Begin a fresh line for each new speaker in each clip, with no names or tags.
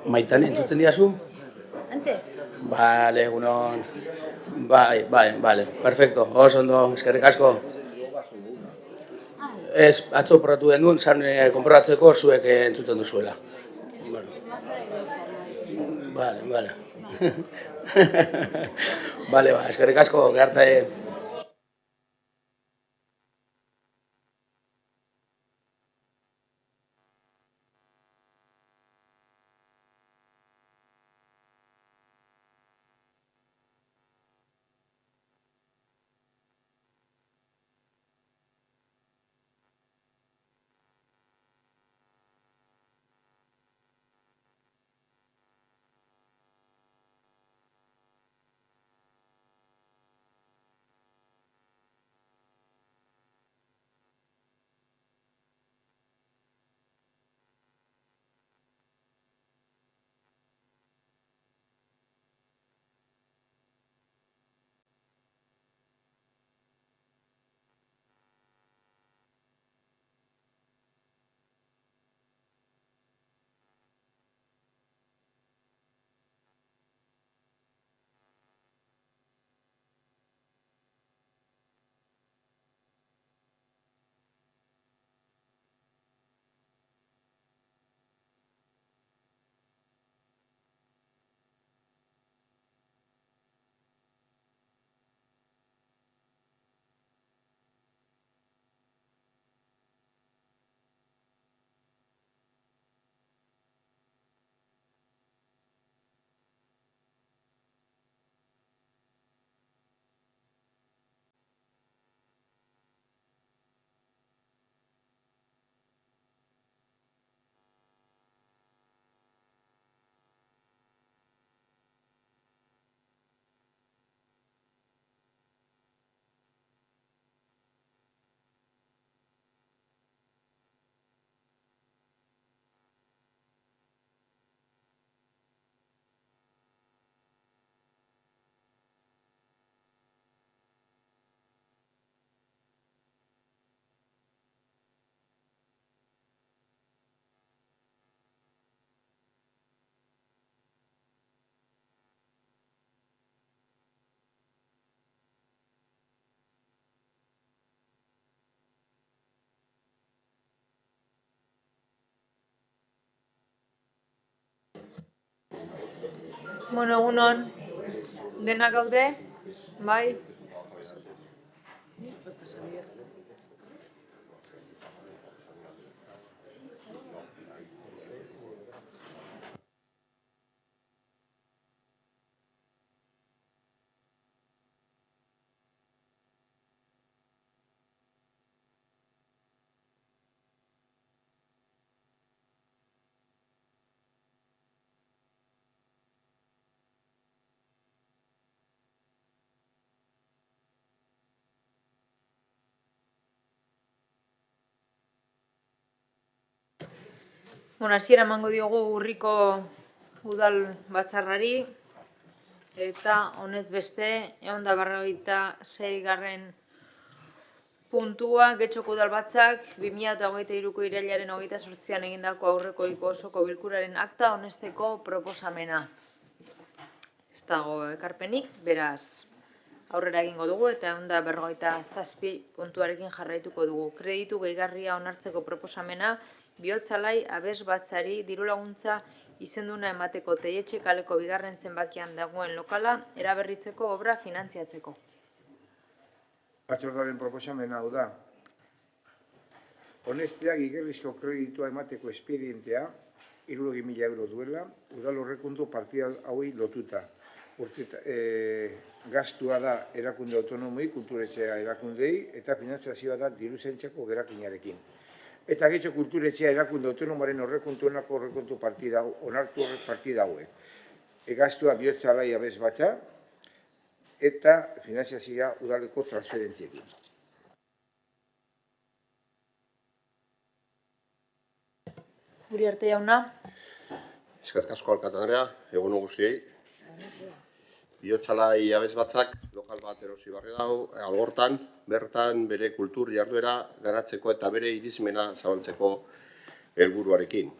Maitane, entzuten diazu?
Antes?
Bale, egunon. Bale, perfecto. Oso ondo, eskerrik asko. Ez, atzo porratu den duen, zan konprobatzeko zuek entzuten duzuela. Bale. Bale, eskerrik asko, gerta.
Bueno, egunon, denak gaude, bai? Bueno, hasiera emango diogu urriko udal batzarrari, eta honez beste, 156. puntua, Getxoko udal batzak 2023ko irailaren 28an egindako aurrekoiko osoko bilkuraren akta onesteko proposamena. Ez dago ekarpenik, beraz aurrera egingo dugu eta 157 puntuarekin jarraituko dugu. Kreditu gehigarria onartzeko proposamena, Bihotzalai abesbatzari dirulaguntza izenduna emateko Teietxe kaleko 2. zenbakian dagoen lokala eraberritzeko obra finantziatzeko.
Batzordearen proposamena hau da. Honesteak igerrizko kreditua emateko espedientea, 60.000 euro duela, udal horrekundu partida hauei lotuta. Gastua da erakunde autonomoi, kulturetxea erakundei, eta finantzazioa da diruzentzako gerakinarekin. Eta Getxo kulturetxea erakunde autonomoaren horrekuntuenako horrekuntu partida onartu horrek partida hauek. Gastua Bihotzalai abesbatza, eta finantzazioa udaleko transferentziekin.
Uriarte jauna.
Eskerrik asko alkate andrea, egun guztiei. Bihotzalai abesbatzak lokal bat erosi barri dago, Algortan, bertan bere kultur jarduera garatzeko eta bere irizmena zabaltzeko helburuarekin.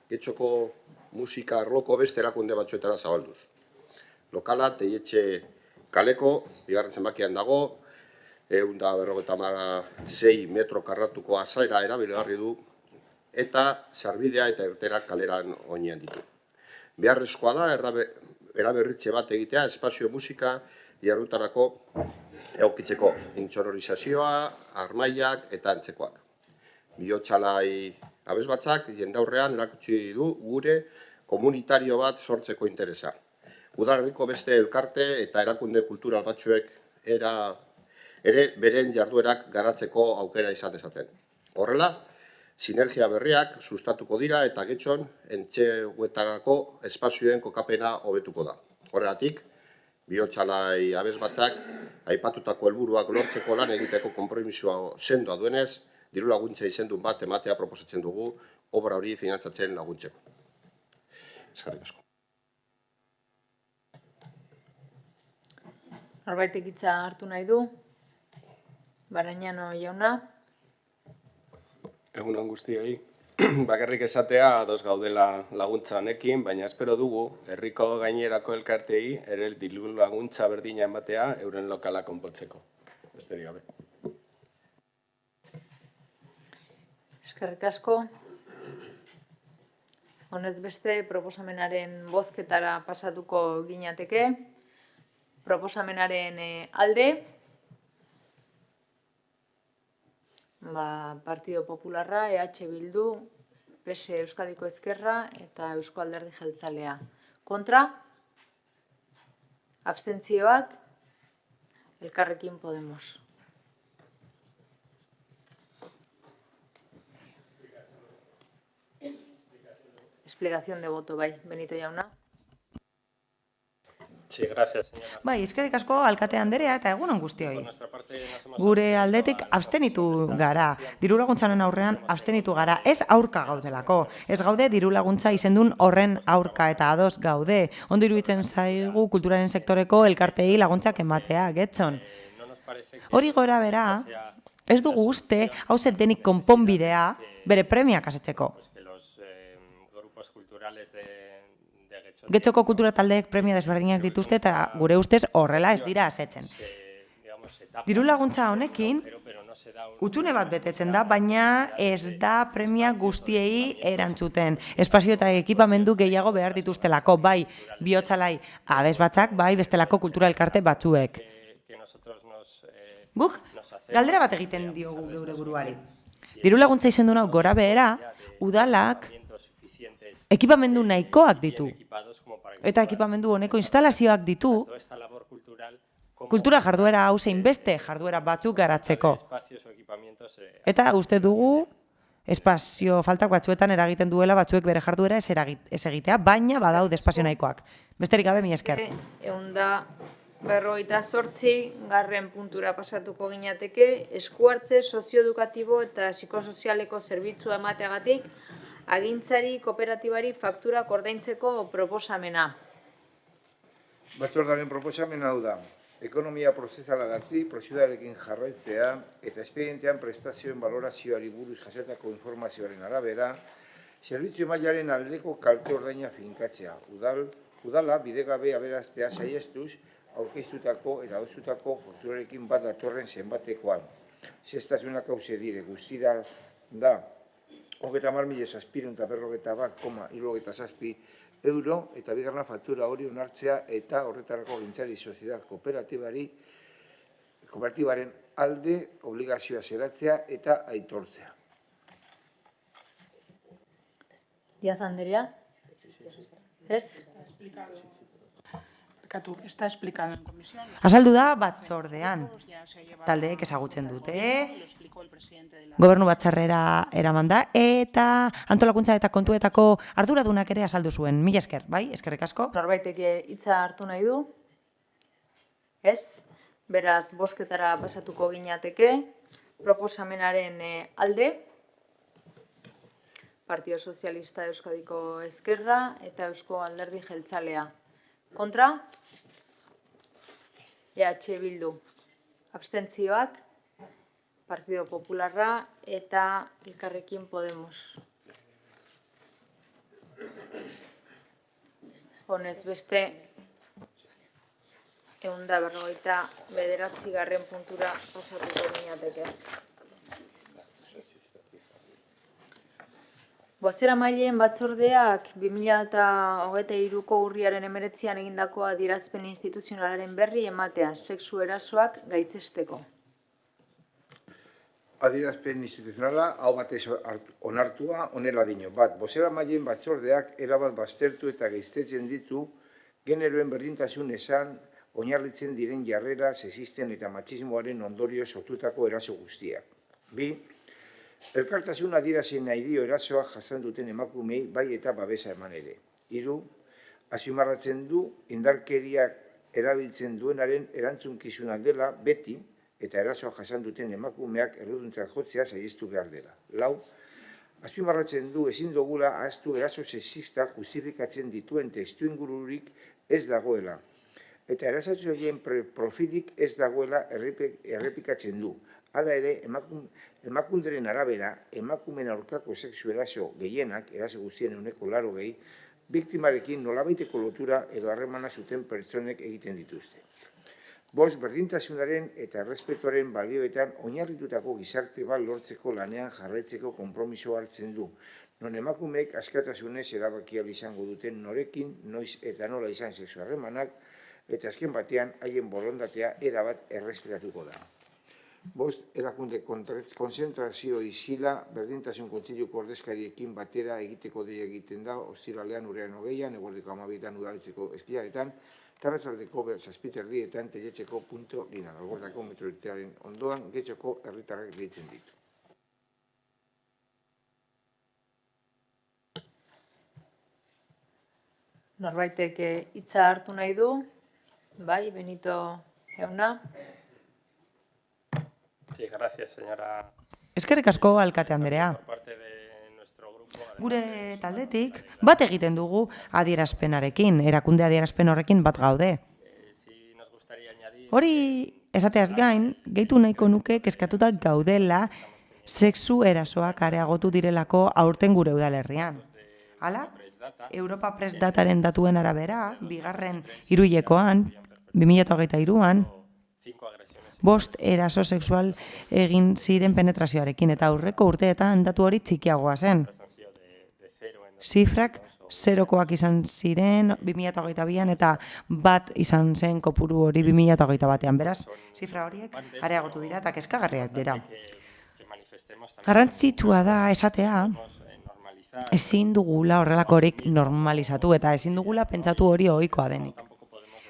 Getxoko musika arloko beste erakunde batzuetara zabalduz. Lokala Teietxe kaleko, bigarren zenbakian dago, 156 metro karratuko azaera erabilgarri du, eta sarbidea eta irteerak kaleran oinean ditu. Beharrezkoa da eraberritze bat egitea espazio musika jardutarako egokitzeko intsonorizazioa, armailak eta antzekoak. Bihotsalai abesbatzak jendaurrean erakutsi du gure komunitario bat sortzeko interesa. Udalerriko beste elkarte eta erakunde kultural batzuek ere beren jarduerak garatzeko aukera izan dezaten. Horrela, sinergia berriak sustatuko dira eta Getxon entxeguetarako espazioen kokapena hobetuko da. Horregatik, bihotsalai abesbatzak aipatutako helburuak lortzeko lan egiteko konpromisoa sendoa duenez, diru laguntza izendun bat ematea proposatzen dugu obra hori finantzatzen laguntzeko. Eskerrik asko.
Norbaitek hitza hartu nahi du? Barañano jauna.
Egun on guztioi. Bakarrik esatea ados gaudela laguntza honekin, baina espero dugu herriko gainerako elkartei ere diru laguntza berdina ematea euren lokala konpontzeko. Besterik gabe.
Eskerrik asko. Honez beste proposamenaren bozketara pasatuko ginateke. Proposamenaren alde, Partido Popularra, EH Bildu, PS Euskadiko Ezkerra eta Eusko Alderdi Jeltzalea. Kontra, abstentzioak, Elkarrekin Podemos. Explicación de voto, bai, Benito jauna.
Sí, gracias, señora.
Bai, eskerrik asko alkate anderea eta egunon guztioi. Gure aldetik abstenitu gara. Diru laguntzaren aurrean abstenitu gara. Ez aurka gaudelako. Ez gaude diru laguntza izendun horren aurka eta ados gaude. Ondo iruditzen zaigu kulturaren sektoreko elkartei laguntzak ematea, Getxon. Hori gora bera, ez dugu uste hau denik konponbidea bere premiak asetzeko. Getxoko kultura taldeek premia desberdinak dituzte eta gure ustez horrela ez dira asetzen. Diru laguntza honekin, hutsune bat betetzen da, baina ez da premia guztiei erantzuten. Espazio eta ekipamendu gehiago behar dituztelako, bai bihotsalai abesbatzak, bai bestelako kultura elkarte batzuek. Guk galdera bat egiten diogu geure buruari. Diru laguntza izenduna gora behera, udalak ekipamendu nahikoak ditu. Eta ekipamendu honeko instalazioak ditu kultura jarduera hau zein beste jarduera batzuk garatzeko. Eta uste dugu espazio faltak batzuetan eragiten duela batzuek bere jarduera ez egitea, baina badaude espazio nahikoak. Besterik gabe, mila esker.
158 garren puntura pasatuko ginateke, eskuhartze sozioedukatibo eta psikosozialeko zerbitzua emateagatik agintzari kooperatibari fakturak ordaintzeko proposamena.
Batzordaren proposamena hau da. Ekonomia prozesalagatik prozedurarekin jarraitzea eta espedientean prestazioen valorazioari buruz jasotako informazioaren arabera, zerbitzu mailaren aldeko kalte ordaina finkatzea. Udala bidegabe aberaztea saihestuz aurkeztutako eta adostutako fakturarekin bat datorren zenbatekoan. Zehaztasunak hauxe dire, guztira da 30.741,77 euro eta bigarren faktura hori onartzea eta horretarako agintzari soziedad kooperatibaren alde obligazioa zeratzea eta aitortzea.
Díaz Anderea? Ez?
Está explicado en comisión.
Azaldu da batzordean. Taldeek ezagutzen dute. Gobernu batzarrera eraman da eta antolakuntza eta kontuetako arduradunak ere azaldu zuen. Mila esker, bai? Eskerrik asko.
Norbaitek hitza hartu nahi du? Ez? Beraz, bozketara pasatuko ginateke. Proposamenaren alde. Partido Sozialista Euskadiko Ezkerra eta Eusko Alderdi Jeltzalea. Kontra? EH Bildu. Abstentzioak? Partido Popularra eta Elkarrekin Podemos. Honez beste, 159. puntura pasatuko ginateke. Bozeramaileen batzordeak 2023ko urriaren 19an egindako adierazpen instituzionalaren berri ematea sexu erasoak gaitzesteko.
Adierazpen instituzionala hau batez onartua honela dio. Bat, bozeramaileen batzordeak erabat baztertu eta gaiztetzen ditu generoen berdintasun esan oinarritzen diren jarrera, sexisten eta matxismoaren ondorio sortutako eraso guztiak. Bi, elkartasun adierazten nahi dio erasoak jasan duten emakumei bai eta babesa eman ere. Hiru, azpimarratzen du indarkeriak erabiltzen duenaren erantzunkizuna dela beti eta erasoak jasan duten emakumeak erruduntzat jotzea saihestu behar dela. Lau, azpimarratzen du ezin dugula ahaztu eraso sexista justifikatzen dituen testuingururik ez dagoela. Eta erasotzaileen profilik ez dagoela errepikatzen du. Hala ere, emakunderen arabera, emakumeen aurkako sexu eraso gehienak, eraso guztien 80%, biktimarekin nolabaiteko lotura edo harremana zuten pertsonek egiten dituzte. Bost, berdintasunaren eta errespetuaren balioetan oinarritutako gizarte bat lortzeko lanean jarraitzeko konpromiso hartzen du. Non emakumeek askatasunez erabaki ahal izango duten norekin, noiz eta nola izan sexu harremanak, eta azken batean haien borondatea erabat errespetatuko da. Bost, erakunde konzentrazio isila berdintasun kontseiluko ordezkariekin batera egiteko deia egiten da, ostiralean urriaren 20an, eguerdiko 12etan udaletzeko espilaretan, tarratzaldeko 7:30etan Telletxeko punto linan, Algordako metropolitaren ondoan, Getxoko herritarrak deitzen ditu.
Norbaitek hitza hartu nahi du? Bai, Benito jauna.
Sí, gracias, señora.
Eskerrik asko alkate andrea.
Por parte de nuestro grupo.
Gure taldetik bat egiten dugu adierazpenarekin, erakunde adierazpen horrekin bat gaude.
Sí, nos gustaría añadir.
Hori esateaz gain, gehitu nahiko nuke kezkatuta gaudela sexu erasoak areagotu direlako aurten gure udalerrian. Hala, Europa Press Dataren datuen arabera, bigarren hiruhilekoan, 2023an, 5 eraso sexual egin ziren penetrazioarekin eta aurreko urteetan datu hori txikiagoa zen. Zifrak 0koak izan ziren 2022an eta bat izan zen kopuru hori 2021an. Beraz, zifra horiek areagotu dira eta kezkagarriak dira. Garrantzitsua da esatea ezin dugula horrelakorik normalizatu eta ezin dugula pentsatu hori ohikoa denik.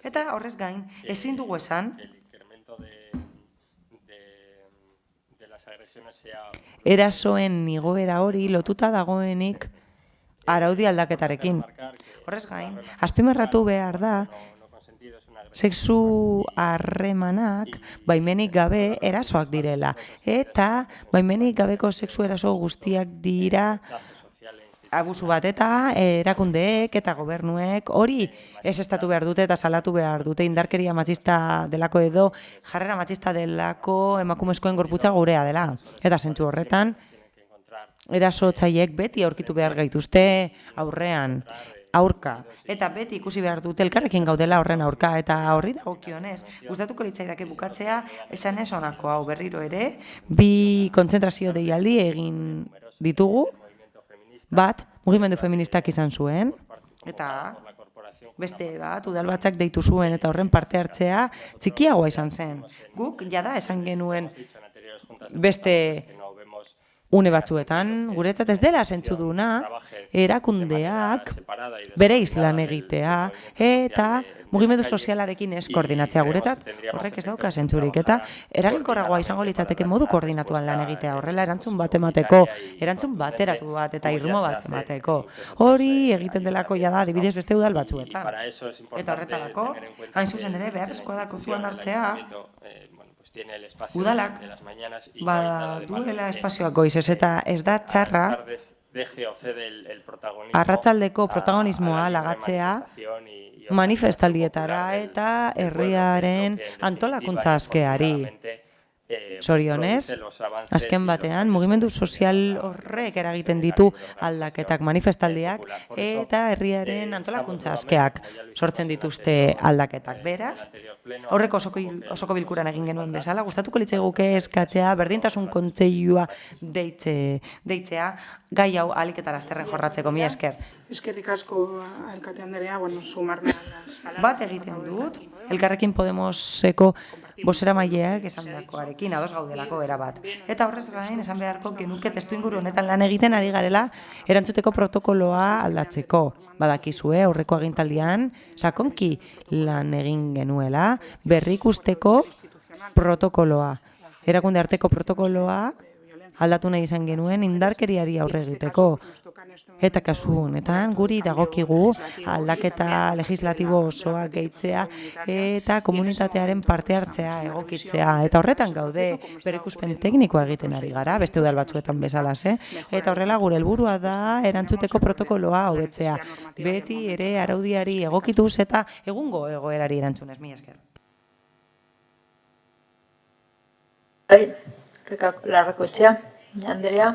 Eta horrez gain, ezin dugu esan erasoen igoera hori lotuta dagoenik araudi aldaketarekin. Horrez gain, azpimarratu behar da sexu harremanak baimenik gabe erasoak direla. Eta baimenik gabeko sexu eraso guztiak dira abusu bat eta erakundeek eta gobernuek hori ezeztatu behar dute eta salatu behar dute indarkeria matxista delako edo jarrera matxista delako emakumezkoen gorputza gurea dela. Eta zentzu horretan, erasotzaileek beti aurkitu behar gaituzte aurrean, aurka. Eta beti ikusi behar dute elkarrekin gaudela horren aurka. Eta horri dagokionez, gustatuko litzaidake bukatzea esan ez honako hau berriro ere, 2 kontzentrazio deialdi egin ditugu, bat, mugimendu feministak izan zuen, eta beste bat, udalbatzak deitu zuen eta horren parte hartzea txikiagoa izan zen. Guk, jada, esan genuen beste une batzuetan, guretzat ez dela zentzuduna, erakundeak bere islan egitea eta mugimendu sozialarekin ez koordinatzea guretzat, horrek ez dauka zentzurik. Eta eraginkorragoa izango litzateke modu koordinatuan lan egitea, horrela erantzun bat emateko, erantzun bateratu bat eta irmo bat emateko. Hori egiten delako jada adibidez beste udal batzuetan. Eta horretarako, hain zuzen ere beharrezkoa da kontuan hartzea, udalak duela espazioak goizez eta ez da txarra arratsaldeko protagonismoa lagatzea manifestaldietara eta herriaren antolakuntza askeari. Zorionez, azken batean, mugimendu sozial horrek eragiten ditu aldaketak, manifestaldiak eta herriaren antolakuntza askeak sortzen dituzte aldaketak. Beraz, aurreko osoko bilkuran egin genuen bezala, gustatuko litzaiguke eskatzea berdintasun kontseilua deitzea gai hau ahalik eta lasterren jorratzeko. Mila esker.
Eskerrik asko, alkate Andrea, sumarme a las palabras.
Bat egiten dut, Elkarrekin Podemoseko bozeramaileak esandakoarekin ados gaudelako erabat. Eta horrez gain, esan beharko genuke testuinguru honetan lan egiten ari garela erantzuteko protokoloa aldatzeko. Badakizue, aurreko agintaldian, sakonki lan egin genuela, berrikusteko protokoloa. Erakunde arteko protokoloa aldatu nahi izan genuen indarkeriari aurre egiteko. Eta kasu honetan, guri dagokigu aldaketa legislatibo osoa gehitzea eta komunitatearen parte hartzea egokitzea. Eta horretan gaude berrikuspen teknikoa egiten ari gara, beste udal batzuetan bezalase. Eta horrela gure helburua da erantzuteko protokoloa hobetzea. Beti ere araudiari egokituz eta egungo egoerari erantzunez. Mila esker.
Larrakoetxea, Andrea.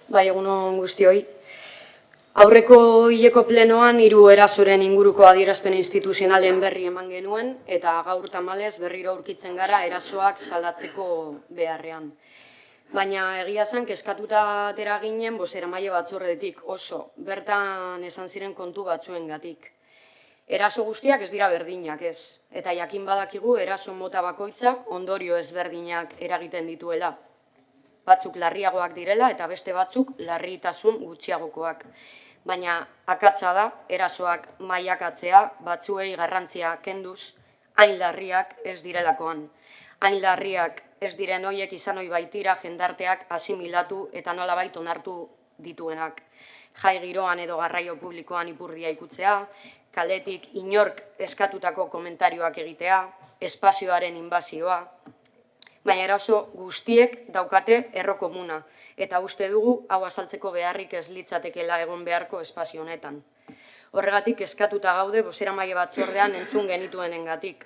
Bai, egunon guztioi. Aurreko hileko plenoan 3 erasoren inguruko adierazpen instituzionalen berri eman genuen eta gaur tamalez berriro aurkitzen gara erasoak salatzeko beharrean. Baina egia esan kezkatuta atera ginen bozeramaile batzordetik oso, bertan esan ziren kontu batzuengatik. Eraso guztiak ez dira berdinak ez, eta jakin badakigu eraso mota bakoitzak ondorio ezberdinak eragiten dituela. Batzuk larriagoak direla eta beste batzuk larritasun gutxiagokoak. Baina akatsa da, erasoak mailakatzea, batzuei garrantzia kenduz, hain larriak ez direlakoan. Hain larriak ez diren horiek izan ohi baitira jendarteak asimilatu eta nolabait onartu dituenak. Jai giroan edo garraio publikoan ipurdia ikutzea, kaletik inork eskatutako komentarioak egitea, espazioaren inbasioa, baina eraso guztiek daukate erro komuna, eta uste dugu hau azaltzeko beharrik ez litzatekeela egon beharko espazio honetan. Horregatik eskatuta gaude bozeramaile batzordean entzun genituenengatik.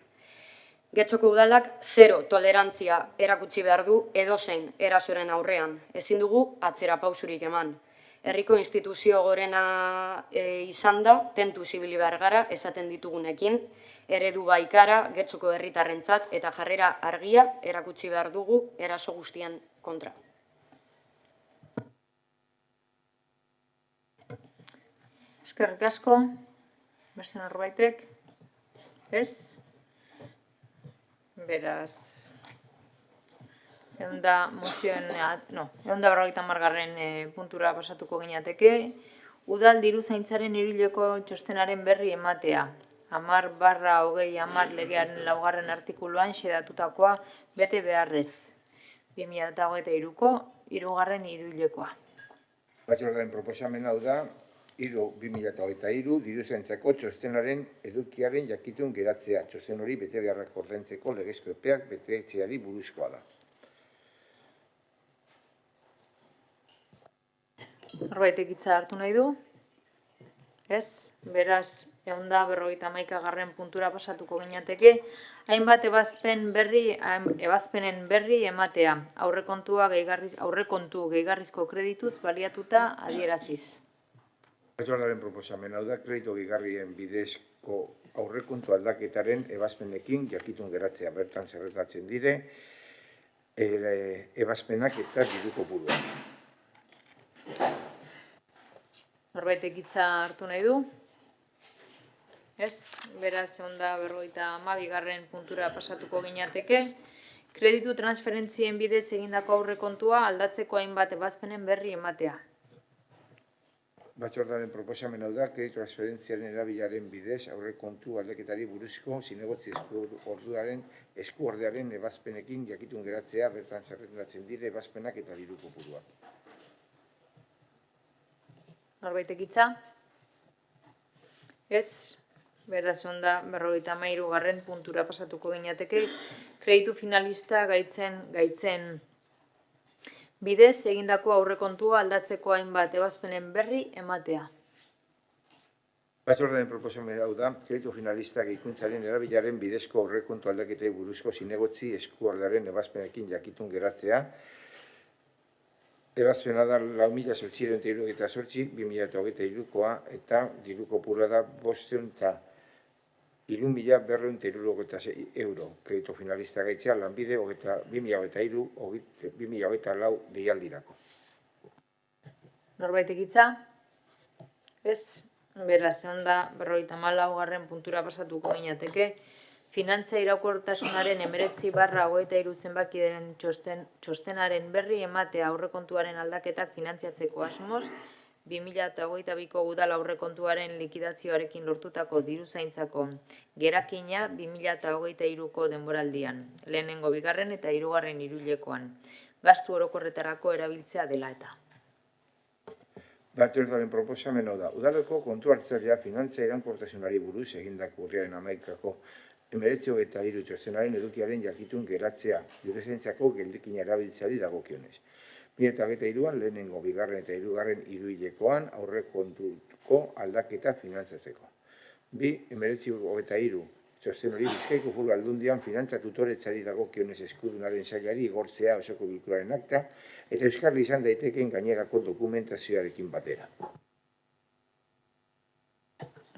Getxoko udalak 0 tolerantzia erakutsi behar du edozein erasoren aurrean, ezin dugu atzera pausurik eman. Herriko instituzio gorena izan da, tentu zibili behar gara, esaten ditugunekin, eredu baikara, Getxoko herritarrentzat eta jarrera argia erakutsi behar dugu eraso guztien kontra.
Eskerrik asko, beste norbaitek, ez? Beraz, Eunda berrogeita hamargarren puntura pasatuko ginateke, udal diru zaintzaren hirileko txostenaren berri ematea. 10/2010 legearen 4. artikuluan xedatutakoa bete beharrez. 2023ko 3. hirilekoa.
Batzordearen proposamen hau da, 2023 diru zaintzako txostenaren edukiaren jakitun geratzea. Txosten hori bete beharrak ordaintzeko legezko epeak betetzeari buruzkoa da.
Norbaitek hitza hartu nahi du? Ez? Beraz, 151. puntura pasatuko ginateke, hainbat ebazpenen berri ematea, aurrekontu gehigarrizko kredituz baliatuta adieraziz.
Batzordearen proposamen hau da, kreditu gehigarrien bidezko aurrekontu aldaketaren ebazpenekin jakitun geratzea. Bertan zerretatzen dire, ebazpenak eta diru kopuruak.
Norbaitek hitza hartu nahi du? Ez, beraz, 152. puntura pasatuko ginateke, kreditu transferentzien bidez egindako aurrekontua aldatzeko hainbat ebazpenen berri ematea.
Batzordearen proposamen hau da, kreditu transferentziaren erabilaren bidez aurrekontu aldaketari buruzko zinegotzi eskuordearen ebazpenekin jakitun geratzea, bertan zerretatzen dire ebazpenak eta diru kopuruak.
Norbaitek hitza? Ez, beraz, 153. puntura pasatuko ginateke, kreditu finalista gaitzen bidez egindako aurrekontua aldatzeko hainbat ebazpenen berri ematea.
Batzordearen proposamena hau da, kreditu finalistak ikuntzaren erabilaren bidezko aurrekontu aldaketei buruzko zinegotzi eskuartearen ebazpenekin jakitun geratzea. Ebazpena da 4.878, 2023koa eta diru kopurua da 503.276 euro. Kreditu finalista gaitzea lanbide 2023-2024 deialdirako.
Norbaitek hitza? Ez, beraz, egon da 54. puntura pasatuko ginateke. Finantza iraunkortasunaren 19/23 zenbakiaren txostenaren berri ematea aurrekontuaren aldaketak finantziatzeko asmoz, 2022ko udal aurrekontuaren likidazioarekin lortutako diruzaintzako gerakina 2023ko denboraldian, lehenengo bigarren eta hirugarren hiruhilekoan, gastu orokorretarako erabiltzea dela eta.
Batzordearen proposamena da, udaleko kontu hartzailea finantza iraunkortasunari buruz egindako urriaren 11ko 1923 txostenaren edukiaren jakitun geratzea, diruzaintzako geldekina erabiltzeari dagokionez. 2023an lehenengo bigarren eta hirugarren hiruhilekoan aurrekontuko aldaketa finantzatzeko. 2023 txosten hori Bizkaiko Foru Aldundian finantza tutoretzari dagokionez eskudunaren sailari igortzea osoko bilkuraren akta eta euskarri izan daitekeen gainerako dokumentazioarekin batera.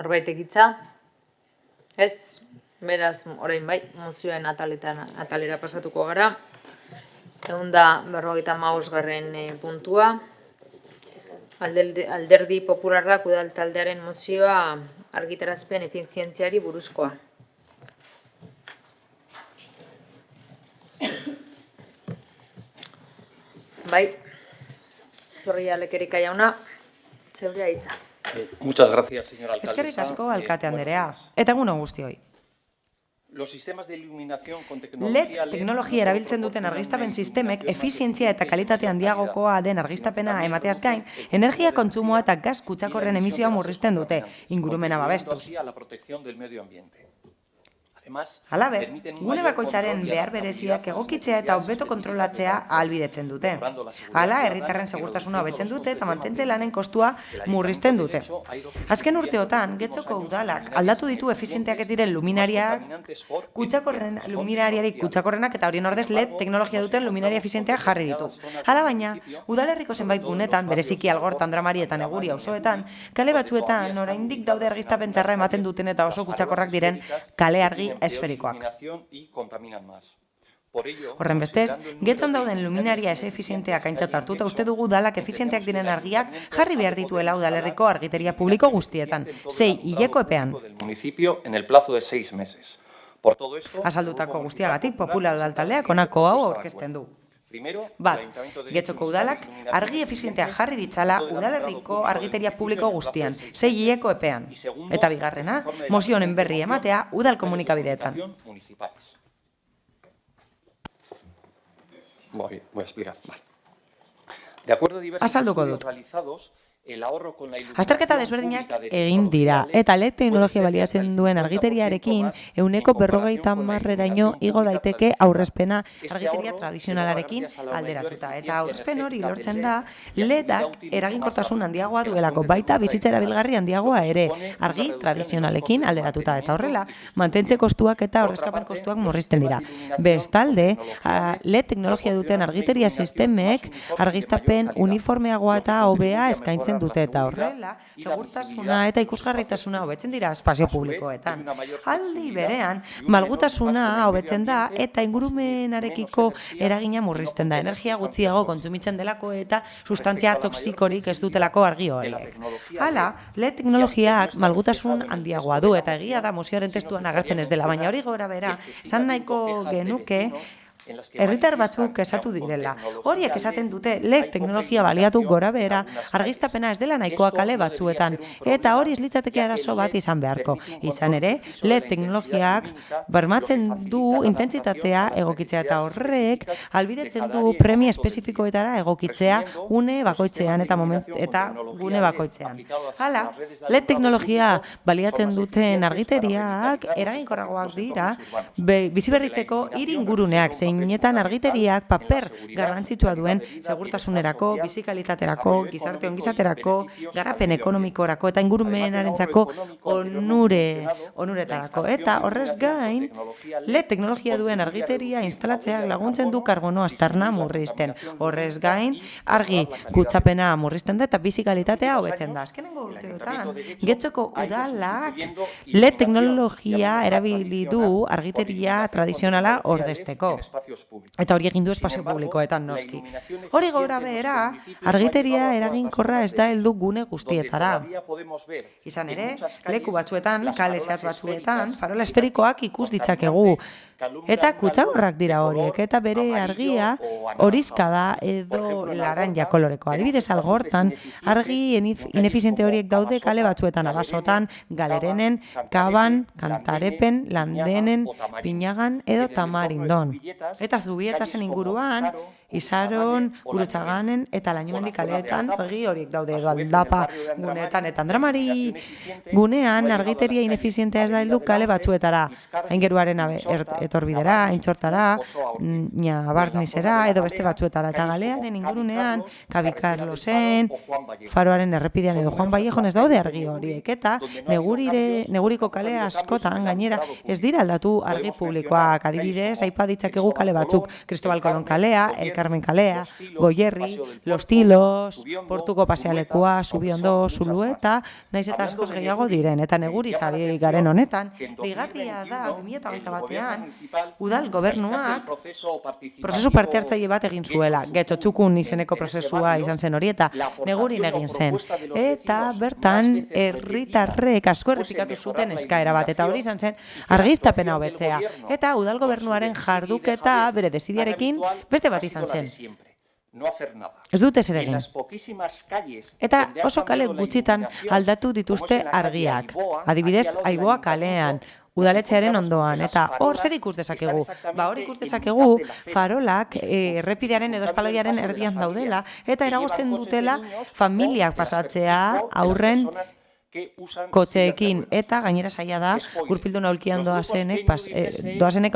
Norbaitek hitza? Ez, beraz, orain bai, mozioen atalera pasatuko gara. Egun da 55. puntua. Alderdi Popularrak udal taldearen mozioa argitarazpen efizientziari buruzkoa. Bai, Zorrilla Lekerika jauna, zeurea hitza.
Muchas gracias, señora alcaldesa.
Eskerrik asko alkate anderea. Eta egun on guztioi.
Los sistemas de iluminación con tecnología
teknologia erabiltzen duten argiztapen sistemek efizientzia eta kalitate handiagokoa den argiztapena emateaz gain, energia kontsumoa eta gas kutsakorren emisioa murrizten dute, ingurumena babestuz. Halaber, gune bakoitzaren behar bereziak egokitzea eta hobeto kontrolatzea ahalbidetzen dute. Hala, herritarren segurtasuna hobetzen dute eta mantentze lanen kostua murrizten dute. Azken urteotan, Getxoko udalak aldatu ditu efizienteak ez diren luminariak, luminariarik kutsakorrenak eta horien ordez LED teknologia duten luminaria efizienteak jarri ditu. Hala baina, udalerriko zenbait gunetan, bereziki Algortan, Dramarietan, Eguri auzoetan, kale batzuetan oraindik daude argiztapen txarra ematen duten eta oso kutsakorrak diren kale argi esferikoak. Horren bestez, Getxon dauden luminaria ez efizienteak aintzat hartuta uste dugu udalak efizienteak diren argiak jarri behar dituela udalerriko argiteria publiko guztietan, 6 hileko epean. Azaldutako guztiagatik Popular taldeak honako hau aurkezten du. Bat, Getxoko udalak argi efizienteak jarri ditzala udalerriko argiteria publiko guztian, 6 hileko epean. Eta bigarrena, mozio honen berri ematea udal komunikabideetan. Azalduko dut. Azterketa desberdinak egin dira, eta LED teknologia baliatzen duen argiteriarekin 50%raino igo daiteke aurrezpena argiteria tradizionalarekin alderatuta. Eta aurrezpen hori lortzen da LEDak eraginkortasun handiagoa duelako, baita bizitza erabilgarri handiagoa ere argi tradizionalekin alderatuta. Eta horrela, mantentze kostuak eta aurrezkapen kostuak murrizten dira. Bestalde, LED teknologia duten argiteria sistemek argiztapen uniformeagoa eta hobea eskaintzen dute eta horrela, segurtasuna eta ikusgarritasuna hobetzen dira espazio publikoetan. Aldi berean, malgutasuna hobetzen da eta ingurumenarekiko eragina murrizten da. Energia gutxiago kontsumitzen delako eta sustantzia toxikorik ez dutelako argi horiek. Hala, LED teknologiak malgutasun handiagoa du eta egia da mozioaren testuan agertzen ez dela, baina hori gora bera, esan nahiko genuke herritar batzuk esatu direla. Horiek esaten dute LED teknologia baliatu gora behera argiztapena ez dela nahikoa kale batzuetan, eta hori ez litzateke arazo bat izan beharko. Izan ere, LED teknologiak bermatzen du intentsitatea egokitzea eta horrek albidetzen du premia espezifikoetara egokitzea une bakoitzean eta gune bakoitzean. Hala, LED teknologia baliatzen duten argiteriak eraginkorragoak dira biziberritzeko hiri inguruneak zein zeinetan argiteriak paper garrantzitsua duen segurtasunerako, bizikalitaterako, gizarte ongizaterako, garapen ekonomikorako eta ingurumenarentzako onuretarako. Eta horrez gain, LED teknologia duen argiteria instalatzeak laguntzen du karbono aztarna murrizten. Horrez gain, argi kutsapena murrizten da eta bizikalitatea hobetzen da. Azkenengo urteotan, Getxoko udalak LED teknologia erabili du argiteria tradizionala ordezteko. Eta hori egin du espazio publikoetan noski. Hori gora behera, argiteria eraginkorra ez da heldu gune guztietara. Izan ere, leku batzuetan, kale zehatz batzuetan, farola esferikoak ikus ditzakegu. Eta kutsagorrak dira horiek, eta bere argia horizka da edo laranja koloreko. Adibidez, Algortan, argi inefiziente horiek daude kale batzuetan, Abasotan, Galerenen, Kaban, Kantarepen, Landenen, Pinagan edo Tamarindon. Eta Zubietasen inguruan, Izaron, Gurutxaganen eta Lainomendi kaleetan argi horiek daude edo Aldapa guneetan. Eta Andramari gunean argiteria inefizientea ez da heldu kale batzuetara. Aingeruaren etorbidera, Aintxortara, Nabarnizera edo beste batzuetara. Eta Galearen ingurunean, Kabikarlosen, Faroaren errepidean edo Juan Vallejon ez daude argi horiek. Eta neguriko kale askotan gainera ez dira aldatu argi publikoak. Adibidez, aipa ditzakegu kale batzuk, Cristobal Colón kalea, El Carmen kalea, Goierri, Los Tilos, Portuko pasealekua, Zubiondo, Zulueta, naiz eta askoz gehiago diren. Eta neguriz ari garen honetan, deigarria da 2021ean udal gobernuak prozesu parte hartzaile bat egin zuela. Getxo Txukun izeneko prozesua izan zen hori eta negurin egin zen. Eta bertan herritarrek asko errepikatu zuten eskaera bat. Eta hori izan zen argiztapena hobetzea. Eta udal gobernuaren jarduketa bere desidiarekin beste bat izan zen. Ez dute zer egin. Eta oso kale gutxitan aldatu dituzte argiak. Adibidez, Aiboa kalean, udaletxearen ondoan, eta hor zer ikus dezakegu? Hor ikus dezakegu farolak errepidearen edo espaloiaren erdian daudela, eta eragozten dutela familiak pasatzea aurren kotxeekin, eta gainera zaila da gurpildun aulkian doazenek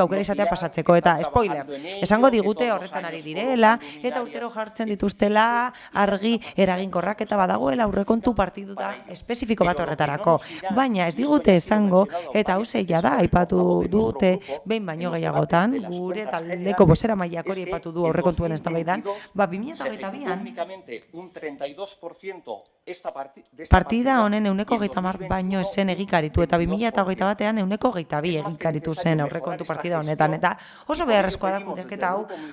aukera izatea pasatzeko, eta spoiler, esango digute horretan ari direla, eta urtero jartzen dituztela argi eraginkorrak eta badagoela aurrekontu partiduta espezifiko bat horretarako, baina ez digute esango, eta hau zeila da, aipatu dute behin baino gehiagotan, gure taldeko bozera mailak hori aipatu du aurrekontuen eztabaidan, 2022an partida honen 130 baino esen egikaritu, eta 2021ean 122 egikaritu zen aurrekontu partida honetan, eta oso beharrezkoa da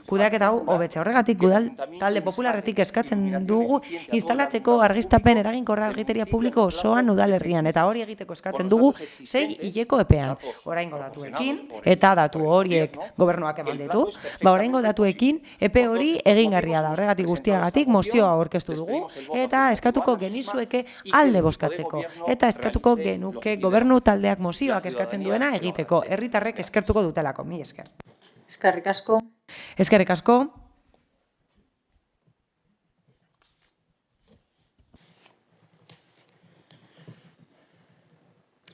kudeaketa hau hobetzea. Horregatik talde popularretik eskatzen dugu instalatzeko argiztapen eraginkorra argiteria publiko osoan udalerrian, eta hori egiteko eskatzen dugu 6 hileko epean. Oraingo datuekin, eta datu horiek gobernuak eman ditu, oraingo datuekin epe hori egingarria da. Horregatik guztiagatik mozioa aurkeztu dugu, eta eskatuko genizueke alde bozkatzeko. Eta eskatuko genuke gobernu taldeak mozioak eskatzen duena egiteko. Herritarrek eskertuko dutelako. Mi esker.
Eskerrik asko.
Eskerrik asko.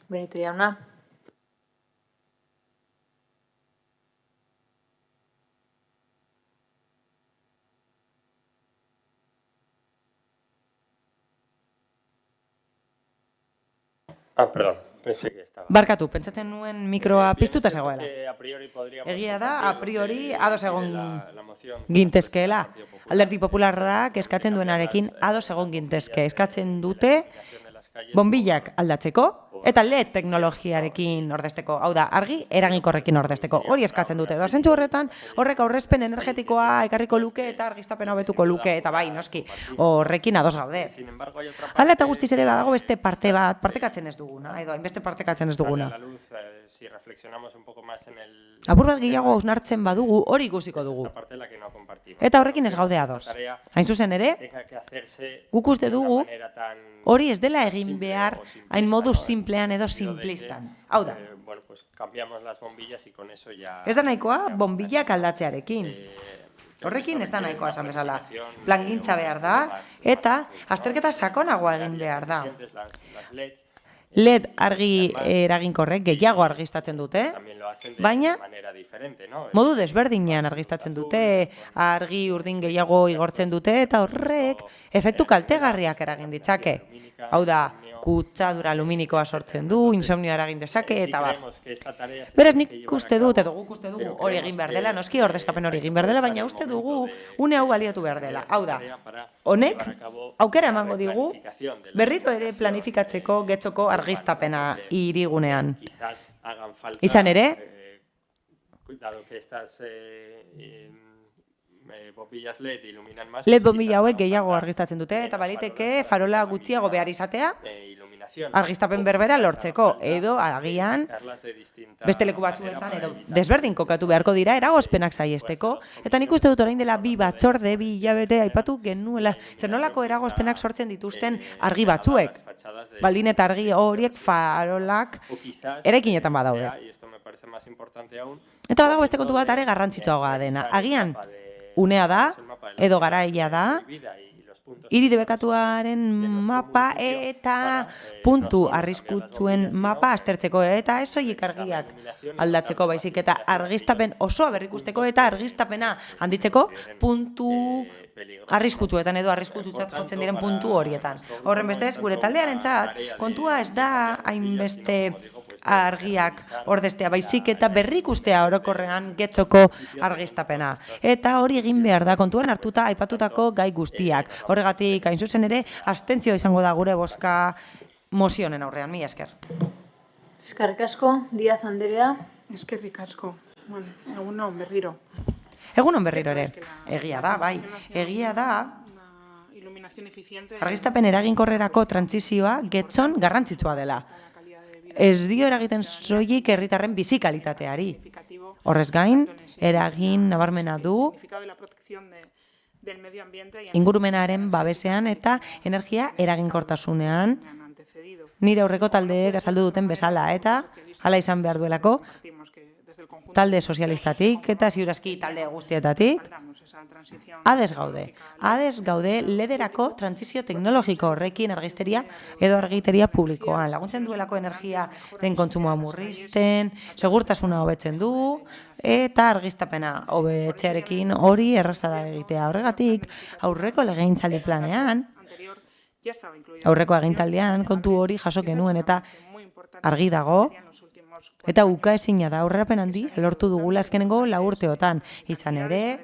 Benito jauna.
Perdón, pensé que estaba.
Barkatu, pentsatzen nuen mikroa piztuta zegoela. Egia da, a priori ados egon gintezkeela. Alderdi Popularrak eskatzen duenarekin ados egon gintezke. Eskatzen dute bonbillak aldatzeko eta LED teknologiarekin ordezteko. Hau da, argi eraginkorrekin ordezteko. Hori eskatzen dute. Zentzu horretan, horrek aurrezpen energetikoa ekarriko luke eta argiztapena hobetuko luke, eta bai, noski, horrekin ados gaude. Hala eta guztiz ere badago beste parte bat, partekatzen ez duguna, edo hainbeste partekatzen ez duguna. Apur bat gehiago hausnartzen badugu, hori ikusiko dugu. Eta horrekin ez gaude ados. Hain zuzen ere, guk uste dugu, hori ez dela egin behar hain modu simplean edo simplistan. Hau da. Ez da nahikoa bonbillak aldatzearekin. Horrekin ez da nahikoa esan bezala. Plangintza behar da, eta azterketa sakonagoa egin behar da. LED argi eraginkorrek gehiago argiztatzen dute, baina modu desberdinean argiztatzen dute, argi urdin gehiago igortzen dute eta horrek efektu kaltegarriak eragin ditzake. Hau da, kutsadura luminikoa sortzen du, insomnioa eragin dezake, eta bar. Beraz, nik uste dut, edo guk uste dugu hori egin behar dela, noski ordezkapen hori egin behar dela, baina uste dugu une hau baliatu behar dela. Hau da, honek aukera emango digu berriro ere planifikatzeko Getxoko argiztapena hirigunean. Izan ere, LED bombilla hauek gehiago argiztatzen dute, eta baliteke farola gutxiago behar izatea, argiztapen berbera lortzeko, edo agian beste leku batzuetan edo desberdin kokatu beharko dira eragozpenak saiesteko, eta nik uste dut orain dela 2 batzorde, 2 hilabete aipatu genuela, zer nolako eragozpenak sortzen dituzten argi batzuek, baldin eta argi horiek farolak eraikinetan badaude. Eta badago beste kontu bat are garrantzitsuagoa dena, agian unea da, edo garaia da, hiri debekatuaren mapa eta puntu arriskutsuen mapa aztertzeko eta ez soilik argiak aldatzeko baizik eta argiztapen osoa berrikusteko eta argiztapena handitzeko puntu arriskutsuetan edo arriskutsutzat jotzen diren puntu horietan. Horren bestez, gure taldearentzat kontua ez da hainbeste argiak ordeztea baizik eta berrikustea orokorrean Getxoko argiztapena. Eta hori egin behar da kontuan hartuta aipatutako gai guztiak. Horregatik, hain zuzen ere, abstentzioa izango da gure bozka mozio honen aurrean. Mila esker.
Eskerrik asko, Díaz Andrea.
Eskerrik asko. Bueno, egunon berriro.
Egunon berriro ere. Egia da, bai. Egia da, argiztapen eraginkorrerako trantsizioa Getxon garrantzitsua dela. Ez dio eragiten soilik herritarren bizi kalitateari. Horrez gain, eragin nabarmena du ingurumenaren babesean eta energia eraginkortasunean nire aurreko taldeek azaldu duten bezala eta hala izan behar duelako talde sozialistatik eta ziurazki talde guztietatik ades gaude lederako trantsizio teknologiko horrekin argizteria edo argiteria publikoan. Laguntzen duelako energiaren kontsumoa murrizten, segurtasuna hobetzen du eta argiztapena hobetzearekin hori erraza da egitea. Horregatik, aurreko legegintzaldi planean, aurreko agintaldian kontu hori jaso genuen eta argi dago, eta ukaezina da aurrerapen handi lortu dugula azkenengo 4 urteotan. Izan ere,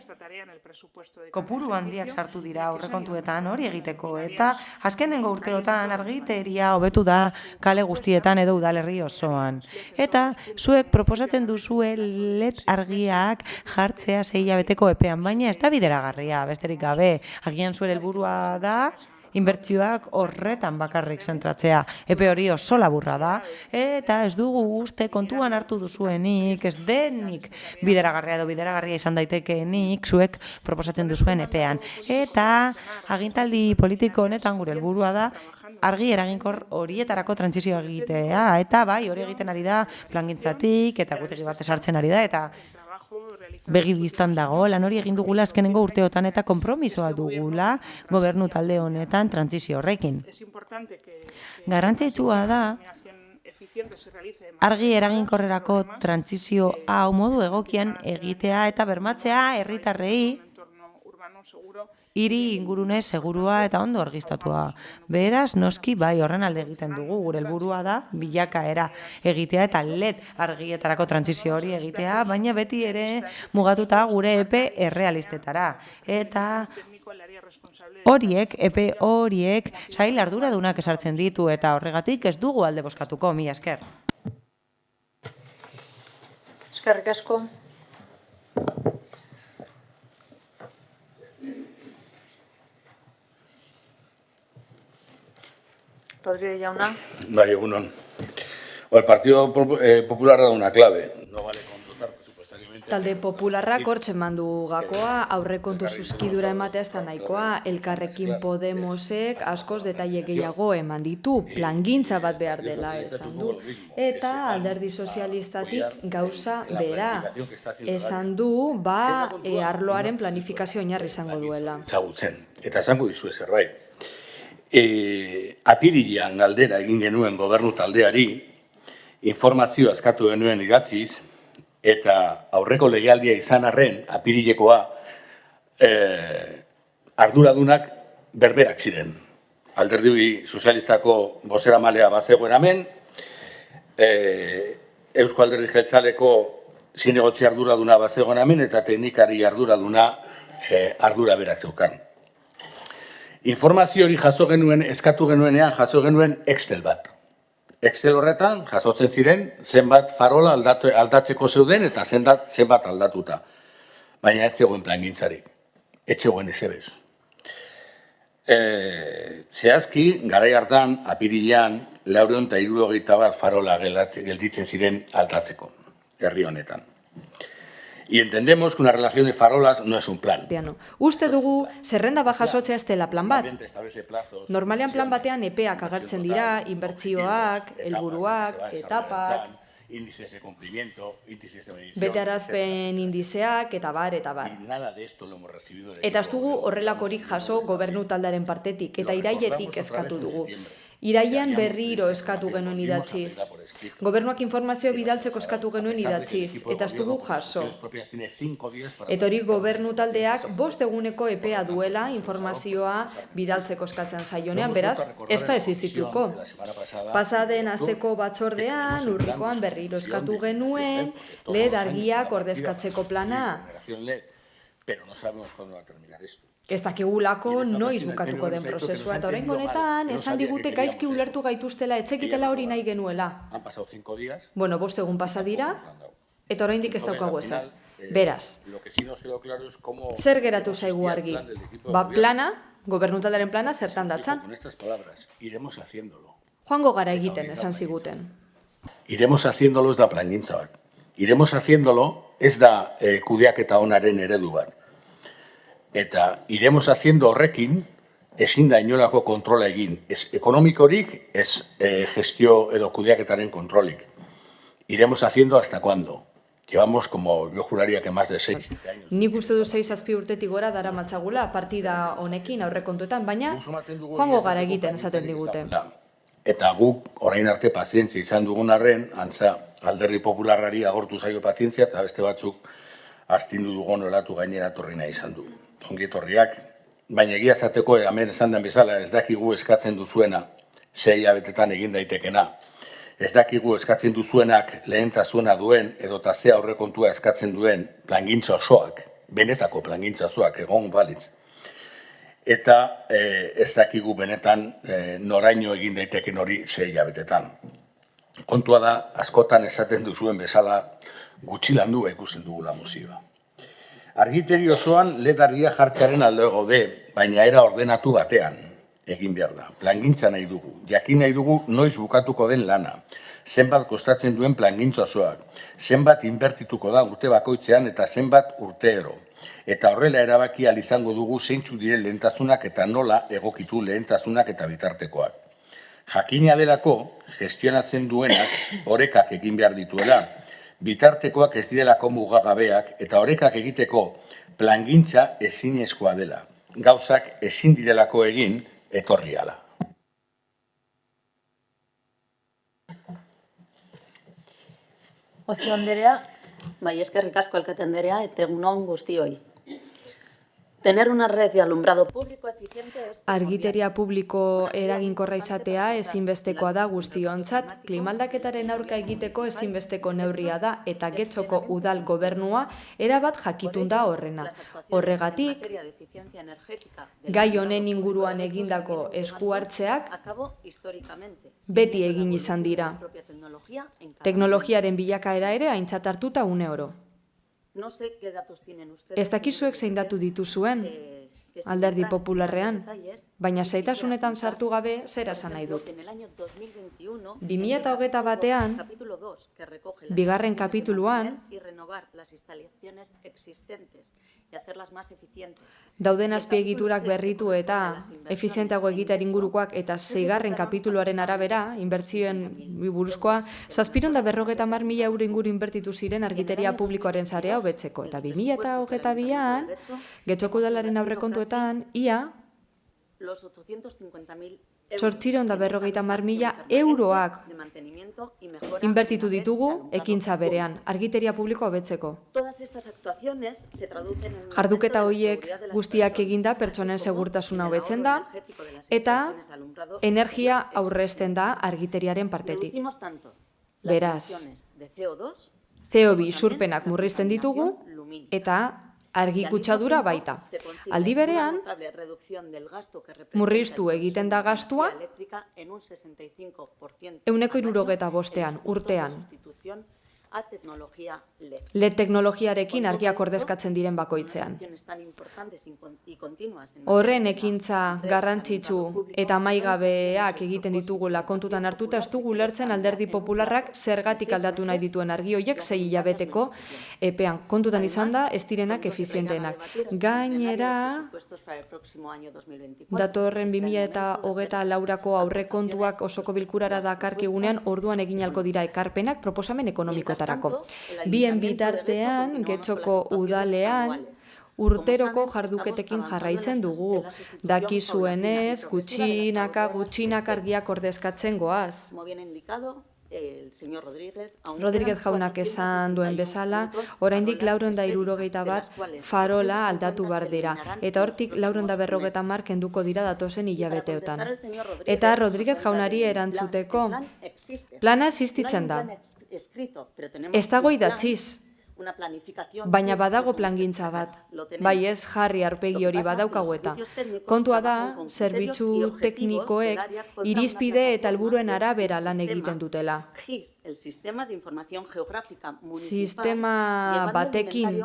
kopuru handiak sartu dira aurrekontuetan hori egiteko eta azkenengo urteotan argiteria hobetu da kale guztietan edo udalerri osoan. Eta zuek proposatzen duzue LED argiak jartzea 6 hilabeteko epean, baina ez da bideragarria, besterik gabe. Agian zuen helburua da inbertsioak horretan bakarrik zentratzea. Epe hori oso laburra da, eta ez dugu uste kontuan hartu duzuenik, ez denik bideragarria edo bideragarria izan daitekeenik zuek proposatzen duzuen epean. Eta agintaldi politiko honetan gure helburua da argi eraginkor horietarako trantsizioa egitea, eta bai, hori egiten ari da plangintzatik, eta gutegi batez hartzen ari da, eta begi biztan dago, lan hori egin dugula azkenengo urteotan eta konpromisoa dugula gobernu talde honetan trantsizio horrekin. Garrantzitsua da argi eraginkorrerako trantsizio hau modu egokian egitea eta bermatzea herritarrei hiri ingurune segurua eta ondo argiztatua. Beraz, noski bai horren alde egiten dugu, gure helburua da bilakaera egitea eta LED argietarako trantsizio hori egitea, baina beti ere mugatuta gure epe errealistetara. Eta epe horiek sail arduradunak esartzen ditu eta horregatik ez dugu alde bozkatuko, mila esker.
Eskerrik asko. Rodríguez jauna.
Bai, egunon. El Partido Popular da una clave. No vale con dotar presupuestariamente.
Talde Popularrak hortxe mandu gakoa, aurrekontu zuzkidura ematea ez da nahikoa, Elkarrekin Podemosek askoz detaile gehiago eman ditu, plangintza bat behar dela esan du. Eta alderdi sozialistatik gauza bera esan du, arloaren planifikazio oinarri izango duela.
Ezagutzen, eta esango dizue zerbait. Apirilean galdera egin genuen gobernu taldeari, informazioa eskatu genuen idatziz, eta aurreko legealdia izan arren, apirilekoa, arduradunak berberak ziren. Alderdi sozialistako bozeramalea bazegoen hemen, Eusko Alderdi Jeltzaleko zinegotzi arduraduna bazegoen hemen, eta teknikari arduraduna ardura berak zeukan. Informazio hori jaso genuen, eskatu genuenean jaso genuen Excel bat. Excel horretan jasotzen ziren zenbat farola aldatzeko zeuden eta zenbat aldatuta. Baina ez zegoen plangintzarik, ez zegoen ezebez. Zehazki, garai hartan, apirilean, 471 farola gelditzen ziren aldatzeko, herri honetan. Y entendemos que una relación de farolas no es un plan.
Uste dugu, zerrenda bat jasotzea ez dela plan bat. Normalean plan batean epeak agertzen dira, inbertsioak, helburuak, etapak, betearazpen indizeak, eta bar. Eta ez dugu horrelakorik jaso gobernu taldearen partetik, eta irailetik eskatu dugu. Irailean berriro eskatu genuen idatziz. Gobernuak informazio bidaltzeko eskatu genuen idatziz, eta ez dugu jaso. Eta hori gobernu taldeak 5 eguneko epea duela informazioa bidaltzeko eskatzen zaionean, beraz, ez da existituko. Pasaden asteko batzordean, urrikoan berriro eskatu genuen, LED argiak ordezkatzeko plana. Ez dakigulako noiz bukatuko den prozesua, eta orain honetan, esan digute gaizki ulertu gaituztela, etzekitela hori nahi genuela. Bueno, 5 egun pasa dira, eta oraindik ez daukagu esan. Beraz, zer geratu zaigu argi? Plana, gobernu taldearen plana, zertan datzan? Joango gara egiten, esan ziguten.
Iremos haciéndolo ez da plangintza bat. Iremos haciéndolo ez da kudeaketa onaren eredu bat. Eta iremos haciendo horrekin, ezin da inolako kontrola egin. Ez ekonomikorik, ez gestio edo kudeaketaren kontrolik. Iremos haciendo hasta cuándo. Llevamos, como yo juraría que más de 6 años.
Nik uste du 6-7 urtetik gora dara matzagula partida honekin aurrekontuetan, baina joango gara egiten esaten digute.
Eta guk orain arte pazientzia izan dugun arren, antza Alderdi Popularrari agortu zaio pazientzia, eta beste batzuk astindu dugun olatu gainera torrina izan du. Ongietorriak, baina egia zateko hemen esan den bezala ez dakigu eskatzen duzuena, 6 hilabetetan egin daitekena. Ez dakigu eskatzen duzuenak lehentasuna duen edota ze aurrekontua eskatzen duen plangintza osoak, benetako plangintza osoak egon balitz. Eta ez dakigu benetan noraino egin daiteken hori 6 hilabetetan. Kontua da, askotan esaten duzuen bezala gutxilandua ikusten dugula mozioa. Argitegi osoan LED argia jartzearen alde gaude, baina era ordenatu batean egin behar da. Plangintza nahi dugu, jakin nahi dugu noiz bukatuko den lana, zenbat kostatzen duen plangintza osoak, zenbat inbertituko da urte bakoitzean eta zenbat urteero. Eta horrela erabaki ahal izango dugu zeintzuk diren lehentasunak eta nola egokitu lehentasunak eta bitartekoak. Jakina delako, gestionatzen duenak orekak egin behar dituela, bitartekoak ez direlako mugagabeak eta orekak egiteko plangintza ezinezkoa dela. Gauzak ezin direlako egin etorri ala.
Ocio Anderea. Bai, eskerrik asko alkate Anderea, eta egun on guztioi. Tener una red de alumbrado público eficiente es...
Argiteria publiko eraginkorra izatea ezinbestekoa da guztiontzat, klimaldaketaren aurka egiteko ezinbesteko neurria da eta Getxoko udal gobernua erabat jakitun da horrena. Horregatik, gai honen inguruan egindako esku hartzeak beti egin izan dira. Teknologiaren bilakaera ere aintzat hartuta une oro. Ez dakizuek zein datu dituzuen Alderdi Popularrean, baina zaitasunetan sartu gabe zera esan nahi dut. 2021 bigarren kapituluan, dauden azpiegiturak berritu eta efizientago egitear ingurukoak eta 6. kapituluaren arabera, inbertsioen buruzkoa, 750.000 euro inguru inbertitu ziren argiteria publikoaren sarea hobetzeko. Eta 2022an, Getxoko udalaren aurrekontuetan, ia
los 850.000
850.000 euroak inbertitu ditugu ekintza berean, argiteria publikoa hobetzeko.
Todas estas actuaciones se traducen en
Jarduketa horiek guztiak eginda pertsonen segurtasuna hobetzen da eta energia aurrezten da argiteriaren partetik.
reducimos tanto las
Beraz,
emisiones de CO2
CO2 isurpenak murrizten ditugu eta argi kutsadura baita. Aldi berean, murriztu egiten da gastua 65% urtean. LED teknologiarekin argiak ordezkatzen diren bakoitzean. Horren ekintza garrantzitsu eta amaigabeak egiten ditugula kontutan hartuta ez dugu ulertzen Alderdi Popularrak zergatik aldatu nahi dituen argi horiek 6 hilabeteko epean. Kontutan izan da ez direnak efizienteenak. Gainera, datorren 2024ko aurrekontuak osoko bilkurara dakarkigunean orduan egin ahalko dira ekarpenak proposamen ekonomikoetarako. Bien bitartean, Getxoko udalean, urteroko jarduketekin jarraitzen dugu. Dakizuenez, gutxinaka argiak ordezkatzen goaz. Rodríguez jaunak esan duen bezala, oraindik 461 farola aldatu behar dira, eta hortik 450 kenduko dira datozen hilabeteotan. Eta Rodríguez jaunari erantzuteko, plana existitzen da. Ez dago idatziz, baina badago plangintza bat. Bai ez jarri aurpegi hori badaukagu eta. Kontua da, zerbitzu teknikoek irizpide eta helburuen arabera lan egiten dutela. Sistema batekin,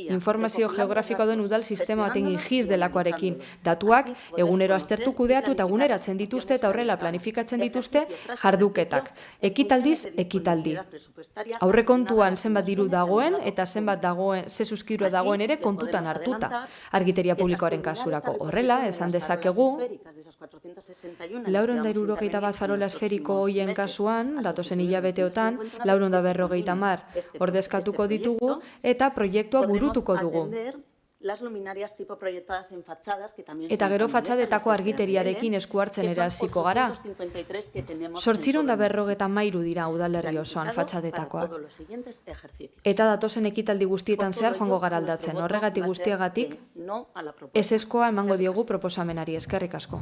informazio geografikoa duen udal sistema batekin GIS delakoarekin. Datuak egunero aztertu kudeatu eta eguneratzen dituzte eta horrela planifikatzen dituzte jarduketak. Ekitaldiz, ekitaldi. Aurrekontuan zenbat diru dagoen eta zenbat dagoen, ze suskidura dagoen ere kontutan hartuta. Argiteria publikoaren kasurako horrela, esan dezakegu, 461 farola esferiko hoien kasuan, datozen hilabeteotan, 450 ordezkatuko ditugu eta proiektua burutuko dugu. Eta gero fatxadetako argiteriarekin esku hartzen erasiko gara. 853 dira udalerri osoan fatxadetakoak. Eta datozen ekitaldi guztietan zehar joango gara aldatzen. Horregatik guztiagatik, ezeskoa emango diogu proposamenari. Eskerrik asko.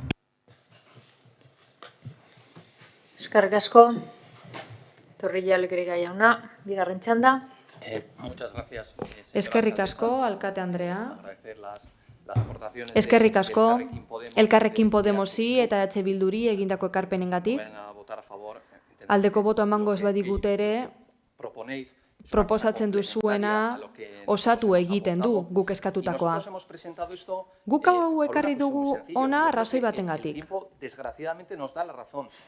Eskerrik asko. Torrilla Alegriga jauna, bigarren txanda.
Muchas gracias.
Eskerrik asko, alkate Andrea. Eskerrik asko, Elkarrekin Podemosi eta EH Bilduri egindako ekarpenengatik. Aldeko boto emango ez badigute ere, proposatzen duzuena osatu egiten du guk eskatutakoa. Guk hau ekarri dugu ona arrazoi batengatik.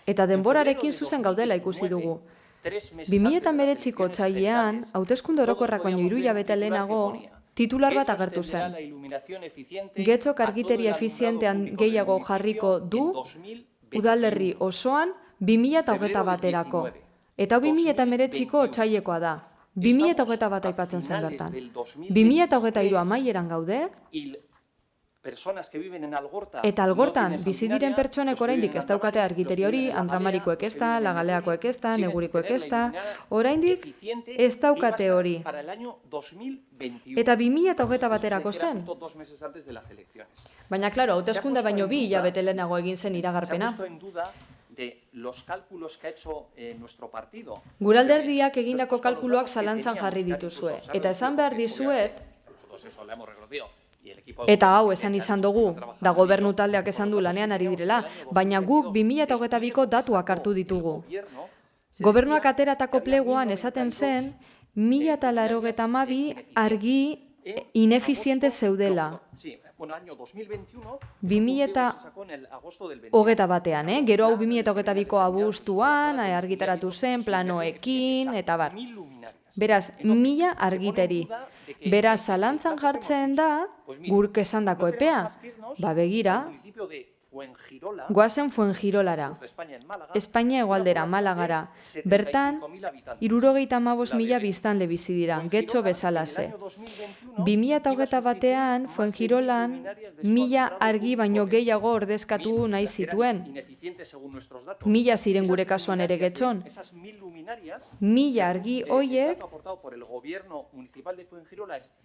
Eta denborarekin zuzen gaudela ikusi dugu. 2019ko otsailean, hauteskunde orokorrak baino 3 hilabete lehenago, titular bat agertu zen. Getxok argiteria efizientean gehiago jarriko du udalerri osoan 2021erako. Eta 2019ko otsailekoa da. 2021 aipatzen zen bertan. 2023 amaieran gaude, eta Algortan bizi diren pertsonek oraindik ez daukate argiteri hori, Andramarikoek ez da, Lagaleakoek ez da, Negurikoek ez da, oraindik ez daukate hori. Eta 2021erako zen. Baina, klaro, hauteskunde baino 2 hilabete lehenago egin zen iragarpena. Gure alderdiak egindako kalkuluak zalantzan jarri dituzue. Eta esan behar dizuet, eta hau esan izan dugu, da gobernu taldeak esan du lanean ari direla, baina guk 2022ko datuak hartu ditugu. Gobernuak ateratako pleguan esaten zen, 1082 argi inefiziente zeudela. 2021 gero hau 2022ko abuztuan, argitaratu zen, planoekin, eta bar. Beraz, 1000 argiteri. Beraz, zalantzan jartzen da, gurk esandako epea. Ba begira,
Fuengirola,
Goazen Fuengirolara, Espainia hegoaldera, Malagara. Bertan, 75.000 biztanle bizi dira, getxo bezalaze. 2021 Fuengirolan 1.000 argi baino gehiago ordezkatu nahi zituen. 1.000 ziren gure kasuan ere getxon. 1.000 argi hoiek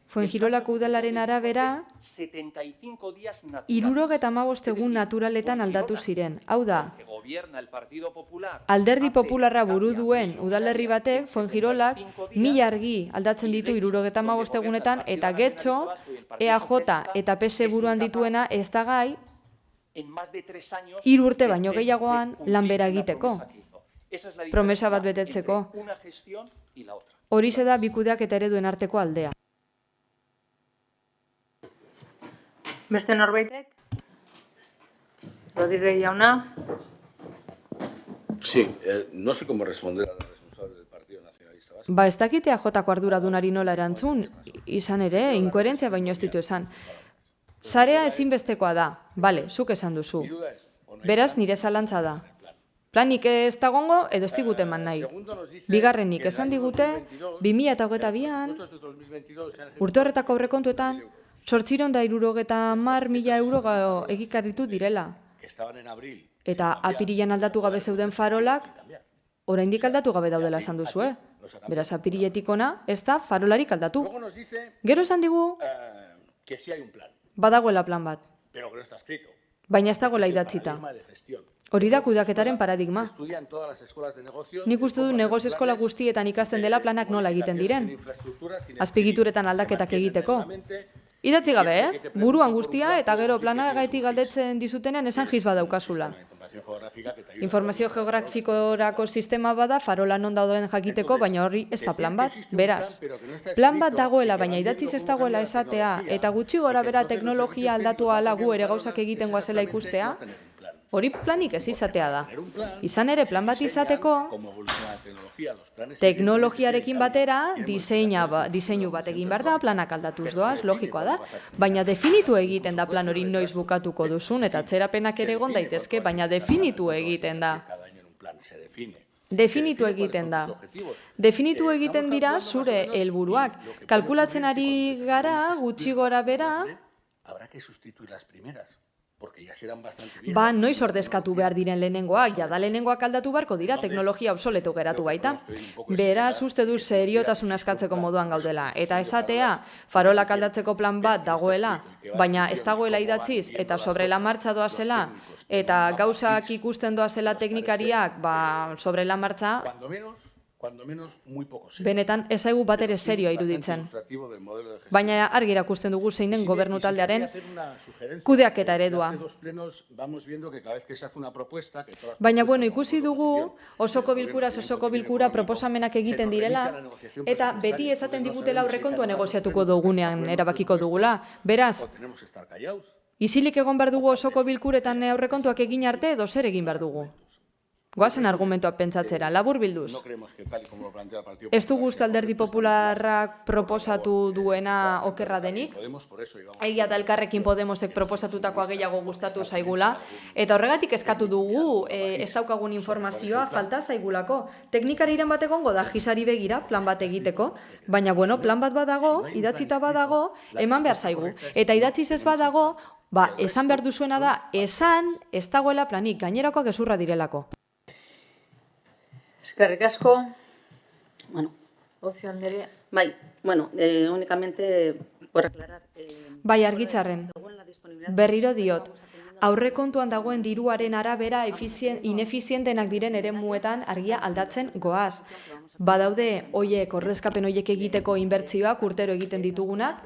Fuengirolako udalaren arabera 75 egun naturaletan aldatu ziren. Hau da, Alderdi Popularra buru duen udalerri batek Fuengirolak 1.000 argi aldatzen ditu 75 egunetan eta getxo EAJ eta PS buruan dituena ez da gai 3 urte baino gehiagoan lanbera egiteko. Promesa bat betetzeko. Horixe da bikudeak eta ereduen arteko aldea.
Beste norbaitek? Rodríguez jauna?
Sí, no sé cómo responder a la responsable del Partido Nacionalista Vasco.
Ba, ez dakite AJ-ko arduradunari nola erantzun, izan ere, inkoherentzia baino ez ditu esan. Sarea ezinbestekoa da, bale, zuk esan duzu. Beraz, nire zalantza da. Planik ez dagongo edo ez diguten man nahi. Bigarrenik esan digute, 2022an, urte horretako aurrekontuetan, 870.000 euro egikaritu direla. Eta apirilan aldatu gabe zeuden farolak, oraindik aldatu gabe daudela esan duzue. Beraz, apiriletik ona, ez da farolarik aldatu. Gero esan digu, badagoela plan bat. Baina ez dagoela idatzita. Hori da kudeaketaren paradigma. Nik uste du negozio eskola guztietan ikasten dela planak nola egiten diren. Azpigituretan aldaketak egiteko. Idatzi gabe, buruan guztia eta gero plana gaitik galdetzen dizutenean esan jiz badaukazula. Informazio geografikorako sistema bada farola non dauden jakiteko, baina horri ez da plan bat. Beraz, plan bat dagoela, baina idatziz ez dagoela esatea eta gutxi gora bera teknologia aldatu ahala gu ere gauzak egiten goazela ikustea, hori planik ez izatea da. Izan ere plan bat izateko, teknologiarekin batera diseinu bat egin behar da, planak aldatuz doaz, logikoa da, baina definitu egiten da plan hori noiz bukatuko duzun, eta atzerapenak ere egon daitezke, baina definitu egiten da. Definitu egiten da. Definitu egiten dira zure helburuak. Kalkulatzen ari gara, gutxi gora bera, ba, noiz ordezkatu behar diren lehenengoak, jada lehenengoak aldatu beharko dira, teknologia obsoleto geratu baita. Beraz, uste du seriotasun askatzeko moduan gaudela. Eta esatea, farolak aldatzeko plan bat dagoela, baina ez dagoela idatziz, eta sobre la martxa doazela, eta gauzak ikusten doazela teknikariak, ba, sobre la martxa, benetan ez zaigu bat ere serioa iruditzen. Baina argi erakusten dugu zein den gobernu taldearen kudeaketa eredua. Baina, bueno, ikusi dugu osoko bilkura proposamenak egiten direla, eta beti esaten digutela aurrekontua negoziatuko dugunean erabakiko dugula. Beraz, isilik egon behar dugu osoko bilkuretan aurrekontuak egin arte edo zer egin behar dugu. Goazen argumentuak pentsatzera, labur bilduz. Ez du guzti Alderdi Popularrak proposatu duena okerra denik. Egia da Elkarrekin Podemosek proposatutakoa gehiago gustatu zaigula. Eta horregatik eskatu dugu ez daukagun informazioa falta zaigulako. Teknikariren bat egongo da gizari begira plan bat egiteko. Baina, bueno, plan bat badago, idatzita badago, eman behar zaigu. Eta idatziz ez badago, ba, esan behar duzuena da, esan ez dagoela planik, gainerakoak gezurra direlako.
Eskerrik asko.
Bueno,
Ocio Anderea.
bai, bueno, únicamente por aclarar.
Bai, argitzarren. Berriro diot. Aurrekontuan dagoen diruaren arabera inefizientenak diren eremuetan argia aldatzen goaz. Badaude hoiek ordezkapen hoiek egiteko inbertsioak urtero egiten ditugunak.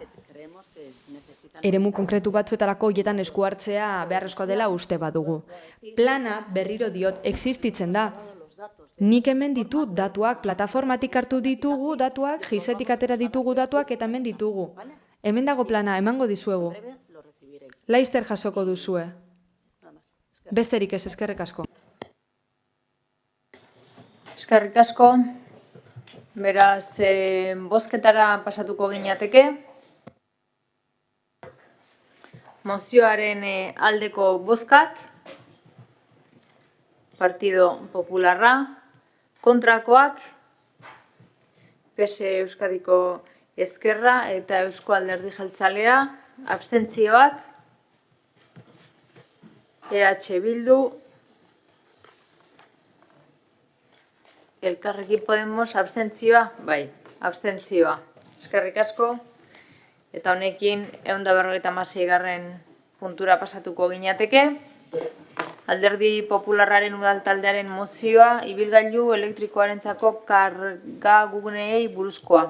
Eremu konkretu batzuetarako hoietan esku hartzea beharrezkoa dela uste badugu. Plana berriro diot existitzen da. Nik hemen ditut datuak, plataformatik hartu ditugu datuak, gizetik atera ditugu datuak eta hemen ditugu. Hemen dago plana, emango dizuegu. Laizter jasoko duzue. Besterik ez, eskerrik asko.
Eskerrik asko. Beraz, bozketara pasatuko gineateke. mozioaren aldeko bozkak, Partido Popularra, kontrakoak, PS Euskadiko Ezkerra eta Eusko Alderdi Jeltzalea, abstentzioak, EH Bildu, Elkarrekin Podemos, abstentzioa, bai, abstentzioa. Eskerrik asko, eta honekin 156. puntura pasatuko ginateke. Alderdi Popularraren udal taldearen mozioa, ibilgailu elektrikoarentzako kargaguneei buruzkoa.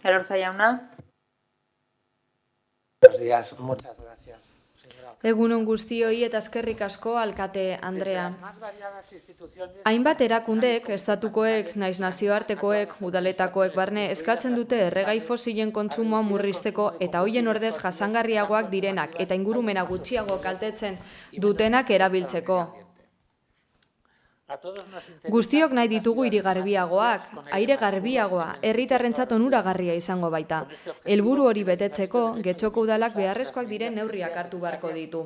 Elorza jauna.
Buenos días, muchas gracias.
Egunon guztioi eta eskerrik asko, alkate Andrea. Hainbat erakundek, estatukoek, naiz nazioartekoek, udaletakoek barne eskatzen dute erregai fosilen kontsumoa murrizteko eta hoien ordez jasangarriagoak direnak eta ingurumena gutxiago kaltetzen dutenak erabiltzeko. Guztiok nahi ditugu hiri garbiagoak, aire garbiagoa, herritarrentzat onuragarria izango baita. Helburu hori betetzeko, Getxoko udalak beharrezkoak diren neurriak hartu beharko ditu.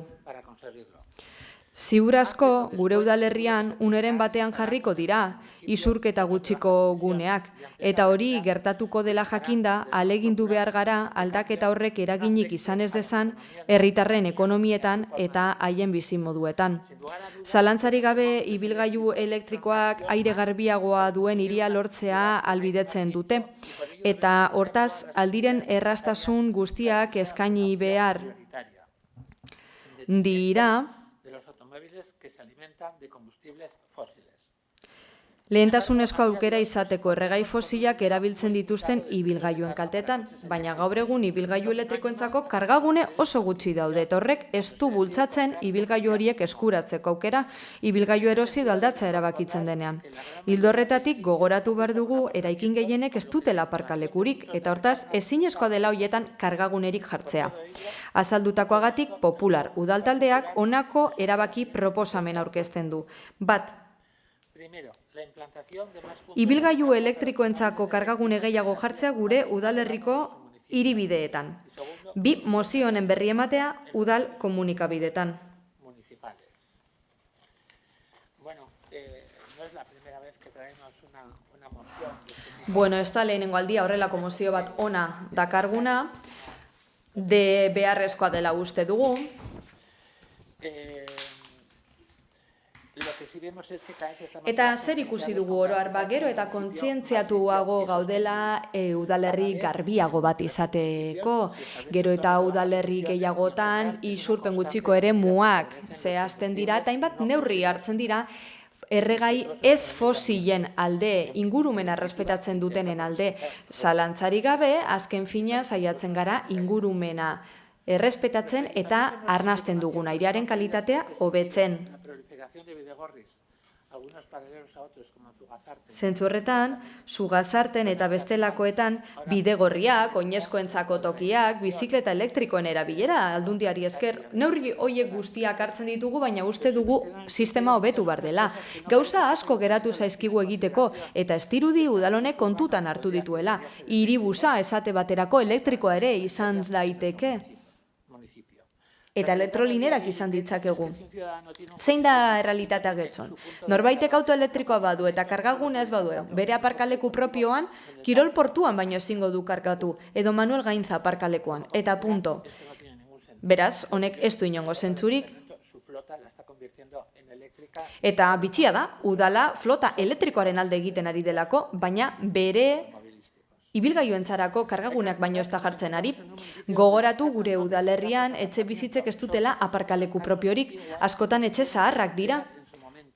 Ziur asko, gure udalerrian uneren batean jarriko dira, isurketa gutxiko guneak, eta hori gertatuko dela jakinda, ahalegindu behar gara aldaketa horrek eraginik izan ez dezan, herritarren ekonomietan eta haien bizimoduetan. Zalantzarik gabe, ibilgailu elektrikoak aire garbiagoa duen hiria lortzea ahalbidetzen dute, eta hortaz, aldiren erraztasun guztiak eskaini behar dira, lehentasunezko aukera izateko erregai fosilak erabiltzen dituzten ibilgailuen kaltetan, baina gaur egun ibilgailu elektrikoentzako kargagune oso gutxi daude, eta horrek ez du bultzatzen ibilgailu horiek eskuratzeko aukera ibilgailu erosi edo aldatza erabakitzen denean. Ildo horretatik gogoratu behar dugu eraikin gehienek ez dutela aparkalekurik, eta hortaz ezinezkoa dela horietan kargagunerik jartzea. Azaldutakoagatik Popular udaltaldeak honako erabaki proposamen aurkezten du. Bat, ibilgailu elektrikoentzako kargagune gehiago jartzea gure udalerriko hiribideetan. Bi, mozio honen berri ematea udal komunikabideetan. Bueno, ez da lehenengo aldia horrelako mozio bat ona dakarguna, de beharrezkoa dela uste dugu. Eta zer ikusi dugu oro har, gero eta kontzientziatuago gaudela udalerri garbiago bat izateko, gero eta udalerri gehiagotan isurpen gutxiko ere muak zehazten dira, eta hainbat neurri hartzen dira, erregai ez fosilen alde, ingurumena errespetatzen dutenen alde, zalantzarik gabe, azken fina saiatzen gara ingurumena errespetatzen eta arnasten dugun airearen kalitatea hobetzen. Zentzu horretan, Zugazarten eta bestelakoetan bidegorriak, oinezkoentzako tokiak, bizikleta elektrikoen erabilera aldundiari esker, neurri horiek guztiak hartzen ditugu, baina uste dugu sistema hobetu behar dela. Gauza asko geratu zaizkigu egiteko, eta ez dirudi udalonek kontutan hartu dituela. Hiribusa esate baterako elektrikoa ere izan daiteke. Eta elektrolinerak izan ditzakegu. Zein da errealitatea Getxon? Norbaitek auto elektrikoa badu eta kargagune ez badu, bere aparkaleku propioan, Kirol portuan baino ezingo du kargatu, edo Manuel Gaintza aparkalekuan, eta punto. Beraz, honek ez du inongo zentzurik. Eta bitxia da, udala flota elektrikoaren alde egiten ari delako, baina bere ibilgailuentzarako kargaguneak baino ez da jartzen ari. Gogoratu gure udalerrian etxe bizitzek ez dutela aparkaleku propiorik, askotan etxe zaharrak dira,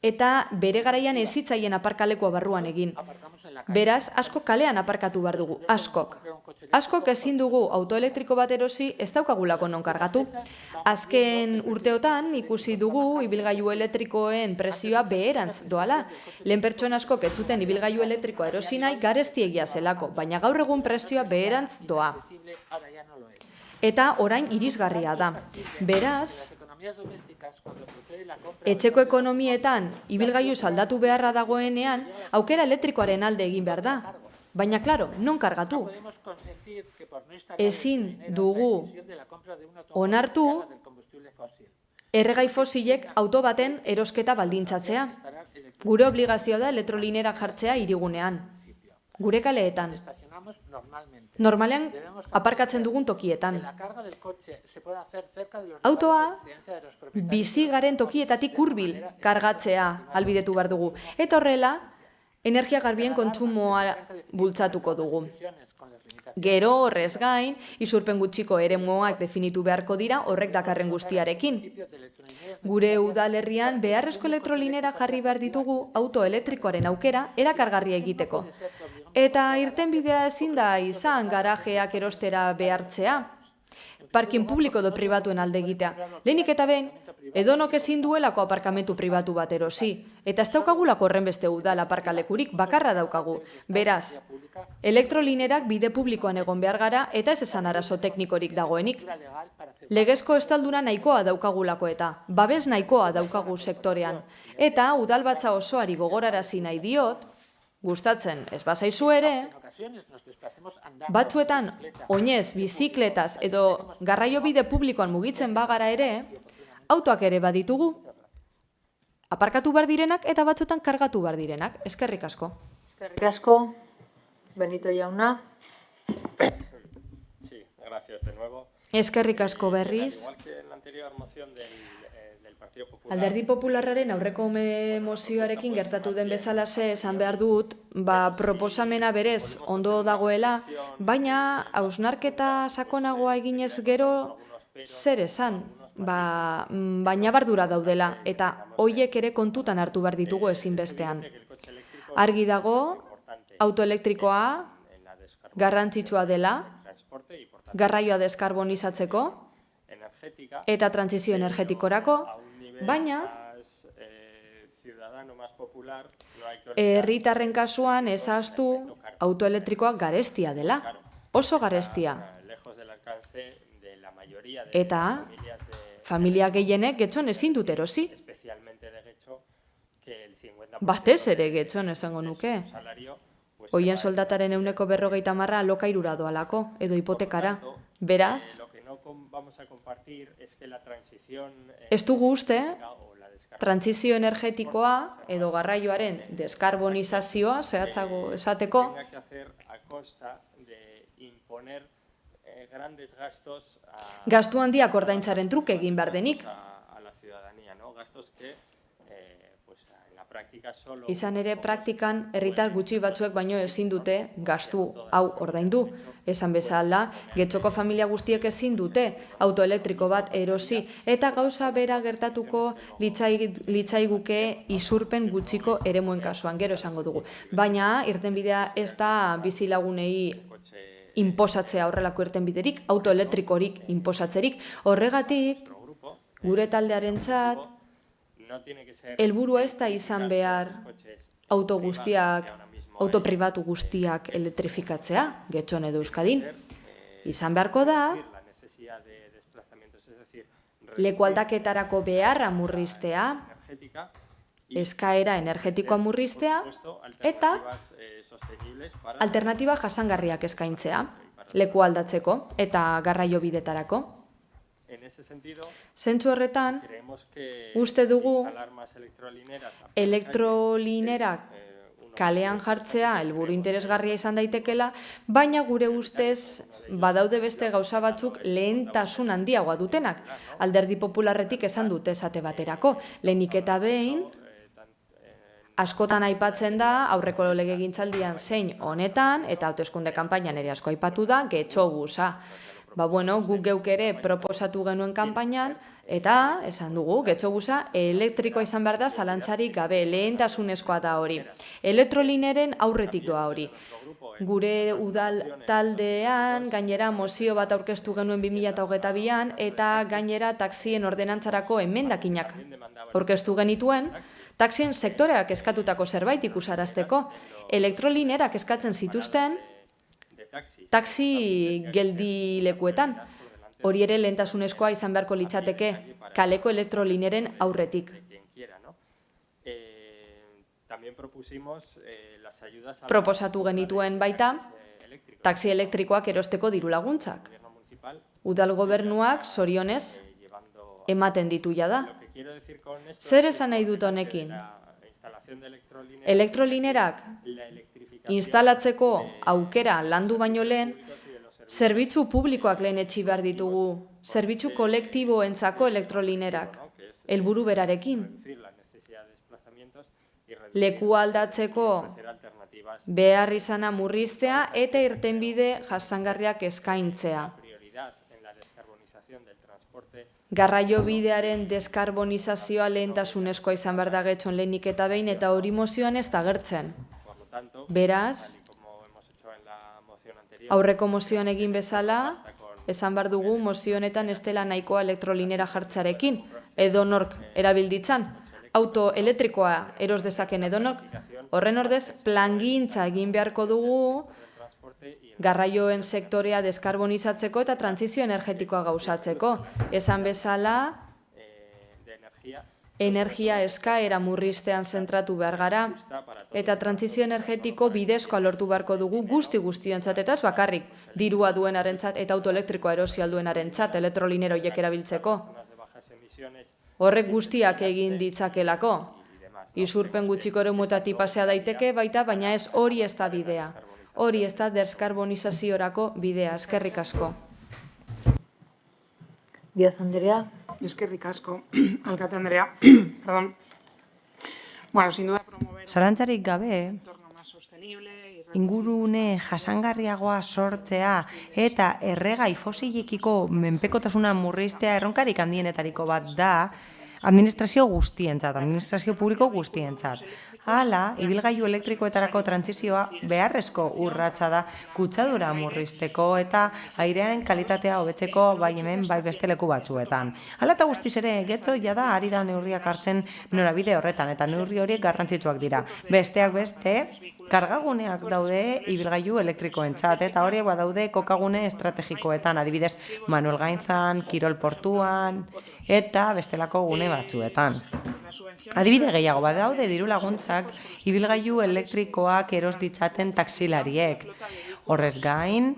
eta bere garaian ez zitzaien aparkalekua barruan egin. Beraz, asko kalean aparkatu behar dugu, askok. Askok ezin dugu autoelektriko bat erosi ez daukagulako non kargatu. Azken urteotan ikusi dugu ibilgailu elektrikoen presioa beherantz doala. Lehen pertsona askok ez zuten ibilgailu elektrikoa erosi nahi garestiegia zelako, baina gaur egun presioa beherantz doa. Eta orain irisgarria da. Beraz, etxeko ekonomietan ibilgailu aldatu beharra dagoenean, aukera elektrikoaren alde egin behar da. Baina, klaro, non kargatu? Ezin dugu onartu erregai fosilek auto baten erosketa baldintzatzea. Gure obligazioa da elektrolinerak jartzea hirigunean, gure kaleetan. Normalean aparkatzen dugun tokietan. Autoa bizi garen tokietatik hurbil kargatzea ahalbidetu behar dugu. Eta horrela, energia garbien kontsumoa bultzatuko dugu. Gero horrez gain, isurpen gutxiko eremuak definitu beharko dira horrek dakarren guztiarekin. Gure udalerrian beharrezko elektrolinera jarri behar ditugu auto elektrikoaren aukera erakargarria egiteko. Eta irtenbidea ezin da izan garajeak erostera behartzea. Parkin publiko edo pribatuen alde egitea. Lehenik eta behin, edonok ezin duelako aparkamentu pribatu bat erosi. Eta ez daukagulako horrenbeste udal aparkalekurik bakarra daukagu. Beraz, elektrolinerak bide publikoan egon behar gara eta ez esan arazo teknikorik dagoenik. Legezko estaldura nahikoa daukagulako eta babes nahikoa daukagu sektorean. Eta udalbatza osoari gogorarazi nahi diot, gustatzen ez bazaizu ere, batzuetan oinez, bizikletaz edo garraio bide publikoan mugitzen bagara ere, autoak ere baditugu. Aparkatu behar direnak eta batzuetan kargatu behar direnak. Eskerrik asko.
Eskerrik asko, Benito jauna.
Sí, gracias de nuevo.
Eskerrik asko berriz.
Igual que en la anterior moción del Partido Popular.
Alderdi Popularraren aurreko mozioarekin gertatu den bezalaxe esan behar dut, proposamena berez ondo dagoela, baina hausnarketa sakonagoa eginez gero zer esan, baina bardura daudela, eta hoiek ere kontutan hartu behar ditugu ezinbestean. Argi dago, autoelektrikoa garrantzitsua dela, garraioa deskarbonizatzeko eta trantsizio energetikorako, baina herritarren kasuan ezaztu autoelektrikoa garestia dela, oso garestia. Eta familia gehienek getxon ezin dut erosi. Batez ere getxon esango nuke. Hoien soldataren 50% alokairura doalako, edo hipotekara. Beraz, ez dugu uste, trantsizio energetikoa edo garraioaren deskarbonizazioa, zehatzago esateko, gastu handiak ordaintzaren truke egin behar denik. Izan ere, praktikan, herritar gutxi batzuek baino ezin dute gastu hau ordaindu. Esan bezala, getxoko familia guztiek ezin dute autoelektriko bat erosi, eta gauza bera gertatuko litzaiguke isurpen gutxiko eremuen kasuan, gero esango dugu. Baina, irtenbidea ez da bizilagunei inposatzea horrelako irtenbiderik, autoelektrikorik inposatzerik. Horregatik, gure taldearentzat, helburua ez da izan behar auto guztiak, auto pribatu guztiak elektrifikatzea, Getxon edo Euskadin. Izan beharko da, leku aldaketarako beharra murriztea, eskaera energetikoa murriztea, eta alternatiba jasangarriak eskaintzea, leku aldatzeko eta garraio bidetarako. Zentzu horretan, uste dugu elektrolinerak kalean jartzea helburu interesgarria izan daitekela, baina gure ustez badaude beste gauza batzuk lehentasun handiagoa dutenak. Alderdi Popularretik esan dute esate baterako. Lehenik eta behin, askotan aipatzen da, aurreko legegintzaldian zein honetan, eta hauteskunde kanpainan ere asko aipatu da, getxobusa. Guk geuk ere proposatu genuen kanpainan, eta esan dugu, getxobusa elektrikoa izan behar da zalantzarik gabe, lehentasunezkoa da hori. Elektrolineren aurretik doa hori. Gure udal taldean, gainera mozio bat aurkeztu genuen 2022an, eta gainera taxien ordenantzarako emendakinak aurkeztu genituen, taxien sektoreak eskatutako zerbait ikusarazteko. Elektrolinerak eskatzen zituzten, taxi geldilekuetan. Hori ere lehentasunezkoa izan beharko litzateke kaleko elektrolineren aurretik.
También propusimos las ayudas a
Proposatu genituen baita, taxi elektrikoak erosteko diru laguntzak. Udal gobernuak zorionez ematen ditu jada. Zer esan nahi dut honekin? Elektrolinerak instalatzeko aukera landu baino lehen, zerbitzu publikoak lehenetsi behar ditugu, zerbitzu kolektiboentzako elektrolinerak, helburu berarekin. Lekua aldatzeko behar izana murriztea eta irtenbide jasangarriak eskaintzea. Garraio bidearen deskarbonizazioa lehentasunezkoa izan behar da getxon lehenik eta behin, eta hori mozioan ez da gertzen. Beraz, aurreko mozioan egin bezala, esan behar dugu mozio honetan ez dela nahikoa elektrolinera jartzarekin, edonork erabilditzan. Auto elektrikoa eros dezaken edonork, horren ordez, plangintza egin beharko dugu garraioen sektorea deskarbonizatzeko eta trantsizio energetikoa gauzatzeko. Esan bezala, energia eskaera murriztean zentratu behar gara, eta trantsizio energetiko bidezkoa lortu beharko dugu guztiontzat, eta ez bakarrik dirua duenarentzat eta autoelektrikoa erosi alduenarentzat elektrolinero horiek erabiltzeko. Horrek guztiak egin ditzakelako. Isurpen gutxiko eremutatik pasea daiteke baita, baina ez hori ez da bidea. Hori ez da deskarbonizaziorako bidea. Eskerrik asko.
Díaz Andrea.
Eskerrik asko, alkate Andrea. Perdón. Bueno, sin duda promover...
Zalantzarik gabe, ingurune jasangarriagoa sortzea eta erregai fosilekiko menpekotasuna murriztea erronkarik handienetariko bat da administrazio guztientzat, administrazio publiko guztientzat. Hala, ibilgailu elektrikoetarako trantsizioa beharrezko urratsa da kutsadura murrizteko eta airearen kalitatea hobetzeko bai hemen bai beste leku batzuetan. Hala eta guztiz ere, getxo jada ari da neurriak hartzen norabide horretan, eta neurri horiek garrantzitsuak dira. Besteak beste, kargaguneak daude ibilgailu elektrikoentzat, eta horiek badaude kokagune estrategikoetan, adibidez Manuel Gainzan, Kirol Portuan, eta bestelako gune batzuetan. Adibide gehiago badaude diru laguntzak ibilgailu elektrikoak eros ditzaten taksilariek. Horrez gain,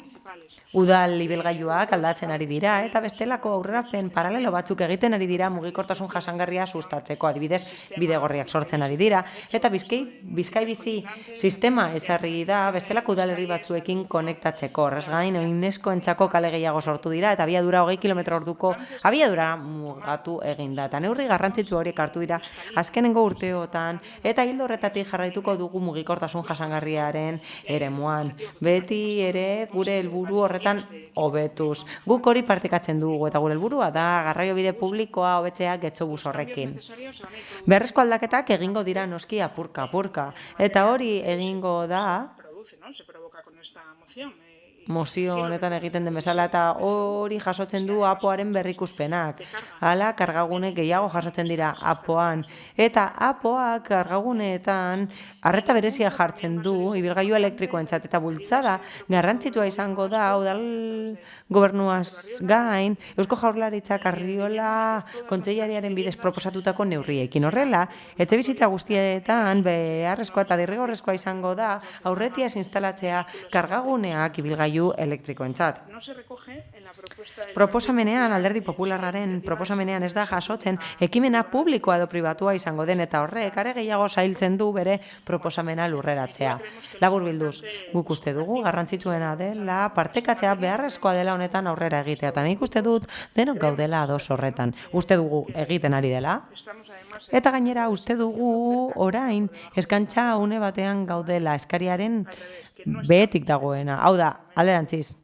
udal ibilgailuak aldatzen ari dira eta bestelako aurrerapen paralelo batzuk egiten ari dira mugikortasun jasangarria sustatzeko, adibidez bidegorriak sortzen ari dira, eta Bizkai Bizi sistema ezarri da bestelako udalerri batzuekin konektatzeko. Horrez gain, oinezkoentzako kale gehiago sortu dira eta abiadura 20 km/orduko abiadura mugatu egin da. Eta neurri garrantzitsu horiek hartu dira azkenengo urteotan eta ildo horretatik jarraituko dugu mugikortasun jasangarriaren eremuan. Beti ere gure helburu horretan hobetuz. Guk hori partekatzen dugu eta gure helburua da garraiobide publikoa hobetzea Getxobus horrekin. Beharrezko aldaketak egingo dira noski apurka, eta hori egingo da mozio honetan egiten den bezala, eta hori jasotzen du APOaren berrikuspenak. Hala, kargagune gehiago jasotzen dira APOan, eta APOak kargaguneetan arreta berezia jartzen du ibilgailu elektrikoentzat, eta bultzada garrantzitsua izango da udal gobernuaz gain Eusko Jaurlaritzak Arriola kontseilariaren bidez proposatutako neurriekin. Horrela, etxebizitza guztietan beharrezkoa eta derrigorrezkoa izango da aurretiaz instalatzea kargaguneak ibilgailu elektrikoentzat. Proposamenean, Alderdi Popularraren proposamenean ez da jasotzen ekimena publikoa edo pribatua izango den, eta horrek are gehiago zailtzen du bere proposamena lurreratzea. Laburbilduz, guk uste dugu garrantzitsuena dela partekatzea beharrezkoa dela honetan aurrera egitea, eta nik uste dut denok gaudela ados horretan. Uste dugu egiten ari dela, eta gainera uste dugu orain eskantza une batean gaudela eskariaren behetik dagoena. Hau da, alderantziz.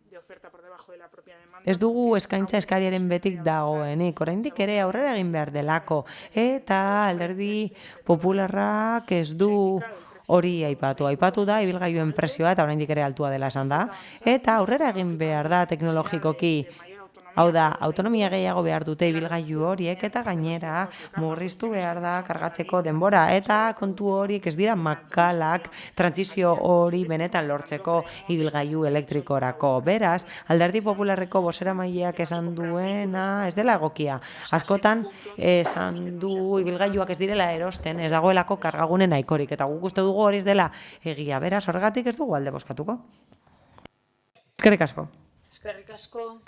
Ez dugu eskaintza eskariaren betik dagoenik, oraindik ere aurrera egin behar delako, eta Alderdi Popularrak ez du hori aipatu da ibilgailuen prezioa eta oraindik ere altua dela esan da, eta aurrera egin behar da teknologikoki. Hau da, autonomia gehiago behar dute ibilgailu horiek eta gainera murriztu behar da kargatzeko denbora eta kontu horiek ez dira makalak trantsizio hori benetan lortzeko ibilgailu elektrikorako. Beraz, Alderdi Popularreko bozeramaileak esan duena ez dela egokia. Askotan esan du ibilgailuak ez direla erosten, ez dagoelako kargagune nahikorik eta guk uste dugu hori ez dela egia. Beraz, horregatik ez dugu alde bozkatuko. Eskerrik asko.
Eskerrik asko.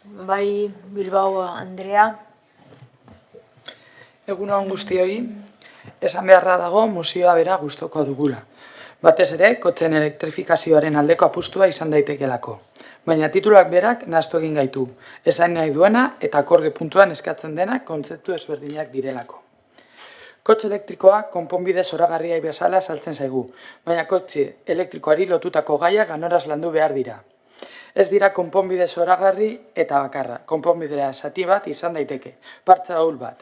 Bai, Bilbao Andrea.
Egun on guztioi, esan beharra dago mozioa bera gustoko dugula. Batez ere, kotxeen elektrifikazioaren aldeko apustua izan daitekelako. Baina tituluak berak nahastu egin gaitu, esan nahi duena eta akorde puntuan eskatzen dena kontzeptu ezberdinak direlako. Kotxe elektrikoa konponbide zoragarriai bezala saltzen zaigu, baina kotxe elektrikoari lotutako gaia ganoraz landu behar dira. Ez dira konponbide zoragarri eta bakarra, konponbidea zati bat izan daiteke, partza ahul bat.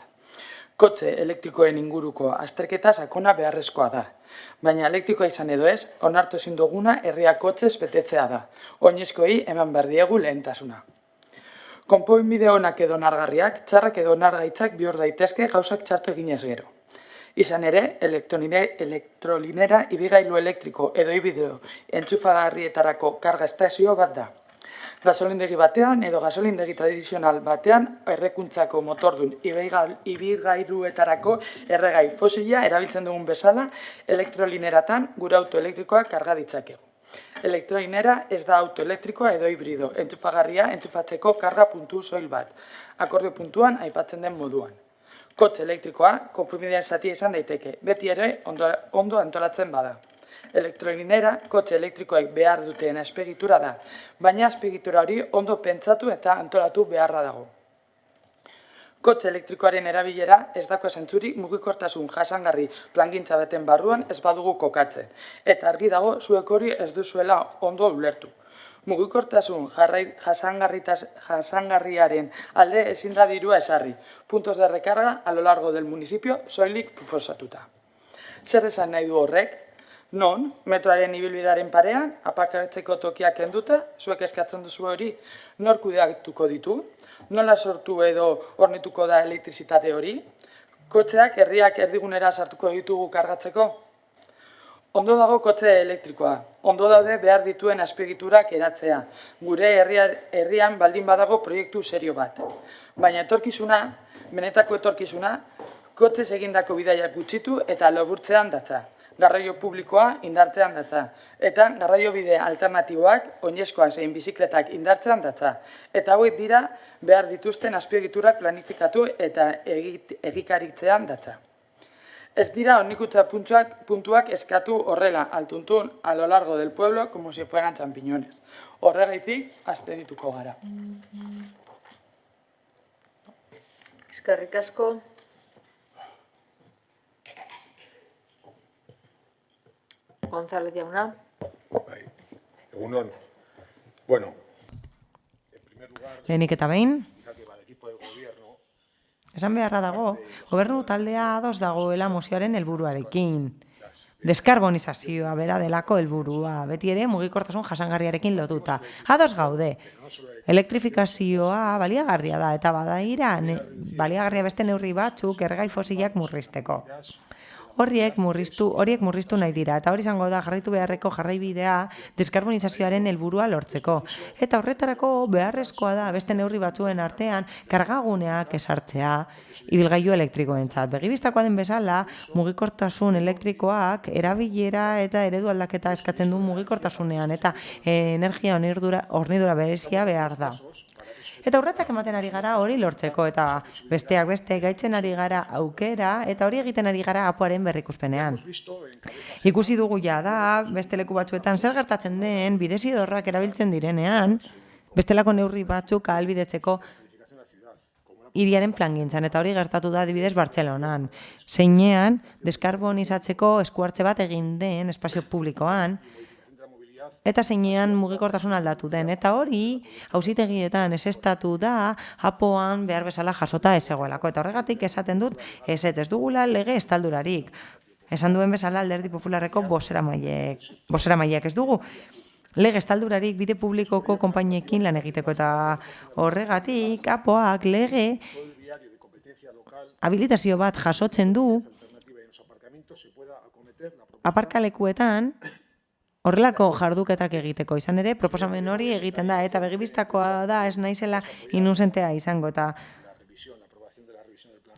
Kotxe elektrikoen inguruko azterketa sakona beharrezkoa da, baina elektrikoa izan edo ez, onartu ezin duguna herria kotxez betetzea da, oinezkoei eman behar diegu lehentasuna. Konponbide onak edo onargarriak, txarrak edo onargaitzak bihur daitezke gauzak txartu eginez gero. Izan ere, elektrolinera ibigailu elektriko edo ibideo entxufagarrietarako karga estazio bat da. Gasolindegi batean edo gasolindegi tradizional batean errekuntzako motordun ibigailuetarako erregai fosila erabiltzen dugun bezala elektrolineratan gure auto elektrikoa karga ditzakegu. Elektrolinera ez da auto elektrikoa edo hibrido, entxufagarria entxufatzeko karga puntu soil bat, akordio puntuan aipatzen den moduan. Kotxe elektrikoa konponbidean zatia izan daiteke, beti ere ondo antolatzen bada. Elektrolinera kotxe elektrikoek behar duten azpiegitura da, baina azpiegitura hori ondo pentsatu eta antolatu beharra dago. Kotxe elektrikoaren erabilera ez dako zentzurik mugikortasun jasangarri plangintza baten barruan ez badugu kokatzen, eta argi dago zuek hori ez duzuela ondo ulertu. Mugikortasun jasangarriaren alde ezin da dirua esarri, puntos de recarga a lo largo del municipio soilik proposatuta. Zer esan nahi du horrek? Non, metroaren ibilbidearen parean, apakatzeko tokiak kenduta, zuek eskatzen duzu hori, nor kudeatuko ditu? Nola sortu edo hornituko da elektrizitate hori? Kotxeak herriak erdigunera sartuko ditugu kargatzeko? Ondo dago kotxe elektrikoa, ondo daude behar dituen azpiegiturak eratzea, gure herrian baldin badago proiektu serio bat. Baina etorkizuna, benetako etorkizuna, kotxez egindako bidaiak gutxitu eta laburtzean datza. Garraio publikoa indartzean datza, eta garraio bide alternatiboak, oinezkoak zein bizikletak indartzean datza. Eta hauek dira behar dituzten azpiegiturak planifikatu eta egikaritzean datza. Ez dira hornikutza puntuak eskatu horrela, altuntun, a lo largo del pueblo, como si fueran champiñones. Horregaitik, azterituko gara.
Eskerrik asko. González jauna.
Egunon. Bueno,
lehenik eta behin, esan beharra dago, gobernu taldea ados dagoela mozioaren helburuarekin. Deskarbonizazioa bera delako helburua, beti ere mugikortasun jasangarriarekin lotuta. Ados gaude, elektrifikazioa baliagarria da, eta baliagarria beste neurri batzuk erregai fosilak murrizteko. Horiek murriztu nahi dira, eta hori izango da jarraitu beharreko jarraibidea deskarbonizazioaren helburua lortzeko. Eta horretarako beharrezkoa da beste neurri batzuen artean kargaguneak esartzea ibilgailu elektrikoentzat. Begibistakoa den bezala, mugikortasun elektrikoak erabilera eta eredu aldaketa eskatzen du mugikortasunean, eta energia hornidura berezia behar da. Eta urratsak ematen ari gara hori lortzeko, eta besteak beste gaitzen ari gara aukera, eta hori egiten ari gara apoaren berrikuspenean. Ikusi dugu da, beste leku batzuetan zer gertatzen den bidezidorrak erabiltzen direnean, bestelako neurri batzuk ahalbidetzeko hiriaren plangintzan, eta hori gertatu da adibidez Bartzelonan. Zeinean, deskarbonizatzeko eskuhartze bat egin den espazio publikoan, eta zeinean mugikortasun aldatu den. Eta hori, auzitegietan ezeztatu da, apoan behar bezala jasota ez egoelako. Eta horregatik esaten dut, ez dugula lege estaldurarik. Esan duen bezala Alderdi Popularreko bozeramaileak ez dugu. lege estaldurarik bide publikoko konpainiekin lan egiteko eta horregatik apoak lege habilitazio bat jasotzen du aparkalekuetan horrelako jarduketak egiteko. Izan ere, proposamen hori egiten da eta begibistakoa da ez naizela inusentea izango eta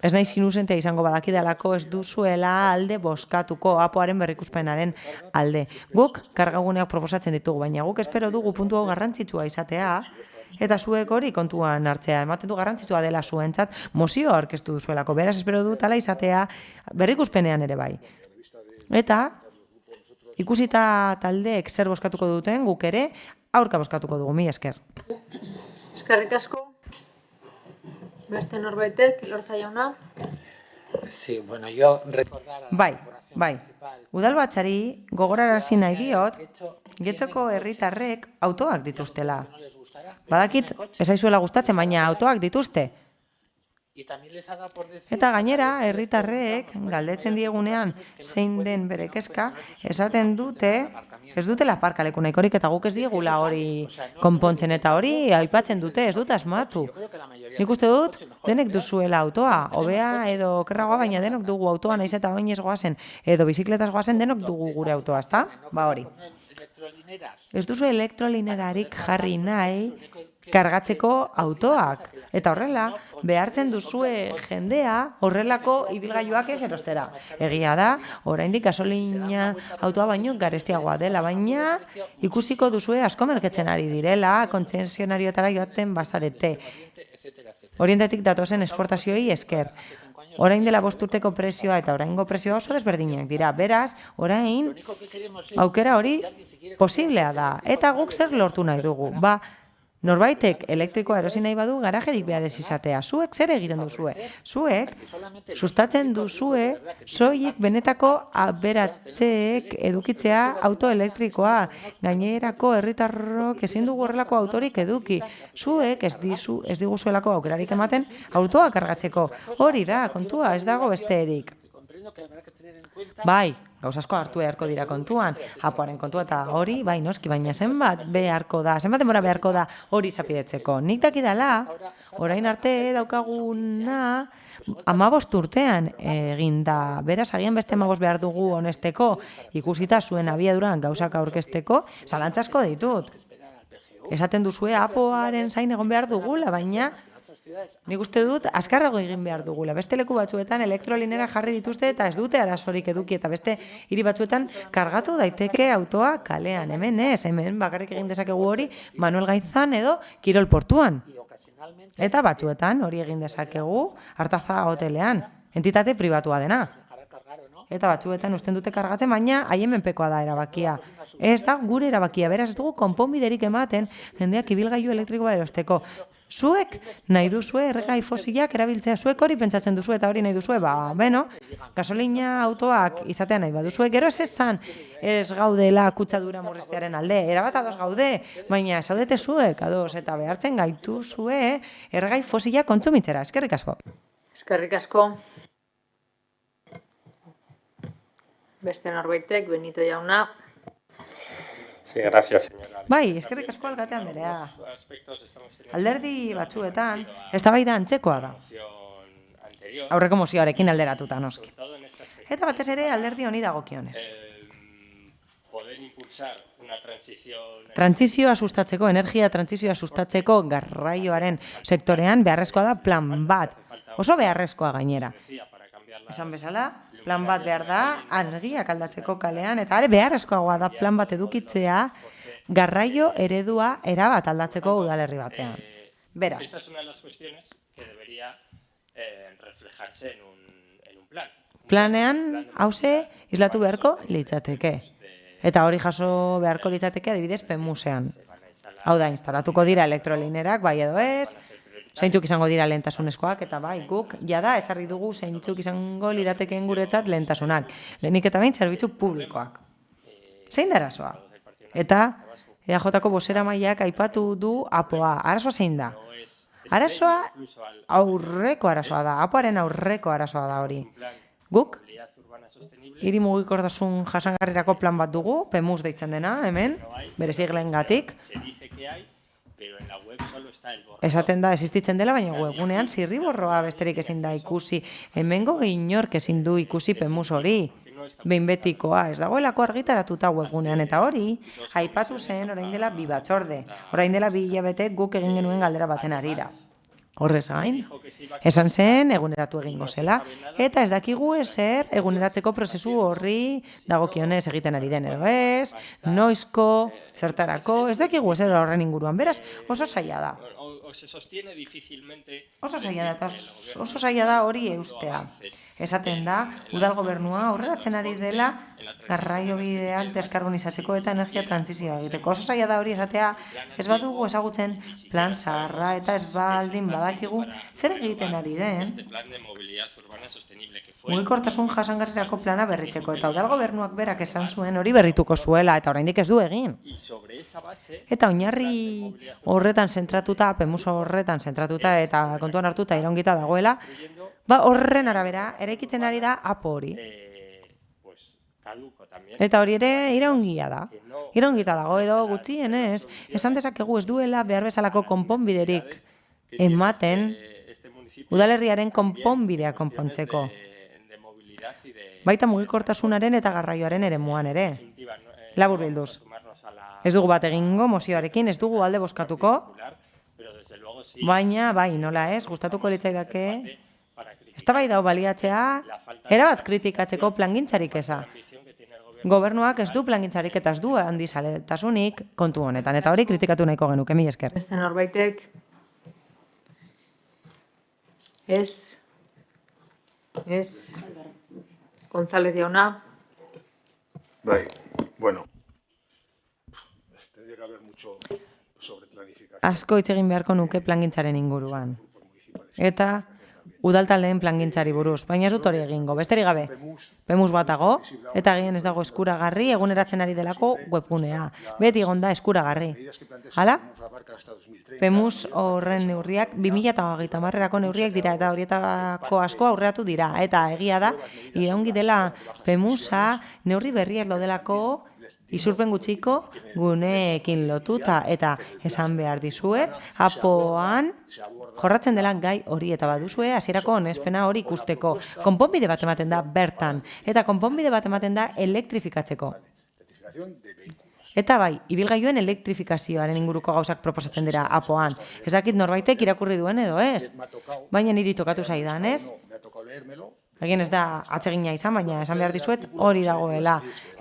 ez naiz inusentea izango badakidalako ez duzuela alde bozkatuko apoaren berrikuspenaren alde. Guk kargaguneak proposatzen ditugu, baina guk espero dugu puntu hau garrantzitsua izatea eta zuek hori kontuan hartzea. Ematen du garrantzitsua dela zuentzat mozioa aurkeztu duzuelako. Beraz, espero dut ala izatea berrikuspenean ere bai. Eta ikusita taldeek zer bozkatuko duten, guk ere aurka bozkatuko dugu. Mila esker.
Eskerrik asko. Beste norbaitek, Lortza jauna.
Sí, bueno, yo recordar...
Bai. Udalbatzari gogorarazi nahi diot, Getxoko herritarrek autoak dituztela. Badakit, ez aizuela gustatzen, baina autoak dituzte. Eta gainera, herritarrek galdetzen diegunean zein den bere kezka, esaten dute, ez dutela aparkaleku nahikorik eta guk ez diegula hori konpontzen eta hori aipatzen dute, ez dut asmatu. Nik uste dut, denek duzuela autoa, hobea edo okerragoa, baina denok dugu autoa, naiz eta oinez goazen, edo bizikletaz goazen denok dugu gure autoa, ezta? Ba hori. Ez duzu elektrolinerarik jarri nahi kargatzeko autoak. Eta horrela, behartzen duzue jendea horrelako ibilgailuak ez erostera. Egia da, oraindik gasolina autoa baino garestiagoa dela, baina ikusiko duzue asko merketzen ari direla, kontzesionarioetara joaten bazarete. Orientatik datozen esportazioei esker. Orain dela 5 urteko prezioa eta oraingo prezioa oso desberdinak dira. Beraz, orain aukera hori posiblea da. Eta guk zer lortu nahi dugu. Ba, norbaitek elektrikoa erosi nahi badu garajerik behar ez izatea. Zuek zer egiten duzue? Zuek sustatzen duzue soilik benetako aberatzeek edukitzea auto elektrikoa. Gainerako herritarrok ezin dugu horrelako autorik eduki. Zuek ez diguzuelako aukerarik ematen autoa kargatzeko. Hori da, kontua, ez dago besterik. Bai, gauz asko hartu beharko dira kontuan, apoaren kontua eta hori, bai noski, baina zenbat denbora beharko da hori zapidetzeko. Nik dakidala, orain arte daukaguna 15 urtean egin da. Beraz, agian beste 15 behar dugu honesteko, ikusita zuen abiaduran gauzak aurkezteko, zalantzasko ditut. Esaten duzue apoaren zain egon behar dugula, baina nik uste dut azkarrago egin behar dugula. Beste leku batzuetan elektrolinera jarri dituzte eta ez dute arazorik eduki eta beste hiri batzuetan kargatu daiteke autoa kalean. Hemen ez, hemen bakarrik egin dezakegu hori Manuel Gaizan edo Kirol Portuan. Eta batzuetan hori egin dezakegu Artaza hotelean, entitate pribatua dena. Eta batzuetan usten dute kargatzen, baina haien menpekoa da erabakia. Ez da gure erabakia, beraz ez dugu konponbiderik ematen jendeak ibilgailu elektrikoa erosteko. Zuek nahi duzue erregai fosilak erabiltzea, zuek hori pentsatzen duzu eta hori nahi duzue, gasolina autoak izatea nahi baduzue, gero ez esan ez gaudela kutsadura murriztearen alde, erabat ados gaude, baina zaudete zuek ados eta behartzen gaitu zue erregai fosilak kontsumitzera. Eskerrik asko.
Eskerrik asko. Beste norbaitek, Benito jauna.
Sí, gracias, señora.
Bai, eskerrik asko Alkate anderea. Alderdi batzuetan, eztabaida antzekoa da. Aurreko mozioarekin alderatuta noski. Eta batez ere alderdi honi dagokionez. Trantsizioa sustatzeko, energia trantsizioa sustatzeko garraioaren sektorean beharrezkoa da plan bat. Oso beharrezkoa gainera. Esan bezala, plan bat behar da, argiak aldatzeko kalean, eta are beharrezkoagoa da plan bat edukitzea garraio eredua erabat aldatzeko udalerri batean. Beraz.
Esta es una de las cuestiones que debería reflejarse en un plan.
Planean, hauze, islatu beharko litzateke. Eta hori jaso beharko litzateke adibidez PEMUSean. Hau da, instalatuko dira elektrolinerak, bai edo ez, zeintzuk izango dira lehentasunezkoak, eta bai, guk, jada, ezarri dugu zeintzuk izango liratekeen guretzat lehentasunak. Lehenik eta behin, zerbitzu publikoak. Zein da arazoa? Eta EAJko bozeramaileak aipatu du apoa. Arazoa zein da? Arazoa aurreko arazoa da, apoaren aurreko arazoa da hori. Guk, hiri mugikortasun jasangarrirako plan bat dugu, PEMUS deitzen dena, hemen, bere sigleengatik. Esaten da, existitzen dela, baina webgunean zirriborroa besterik ezin da ikusi. Hemengo inork ezin du ikusi PEMUS hori. Behin betikoa, ez dagoelako argitaratuta webgunean, eta hori, aipatu zen orain dela 2 batzorde. Orain dela 2 hilabete guk egin genuen galdera baten harira. Horrez gain, esan zen eguneratu egingo zela, eta ez dakigu ezer eguneratzeko prozesu horri dagokionez egiten ari den edo ez, noizko, zertarako, ez dakigu ezer horren inguruan, beraz oso zaila da. Oso zaila da, eta oso zaila da hori eustea. Esaten da, udal gobernua aurreratzen ari dela garraio bideak deskarbonizatzeko eta energia trantsizioa egiteko. Oso zaila da hori esatea, ez badugu ezagutzen plan zaharra eta ez baldin badakigu zer egiten ari den mugikortasun jasangarrirako plana berritzeko, eta udal gobernuak berak esan zuen hori berrituko zuela, eta oraindik ez du egin. Eta oinarri horretan zentratuta, PEMUS horretan zentratuta eta kontuan hartuta iraungita dagoela, horren arabera eraikitzen ari da APO hori. Eta hori ere iraungia da. Iraungita dago edo gutxienez, esan dezakegu ez duela behar bezalako konponbiderik ematen udalerriaren konponbidea konpontzeko. Baita mugikortasunaren eta garraioaren eremuan ere. Labur bilduz. Ez dugu bat egingo mozioarekin, ez dugu alde bozkatuko, baina bai, nola ez, gustatuko litzaidake eztabaida hau baliatzea erabat kritikatzeko plangintzarik eza. Gobernuak ez du plangintzarik eta ez du handizaletasunik kontu honetan, eta hori kritikatu nahiko genuke, mila esker.
Beste norbaitek? Ez. González jauna.
Bai, bueno. Tendría que haber mucho sobre planificación.
Asko hitz egin beharko nuke plangintzaren inguruan. Eta udaltaldeen plangintzari buruz, baina ez dut hori egingo, besterik gabe. PEMUS bat dago, eta egin ez dago eskuragarri eguneratzen ari delako webgunea. Beti egon da eskuragarri. Hala? PEMUS horren neurriak 2030erako neurriak dira, eta horietako asko aurreratu dira. Eta egia da, iraungi dela PEMUSa neurri berriak laudelako isurpen gutxiko guneekin lotuta, eta esan behar dizuet, APOan jorratzen dela gai hori, eta baduzue hasierako onespena hori ikusteko. Konponbide bat ematen da bertan, eta konponbide bat ematen da elektrifikatzeko. Eta bai, ibilgailuen elektrifikazioaren inguruko gauzak proposatzen dira APOan. Ez dakit norbaitek irakurri duen edo ez, baina niri tokatu zaidan, ez? Egin ez da atsegina izan, baina esan behar dizuet hori dagoela.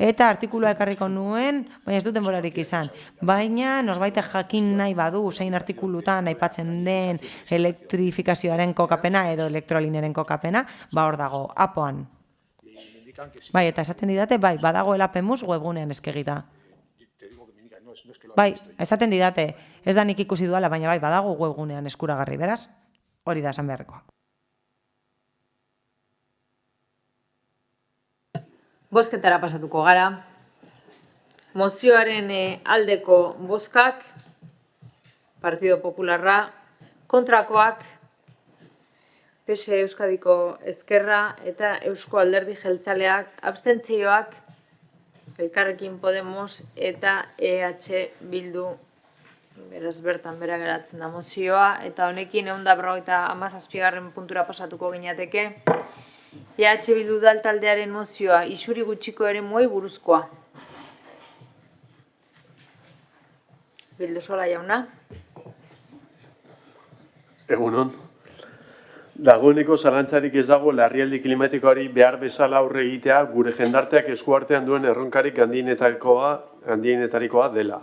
Eta artikulua ekarriko nuen, baina ez dut denborarik izan. Baina norbaitek jakin nahi badu, zein artikulutan aipatzen den elektrifikazioaren kokapena edo elektrolineren kokapena, hor dago, APOan. Bai, eta esaten didate, bai, badagoela PEMUS webgunean eskegita. Bai, esaten didate, ez da nik ikusi duala, baina bai, badago webgunean eskuragarri, beraz, hori da esan beharrekoa.
Bozketara pasatuko gara. Mozioaren aldeko bozkak, Partido Popularra, kontrakoak, PSE Euskadiko Ezkerra eta Eusko Alderdi Jeltzaleak, abstentzioak, Elkarrekin Podemos eta EH Bildu, beraz bertan bera geratzen da mozioa, eta honekin 157. puntura pasatuko ginateke. EH Bildu taldearen mozioa, isuri gutxiko eremuei buruzkoa. Bildusola jauna.
Egunon. Dagoeneko zalantzarik ez dago larrialdi klimatikoari behar bezala aurre egitea gure jendarteak eskuartean duen erronkarik handienetarikoa dela.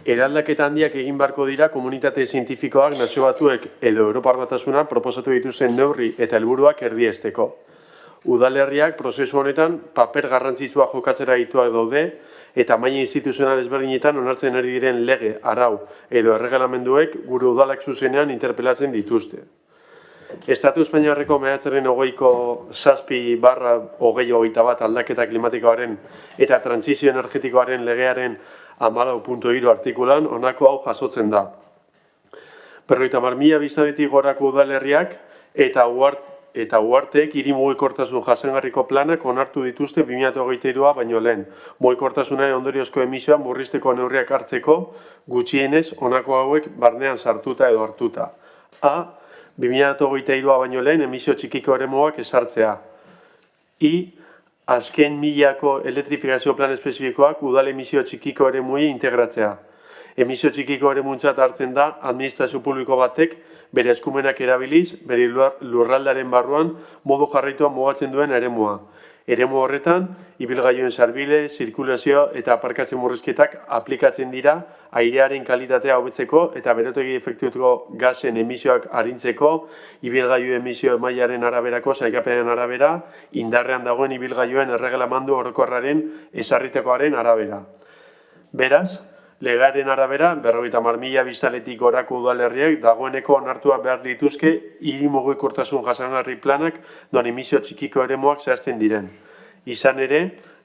Eraldaketa handiak egin beharko dira komunitate zientifikoak, Nazio Batuek edo Europar Batasuna proposatu dituzten neurri eta helburuak erdiesteko. Udalerriak prozesu honetan paper garrantzitsua jokatzera dituak daude eta maila instituzional ezberdinetan onartzen ari diren lege, arau edo erregelamenduek gure udalak zuzenean interpelatzen dituzte. Estatu Espainiarreko mehatzaren 20/7/2021 aldaketa klimatikoaren eta trantsizio energetikoaren legearen 14.3 artikulan honako hau jasotzen da. 50.000 biztanletik gorako udalerriak eta eta uharteek hiri mugikortasun jasangarriko planak onartu dituzte 2023 baino lehen. Mugikortasunaren ondoriozko emisioa murrizteko neurriak hartzeko gutxienez honako hauek barnean sartuta edo hartuta. A. 2023 baino lehen emisio txikiko eremuak ezartzea. I. Azken 1000ko elektrifikazio plan espezifikoak udal emisio txikiko eremuei integratzea. Emisio txikiko eremuntzat hartzen da administrazio publiko batek bere eskumenak erabiliz, bere lurraldaren barruan modu jarraituan mugatzen duen eremua. Eremu horretan, ibilgailuen sarbide, zirkulazio eta aparkatzen murrizketak aplikatzen dira airearen kalitatea hobetzeko eta berotegi efektuko gasen emisioak arintzeko, ibilgailu emisio mailaren araberako sailkapenen arabera, indarrean dagoen ibilgailuen erreglamandu orokorraren ezarritakoaren arabera. Beraz, legaren arabera, 50.000 biztanletik gorako udalerriak dagoeneko onartua behar dituzke hiri mugikortasun jasangarri planak non emisio txikiko eremuak zehazten diren. Izan ere,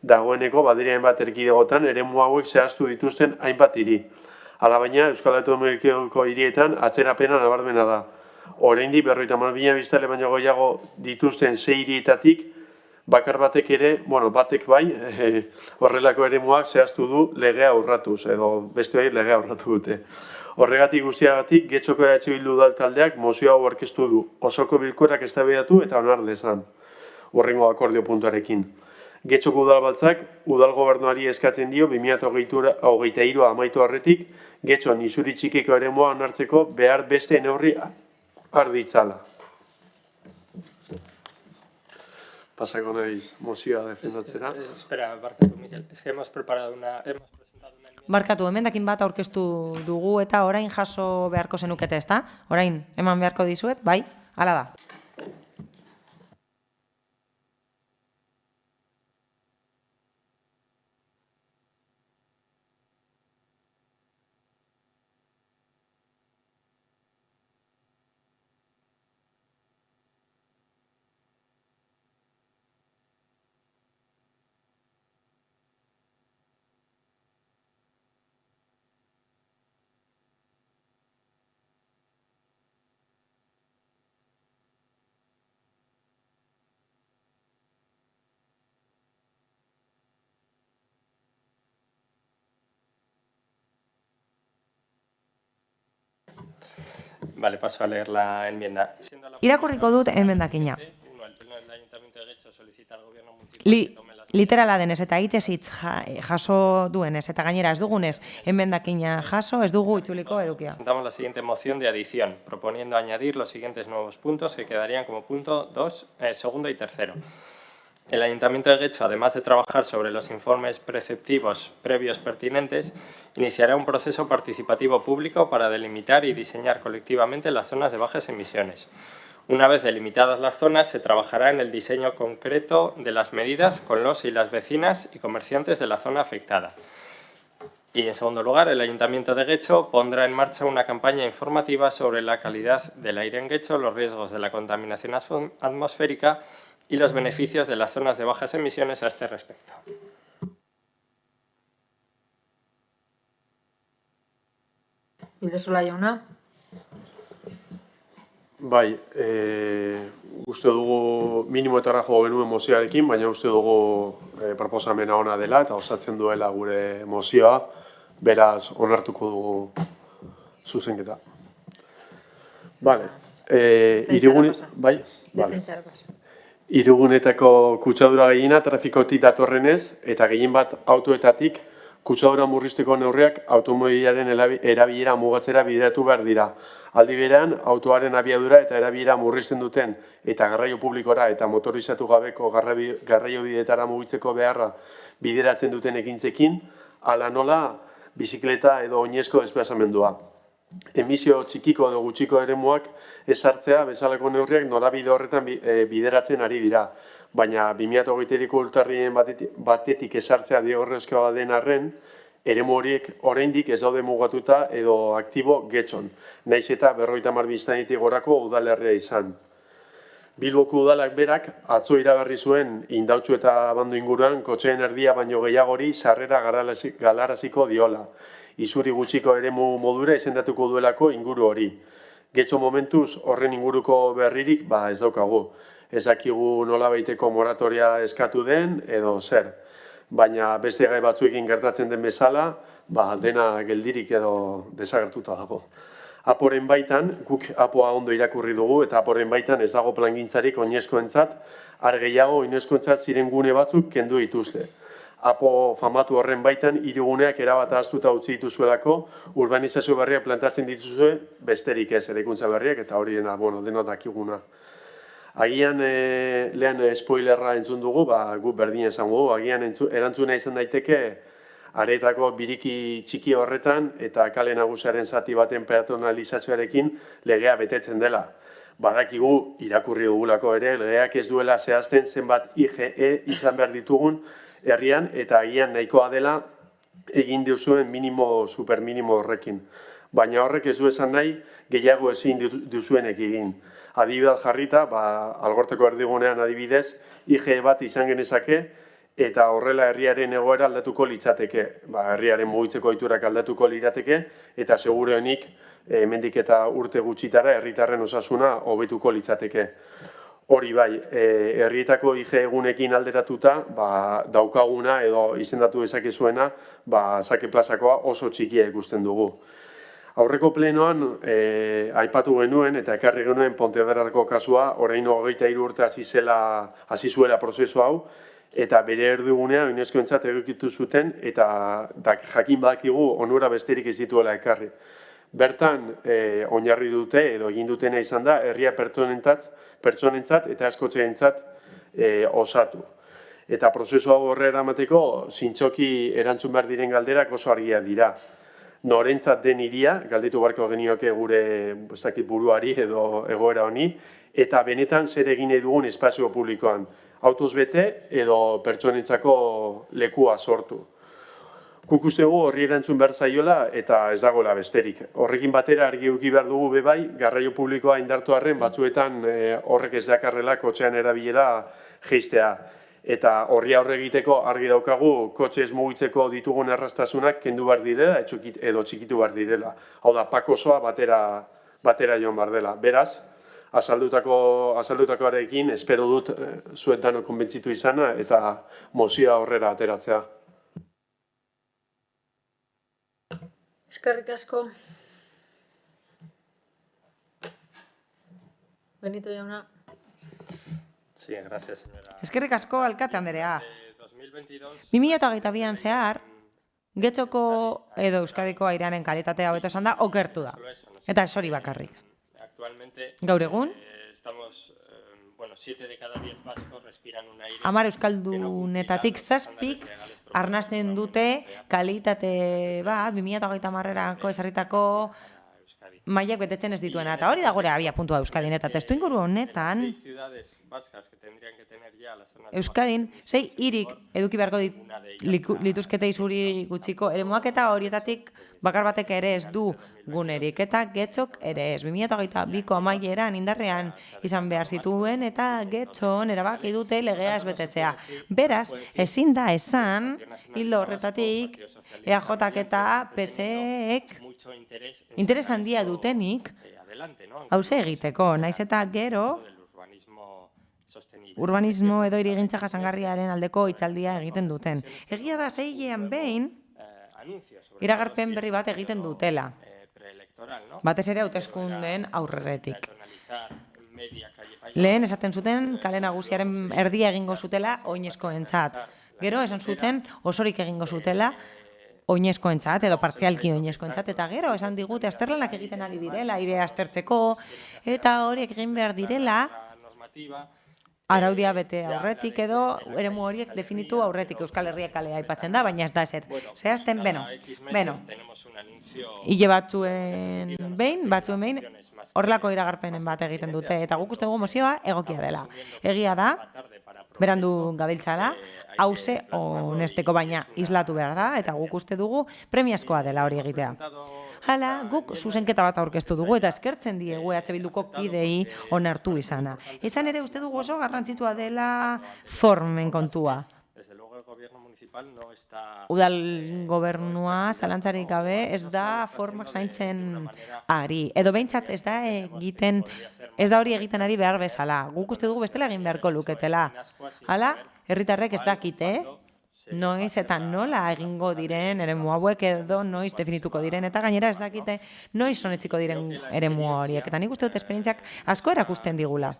dagoeneko badira hainbat erkidegotan eremu hauek zehaztu dituzten hainbat hiri. Alabaina, Euskal Autonomiko hirietan atzerapena nabarmena da. Oraindik 50.000 biztanle baino gehiago dituzten 6 hirietatik bakar batek ere, batek bai, horrelako eremuak zehaztu du legea urratuz, edo beste bai legea urratu dute. Horregatik guztiagatik, Getxoko EH Bildu udal taldeak mozio hau aurkeztu du, osoko bilkurak eztabaidatu eta onar dezan, hurrengo akordio puntuarekin. Getxoko udalbatzak udal gobernuari eskatzen dio 2023 amaitu aurretik, Getxon isuri txikiko eremua onartzeko behar beste neurri har ditzala. Pasako naiz mozioa defendatzera.
Espera, barkatu, Mikel. Es que hemos presentado una enmienda.
Barkatu, emendakin bat aurkeztu dugu eta orain jaso beharko zenukete, ezta? Orain eman beharko dizuet, bai? Hala da.
Vale, paso a leer la enmienda.
Irakurriko dut emendakina. Literala denez eta hitzez hitz jaso duenez eta gainera ez dugunez emendakina jaso, ez dugu itzuliko edukia.
Presentamos la siguiente moción de adición, proponiendo añadir los siguientes nuevos puntos que quedarían como punto 2, segundo y tercero. El Ayuntamiento de Getxo, además de trabajar sobre los informes preceptivos previos pertinentes, iniciará un proceso participativo público para delimitar y diseñar colectivamente las zonas de bajas emisiones. Una vez delimitadas las zonas, se trabajará en el diseño concreto de las medidas con los y las vecinas y comerciantes de la zona afectada. Y, en segundo lugar, el Ayuntamiento de Getxo pondrá en marcha una campaña informativa sobre la calidad del aire en Getxo, los riesgos de la contaminación atmosférica y los beneficios de las zonas de bajas emisiones a este respecto.
Bidesola jauna.
Bai, uste dugu minimoetara jo genuen mozioarekin, baina uste dugu proposamena ona dela eta osatzen duela gure mozioa, beraz onartuko dugu zuzenketa. Bale, Irigunetako kutsadura gehiena trafikotik datorrenez eta gehien bat autoetatik kutsadura murrizteko neurriak automobilaren erabilera mugatzera bideratu behar dira. Aldi berean, autoaren abiadura eta erabilera murrizten duten eta garraio publikora eta motorizatu gabeko garraio bideetara mugitzeko beharra bideratzen duten ekintzekin, hala nola bizikleta edo oinezko desplazamendua. Emisio txikiko edo gutxiko eremuak ezartzea bezalako neurriak norabide horretan bideratzen ari dira. Baina 2023ko urtarrien batetik ezartzea derrigorrezkoa den arren, eremu horiek oraindik ez daude mugatuta edo aktibo Getxon, nahiz eta 50.000 biztanletik gorako udalerria izan. Bilboko udalak berak atzo iragarri zuen Indautxu eta Abando inguruan kotxeen erdia baino gehiagori sarrera galaraziko diola. Izuri gutxiko eremu modura izendatuko duelako inguru hori. Getxo momentuz horren inguruko berririk ez daukagu. ez dakigu nola baiteko moratoria eskatu den edo zer. Baina beste gai batzuekin gertatzen den bezala, dena geldirik edo desagertuta dago. Aporen baitan, guk apoa ondo irakurri dugu, eta aporen baitan ez dago plangintzarik oinezkoentzat, gehiago oinezkoentzat ziren gune batzuk kendu dituzte. Apo famatu horren baitan, hiriguneak erabat ahaztuta utzi dituzuelako, urbanizazio berriak plantatzen dituzue, besterik ez, eraikuntza berriak, eta hori dena dakiguna. Agian lehen spoilerra entzun dugu, guk berdin esan dugu, agian erantzuna izan daiteke areetako biriki txiki horretan eta kale nagusiaren zati baten peatonalizazioarekin legea betetzen dela. Badakigu irakurri dugulako ere, legeak ez duela zehazten zenbat IGE izan behar ditugun herrian eta agian nahikoa dela egin duzuen minimo, superminimo horrekin. Baina horrek ez du esan nahi gehiago ezin duzuenek egin. Adibidez jarrita, Algorteko erdigunean adibidez, IGE bat izan genezake eta horrela herriaren egoera aldatuko litzateke. Herriaren mugitzeko ohiturak aldatuko lirateke eta seguruenik hemendik eta urte gutxitara herritarren osasuna hobetuko litzateke. Hori bai, herrietako IGE egunekin alderatuta, daukaguna edo izendatu dezakezuena, Sake plazakoa oso txikia ikusten dugu. Aurreko plenoan aipatu genuen eta ekarri genuen Pontevedrako kasua, orain 23 urte hasi zuela prozesu hau, eta bere erdigunea oinezkoentzat egokitu zuten eta jakin badakigu onura besterik ez dituela ekarri. Bertan oinarri dute edo egin dutena izan da herria pertsonentzat eta askotzeentzat osatu. Eta prozesu hau horrela eramateko zintzoki erantzun behar diren galderak oso argiak dira. Norentzat den hiria, galdetu beharko genioke gure buruari edo egoera honi, eta benetan zer egin nahi dugun espazio publikoan. Autoz bete edo pertsonentzako lekua sortu. Guk uste dugu horri erantzun behar zaiola eta ez dagoela besterik. Horrekin batera argi eduki behar dugu bebai, garraio publikoa indartu arren batzuetan horrek ez dakarrela kotxean erabilera jeistea. Eta horri aurre egiteko argi daukagu kotxe ez mugitzeko ditugun erraztasunak kendu behar direla edo txikitu behar direla. Hau da, pakosoa batera joan behar dela. Beraz, azaldutakoarekin espero dut zuetan konbentzitu izana eta mozioa horrera ateratzea.
Eskerrik asko. Benito jauna.
Sí, gracias, señora.
Eskerrik asko, alkate anderea. 2022an zehar, Getxoko edo Euskadiko airearen kalitatea hobeto esan da, okertu da. Eta ez hori bakarrik. Gaur egun, 10 euskaldunetatik 7 arnasten dute kalitate bat 2030erako ezarritako mailak betetzen ez dituena. Eta hori da gure abia puntua Euskadin. Eta testuinguru honetan, Euskadin 6 hirik eduki beharko lituzkete izuri gutxiko eremuak eta horietatik bakar batek ere ez du gunerik. Eta Getxok ere ez. 2022ko amaieran indarrean izan behar zituen eta Getxon erabaki dute legea ez betetzea. Beraz, ezin da esan, hildo horretatik, EAJak eta PSEek interes handia dutenik hauze egiteko, naiz eta gero urbanismo edo hirigintza jasangarriaren aldeko hitzaldia egiten duten. Egia da 6ean behin iragarpen berri bat egiten dutela. Batez ere hauteskundeen aurretik. Lehen esaten zuten kale nagusiaren erdia egingo zutela oinezkoentzat. Gero esan zuten osorik egingo zutela oinezkoentzat edo partzialki oinezkoentzat, eta gero esan digute azterlanak egiten ari direla, airea aztertzeko, eta horiek egin behar direla araudia bete aurretik edo eremu horiek definitu aurretik. Euskal Herriak kalea aipatzen da, baina ez da ezer. Zehazten, hile batzuen behin, horrelako iragarpenen bat egiten dute, eta guk uste dugu mozioa egokia dela. Egia da, berandu gabiltzala, hauze honesteko baina islatu behar da, eta guk uste dugu premiazkoa dela hori egitea. Hala, guk zuzenketa bat aurkeztu dugu eta eskertzen diegu EH Bilduko kidei onartu izana. Izan ere uste dugu oso garrantzitsua dela formen kontua.
gobierno municipal no está...
Udal gobernua, zalantzarik gabe, ez da formak zaintzen ari. Edo behintzat ez da hori egiten ari behar bezala. Guk uste dugu bestela egin beharko luketela. Hala, herritarrek ez dakite, noiz eta nola egingo diren eremu hauek edo noiz definituko diren, eta gainera ez dakite noiz onetziko diren eremu horiek. Eta nik uste dut esperientziak asko erakusten digula.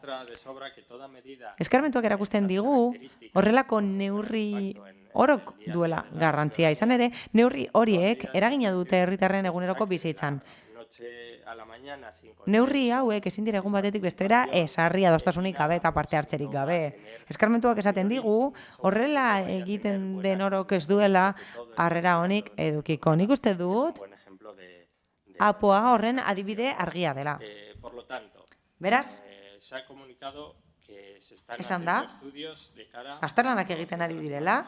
Eskarmentuak erakusten digu horrelako neurri orok duela garrantzia. Izan ere, neurri horiek eragina dute herritarren eguneroko bizitzan. Neurri hauek ezin dira egun batetik bestera esarri adostasunik gabe eta parte hartzerik gabe. Eskarmentuak esaten digu, horrela egiten den orok ez duela harrera honik edukiko. Nik uste dut, apoa horren adibide argia dela. Beraz, esan da, azterlanak egiten ari direla,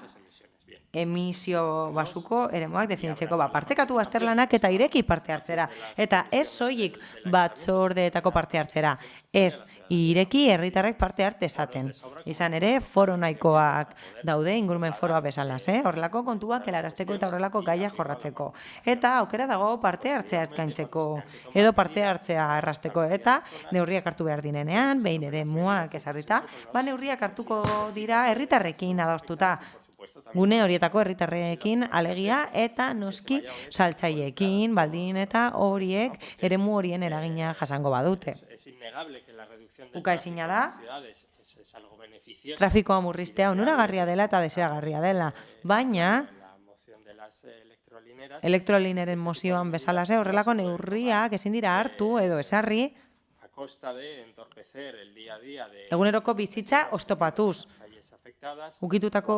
emisio basuko eremuak definitzeko, partekatu azterlanak eta ireki parte hartzera. Eta ez soilik batzordeetako parte hartzera, ez ireki herritarrek parte hart esaten. Izan ere, foro nahikoak daude, ingurumen foroa bezalaz, horrelako kontuak helarazteko eta horrelako gaia jorratzeko. Eta aukera dago parte hartzea eskaintzeko, edo parte hartzea errasteko, eta neurriak hartu behar dinenean, behin ere muak ezarrita, neurriak hartuko dira herritarrekin adostuta, gune horietako herritarrekin alegia eta noski saltzaileekin, baldin eta horiek eremu horien eragina jasango badute. Ukaezina da, trafikoa murriztea onuragarria dela eta deseagarria dela, baina elektrolineren mozioan bezalase horrelako neurriak ezin dira hartu edo esarri eguneroko bizitza oztopatuz. Ukitutako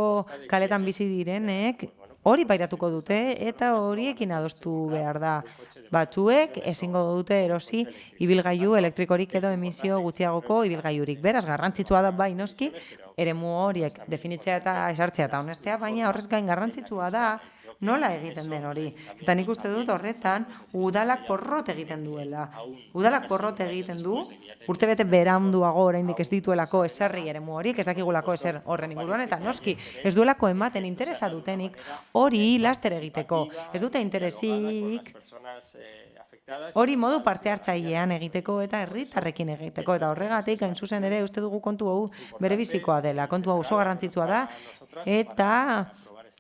kaletan bizi direnek hori pairatuko dute eta horiekin adostu behar da. Batzuek ezingo dute erosi ibilgailu elektrikorik edo emisio gutxiagoko ibilgailurik. Beraz, garrantzitsua da bai noski, eremu horiek definitzea eta esartzea eta honestea, baina horrez gain garrantzitsua da nola egiten den hori. Eta nik uste dut horretan udalak porrot egiten duela. Udalak porrot egiten du, urtebete beranduago oraindik ez dituelako eserri eremu horiek, ez dakigulako eser horren inguruan, eta noski ez duelako ematen interesa dutenik hori laster egiteko. Ez dute interesik hori modu parte hartzailean egiteko eta herritarrekin egiteko. Eta horregatik, hain zuzen ere, uste dugu kontu hau berebizikoa dela. Kontu hau oso garrantzitsua da, eta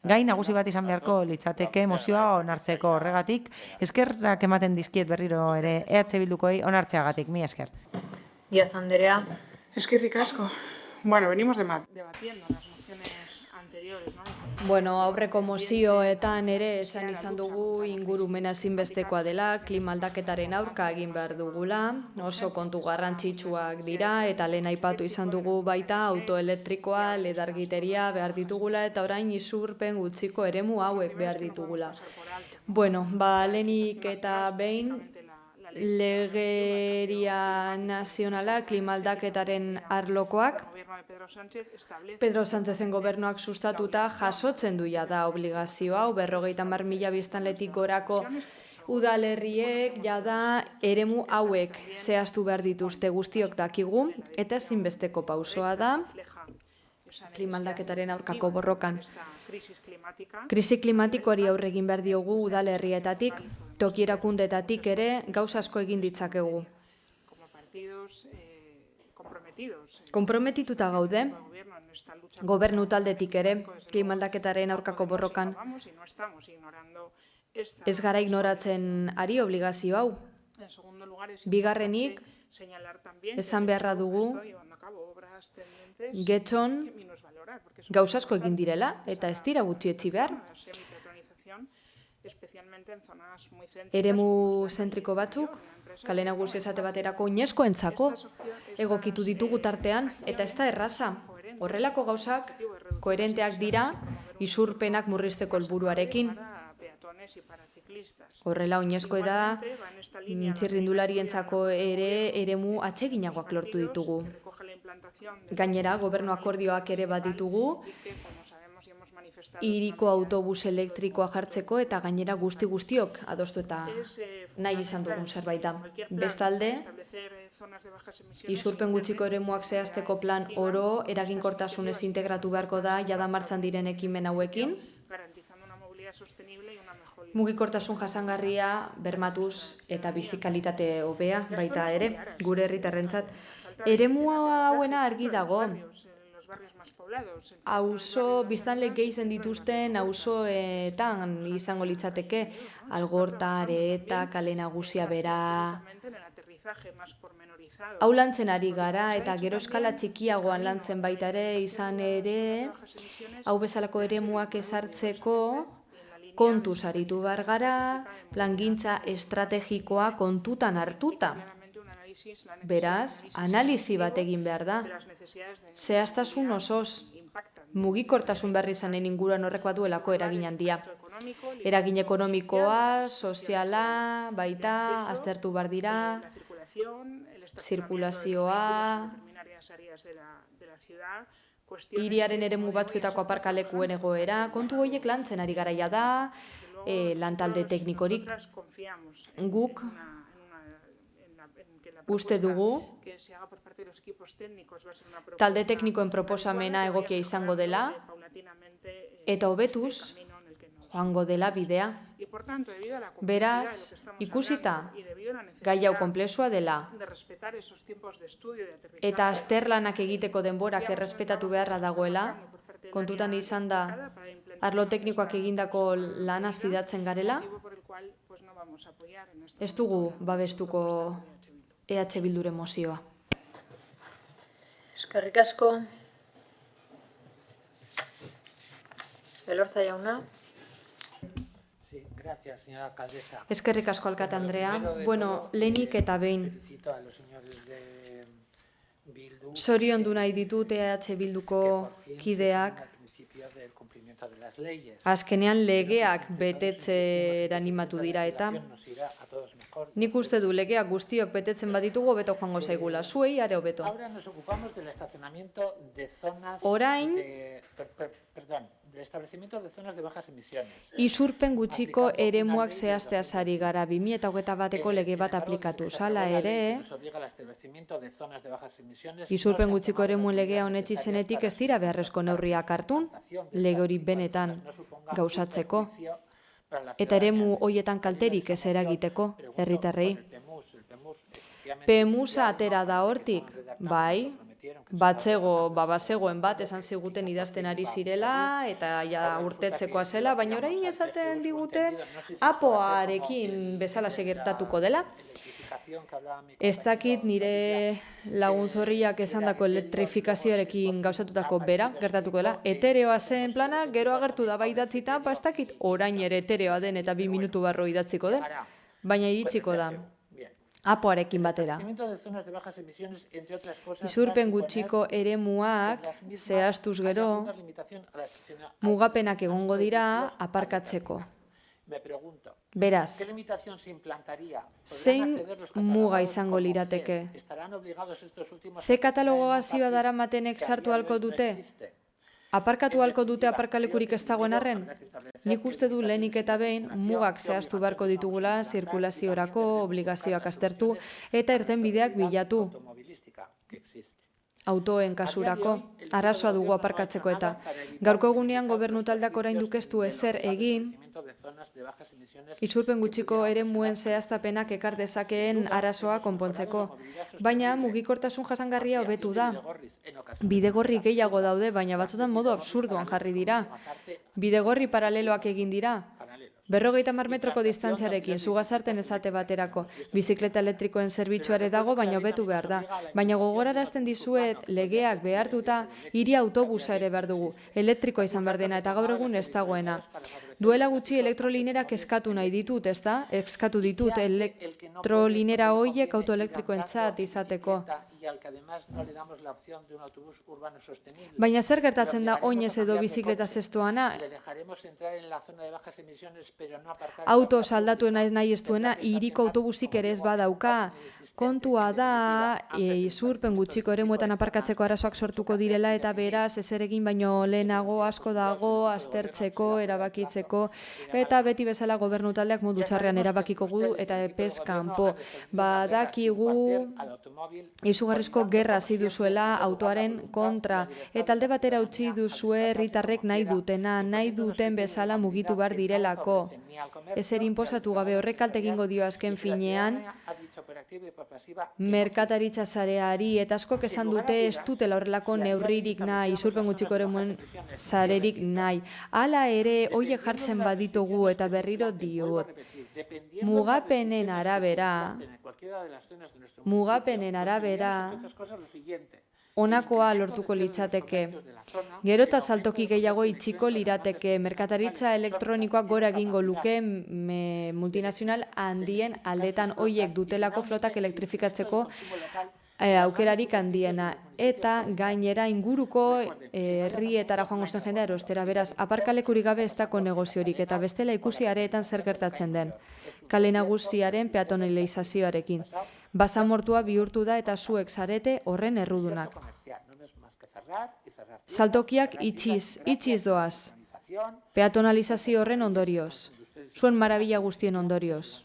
gai nagusi bat izan beharko litzateke mozioa onartzeko horregatik. Eskerrak ematen dizkiet berriro ere EH Bildukoei onartzeagatik. Mi esker.
Díaz Andrea.
Eskerrik asko. Bueno, venimos debatiendo las mociones anteriores, ¿no?
Bueno, aurreko mozioetan ere esan izan dugu ingurumena ezinbestekoa dela, klima aldaketaren aurka egin behar dugula, oso kontu garrantzitsuak dira, eta lehen aipatu izan dugu baita autoelektrikoa, ledargiteria behar ditugula, eta orain isurpen gutxiko eremu hauek behar ditugula. Bueno, lehenik eta behin, legeria nazionala klima aldaketaren arlokoak, Pedro Sánchezen gobernuak sustatuta jasotzen duia da obligazioa, 50.000 biztanletik gorako udalerriek jada eremu hauek zehaztu behar dituzte guztiok dakigu, eta ezinbesteko pausoa da klima aldaketaren aurkako borrokan. Krisi klimatikoari aurre egin behar diogu udalerrietatik, toki erakundetatik ere gauza asko egin ditzakegu. Konprometituta gaude, gobernu taldetik ere, klima aldaketaren aurkako borrokan. Ez gara ignoratzen ari obligazio hau. Bigarrenik, esan beharra dugu, Getxon gauza asko egin direla, eta ez dira gutxietsi behar. Eremu zentriko batzuk, kale nagusi esate baterako oinezkoentzako egokitu ditugu tartean, eta ez da erraza. Horrelako gauzak koherenteak dira isurpenak murrizteko helburuarekin. Horrela oinezko da txirrindularientzako ere eremu atseginagoak lortu ditugu. Gainera, gobernu akordioak ere bat ditugu, hiriko autobus elektrikoa jartzeko eta gainera guztiok adostu eta nahi izan dugun zerbait da. Bestalde, Isurpen gutxiko eremuak zehazteko plan oro eraginkortasunez integratu beharko da jada martxan diren ekimen hauekin. Mugikortasun jasangarria bermatuz eta bizikalitate hobea baita ere, gure herritarrentzat. Eremu hauena argi dago. Auzo biztanle gehien dituzten auzoetan izango litzateke, Algorta, Areta, Kale Nagusia bera. Hau lantzen ari gara eta gero eskala txikiagoan lantzen baita ere izan ere, hau bezalako eremuak ezartzeko kontuz aritu behar gara, plangintza estrategikoa kontutan hartuta. Beraz, analisi bat egin behar da. Zehaztasun osoz, mugikortasun berri izanen inguruan horrek baduelako eragin handia. Eragin ekonomikoa, soziala, baita, aztertu behar dira, zirkulazioa, hiriaren eremu batzuetako aparkalekuen egoera, kontu horiek lantzen ari garaia da, lantalde teknikorik. Guk uste dugu talde teknikoen proposamena egokia izango dela eta hobetuz joango dela bidea. Beraz, ikusita gai hau konplexua dela eta azterlanak egiteko denborak errespetatu beharra dagoela, kontutan izan da arlo teknikoak egindako lanaz fidatzen garela, ez dugu babestuko EH Bilduren mozioa.
Eskerrik asko. Elorza jauna.
Sí, gracias, señora alcaldesa.
Eskerrik asko, alkate Andrea. Bueno, lehenik eta behin. Zoriondu nahi ditut EH Bilduko kideak azkenean legeak betetzera animatu dira eta nik uste du legeak guztiok betetzen baditugu hobeto joango zaigula, zuei are hobeto. Orain isurpen gutxiko eremuak zehazteaz ari gara 2021eko lege bat aplikatu zala ere, isurpen gutxiko eremuen legea honetzi zenetik ez dira beharrezko neurriak hartun, lege hori benetan gauzatzeko, eta eremu hoietan kalterik ez eragiteko herritarrei. PEMUSa atera da hortik, bai, bazegoen bat esan ziguten idazten ari zirela eta urtetzekoa zela, baina orain esaten digute APOarekin bezala gertatuko dela. Ez dakit nire lagun zorriak esandako elektrifikazioarekin gauzatutako bera gertatuko dela. Etereoa zen plana, gero agertu da bai idatzita, ez dakit orain ere etereoa den eta 2 minutu barro idatziko den, baina iritsiko da. APOarekin batera. Isurpen gutxiko eremuak zehaztuz gero mugapenak egongo dira aparkatzeko. Beraz, zein muga izango lirateke? Ze katalogazioa daramatenek sartu halko dute? Aparkatu halko dute aparkalekurik ez dagoen arren? Nik uste du lehenik eta behin mugak zehaztu beharko ditugula zirkulaziorako obligazioak aztertu eta irtenbideak bilatu. Autoen kasurako, arazoa dugu aparkatzeko eta gaurko egunean gobernu taldeak oraindik ez du ezer egin isurpen gutxiko eremuen zehaztapenak ekar dezakeen arazoa konpontzeko. Baina mugikortasun jasangarria hobetu da. Bidegorri gehiago daude, baina batzutan modu absurduan jarri dira. Bidegorri paraleloak egin dira. 50 metroko distantziarekin, zugazarten esate baterako. Bizikleta elektrikoen zerbitzuare dago, baina hobetu behar da. Baina gogorarazten dizuet legeak behartuta, hiri autobusa ere behar dugu. Elektrikoa izan behar dena eta gaur egun ez dagoena. Duela gutxi elektrolinerak eskatu nahi ditut, ezta? Eskatu ditut elektrolinera horiek autoelektrikoentzat izateko.
y al que además no le damos la opción de un autobús urbano sostenible.
Baina zer gertatzen da oinez edo bizikleta zestoana,
Le dejaremos entrar en la zona de bajas emisiones, pero no aparcar.
autos aldatuena nahi ez duena, hiriko autobusik ere ez badauka. Kontua da, izurpen gutxiko eremuetan aparkatzeko arazoak sortuko direla eta beraz ezer egin baino lehenago asko dago aztertzeko, erabakitzeko eta beti bezala gobernu taldeak modu txarrean erabakiko gu eta epez kanpo. Badakigu izugarrizko gerra hasi duzuela autoaren kontra eta alde batera utzi duzue herritarrek nahi dutena, nahi duten bezala mugitu behar direlako. Ezer inposatu gabe horrek kalte egingo dio azken finean merkataritza sareari eta askok esan dute ez dutela horrelako neurririk nahi, izurpen gutxiko eremuen sarerik nahi. Hala ere, hoiek jartzen baditugu eta berriro diot. Mugapenen arabera, honakoa lortuko litzateke. Gero eta saltoki gehiago itxiko lirateke, merkataritza elektronikoak gora egingo luke multinazional handien aldetan hoiek dutelako flotak elektrifikatzeko aukerarik handiena. Eta gainera inguruko herrietara joango zen jendea erostera. Beraz, aparkalekurik gabe ez dako negoziorik eta bestela ikusi areetan zer gertatzen den. Kale nagusiaren peatonalizazioarekin. Basamortua bihurtu da eta zuek zarete horren errudunak. Saltokiak itxiz doaz. Peatonalizazio horren ondorioz. Zuen marabila guztien ondorioz.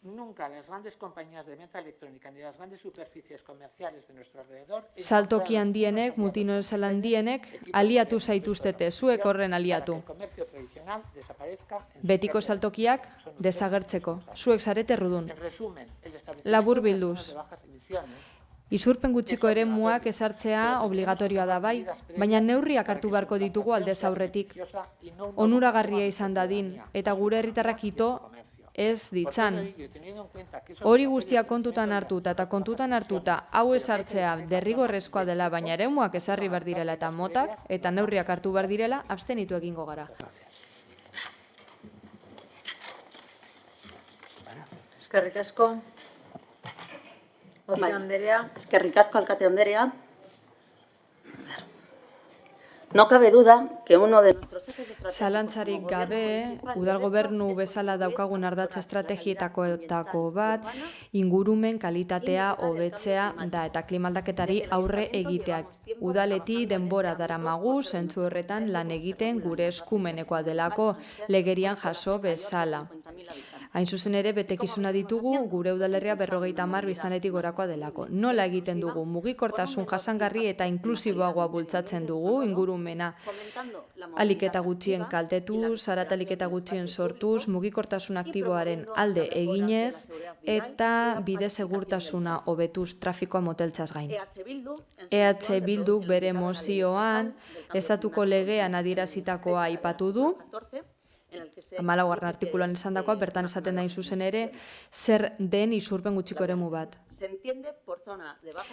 Nunca las grandes compañías de venta electrónica ni las grandes superficies comerciales de nuestro alrededor.
Saltoki handienek, multinazional handienek, aliatu zaituztete, zuek horren aliatu. Betiko saltokiak desagertzeko, zuek zarete errudun. Labur bilduz. Izurpen gutxiko eremuak ezartzea obligatorioa da bai, baina neurriak hartu beharko ditugu aldez aurretik. Onuragarria izan dadin, eta gure herritarrak ito ez ditzan. Hori guztia kontutan hartuta eta kontutan hartuta hau ezartzea derrigorrezkoa dela, baina eremuak ezarri behar direla eta motak eta neurriak hartu behar direla abstenitu egingo gara.
Eskerrik asko. Ocio Anderea.
Eskerrik asko, alkate Anderea. No cabe duda que uno de nuestros ejes estratégicos
Zalantzarik gabe, udal gobernu bezala daukagun ardatza estrategietako bat, ingurumen kalitatea hobetzea da eta klimaldaketari aurre egiteak. Udaleti denbora daramagu zentzu horretan lan egiten gure eskumenekoa delako legerian jaso bezala. Hain zuzen ere, betekizuna ditugu gure udalerria 50 biztanletik gorakoa delako. Nola egiten dugu? Mugikortasun jasangarri eta inklusiboagoa bultzatzen dugu ingurumena. Aliketa gutxien kaltetuz, zarataliketa gutxien sortuz, mugikortasun aktiboaren alde eginez eta bide segurtasuna hobetuz trafikoa moteltzaz gain. EH Bilduk bere mozioan estatuko legean adierazitakoa aipatu du, 14. artikuluan esan dakoa, bertan esaten da zuzen ere, zer den izurpen gutxiko eremu bat.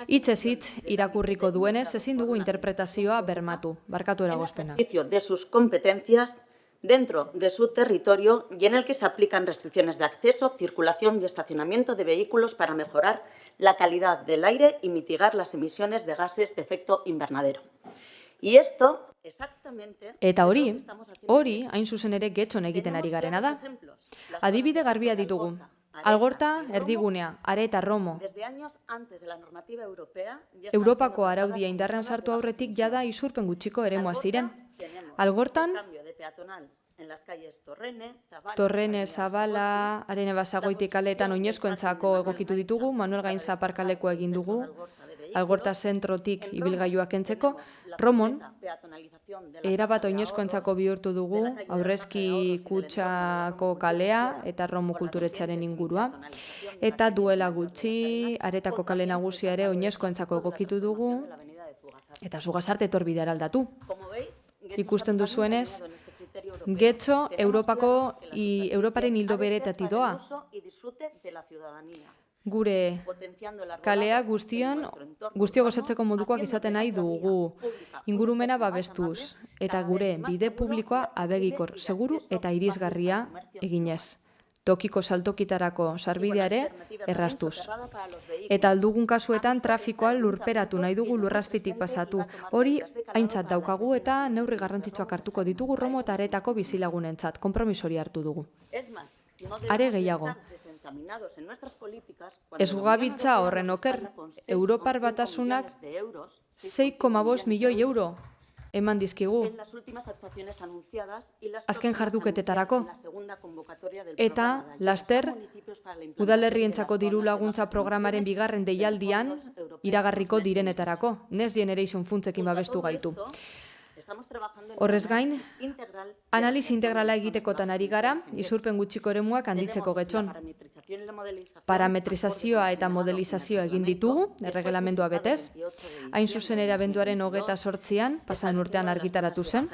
Hitzez hitz irakurriko duenez, ezin dugu interpretazioa bermatu, barkatu eragozpena.
De sus competencias dentro de su territorio y en el que se aplican restricciones de acceso, circulación y estacionamiento de vehículos para mejorar la calidad del aire y mitigar las emisiones de gases de efecto invernadero. Y esto
Eta hori, hain zuzen ere getxon egiten ari garena da. Adibide garbia ditugu. Algorta, erdigunea, are eta Romo. Europako araudia indarrean sartu aurretik jada izurpen gutxiko eremua ziren. Algortan, Torrene, Zabala, Arene Basagoitik kaleetan oinezkoentzako egokitu ditugu, Manuel Gaintza parkaleko egin dugu, Algorta zentrotik ibilgailuak kentzeko, Romon, erabat oinezkoentzako bihurtu dugu, Aurrezki Kutxako kalea eta Romo kulturetxaren ingurua. Eta duela gutxi, Aretako kale nagusia ere oinezkoentzako egokitu dugu, eta Zugasarte etorbidea aldatu. Ikusten duzuenez, getxo Europaren hildo beretatik doa. Gure kalea guztio gozatzeko modukoak izaten nahi dugu, ingurumena babestuz, eta gure bide publikoa abegikor, seguru eta irisgarria eginez. tokiko saltokitarako sarbidea ere erraztuz. Eta aldugun kasuetan trafikoa lurperatu nahi dugu lurrazpitik pasatu. Hori aintzat daukagu eta neurri garrantzitsuak hartuko ditugu Romo eta Aretako bizilagunentzat, konpromiso hori hartu dugu. Are gehiago. Ez gabiltza horren oker, Europar Batasunak 6,5 milioi euro eman dizkigu azken jarduketetarako. Eta, laster, udalerrientzako diru laguntza programaren bigarren deialdian iragarriko direnetarako. Next Generation funtsekin babestu gaitu. Horrez gain, analisi integrala egitekotan ari gara, isurpen gutxiko eremuak handitzeko getxon. Parametrizazioa eta modelizazioa egin ditugu, erregelamendua betez, hain zuzen ere abenduaren 28an, pasan urtean argitaratu zen,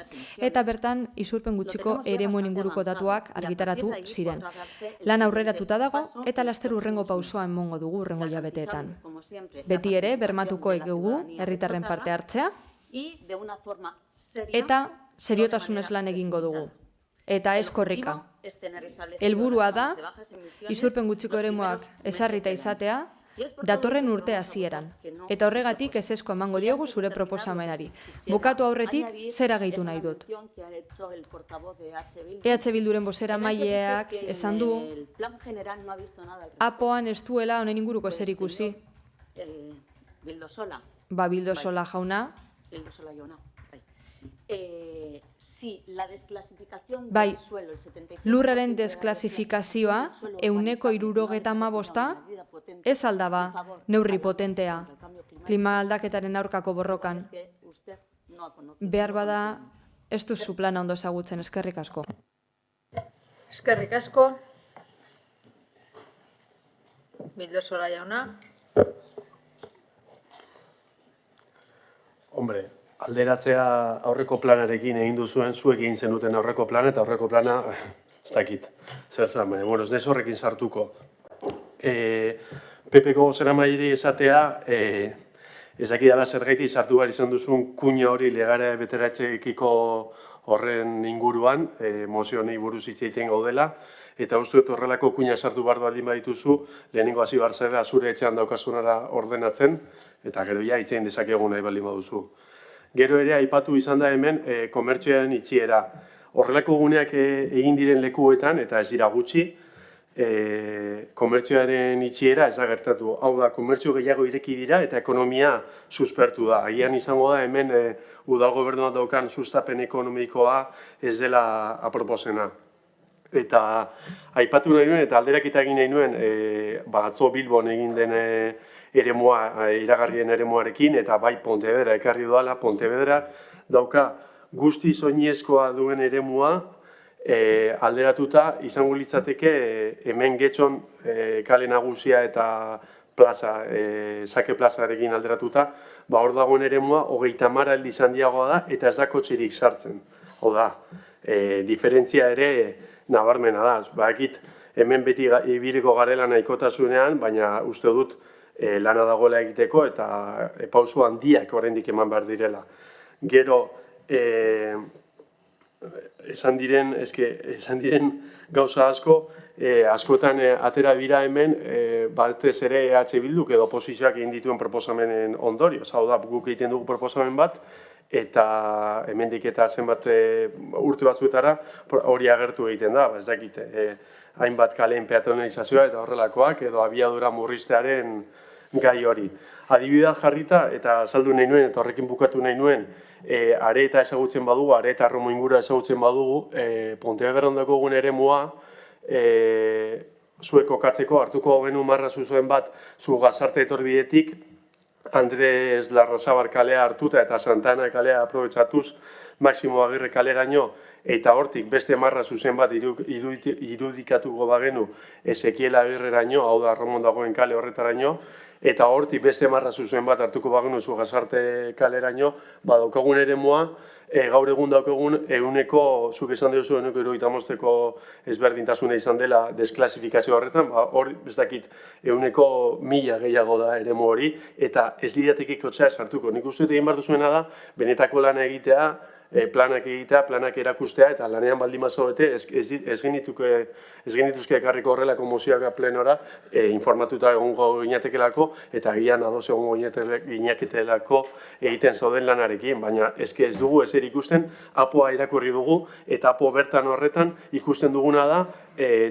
eta bertan isurpen gutxiko eremuen inguruko datuak argitaratu ziren. Lan aurreratuta dago, eta laster urrengo pausoa emongo dugu urrengo jabeteetan. Beti ere, bermatuko egugu, herritarren parte hartzea, eta seriotasunez lan egingo dugu. Eta ez korrika. Helburua da, isurpen gutxiko eremuak ezarrita izatea, datorren urte hasieran. Eta horregatik ezezko emango diogu zure proposamenari. Bukatu aurretik, zera gehitu nahi dut. EH Bilduren bozera maileak esan du, apoan ez duela honen inguruko zer ikusi. Ba, Bildosola jauna. Bai, lurraren desklasifikazioa, 75% ez aldaba neurri potentea, klima aldaketaren aurkako borrokan. Behar bada, ez duzu plana ondo ezagutzen, eskerrik asko.
Eskerrik asko. Bildosola jauna.
Hombre, alderatzea aurreko planarekin egin duzuen, zuek egin zenuten aurreko plana, eta aurreko plana, ez dakit, zer zan, baina, bueno, ez nez horrekin sartuko. PP-ko bozeramaileri esatea, ez dakidala zergaiti sartu behar izan duzun kuña hori legarea beteratzeekiko horren inguruan, mozio honi buruz hitz egiten gaudela, eta uste dut horrelako kuña sartu behar baldin badituzu, lehenengo hasi behar zera zure etxean daukasunara ordenatzen, eta gero ja hitz egin dezakegun nahi baldin baduzu. Gero ere aipatu izan da hemen komertzioaren itxiera. Horrelako guneak egin diren lekuetan, eta ez dira gutxi, komertzioaren itxiera ez da gertatu. Hau da, komertzio gehiago ireki dira eta ekonomia suspertu da. Agian izango da hemen udal gobernuak daukan sustapen ekonomikoa ez dela aproposena. Eta aipatu nahi nuen eta alderaketa egin nahi nuen atzo Bilbon egin den iragarrien eremuarekin, eta bai Pontevedra ekarri doala. Pontevedra dauka guzti soinezkoa duen eremua alderatuta izango litzateke hemen Getxon kale nagusia eta plaza, Sake plazarekin alderatuta, hor dagoen eremua 30 aldiz handiagoa da eta ez da kotxerik sartzen. Hau da, diferentzia ere nabarmena da. Bakit hemen beti ibiliko garela nahikotasunean, baina uste dut lana dagoela egiteko eta pauso handiak oraindik eman behar direla. Gero, esan diren gauza asko, askotan atera dira hemen, batez ere EH Bilduk edo oposizioak egin dituen proposamenen ondorioz. Hau da, guk egiten dugu proposamen bat, eta hemendik eta zenbat urte batzuetara hori agertu egiten da, ez dakit, hainbat kaleen peatonalizazioa eta horrelakoak, edo abiadura murriztearen gai hori. Adibidea jarrita, eta azaldu nahi nuen, eta horrekin bukatu nahi nuen, Areta ezagutzen badugu, Areta Romo ingura ezagutzen badugu, Pontevedran dagoen eremua, zuek kokatzeko hartuko genu marra zuzuen bat, zu Gazarte etorbidetik, Andrés Larrazabar kalea hartuta eta Santana kalea aprobetsatuz Maximo Agirre kaleraino, eta hortik beste marra zuzen bat irudikatuko bagenu Ezekiel Agirreraino, hau da Ramon dagoen kale horretaraino, eta hortik beste marra zuzen bat hartuko bagenu zu Gazarte kaleraino, daukagun eremua, gaur egun daukagun eguneko, zuk esan duzu eguneko 75ko ezberdintasuna izan dela desklasifikazio horretan, hor ez dakit eguneko 1000 gehiago da eremu hori, eta ez didatekik kotzea sartuko. Nik uste egin behar duzuena da, benetako lana egitea, planak egitea, planak erakustea, eta lanean baldin bazaudete ez genituzke ekarriko horrelako mozioak plenora informatuta egongo ginatekelako, eta agian ados egongo ginatekelako egiten zauden lanarekin, baina ez dugu ezer ikusten, apoa irakurri dugu, eta apo bertan horretan ikusten duguna da,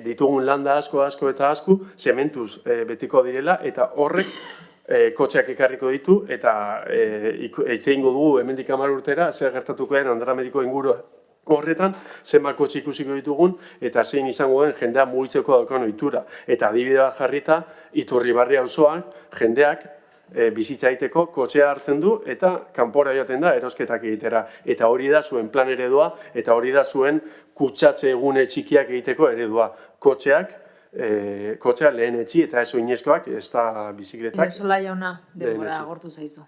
ditugun landa asko eta asko, zementuz betiko direla, eta horrek kotxeak ekarriko ditu, eta eitzeingo dugu hemendik 10 urtera, zer gertatuko den Andramediko inguru horretan, zenbat kotxe ikusiko ditugun, eta zein izango den jendea mugitzeko daukan ohitura. Eta adibide bat jarrita, Iturribarri auzoan jendeak bizitza egiteko kotxea hartzen du, eta kanpora joaten da erosketak egitera. Eta hori da zuen plan eredua, eta hori da zuen kutsatze egune txikiak egiteko eredua. Kotxea lehen etxi eta ez oinezkoak, ez da bizikletak.
Sola jauna, denbora agortu zaizu.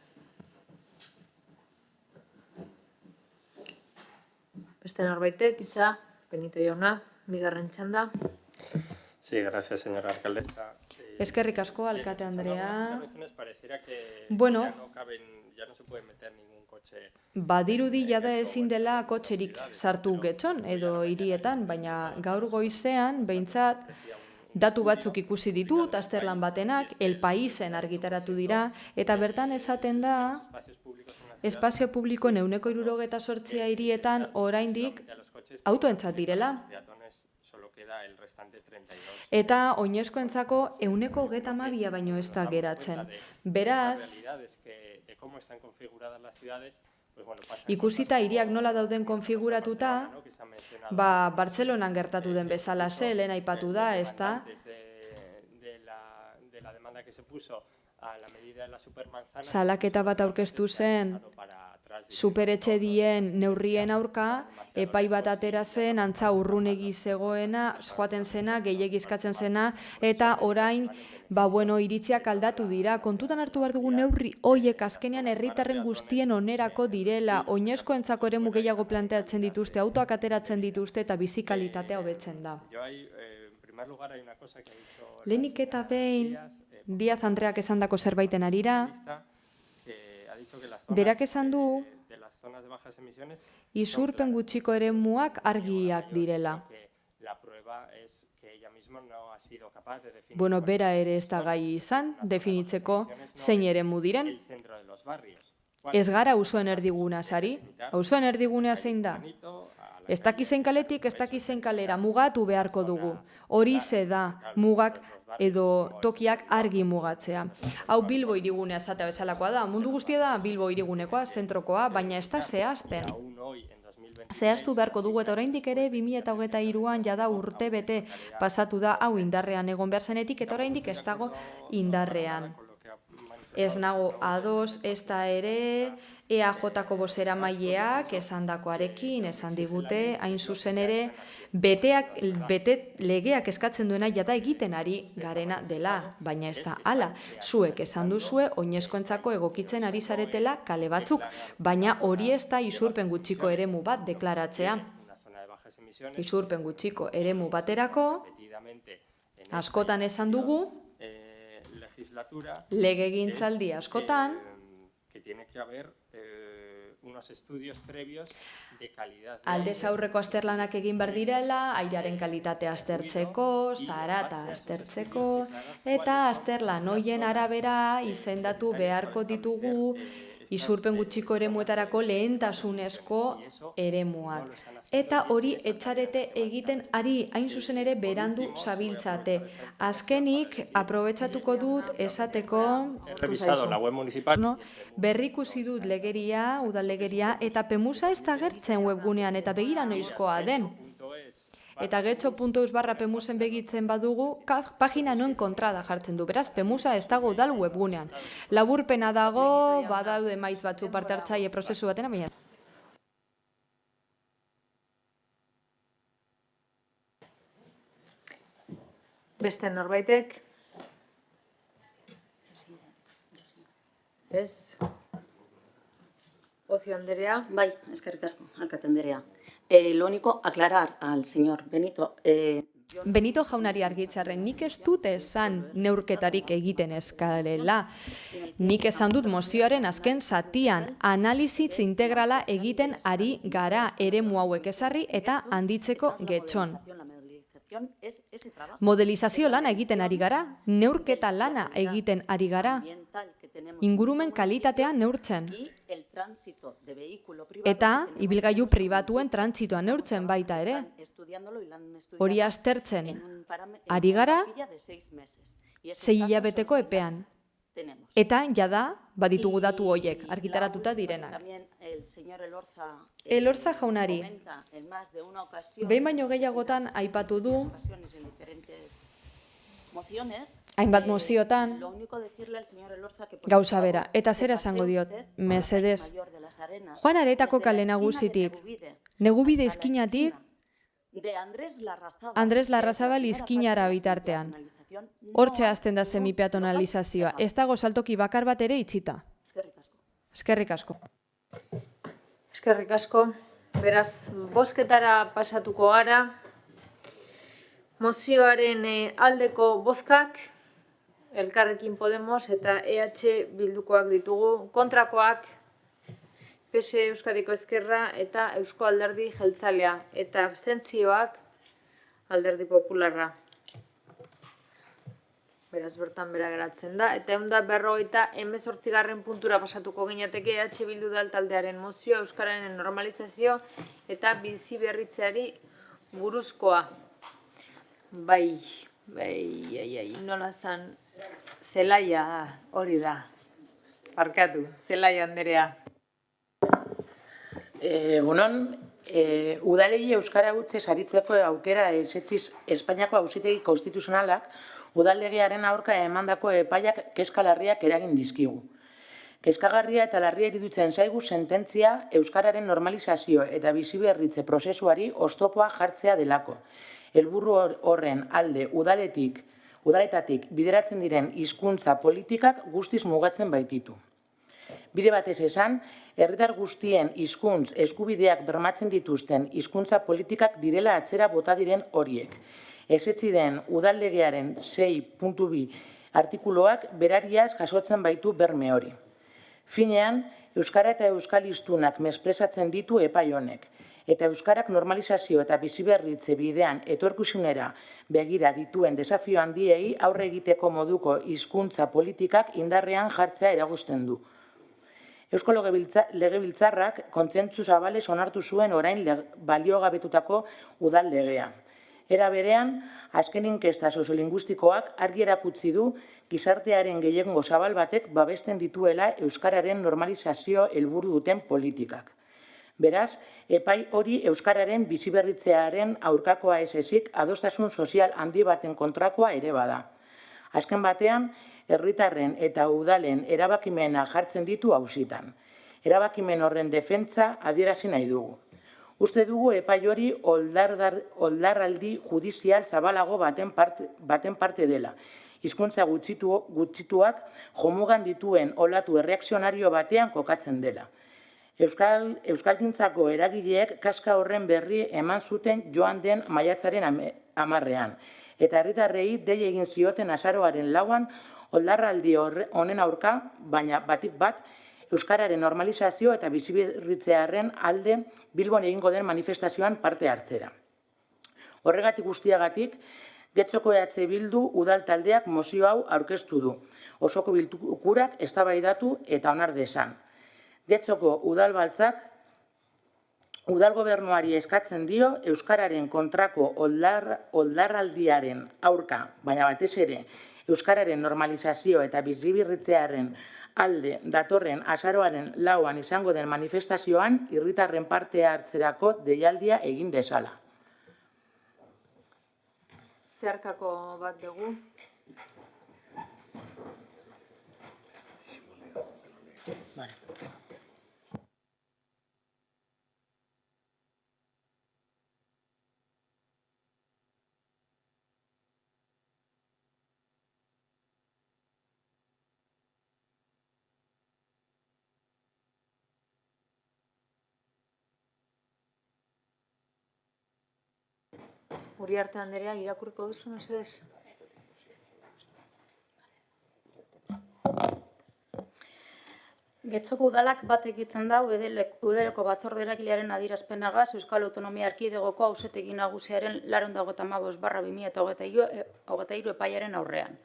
Beste norbaitek, hitza, Benito jauna, bigarren txanda.
Sí, gracias, señora alcaldesa.
Eskerrik asko, alkate Andrea.
Bueno,
badirudi jada ezin dela kotxerik sartu getxon edo hirietan, baina gaur goizean, behintzat, datu batzuk ikusi ditut, azterlan batenak, El Paisen argitaratu dira, eta bertan esaten da, espazio publikoen 78 hirietan oraindik autoentzat direla. Eta oinezkoentzako 132 baino ez da geratzen. Beraz, ikusita hiriak nola dauden konfiguratuta, Bartzelonan gertatu den bezala lehen aipatu da, ez da? Salaketa bat aurkeztu zen, superetxe dien neurrien aurka, epai bat atera zen, antza urrunegi zegoena, joaten zena, gehiagizkatzen zena, eta orain, iritziak aldatu dira. Kontutan hartu behar dugu neurri hoiek azkenean herritarren guztien onerako direla, oinezkoentzako eremu gehiago planteatzen dituzte, autoak ateratzen dituzte eta bizikalitatea hobetzen da. Lehenik eta behin, Díaz Andreak esandako zerbaiten arira, berak esan du, isurpen gutxiko eremuak argiak direla. Bera ere ez da gai izan, definitzeko zein eremu diren. Ez gara auzoen erdiguna, sari? Auzoen erdigunea zein da? Ez dakizen kaletik, ez dakizen kalera, mugatu beharko dugu. Hori ze da, mugak edo tokiak argi mugatzea. Hau Bilbo hirigunea esatea bezalakoa da, mundu guztia da Bilbo hirigunekoa, zentrokoa, baina ez da zehazten. Zehaztu beharko dugu eta oraindik ere 2023an jada urte bete pasatu da hau indarrean egon behar zenetik eta oraindik ez dago indarrean. Ez nago ados ez da ere EAJ-ko bozeramaileak esandakoarekin esan digute, hain zuzen ere, legeak eskatzen duena jada egiten ari garena dela, baina ez da hala. Zuek esan duzue, oinezkoentzako egokitzen ari zaretela kale batzuk, baina hori ez da isurpen gutxiko eremu bat deklaratzea. Isurpen gutxiko eremu baterako, askotan esan dugu, legegintzaldi askotan, aldez aurreko azterlanak egin behar direla, airearen kalitatea aztertzeko, zarata aztertzeko, eta azterlan hoien arabera izendatu beharko ditugu isurpen gutxiko eremuetarako lehentasunezko eremuak. Eta hori etxarete egiten ari hain zuzen ere berandu zabiltzate. Azkenik, aprobetxatuko dut esateko, berrikusi dut legeria, udal legeria, eta Pemusa ez da gertzen webgunean, eta begira noizkoa den. Eta getxo.eus/Pemusen begitzen badugu, pagina noen kontrada jartzen du. Beraz, Pemusa ez dago udal webgunean. Laburpena dago, badaude maiz batzu parte hartzaile prozesu batena, baina.
Beste norbaitek? Ez? Ocio Andrea.
Bai, eskerrik asko, alkate Andrea. Lo único, aclarar al señor Benito,
Benito jaunari argitzarren, nik ez dut esan neurketarik egiten eskalela. Nik esan dut mozioaren azken zatian, analizitz integrala egiten ari gara eremu hauek ezarri eta handitzeko getxon. Modelizazio lana egiten ari gara, neurketa lana egiten ari gara, ingurumen kalitatea neurtzen. Eta ibilgailu pribatuen trantsitoa neurtzen baita ere. Hori aztertzen ari gara 6 hilabeteko epean. Eta jada baditugu datu horiek argitaratuta direnak. Elorza jaunari, behin baino gehiagotan aipatu du hainbat moziotan gauza bera. Eta zera esango diot, mesedez, Joan Aretako kale nagusitik, Negubide izkinatik, Andres Larrazabal izkinara bitartean. Hortxe hasten da semipeatonalizazioa. Ez dago saltoki bakar bat ere itxita. Eskerrik asko.
Eskerrik asko. Beraz, bozketara pasatuko gara. Mozioaren aldeko bozkak, Elkarrekin Podemos eta EH Bildukoak ditugu. Kontrakoak, PSE Euskadiko Ezkerra eta Eusko Alderdi Jeltzalea. Eta abstentzioak Alderdi Popularra. Beraz, bertan bera geratzen da. Eta 158. puntura pasatuko gineateke EH Bildu taldearen mozioa Euskararen normalizazio eta bizi berritzeari buruzkoa. Bai, nola zan, Zelaia hori da. Barkatu, Zelaia Anderea.
Egunon, udalei euskara gutze saritzeko aukera esetziz Espainiako Auzitegi Konstituzionalak udallegearen aurka emandako epaiak kezka larriak eragin dizkigu. Kezkagarria eta larria iruditzen zaigu sententzia euskararen normalizazio eta biziberritze prozesuari oztopoa jartzea delako. Helburu horren alde udaletatik bideratzen diren hizkuntza politikak guztiz mugatzen baititu. Bide batez esan, herritar guztien hizkuntz eskubideak bermatzen dituzten hizkuntza politikak direla atzera bota diren horiek. Ezetzi den udallegearen 6.2 artikuluak berariaz jasotzen baitu berme hori. Finean, euskara eta euskal hiztunak mespresatzen ditu epai honek, eta euskarak normalizazio eta biziberritze bidean etorkizunera begira dituen desafio handiei aurre egiteko moduko hizkuntza politikak indarrean jartzea eragozten du. Eusko Legebiltzarrak kontzentzu zabalez onartu zuen orain baliogabetutako udallegea. Era berean, azken inkesta soziolinguistikoak argi erakutsi du gizartearen gehiengo zabal batek babesten dituela euskararen normalizazio helburu duten politikak. Beraz, epai hori euskararen biziberritzearen aurkakoa ez ezik adostasun sozial handi baten kontrakoa ere bada. Azken batean, herritarren eta udalen erabakimena jartzen ditu auzitan. Erabakimen horren defentsa adierazi nahi dugu. Uste dugu epai hori oldarraldi judizial zabalago baten parte dela. Hizkuntza gutxituak jomugan dituen olatu erreakzionario batean kokatzen dela. Euskalgintzako eragileek kaska horren berri eman zuten joan den maiatzaren 10ean. Eta herritarrei dei egin zioten azaroaren 4an oldarraldi honen aurka, baina batik bat, euskararen normalizazio eta biziberritzearen alde Bilbon egingo den manifestazioan parte hartzera. Horregatik guztiagatik, Getxoko EH Bildu udal taldeak mozio hau aurkeztu du. Osoko bilkurak eztabaidatu eta onar dezan. Getxoko udalbaltzak udal gobernuari eskatzen dio euskararen kontrako oldarraldiaren aurka, baina batez ere, euskararen normalizazio eta biziberritzearen alde datorren azaroaren 4an izango den manifestazioan herritarren parte hartzerako deialdia egin dezala.
Zeharkako bat dugu. Uriarte Anderea, irakurriko duzu, mesedez?
Getxoko udalak bat egiten da Udeleko batzorde eragilearen adierazpenagaz Euskal Autonomia Erkidegoko Auzitegi Nagusiaren 455/2023 epaiaren aurrean.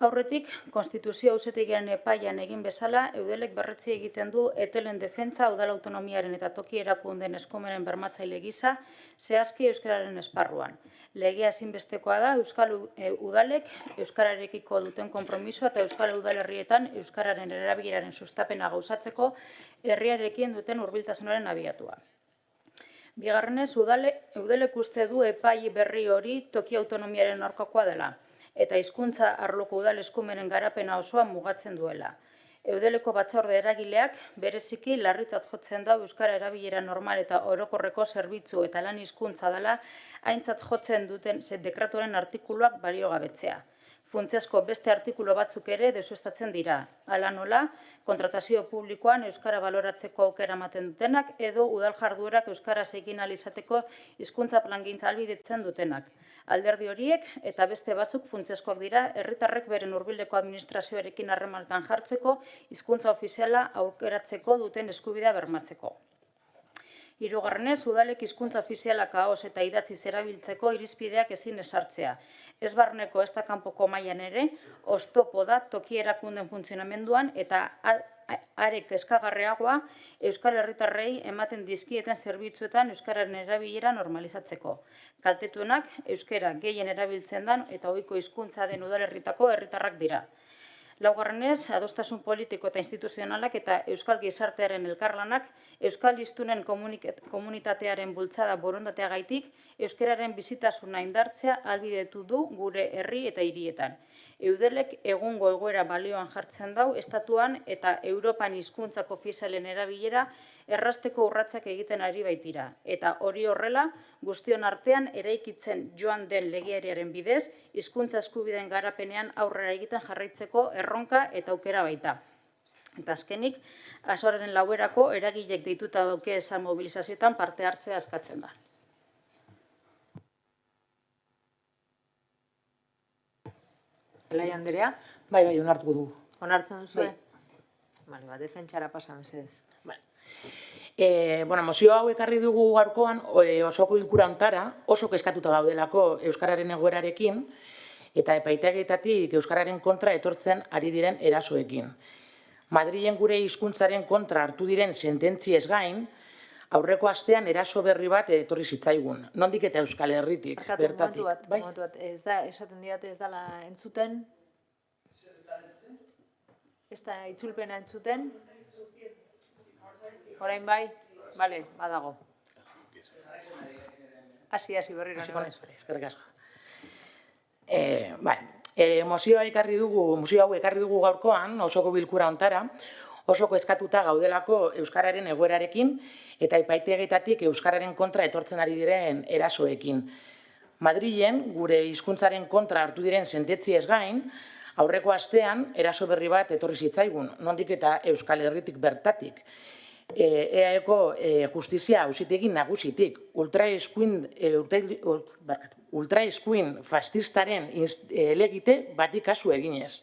Aurretik, Konstituzio Auzitegiaren epaian egin bezala, Eudelek berretsi egiten du etelen defentsa udal autonomiaren eta toki erakunden eskumenen bermatzaile gisa, zehazki euskararen esparruan. Legea ezinbestekoa da Euskal Udalek euskararekiko duten konpromisoa eta Euskal Udalerrietan euskararen erabileraren sustapena gauzatzeko herriarekin duten hurbiltasunaren abiatua. Bigarrenez, Eudelek uste du epai berri hori toki autonomiaren aurkakoa dela, eta hizkuntza arloko udal eskumenen garapena osoa mugatzen duela. Eudeleko batzorde eragileak bereziki larritzat jotzen da euskara erabilera normal eta orokorreko zerbitzu eta lan hizkuntza dela aintzat jotzen duten dekretuaren artikuluak baliogabetzea. Funtsezko beste artikulu batzuk ere deuseztatzen dira. Hala nola, kontratazio publikoan euskara baloratzeko aukera ematen dutenak edo udal jarduerak euskaraz egin ahal izateko hizkuntza plangintza ahalbidetzen dutenak. Alderdi horiek eta beste batzuk funtsezkoak dira herritarrek beren hurbileko administrazioarekin harremanetan jartzeko hizkuntza ofiziala aukeratzeko duten eskubidea bermatzeko. Hirugarrenez, udalek hizkuntza ofizialak ahoz eta idatziz erabiltzeko irizpideak ezin ezartzea. Ez barneko ez da kanpoko mailan ere, oztopo da toki erakunden funtzionamenduan eta are kezkagarriagoa euskal herritarrei ematen dizkieten zerbitzuetan euskararen erabilera normalizatzeko. Kaltetuenak euskara gehien erabiltzen den eta ohiko hizkuntza den udalerritako herritarrak dira. Laugarrenez, adostasun politiko eta instituzionalak eta euskal gizartearen elkarlanak euskal hiztunen komunitatearen bultzada borondateagaitik euskararen bizitasuna indartzea ahalbidetu du gure herri eta hirietan. Eudelek egungo egoera balioan jartzen dau estatuan eta Europan hizkuntzak ofizialen erabilera errazteko urratsak egiten ari baitira. Eta hori horrela, guztion artean eraikitzen joan den legeariaren bidez, hizkuntza eskubideen garapenean aurrera egiten jarraitzeko erronka eta aukera baita. Eta azkenik, azaroaren 4erako eragilek deituta dauke esan mobilizazioetan parte hartzea eskatzen da.
Elai Anderea?
Bai, onartuko dugu.
Onartzen duzu? Bale, defentsara pasan mesedez.
Mozio hau ekarri dugu gaurkoan osoko bilkura hontara, oso kezkatuta gaudelako euskararen egoerarekin eta epaitegietatik euskararen kontra etortzen ari diren erasoekin. Madrilen gure hizkuntzaren kontra hartu diren sententziez gain, aurreko astean eraso berri bat etorri zitzaigun. Nondik eta Euskal Herritik, bertatik.
Momentu bat, esaten didate ez dela entzuten? Ez da itzulpena entzuten? Orain bai? Bale, badago. Hasi berriro.
Eskerrik asko. Mozio hau ekarri dugu gaurkoan, osoko bilkura hontara, osoko eskatuta gaudelako euskararen egoerarekin eta epaitegietatik euskararen kontra etortzen ari diren erasoekin. Madrilen, gure hizkuntzaren kontra hartu diren sententziez gain, aurreko astean eraso berri bat etorri zitzaigun, nondik eta Euskal Herritik bertatik. EAeko justizia auzitegi nagusitik, ultraeskuin fascistaren elegite bati kasu eginez.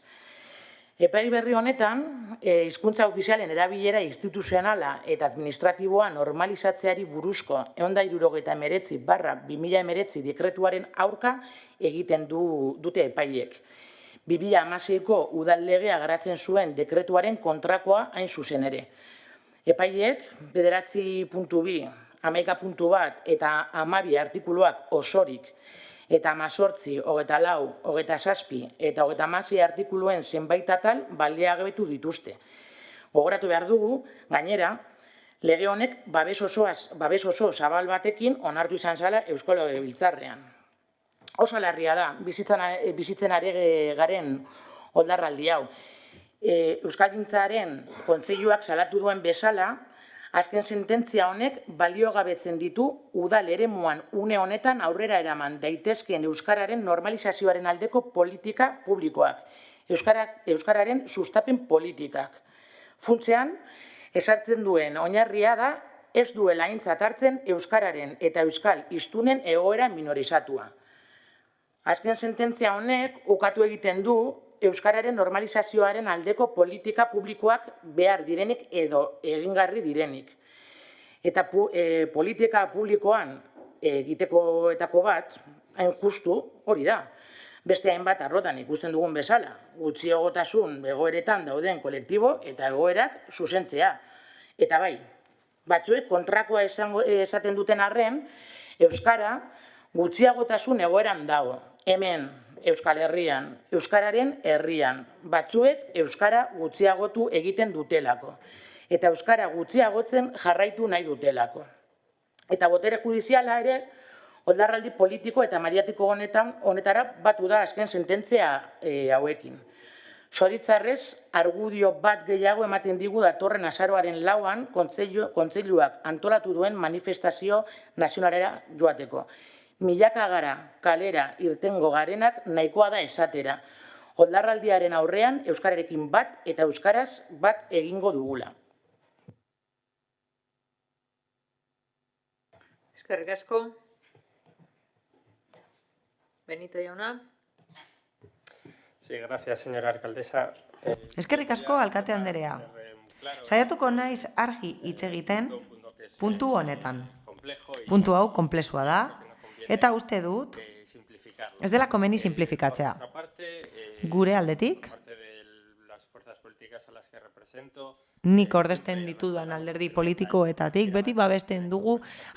Epai berri honetan, hizkuntza ofizialen erabilera instituzionala eta administratiboa normalizatzeari buruzko 179/2019 dekretuaren aurka egiten dute epaiek. 2016ko udal legea garatzen zuen dekretuaren kontrakoa hain zuzen ere. Epaiek 9.2, 11.1 eta 12 artikuluak osorik eta 18, 24, 27 eta 36 artikuluen zenbait atal baldeagabetu dituzte. Gogoratu behar dugu, gainera, lege honek babes oso zabal batekin onartu izan zela Eusko Legebiltzarrean. Oso larria da, bizitzen ari garen oldarraldi hau. Euskalgintzaren kontseiluak salatu duen bezala, azken sententzia honek baliogabetzen ditu udal eremuan une honetan aurrera eraman daitezkeen euskararen normalizazioaren aldeko politika publikoak, euskararen sustapen politikak. Funtzean, ezartzen duen oinarria da ez duela aintzat hartzen euskararen eta euskal hiztunen egoera minorizatua. Azken sententzia honek ukatu egiten du euskararen normalizazioaren aldeko politika publikoak behar direnik edo egingarri direnik. Eta politika publikoan egitekoetako bat, hain justu, hori da. Beste hainbat arlotan ikusten dugun bezala, gutxiagotasun egoeretan dauden kolektibo eta egoerak zuzentzea. Eta bai, batzuek kontrakoa esaten duten arren, euskara gutxiagotasun egoeran dago. Hemen, Euskal Herrian, euskararen herrian, batzuek euskara gutxiagotu egiten dutelako. Eta euskara gutxiagotzen jarraitu nahi dutelako. Eta botere judiziala ere, oldarraldi politiko eta mediatiko honetara batu da azken sententzia hauekin. Zoritzarrez, argudio bat gehiago ematen digu datorren azaroaren 4an kontseiluak antolatu duen manifestazio nazionalera joateko. Milaka gara kalera irtengo garenak nahikoa da esatera. Oldarraldiaren aurrean euskararekin bat eta euskaraz bat egingo dugula.
Eskerrik asko. Benito jauna.
Sí, gracias, señora alcaldesa.
Eskerrik asko, alkate anderea. Saiatuko naiz argi hitz egiten puntu honetan. Puntu hau konplexua da, eta uste dut ez dela komeni simplifikatzea. Gure aldetik, nik ordezten ditudan alderdi politikoetatik, beti babesten dugu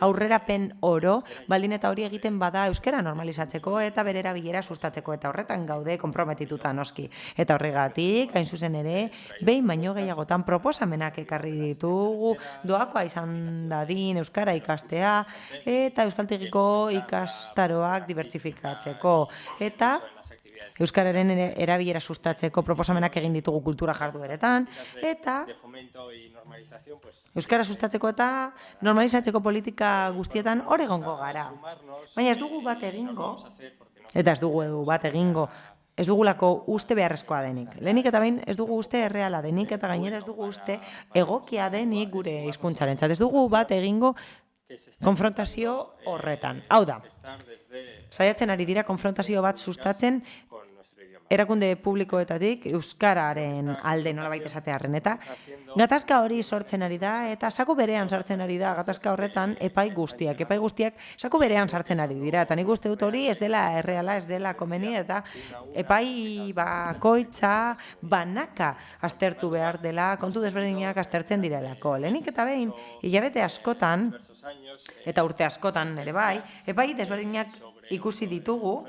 aurrerapen oro, baldin eta hori egiten bada euskara normalizatzeko eta bere erabilera sustatzeko, eta horretan gaude konprometituta noski. Eta horregatik, hain zuzen ere, behin baino gehiagotan proposamenak ekarri ditugu, doakoa izan dadin euskara ikastea, eta euskaltegiko ikastaroak dibertsifikatzeko, eta euskararen erabilera sustatzeko proposamenak egin ditugu kultura jardueretan, eta euskara sustatzeko eta normalizatzeko politika guztietan hor egongo gara. Baina ez dugu bat egingo, eta ez dugu bat egingo, ez dugulako uste beharrezkoa denik. Lehenik eta behin ez dugu uste erreala denik, eta gainera ez dugu uste egokia denik gure hizkuntzarentzat. Ez dugu bat egingo konfrontazio horretan. Hau da, saiatzen ari dira konfrontazio bat sustatzen erakunde publikoetatik euskararen alde nolabait esatearren, eta gatazka hori sortzen ari da, eta saku berean sartzen ari da gatazka horretan epai guztiak saku berean sartzen ari dira, eta nik uste dut hori ez dela erreala, ez dela komeni, eta epai bakoitza banaka aztertu behar dela, kontu desberdinak aztertzen direlako. Lehenik eta behin, hilabete askotan, eta urte askotan ere bai, epai desberdinak ikusi ditugu,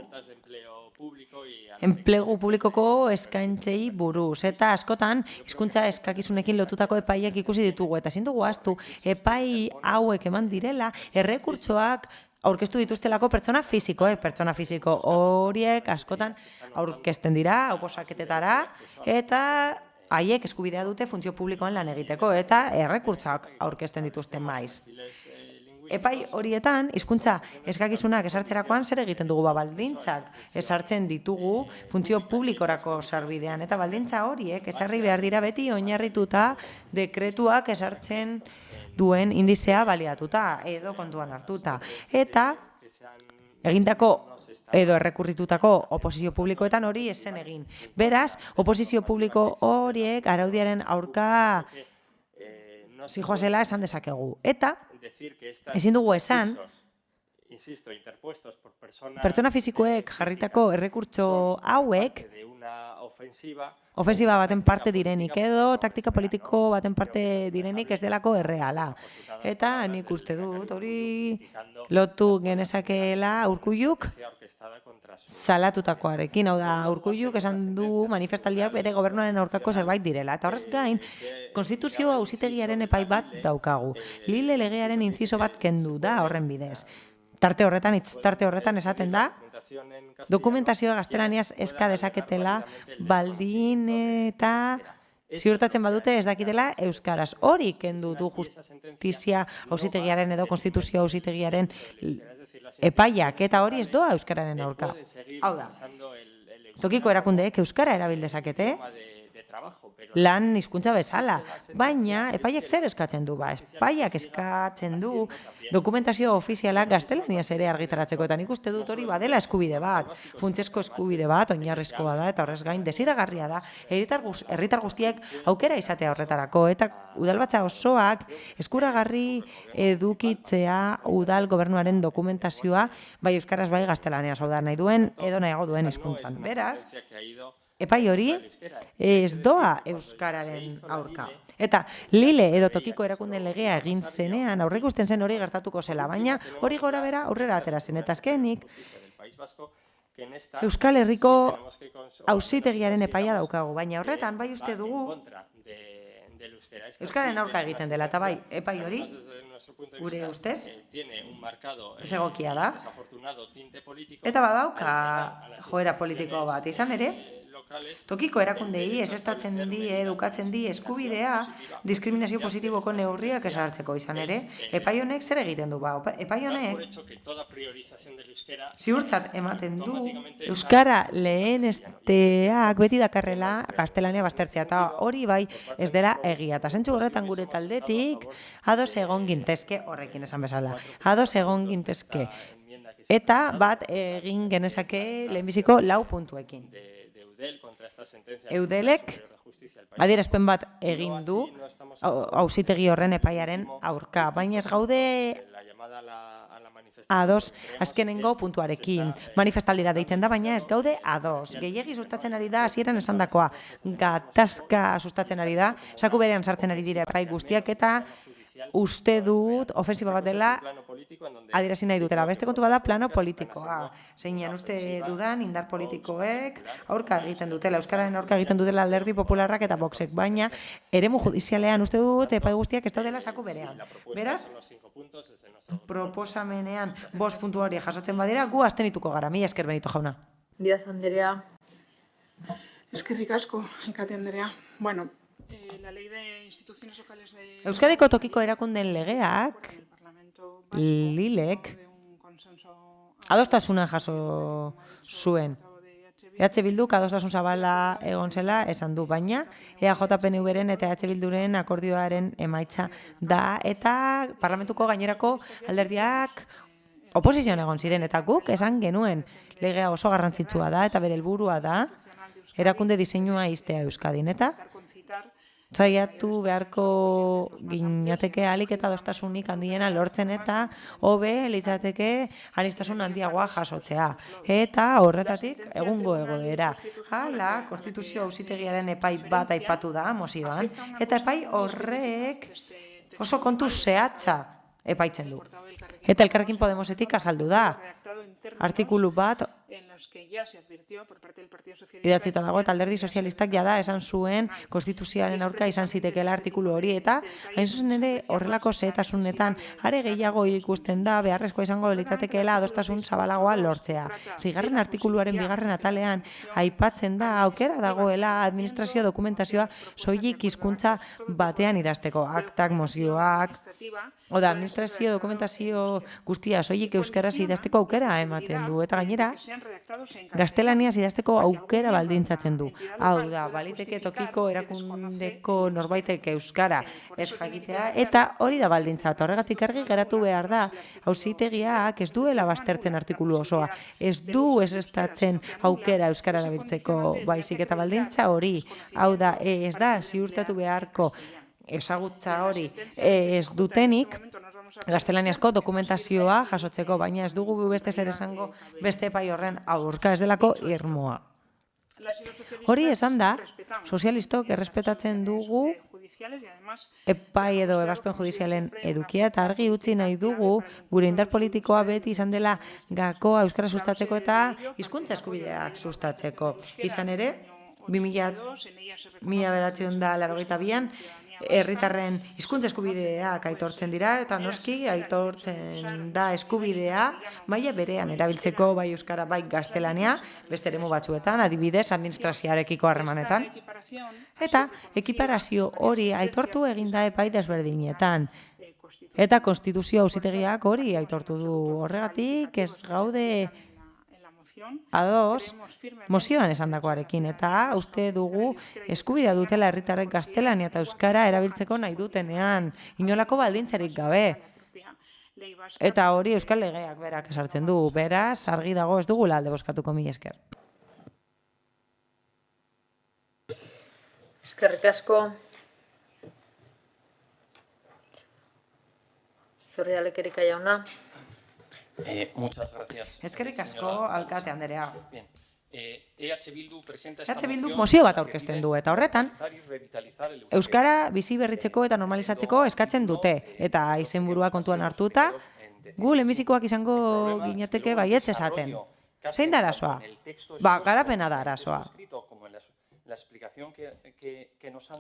enplegu publikoko eskaintzei buruz, eta askotan hizkuntza eskakizunekin lotutako epaiak ikusi ditugu, eta ezin dugu ahaztu epai hauek eman direla errekurtsoak aurkeztu dituztelako pertsona fisiko horiek askotan aurkezten dira oposaketetara, eta haiek eskubidea dute funtzio publikoan lan egiteko, eta errekurtsoak aurkezten dituzten maiz. Epai horietan, hizkuntza eskakizunak esartzerakoan zer egiten dugu baldintzak esartzen ditugu funtzio publikorako sarbidean, eta baldintza horiek esarri behar dira beti oinarrituta dekretuak esartzen duen indizea baliatuta edo kontuan hartuta. Eta egindako edo errekurritutako oposizio publikoetan hori esen egin. Beraz, oposizio publiko horiek araudiaren aurka zijoazela esan dezakegu. Eta ezin dugu esan pertsona fisikoek jarritako errekurtso hauek ofensiba baten parte direnik edo taktika politiko baten parte direnik ez delako erreala. Eta nik uste dut hori lotu genezakeela Urkulluk salatutakoarekin, hau da, Urkulluk esan du manifestaldiak bere gobernuaren aurkako zerbait direla. Eta horrez gain, Konstituzio Auzitegiaren epai bat daukagu. Lile legearen inciso bat kendu da horren bidez. Tarte horretan esaten da, dokumentazioa gaztelaniaz eska dezaketela baldin eta ziurtatzen badute ez dakitela euskaraz. Hori kendu du Justizia Auzitegiaren edo Konstituzio Auzitegiaren epaiak, eta hori ez doa euskararen aurka. Hau da, tokiko erakundeek euskara erabil dezakete, lan hizkuntza bezala. Baina, epaiak zer eskatzen du? Epaiak eskatzen du dokumentazio ofizialak gaztelaniaz ere argitaratzeko, eta nik uste dut hori badela eskubide bat, funtsezko eskubide bat, oinarrizkoa da, eta horrez gain desiragarria da, herritar guztiek aukera izatea horretarako, eta udalbatza osoak eskuragarri edukitzea udal gobernuaren dokumentazioa, bai euskaraz bai gaztelaniaz, hau da nahi duen edo nahiago duen hizkuntzan. Beraz, epai hori ez doa euskararen aurka. Eta Lile edo tokiko erakundeen legea egin zenean aurreikusten zen hori gertatuko zela, baina hori gora bera aurrera atera zen. Eta azkenik, Euskal Herriko auzitegiaren epaia daukagu, baina horretan bai uste dugu euskararen aurka egiten dela, eta bai, epai hori, gure ustez, ez egokia da, eta badauka joera politiko bat, izan ere, tokiko erakundei ezeztatzen die, edukatzen die eskubidea diskriminazio positiboko neurriak esartzeko, izan ere, epai honek zer egiten du ba? Epai honek ziurtzat ematen du euskara lehenesteak beti dakarrela gaztelania baztertzea, eta hori bai ez dela egia. Eta zentzu horretan gure taldetik ados egon gintezke horrekin esan bezala. Ados egon gintezke. Eta bat egin genezake lehenbiziko 4 puntuekin. Eudelek adierazpen bat egin du auzitegi horren epaiaren aurka, baina ez gaude ados azkenengo puntuarekin. Manifestaldira deitzen da, baina ez gaude ados. Gehiegi sustatzen ari da, hasieran esandakoa, gatazka sustatzen ari da, saku berean sartzen ari dira epai guztiak, eta uste dut ofensiba bat dela adierazi nahi dutela. Beste kontu bada plano politikoa. Zeinean uste dudan indar politikoek aurka egiten dutela, euskararen aurka egiten dutela Alderdi Popularrak eta Voxek, baina eremu judizialean uste dut epai guztiak ez daudela saku berean. Beraz, proposamenean 5 puntu hori jasotzen badira, gu abstenituko gara. Mila esker, Benito jauna.
Díaz Andrea.
Eskerrik asko, Kate Andrea. Bueno, la ley de instituciones locales de
Euskadiko tokiko erakundeen legeak, Lilek, adostasuna jaso zuen. EH Bilduk adostasun zabala egon zela esan du, baina EAJ-PNV-ren eta EH Bilduren akordioaren emaitza da, eta parlamentuko gainerako alderdiak oposizioan egon ziren, eta guk esan genuen legea oso garrantzitsua da, eta bere helburua da, erakunde diseinua iztea Euskadin, eta saiatu beharko ginateke ahalik eta adostasunik handiena lortzen, eta hobe litzateke aniztasun handiagoa jasotzea. Eta horretatik egungo egoera. Hala, Konstituzio Auzitegiaren epai bat aipatu da mozioan, eta epai horrek oso kontu zehatza epaitzen du. Eta Elkarrekin Podemosetik azaldu da. Artikulu bat idatzita dago, eta Alderdi Sozialistak jada esan zuen Konstituzioaren aurka izan zitekeela artikulu hori, eta hain zuzen ere horrelako zehetasunetan are gehiago ikusten da beharrezkoa izango litzatekeela adostasun zabalagoa lortzea. 6. artikuluaren 2. atalean aipatzen da aukera dagoela administrazio dokumentazioa soilik hizkuntza batean idazteko, aktak, mozioak, oda administrazio dokumentazio guztia soilik euskaraz idazteko aukera ematen du, eta gainera gaztelaniaz idazteko aukera baldintzatzen du. Hau da, baliteke tokiko erakundeko norbaitek euskara ez jakitea, eta hori da baldintza. Horregatik argi geratu behar da, auzitegiak ez duela baztertzen artikulu osoa, ez du ezeztatzen aukera euskara erabiltzeko baizik, eta baldintza hori, hau da, ez da ziurtatu beharko ezagutza hori ez dutenik gaztelaniazko dokumentazioa jasotzeko, baina ez dugu beste zer esango beste epai horren aurka, ez delako irmoa. Hori esan da, sozialistok errespetatzen dugu epai edo ebazpen judizialen edukia, eta argi utzi nahi dugu gure indar politikoa beti izan dela gakoa euskara sustatzeko eta hizkuntza eskubideak sustatzeko. Izan ere, 1982an herritarren hizkuntza eskubideak aitortzen dira, eta noski aitortzen da eskubidea maila berean erabiltzeko bai euskara bai gaztelania, beste eremu batzuetan, adibidez administrazioarekiko harremanetan. Eta ekiparazio hori aitortu eginda epai desberdinetan. Eta Konstituzio Auzitegiak hori aitortu du. Horregatik ez gaude ados mozioan esandakoarekin, eta uste dugu eskubidea dutela herritarrek gaztelania eta euskara erabiltzeko nahi dutenean, inolako baldintzarik gabe. Eta hori euskal legeak berak esartzen du, beraz, argi dago ez dugula alde bozkatuko, mila esker.
Eskerrik asko. Zorrialekerika jauna.
Muchas gracias.
Eskerrik asko, alkate Anderea.
Bien. EH Bildu presenta
EH Bilduk mozio bat aurkezten du, eta horretan, euskara bizi berritzeko eta normalizatzeko eskatzen dute, eta izenburua kontuan hartuta, gu lehenbizikoak izango ginateke baietz esaten. Zein da arazoa? Garapena da arazoa.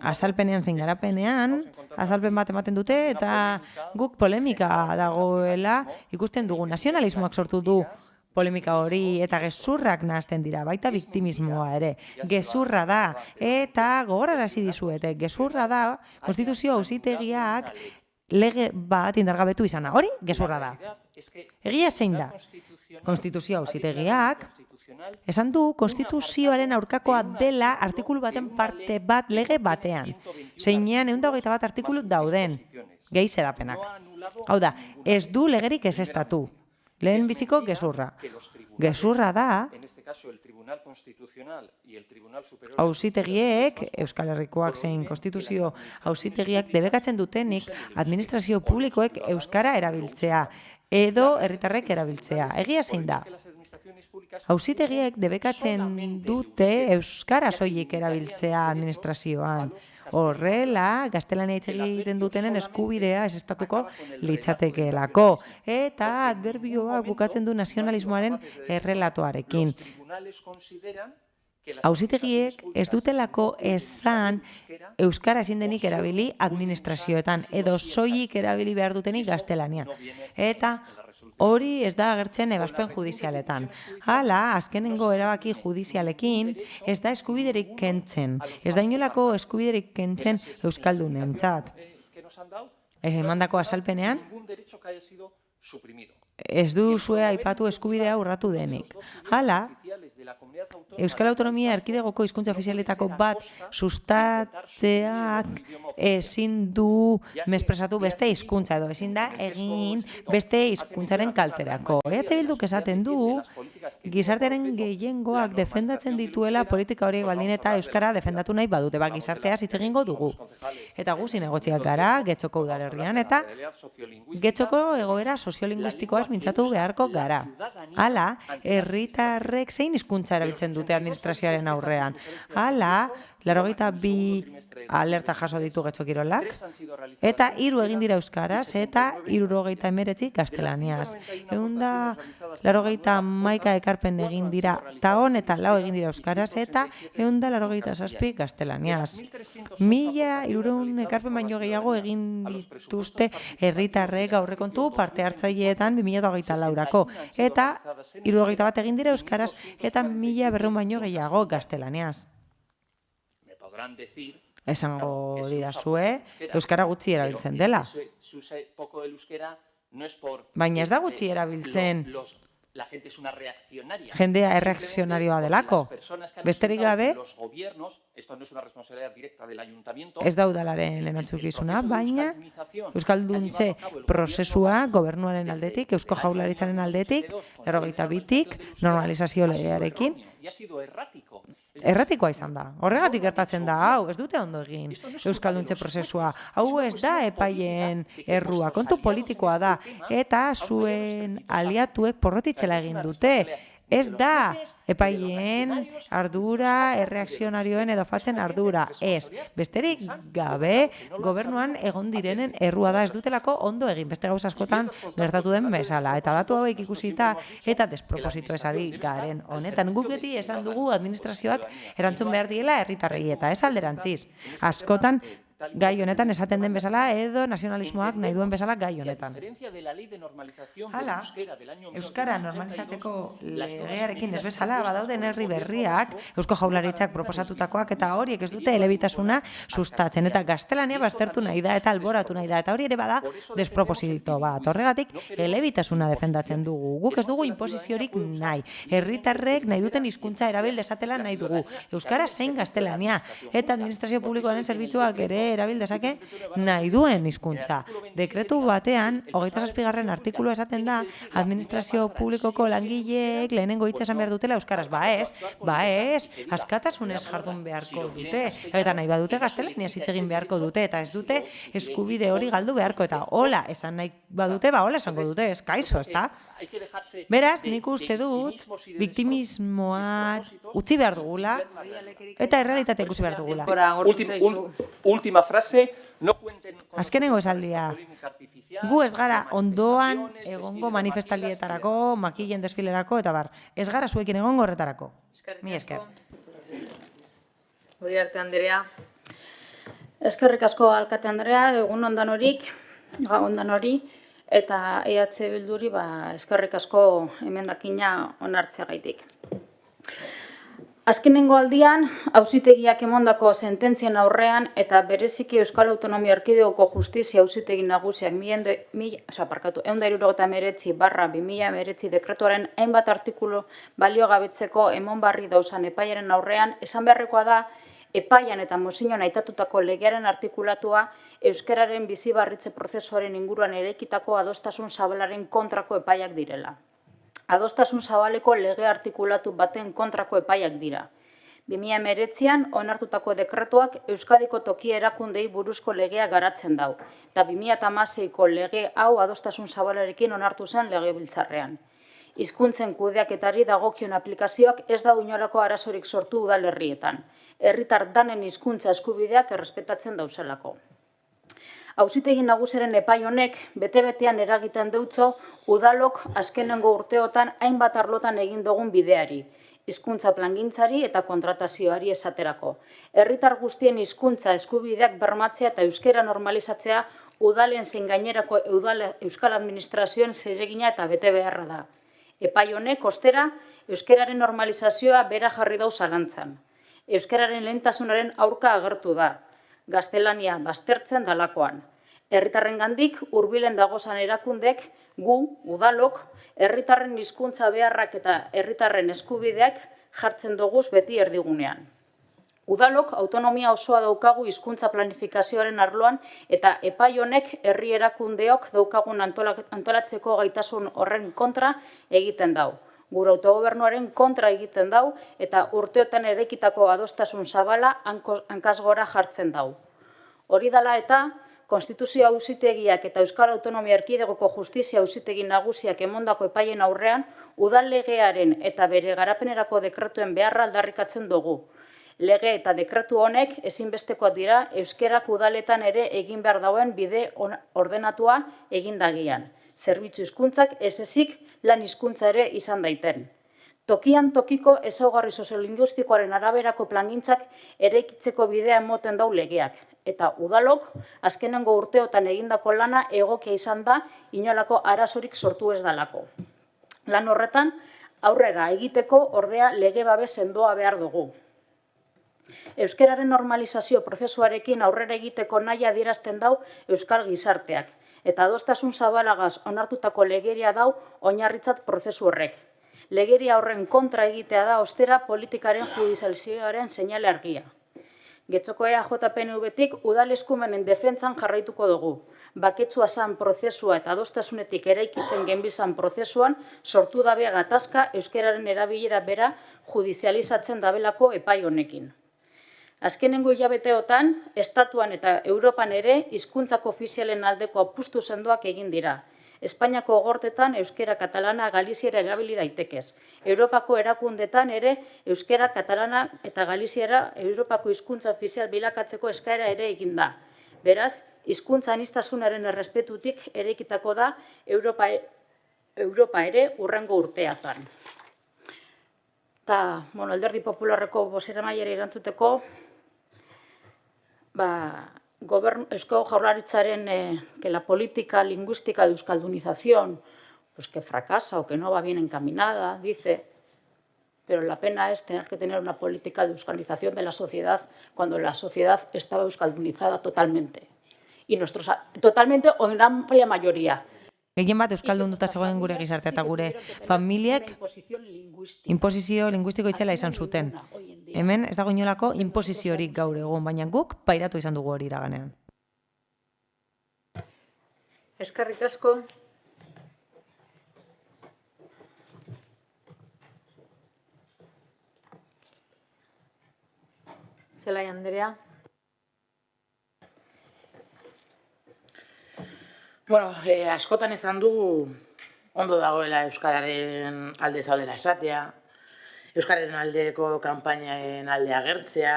Azalpenean zein garapenean, azalpen bat ematen dute, eta guk polemika dagoela ikusten dugu. Nazionalismoak sortu du polemika hori, eta gezurrak nahazten dira, baita biktimismoa ere. Gezurra da, eta gogorarazi dizuete, gezurra da, Konstituzio Auzitegiak lege bat indargabetu izana. Hori, gezurra da. Egia zein da? Konstituzio Auzitegiak esan du konstituzioaren aurkakoa dela artikulu baten parte bat lege batean. Zeinean 121 artikulu dauden, gehi xedapenak. Hau da, ez du legerik ezeztatu. Lehen biziko gezurra. Gezurra da, auzitegiek, Euskal Herrikoak zein Konstituzio auzitegiak debekatzen dutenik administrazio publikoek euskara erabiltzea, edo herritarrek erabiltzea. Egia zein da? Auzitegiek debekatzen dute euskara soilik erabiltzea administrazioan. Horrela, gaztelania hitz egiten dutenen eskubidea ezeztatuko litzatekeelako. Eta adberbioak bukatzen du nazionalismoaren errelatoarekin. Auzitegiek ez dutelako esan euskara ezin denik erabili administrazioetan, edo soilik erabili behar dutenik gaztelania. Eta hori ez da agertzen ebazpen judizialetan. Hala, azkenengo erabaki judizialekin ez da eskubiderik kentzen. Ez da inolako eskubiderik kentzen euskaldunentzat. Emandako azalpenean, ez duzue aipatu eskubidea urratu denik. Hala, Euskal Autonomia Erkidegoko hizkuntza ofizialetako bat sustatzeak ezin du mespresatu beste hizkuntza edo ezin da egin beste hizkuntzaren kalterako. EH Bilduk esaten du gizartearen gehiengoak defendatzen dituela politika horiek baldin eta euskara defendatu nahi badute, gizarteaz hitz egingo dugu. Eta gu zinegotziak gara Getxoko udalerrian eta Getxoko egoera soziolinguistikoaz mintzatu beharko gara. Hala, herritarrek zein hizkuntza erabiltzen dute administrazioaren aurrean. Hala, 82 alerta jaso ditu Getxo Kirolak, eta 3 egin dira euskaraz, eta 79 gaztelaniaz. 181 ekarpen egin dira taon eta 4 egin dira euskaraz, eta 187 gaztelaniaz. 1300 ekarpen baino gehiago egin dituzte herritarrek aurrekontu parte hartzaileetan 2024ako, eta 71 egin dira euskaraz, eta 1200 baino gehiago gaztelaniaz. Esango didazue, euskara gutxi erabiltzen dela. Baina ez da gutxi erabiltzen jendea erreakzionarioa delako. Besterik gabe, ez da udalaren erantzukizuna, baina euskalduntze prozesua gobernuaren aldetik, Eusko Jaurlaritzaren aldetik, 82tik normalizazio legearekin, erratikoa izan da. Horregatik gertatzen da, hau, ez dute ondo egin euskalduntze prozesua. Hau ez da epaileen errua, kontu politikoa da, eta zuen aliatuek porrotitzela egin dute. Ez da epaileen ardura, erreakzionarioen edo fatzen ardura. Ez, besterik gabe gobernuan egon direnen errua da, ez dutelako ondo egin, beste gauz askotan gertatu den bezala. Eta datu hauek ikusita eta desproposito esadi garen honetan. Guk beti esan dugu administrazioak erantzun behar diela herritarrei eta ez alderantziz. Askotan gai honetan esaten den bezala edo nazionalismoak nahi duen bezala gai honetan. Hala, euskara normalizatzeko legearekin ez bezala badauden herri berriak, Eusko Jaurlaritzak proposatutakoak eta horiek ez dute elebitasuna sustatzen eta gaztelania baztertu nahi da eta alboratu nahi da eta hori ere bada desproposito bat. Horregatik elebitasuna defendatzen dugu. Guk ez dugu inposiziorik nahi. Herritarrek nahi duten hizkuntza erabil dezatela nahi dugu. Euskara zein gaztelania eta administrazio publikoaren zerbitzuak ere erabil dezake nahi duen hizkuntza. Dekretu batean, 27. artikulu esaten da, administrazio publikoko langileek lehenengo hitza esan behar dutela euskaraz. Ba ez, askatasunez jardun beharko dute. Eta nahi badute gaztelaniaz hitz egin beharko dute eta ez dute eskubide hori galdu beharko eta hola esan nahi badute, ba hola esango dute, ez kaizo, ezta? Beraz, nik uste dut, biktimismoa utzi behar dugula eta errealitatea ikusi behar dugula.
Última frase, no cuenten con...
Azkenengo esaldia, gu ez gara ondoan egongo manifestalietarako, makillen desfilerako eta bar. Ez gara zuekin egongo horretarako. Mi esker.
Uriarte Andrea.
Eskerrik asko alkate Andrea, egun ondan hori, eta EH Bilduri eskerrik asko emendakina onartzeagaitik. Azkenengo aldian, auzitegiak emondako sententzien aurrean eta bereziki Euskal Autonomia Erkidegoko Justizia Auzitegi Nagusiak 169/2019 dekretuaren hainbat artikulu baliogabetzeko emonbarri dauzan epaiaren aurrean, esan beharrekoa da epaian eta Mozioan aitatutako legearen artikulatua euskararen bizibarritze prozesuaren inguruan eraikitako adostasun zabalaren kontrako epaiak direla. Adostasun zabaleko lege artikulatu baten kontrako epaiak dira. 2019an onartutako dekretuak Euskadiko toki erakundei buruzko legea garatzen dau, eta 2016ko lege hau adostasun zabalarekin onartu zen legebiltzarrean. Hizkuntzen kudeaketari dagokion aplikazioak ez da inolako arazorik sortu udalerrietan. Herritar danen hizkuntza eskubideak errespetatzen dauzelako. Auzitegi Nagusiaren epai honek bete-betean eragiten deutzo udalok azkenengo urteotan hainbat arlotan egin dugun bideari, hizkuntza plangintzari eta kontratazioari esaterako. Herritar guztien hizkuntza eskubideak bermatzea eta euskara normalizatzea udalen zein gainerako euskal administrazioen zeregina eta bete beharra da. Epai honek, ostera, euskararen normalizazioa bera jarri dau zalantzan. Euskararen lehentasunaren aurka agertu da, gaztelania baztertzen dalakoan. Herritarrengandik hurbilen dagozan erakundek, gu, udalok, herritarren hizkuntza beharrak eta herritarren eskubideak jartzen doguz beti erdigunean. Udalok autonomia osoa daukagu hizkuntza planifikazioaren arloan eta epai honek herri erakundeok daukagun antolatzeko gaitasun horren kontra egiten dau. Gure autogobernuaren kontra egiten dau eta urteotan eraikitako adostasun zabala hankasgora jartzen dau. Hori dela eta Konstituzio Auzitegiak eta Euskal Autonomia Erkidegoko Justizia Auzitegi Nagusiak emondako epaien aurrean udal legearen eta bere garapenerako dekretuen beharra aldarrikatzen dugu. Lege eta dekretu honek ezinbestekoak dira euskerak udaletan ere egin behar dauen bide ordenatua egindagian. Zerbitzu hizkuntzak ez ezik lan hizkuntza ere izan daiten. Tokian tokiko ezaugarri soziolinguistikoaren araberako plangintzak eraikitzeko bidea emoten dau legeak. Eta udalok, azkenengo urteotan egindako lana egokia izan da inolako arazorik sortu ez dalako. Lan horretan, aurrera egiteko ordea lege babes sendoa behar dugu. Euskararen normalizazio prozesuarekin aurrera egiteko nahi adierazten dau euskal gizarteak, eta adostasun zabalagaz onartutako legeria dau oinarritzat prozesu horrek. Legeria horren kontra egitea da ostera politikaren judizializazioaren seinale argia. Getxoko EAJ-PNV-tik udal eskumenen defentsan jarraituko dugu. Baketsua zan prozesua eta adostasunetik eraikitzen genbizan prozesuan sortu dabe gatazka euskararen erabilera bera judizializatzen dabelako epai honekin. Azkenengo hilabeteotan, Estatuan eta Europan ere hizkuntzak ofizialen aldeko apustu sendoak egin dira. Espainiako gortetan euskera katalana galiziera erabili daitekez. Europako erakundetan ere euskera katalana eta galiziera Europako hizkuntza ofizial bilakatzeko eskaera ere egin da. Beraz, hizkuntza aniztasunaren errespetutik eraikitako da Europa ere hurrengo urteatan. Eta, Alderdi Popularreko bozeramaileari erantzuteko, Eusko Jaurlaritzaren que la política lingüística de euskaldunización pues que fracasa o que no va bien encaminada, dice, pero la pena es tener que tener una política de euskalización de la sociedad cuando la sociedad estaba euskaldunizada totalmente. Y totalmente o en amplia mayoría.
Gehien bat euskaldunduta zegoen gure gizartea eta gure familiek inposizio linguistiko itzela izan zuten. Hemen ez dago inolako inposiziorik gaur egun, baina guk pairatu izan dugu hori iraganean.
Eskerrik asko. Zelai Andrea.
Bueno, askotan esan du ondo dagoela euskararen alde zaudela esatea, euskararen aldeko kanpainaen alde agertzea,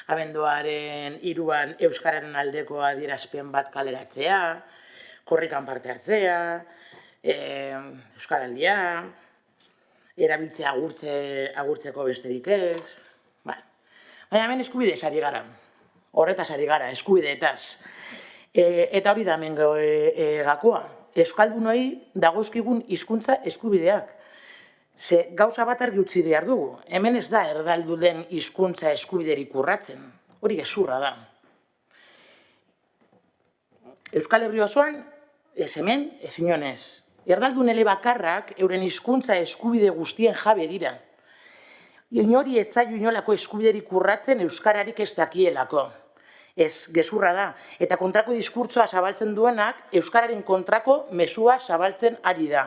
abenduaren 3an euskararen aldeko adierazpen bat kaleratzea, korrikan parte hartzea, euskaraldia, erabiltzea agurtzeko besterik ez. Baina hemen eskubidez ari gara, horretaz ari gara, eskubideetaz. Eta hori da hemen gakoa. Euskaldunoi dagozkigun hizkuntza eskubideak. Ze gauza bat argi utzi behar dugu. Hemen ez da erdaldunen hizkuntza eskubiderik urratzen. Hori gezurra da. Euskal Herri osoan, ez hemen, ez inonez. Erdaldun elebakarrak euren hizkuntza eskubide guztien jabe dira. Inori ez zaio inolako eskubiderik urratzen euskararik ez dakielako. Ez, gezurra da. Eta kontrako diskurtsoa zabaltzen duenak, euskararen kontrako mezua zabaltzen ari da.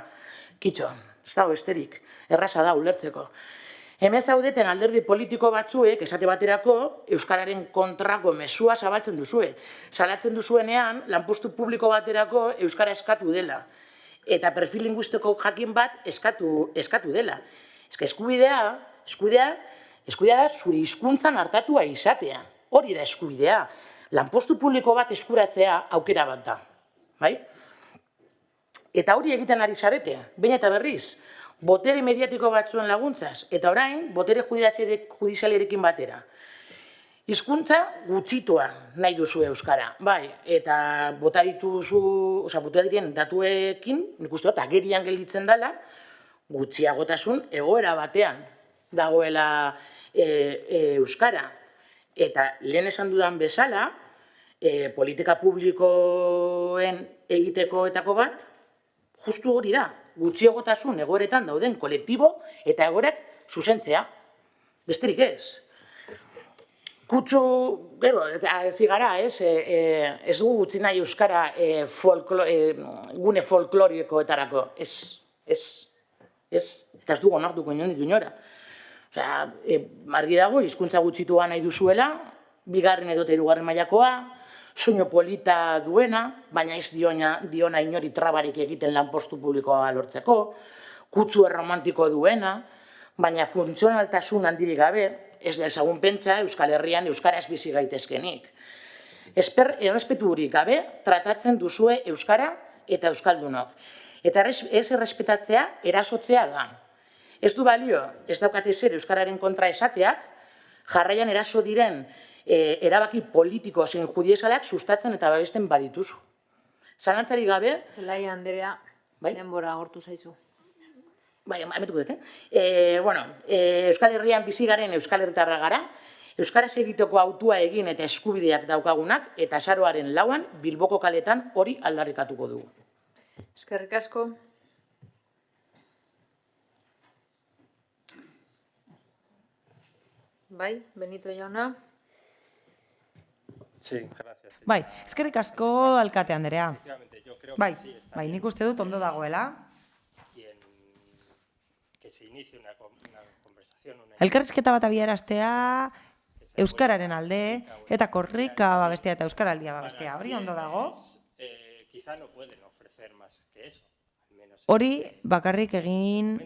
Kitxo, ez dago besterik, erraza da ulertzeko. Hemen zaudeten alderdi politiko batzuek, esate baterako, euskararen kontrako mezua zabaltzen duzue. Salatzen duzuenean, lanpostu publiko baterako euskara eskatu dela. Eta perfil linguistiko jakin bat eskatu dela. Eskubidea da zure hizkuntzan hartatua izatea. Hori da eskubidea. Lanpostu publiko bat eskuratzea aukera bat da. Eta hori egiten ari zarete, behin eta berriz, botere mediatiko batzuen laguntzaz, eta orain, botere judizialerekin batera. Hizkuntza gutxitua nahi duzu euskara. Bai, eta bota diren datuekin, nik uste dut, agerian gelditzen dela, gutxiagotasun egoera batean dagoela euskara. Eta lehen esan dudan bezala, politika publikoen egitekoetako bat, justu hori da, gutxiagotasun egoeretan dauden kolektibo eta egoerak zuzentzea. Besterik ez. Kutsu, zigara, ez dugu gutxi nahi euskara gune folklorikoetarako. Ez, eta ez dugu onartuko inondik inora. Argi dago, hizkuntza gutxitua nahi duzuela, 2. edo 3. mailakoa, soinu polita duena, baina ez diona inori trabarik egiten lanpostu publikoa lortzeko, kutsu erromantiko duena, baina funtzionaltasun handirik gabe, ez dezagun pentsa Euskal Herrian euskaraz bizi gaitezkenik. Errespeturik gabe tratatzen duzue euskara eta euskaldunok. Eta ez errespetatzea erasotzea da. Ez du balio, ez daukate zer euskararen kontra esateak, jarraian eraso diren erabaki politiko zein judizialak sustatzen eta babesten badituzu. Zalantzarik gabe...
Zelai Andrea, denbora agortu zaizu.
Bai, ametuko dut, Euskal Herrian bizi garen euskal herritarra gara, euskaraz egiteko autua egin eta eskubideak daukagunak, eta azaroaren 4an Bilboko kaletan hori aldarrikatuko dugu.
Eskerrik asko. Bai, Benito jauna.
Sí, gracias.
Bai, eskerrik asko alkate Andrea. Bai, nik uste dut ondo dagoela. Elkarrizketa bat abiaraztea euskararen alde, eta korrika babestea eta euskaraldia babestea. Hori ondo dago? Hori bakarrik egin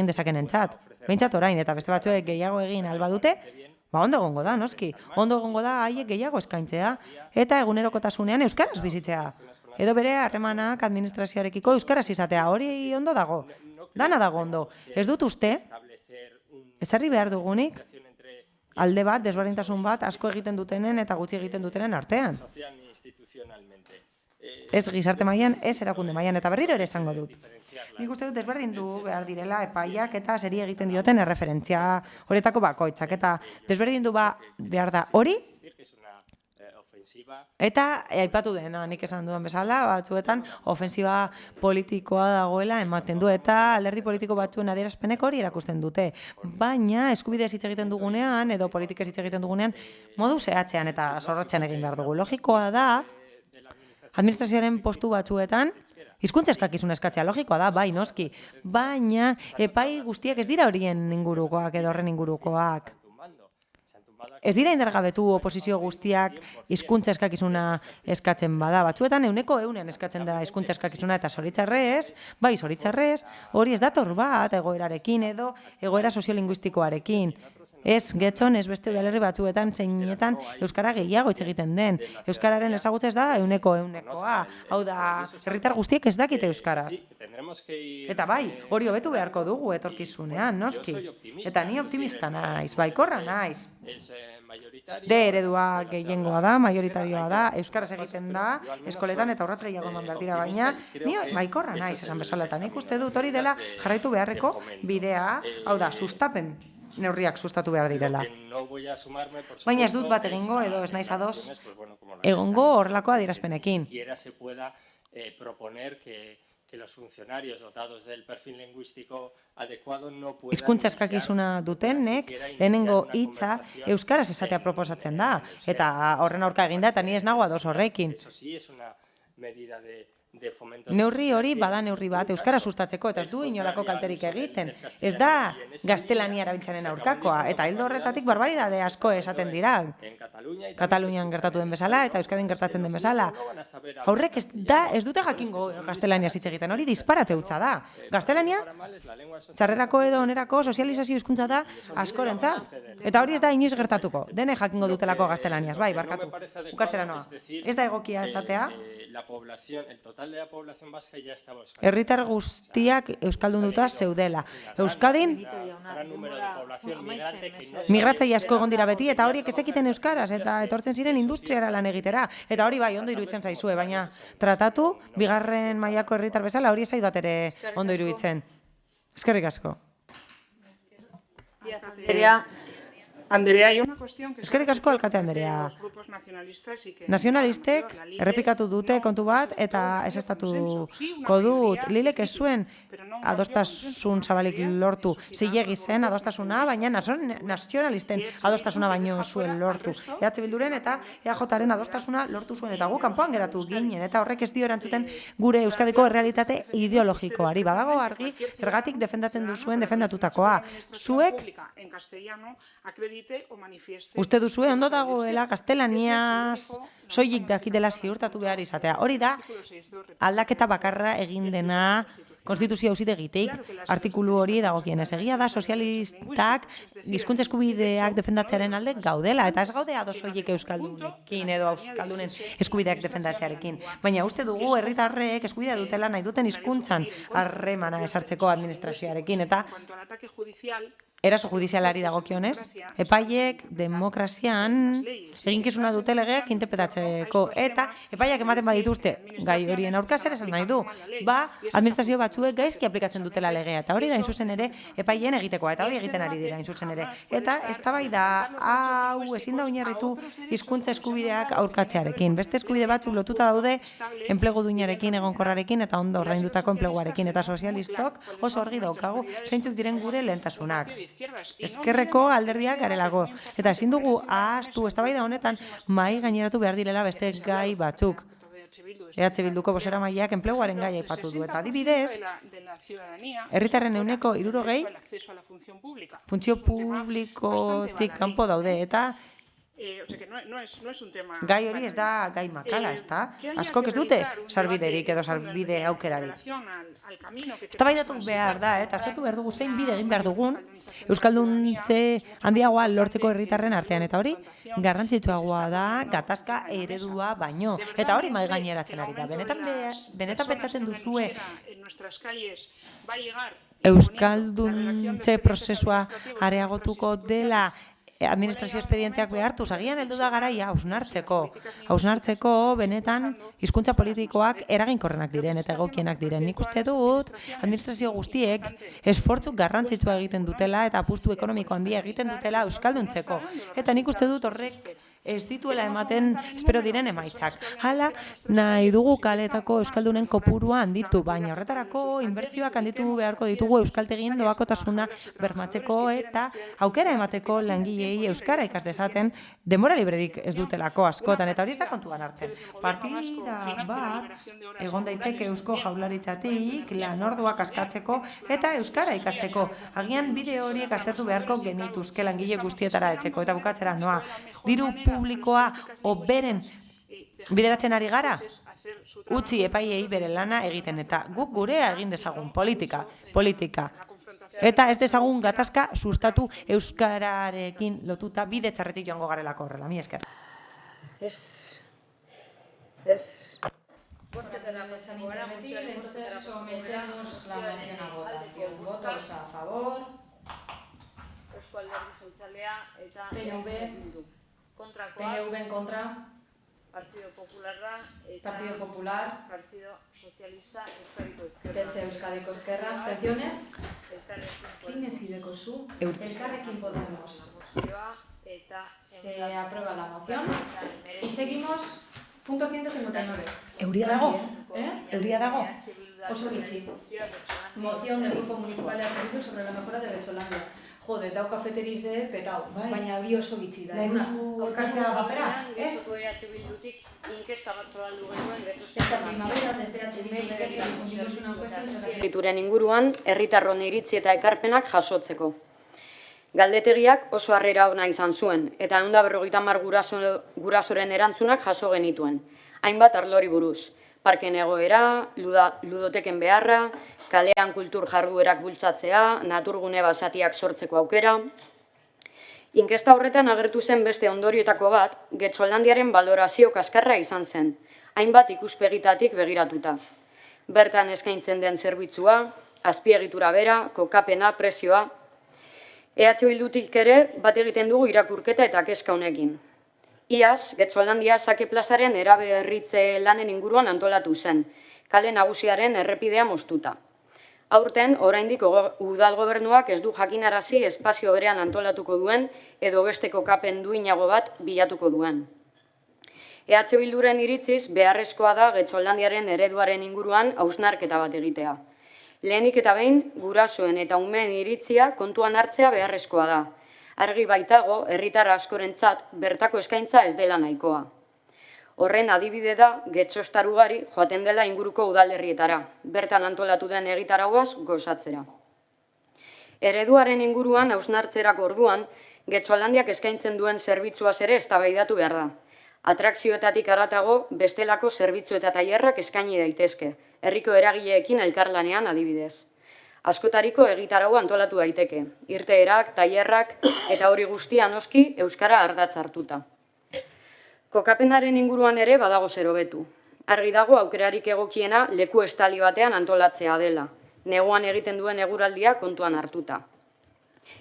dezakenentzat. Behintzat orain, eta beste batzuek gehiago egin alba dute, ondo egongo da, noski. Ondo egongo da haiek gehiago eskaintzea, eta egunerokotasunean euskaraz bizitzea. Edo bere harremanak administrazioarekiko euskaraz izatea, hori ondo dago. Dana dago ondo. Ez dut uste, ezarri behar dugunik, alde bat, desberdintasun bat, asko egiten dutenen eta gutxi egiten dutenen artean. Ez gizarte mailan, ez erakunde mailan, eta berriro ere esango dut. Nik uste dut desberdindu behar direla epaiak eta seri egiten dioten erreferentzia horietako bakoitzak, eta desberdindu behar da hori, eta aipatu dena, nik esan dudan bezala, batzuetan ofensiba politikoa dagoela ematen du, eta alderdi politiko batzuen adierazpenek hori erakusten dute. Baina eskubidez hitz egiten dugunean, edo politikez hitz egiten dugunean, modu zehatzean eta zorrotzean egin behar dugu. Logikoa da, administrazioaren postu batzuetan, hizkuntza eskakizuna eskatzea logikoa da, bai, noski, baina epai guztiak ez dira horien ingurukoak edo horren ingurukoak. Ez dira indargabetu oposizio guztiak hizkuntza eskakizuna eskatzen bada. Batzuetan 100% eskatzen da hizkuntza eskakizuna eta zoritxarrez, bai, zoritxarrez, hori ez dator bat egoerarekin edo egoera soziolinguistikoarekin. Ez getxon, ez beste udalerri batzuetan zeinetan euskara gehiago hitz egiten den. Euskararen ezagutza ez da 100%. Hau da, herritar guztiek ez dakite euskaraz. Eta bai, hori hobetu beharko dugu etorkizunean, noski. Eta ni optimista naiz, baikorra naiz. D eredua gehiengoa da, majoritarioa da, euskaraz egiten da, eskoletan eta urrats gehiago eman behar dira, baina ni baikorra naiz esan bezala, eta nik uste dut hori dela jarraitu beharreko bidea, hau da, sustapen neurriak sustatu behar direla. Baina ez dut bat egingo edo ez naiz ados egongo horrelako adierazpenekin. Hizkuntza eskakizuna dutenek lehenengo hitza euskaraz esatea proposatzen da, eta horren aurka egin da, eta ni ez nago ados horrekin. Neurri hori bada neurri bat euskara sustatzeko eta ez du inolako kalterik egiten. Ez da gaztelania erabiltzearen aurkakoa eta ildo horretatik barbaridade asko esaten dira. Katalunian gertatu den bezala eta Euskadin gertatzen den bezala. Aurrek ez dute jakingo gaztelania hitz egiten, hori disparate hutsa da. Gaztelania txarrerako edo onerako sozializazio hizkuntza da askorentzat. Eta hori ez da inoiz gertatuko. Dene jakingo dutelako gaztelaniaz, bai, barkatu. Bukatzera noa. Ez da egokia esatea. Herritar guztiak euskaldunduta zeudela. Euskadin migratzaile asko egon dira beti eta horiek ez ekiten euskaraz eta etortzen ziren industriara lan egitera. Eta hori bai, ondo iruditzen zaizue, baina tratatu bigarren mailako herritar bezala hori ez zaidat ere ondo iruditzen. Eskerrik asko.
Andrea, hay una cuestión que...
Eskerrik asko alkate Andrea. Nazionalistek errepikatu dute kontu bat eta ezeztatuko dut. Lilek ez zuen adostasun zabalik lortu. Zilegi zen adostasuna, baina nazionalisten adostasuna baino zuen lortu. EH Bilduren eta EAJaren adostasuna lortu zuen eta gu kanpoan geratu ginen. Eta horrek ez dio erantzuten gure Euskadiko errealitate ideologikoari. Badago argi zergatik defendatzen duzuen defendatutakoa. Zuek uste duzue ondo dagoela gaztelaniaz soilik dakitela ziurtatu behar izatea. Hori da aldaketa bakarra egin dena Konstituzio auzitegitik artikulu hori dagokienez. Egia da sozialistak hizkuntza eskubideak defendatzearen alde gaudela eta ez gaude ados soilik euskaldunekin edo euskaldunen eskubideak defendatzearekin. Baina uste dugu herritarrek eskubidea dutela nahi duten hizkuntzan harremana esartzeko administrazioarekin eta eraso judizialari dagokionez, epaiek demokrazian eginkizuna dute legeak interpretatzeko eta epaiak ematen badituzte gai horien aurka zer esan nahi du. Administrazio batzuek gaizki aplikatzen dutela legea eta hori da inzuzen ere epaien egitekoa eta hori egiten ari dira inzuzen ere. Eta eztabaida hau ezin da oinarritu hizkuntza eskubideak aurkatzearekin. Beste eskubide batzuk lotuta daude enplegu duinarekin, egonkorrarekin eta ondo ordaindutako enpleguarekin eta sozialistok oso argi daukagu zeintzuk diren gure lehentasunak. Ezkerreko alderdiak garelako. Eta ezin dugu ahaztu eztabaida honetan mahai gaineratu behar direla beste gai batzuk. EH Bilduko bozeramaileak enpleguaren gaia aipatu du. Eta adibidez, herritarren 60% funtzio publikotik kanpo daude. Eta gai hori ez da gai makala, ez da? Askok ez dute sarbiderik edo sarbide aukerarik. Eztabaidatu behar da, eta aztertu behar dugu zein bide egin behar dugun euskalduntze handiagoa lortzeko herritarren artean, eta hori garrantzitsuagoa da gatazka eredua baino. Eta hori mahai gaineratzen ari da. Benetan pentsatzen duzue euskalduntze prozesua areagotuko dela administrazio espedienteak behartuz, agian heldu da garaia hausnartzeko benetan hizkuntza politikoak eraginkorrenak diren eta egokienak diren. Nik uste dut administrazio guztiek esfortzu garrantzitsua egiten dutela eta apustu ekonomiko handia egiten dutela euskalduntzeko. Eta nik uste dut horrek ez dituela ematen espero diren emaitzak. Hala, nahi dugu kaleetako euskaldunen kopurua handitu, baina horretarako inbertsioak handitu beharko ditugu euskaltegien doakotasuna bermatzeko eta aukera emateko langilei euskara ikas dezaten denbora librerik ez dutelako askotan, eta hori ez da kontuan hartzen. Partida bat egon daiteke Eusko Jaurlaritzatik lanorduak askatzeko eta euskara ikasteko. Agian bideo horiek aztertu beharko genituzke langile guztietara heltzeko, eta bukatzera noa. Diru publikoa oberen bideratzen ari gara? Utzi epaiei bere lana egiten eta guk gurea egin dezagun politika. Eta ez dezagun gatazka sustatu euskararekin lotuta bide txarretik joango garelako horrela. Mi esker.
Ez.
Bozketara pasako gara, entonces sometemos la moción a votación. Votos a favor.
Eusko Alderdi Jeltzalea eta
PNV.
kontrakoa.
PNV en contra.
Partido Popularra eta
Partido Popular.
Partido Socialista Euskadiko Ezkerra.
PS Euskadiko Ezkerra. Abstenciones. ¿Quién decide con su? Elkarrekin Podemos. Se aprueba la moción. Y seguimos. Punto 159.
Euria dago? Euria dago?
Oso gitxi. Moción del Grupo Municipal de Bildu sobre la mejora de Getxolandia. Jode, dau kafeterize petau, baina hori oso gitxi da.
Nahi duzu elkartzea papera, ez?
Bildutik inkesta bat zabaldu genuen
Esta primavera desde Bildu difundimos una encuesta
Egituren inguruan, herritarron iritzi eta ekarpenak jasotzeko. Galdetegiak oso harrera ona izan zuen, eta 150 gurasoren erantzunak jaso genituen. Hainbat arlori buruz. Parken egoera, ludoteken beharra, kalean kultur jarduerak bultzatzea, naturgune basatiak sortzeko aukera. Inkesta horretan agertu zen beste ondorioetako bat, Getxolandiaren balorazio kaskarra izan zen, hainbat ikuspegitatik begiratuta. Bertan eskaintzen den zerbitzua, azpiegitura bera, kokapena, prezioa. EH Bildutik ere bat egiten dugu irakurketa eta kezka honekin. Iaz, Getxolandia Sake plazaren eraberritze lanen inguruan antolatu zen, kale nagusiaren errepidea moztuta. Aurten, oraindik udal gobernuak ez du jakinarazi espazio berean antolatuko duen edo beste kokapen duinago bat bilatuko duen. EH Bilduren iritziz, beharrezkoa da Getxolandiaren ereduaren inguruan hausnarketa bat egitea. Lehenik eta behin, gurasoen eta umeen iritzia kontuan hartzea beharrezkoa da. Argi baitago, herritar askorentzat bertako eskaintza ez dela nahikoa. Horren adibide da, Getxostar ugari joaten dela inguruko udalerrietara, bertan antolatu den egitarauaz gozatzera. Ereduaren inguruan hausnartzerako orduan, Getxolandiak eskaintzen duen zerbitzuaz ere eztabaidatu behar da. Atrakzioetatik haratago, bestelako zerbitzu eta tailerrak eskaini daitezke, herriko eragileekin elkarlanean adibidez. Askotariko egitarau antolatu daiteke, irteerak, tailerrak eta hori guztia noski euskara ardatz hartuta. Kokapenaren inguruan ere badago zer hobetu. Argi dago aukerarik egokiena leku estali batean antolatzea dela, neguan egiten duen eguraldia kontuan hartuta.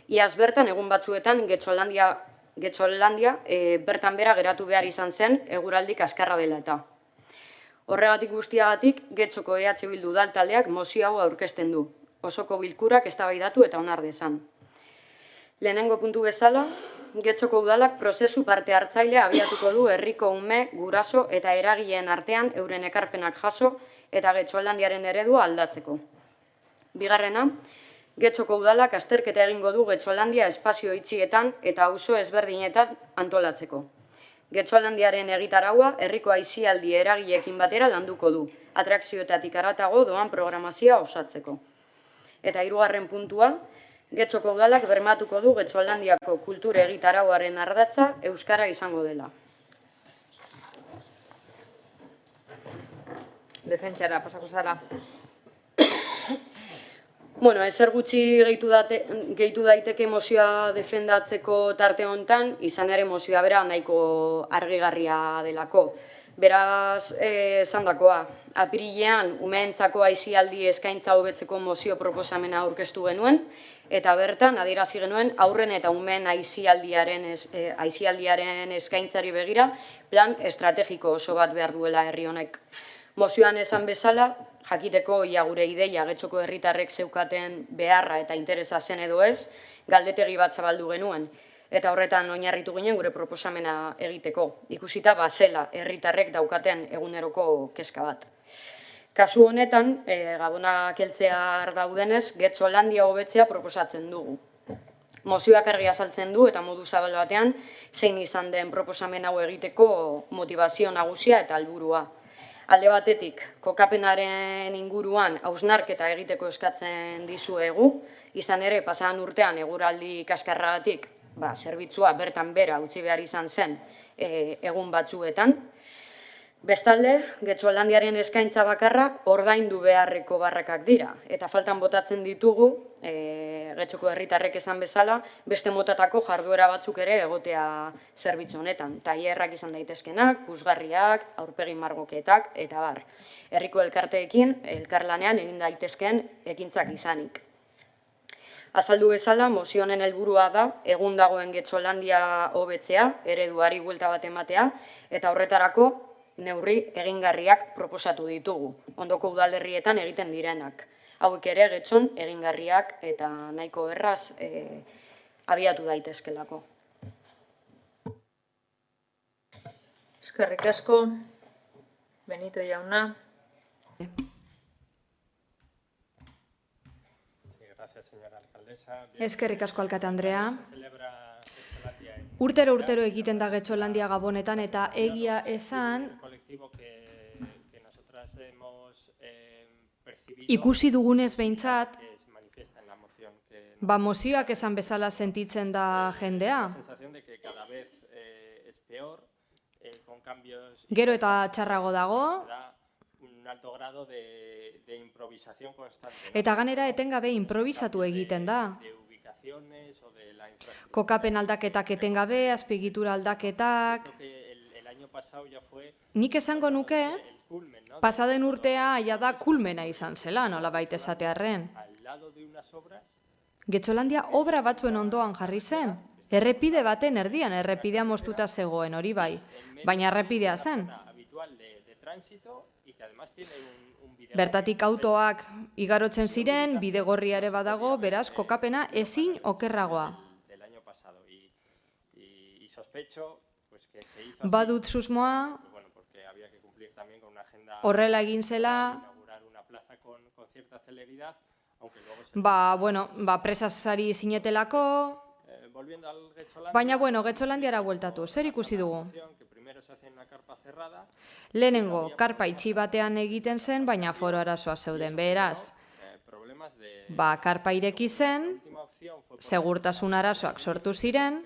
Iaz bertan egun batzuetan Getxolandia bertan bera geratu behar izan zen eguraldik kaskarra dela eta. Horregatik guztiagatik Getxoko EH Bildu udaltaldeak mozio hau aurkezten du. Osoko bilkurak eztabaidatu eta onar dezan. Lehenengo puntu bezala, Getxoko udalak prozesu parte hartzailea abiatuko du herriko ume, guraso eta eragileen artean euren ekarpenak jaso eta Getxolandiaren eredua aldatzeko. Bigarrena, Getxoko udalak azterketa egingo du Getxolandia espazio itxietan eta auzo ezberdinetan antolatzeko. Getxolandiaren egitaraua herriko aisialdi eragileekin batera landuko du, atrakzioetatik haratago doan programazioa osatzeko. Eta hirugarren puntua, Getxoko udalak bermatuko du Getxolandiako kultur egitarauaren ardatza euskara izango dela.
Defentsara, pasako zara.
Bueno, ezer gutxi gehitu daiteke mozioa defendatzeko tarte honetan, izan ere mozioa bera nahiko argigarria delako. Beraz, esandakoa, apirilean umeentzako aisialdi eskaintza hobetzeko mozio proposamena aurkeztu genuen, eta bertan adierazi genuen aurren eta umeen aisialdiaren eskaintzari begira plan estrategiko oso bat behar duela herri honek. Mozioan esan bezala, jakiteko ia gure ideia Getxoko herritarrek zeukaten beharra eta interesa zen edo ez, galdetegi bat zabaldu genuen. Eta horretan oinarritu ginen gure proposamena egiteko. Ikusita bazela herritarrek daukaten eguneroko kezka bat. Kasu honetan, gabonak heltzear daudenez, Getxolandia hobetzea proposatzen dugu. Mozioak argi azaltzen du eta modu zabal batean zein izan den proposamen hau egiteko motivazio nagusia eta helburua. Alde batetik, kokapenaren inguruan hausnarketa egiteko eskatzen dizuegu, izan ere pasadan urtean eguraldi kaskarragatik zerbitzua bertan bera utzi behar izan zen egun batzuetan. Bestalde, Getxolandiaren eskaintza bakarra ordaindu beharreko barrakak dira, eta faltan botatzen ditugu, Getxoko herritarrek esan bezala, beste motatako jarduera batzuk ere egotea zerbitzu honetan. Tailerrak izan daitezkenak, puzgarriak, aurpegi margoketak, eta bar. Herriko elkarteekin, elkarlanean egin daitezkeen ekintzak izanik. Azaldu bezala, mozio honen helburua da, egun dagoen Getxolandia hobetzea, ereduari buelta bat ematea, eta horretarako neurri egingarriak proposatu ditugu, ondoko udalerrietan egiten direnak. Hauek ere Getxon egingarriak eta nahiko erraz abiatu daitezkelako.
Eskerrik asko, Benito jauna.
Eskerrik asko, alkate Andrea. Urtero egiten da Getxolandia Gabonetan eta egia esan ikusi dugunez behintzat mozioak esan bezala sentitzen da jendea. Gero eta txarrago dago. Eta ganera etengabe improvisatu egiten da. Kokapen aldaketak etengabe, azpiegitura aldaketak. Nik esango nuke, pasaden urtea aia da kulmena izan zela, nolabait esatearren. Getxolandia obra batzuen ondoan jarri zen. Errepide baten erdian, errepidea moztuta zegoen hori bai, baina errepidea zen. Bertatik autoak igarotzen ziren, bidegorria ere badago, beraz, kokapena ezin okerragoa. Badut susmoa, horrela egin zela, presazari zinetelako, baina, Getxolandiara bueltatu, zer ikusi dugu? Lehenengo, karpa itxi batean egiten zen, baina foro arazoa zeuden, beraz. Karpa ireki zen, segurtasun arazoak sortu ziren,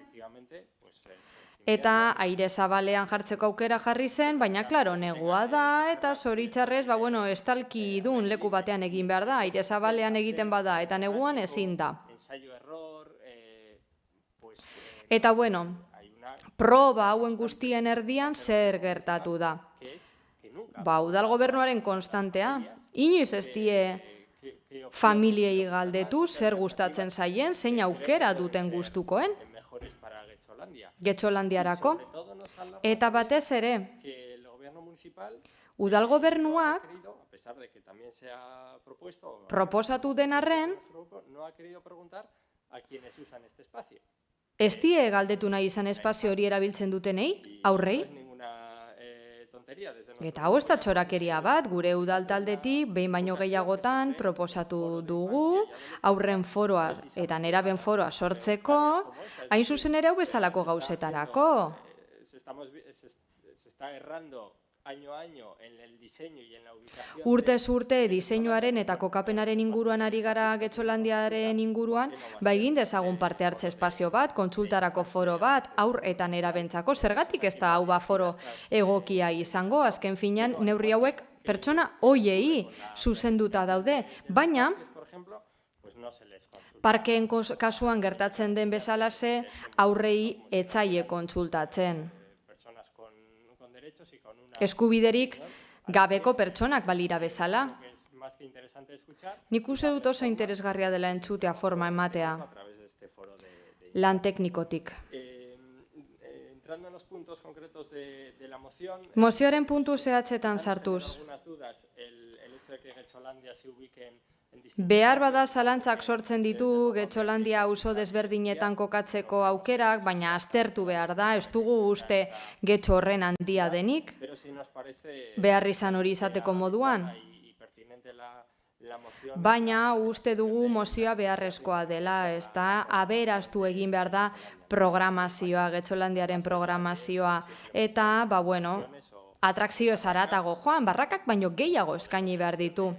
eta aire zabalean jartzeko aukera jarri zen, baina, klaro, negua da, eta zoritxarrez, estalki dun leku batean egin behar da, aire zabalean egiten bada, eta neguan ezin da. Eta, proba hauen guztien erdian zer gertatu da. Udal gobernuaren konstantea, inoiz ez die familiei galdetu zer gustatzen zaien, zein aukera duten gustukoen Getxolandiarako. Eta batez ere, udal gobernuak proposatu den arren, ez die galdetu nahi izan espazio hori erabiltzen dutenei, aurrei. Eta hau ez da txorakeria bat, gure udal taldetik behin baino gehiagotan proposatu dugu, aurren foroa eta neraben foroa sortzeko, hain zuzen ere hau bezalako gauzetarako. Urtez urte diseinuaren eta kokapenaren inguruan ari gara Getxolandiaren inguruan, egin dezagun parte hartze espazio bat, kontsultarako foro bat, aur eta nerabentzako, zergatik ez da hau foro egokia izango, azken finean neurri hauek pertsona hoiei zuzenduta daude, baina parkeen kasuan gertatzen den bezalase aurrei etzaile kontsultatzen. eskubiderik gabeko pertsonak balira bezala. Nik uste dut oso interesgarria dela entzutea forma ematea, lan teknikotik. Mozioaren puntu zehatzetan sartuz. Behar bada zalantzak sortzen ditu Getxolandia auzo desberdinetan kokatzeko aukerak, baina aztertu behar da, ez dugu uste Getxo horren handia denik, behar izan hori izateko moduan. Baina uste dugu mozioa beharrezkoa dela, ez da, aberastu egin behar da programazioa, Getxolandiaren programazioa, eta, atrakzio zaratago joan, barrakak baino gehiago eskaini behar ditu.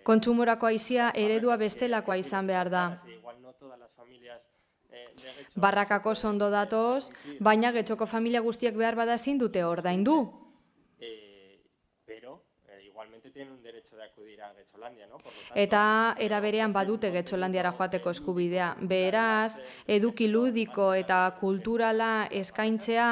Kontsumorako aizia eredua bestelakoa izan behar da. Barrakako ondo datoz, baina Getxoko familia guztiek behar bada ezin dute ordaindu. Eta era berean badute Getxolandiara joateko eskubidea. Beraz, eduki ludiko eta kulturala eskaintzea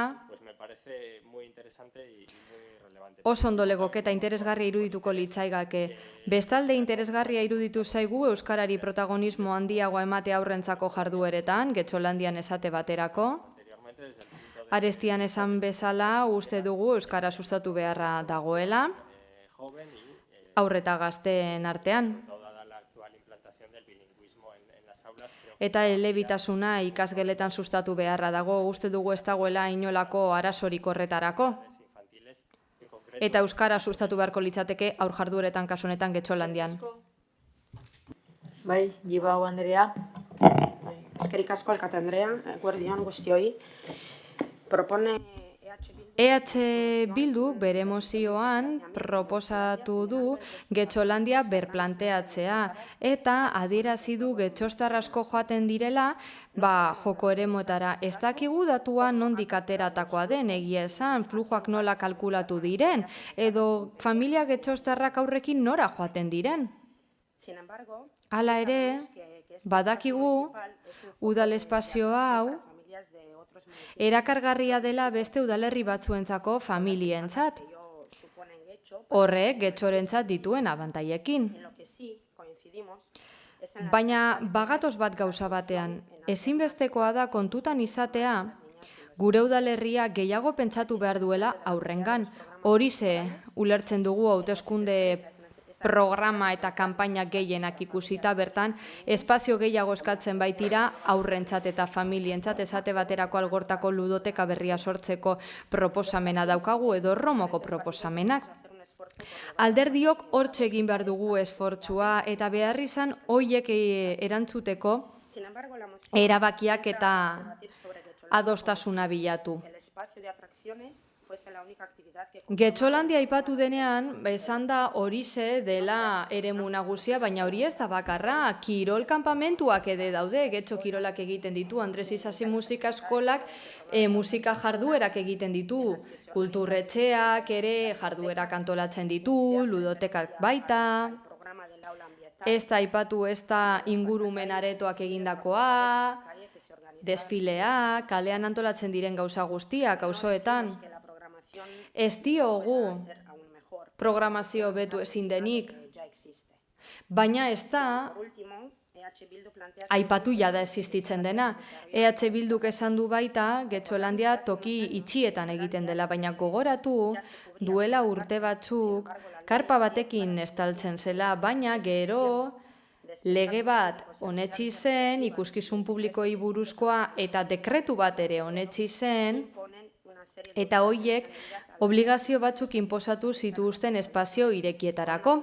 oso ondo legoke eta interesgarria irudituko litzaigake. Bestalde interesgarria iruditu zaigu euskarari protagonismo handiagoa emate aurrentzako jardueretan, Getxolandian esate baterako. Arestian esan bezala uste dugu euskara sustatu beharra dagoela, aurreta gazteen artean. Eta elebitasuna ikasgeletan sustatu beharra dago, uste dugu ez dagoela inolako arazorik horretarako. Eta euskara sustatu beharko litzateke aur jardueretan kasunetan Getxolandian.
Bai, Gibau Andrea.
Eskerrik asko alkate Andrea, eguerdion guztioi. Propone
EH Bilduk bere mozioan proposatu du Getxolandia berplanteatzea eta adierazi du getxostar asko joaten direla joko eremuetara. Ez dakigu datua nondik ateratakoa den, egia esan, flujoak nola kalkulatu diren, edo familia getxostarrak aurrekin nora joaten diren. Hala ere, badakigu udal espazio hau erakargarria dela beste udalerri batzuentzako familientzat. Horrek Getxorentzat dituen abantaiekin. Baina bagatoz bat gauza batean, ezinbestekoa da kontutan izatea gure udalerria gehiago pentsatu behar duela aurrengan. Horixe ulertzen dugu hauteskunde programa eta kanpaina gehienak ikusita bertan, espazio gehiago eskatzen baitira aurrentzat eta familientzat esate baterako Algortako ludoteka berria sortzeko proposamena daukagu edo Romoko proposamenak. Alderdiok hortxe egin behar dugu esfortzua eta behar izan hoiek erantzuteko erabakiak eta adostasuna bilatu. Getxolandia aipatu denean, esan da horixe dela eremu nagusia, baina hori ez da bakarra, kirol kanpamentuak ere daude, Getxo kirolak egiten ditu, Andres Isasi musika eskolak musika jarduerak egiten ditu, kulturretxeak ere jarduerak antolatzen ditu, ludotekak baita, ez da aipatu ez da ingurumen aretoak egindakoa, desfileak, kalean antolatzen diren gauza guztiak, auzoetan. Ez diogu programazio betu ezin denik, baina ez da aipatu jada existitzen dena. EH Bilduk esan du baita Getxolandia toki itxietan egiten dela, baina gogoratu duela urte batzuk karpa batekin estaltzen zela, baina gero lege bat onetsi zen, ikuskizun publikoi buruzkoa eta dekretu bat ere onetsi zen, eta horiek obligazio batzuk inposatu zituzten espazio irekietarako.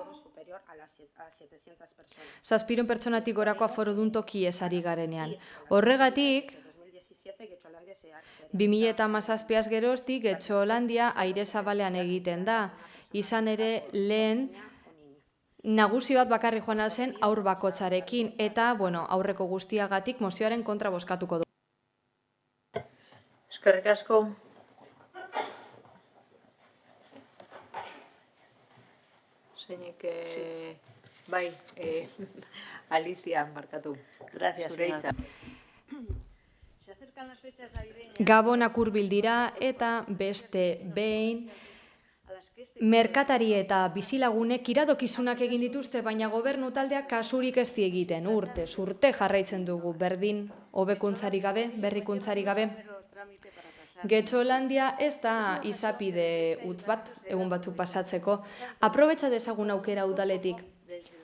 700 pertsonatik gorako aforodun toki ezari garenean. Horregatik, 2017 geroztik Getxolandia aire zabalean egiten da. Izan ere lehen nagusi bat bakarri joan alzen aur bakotzarekin eta aurreko guztiagatik mozioaren kontra bozkatuko du.
Eskerrik asko. Zeinek, bai, Alicia, markatu.
Gracias, señora.
Gabonak hurbil dira eta beste behin merkatari eta bizilagunek iradokizunak egin dituzte, baina gobernu taldeak kasurik ez die egiten. Urte jarraitzen dugu berdin, hobekuntzarik gabe, berrikuntzarik gabe. Getxolandia ez da izapide utz bat, egun batzuk pasatzeko. Aprobetxa dezagun aukera udaletik,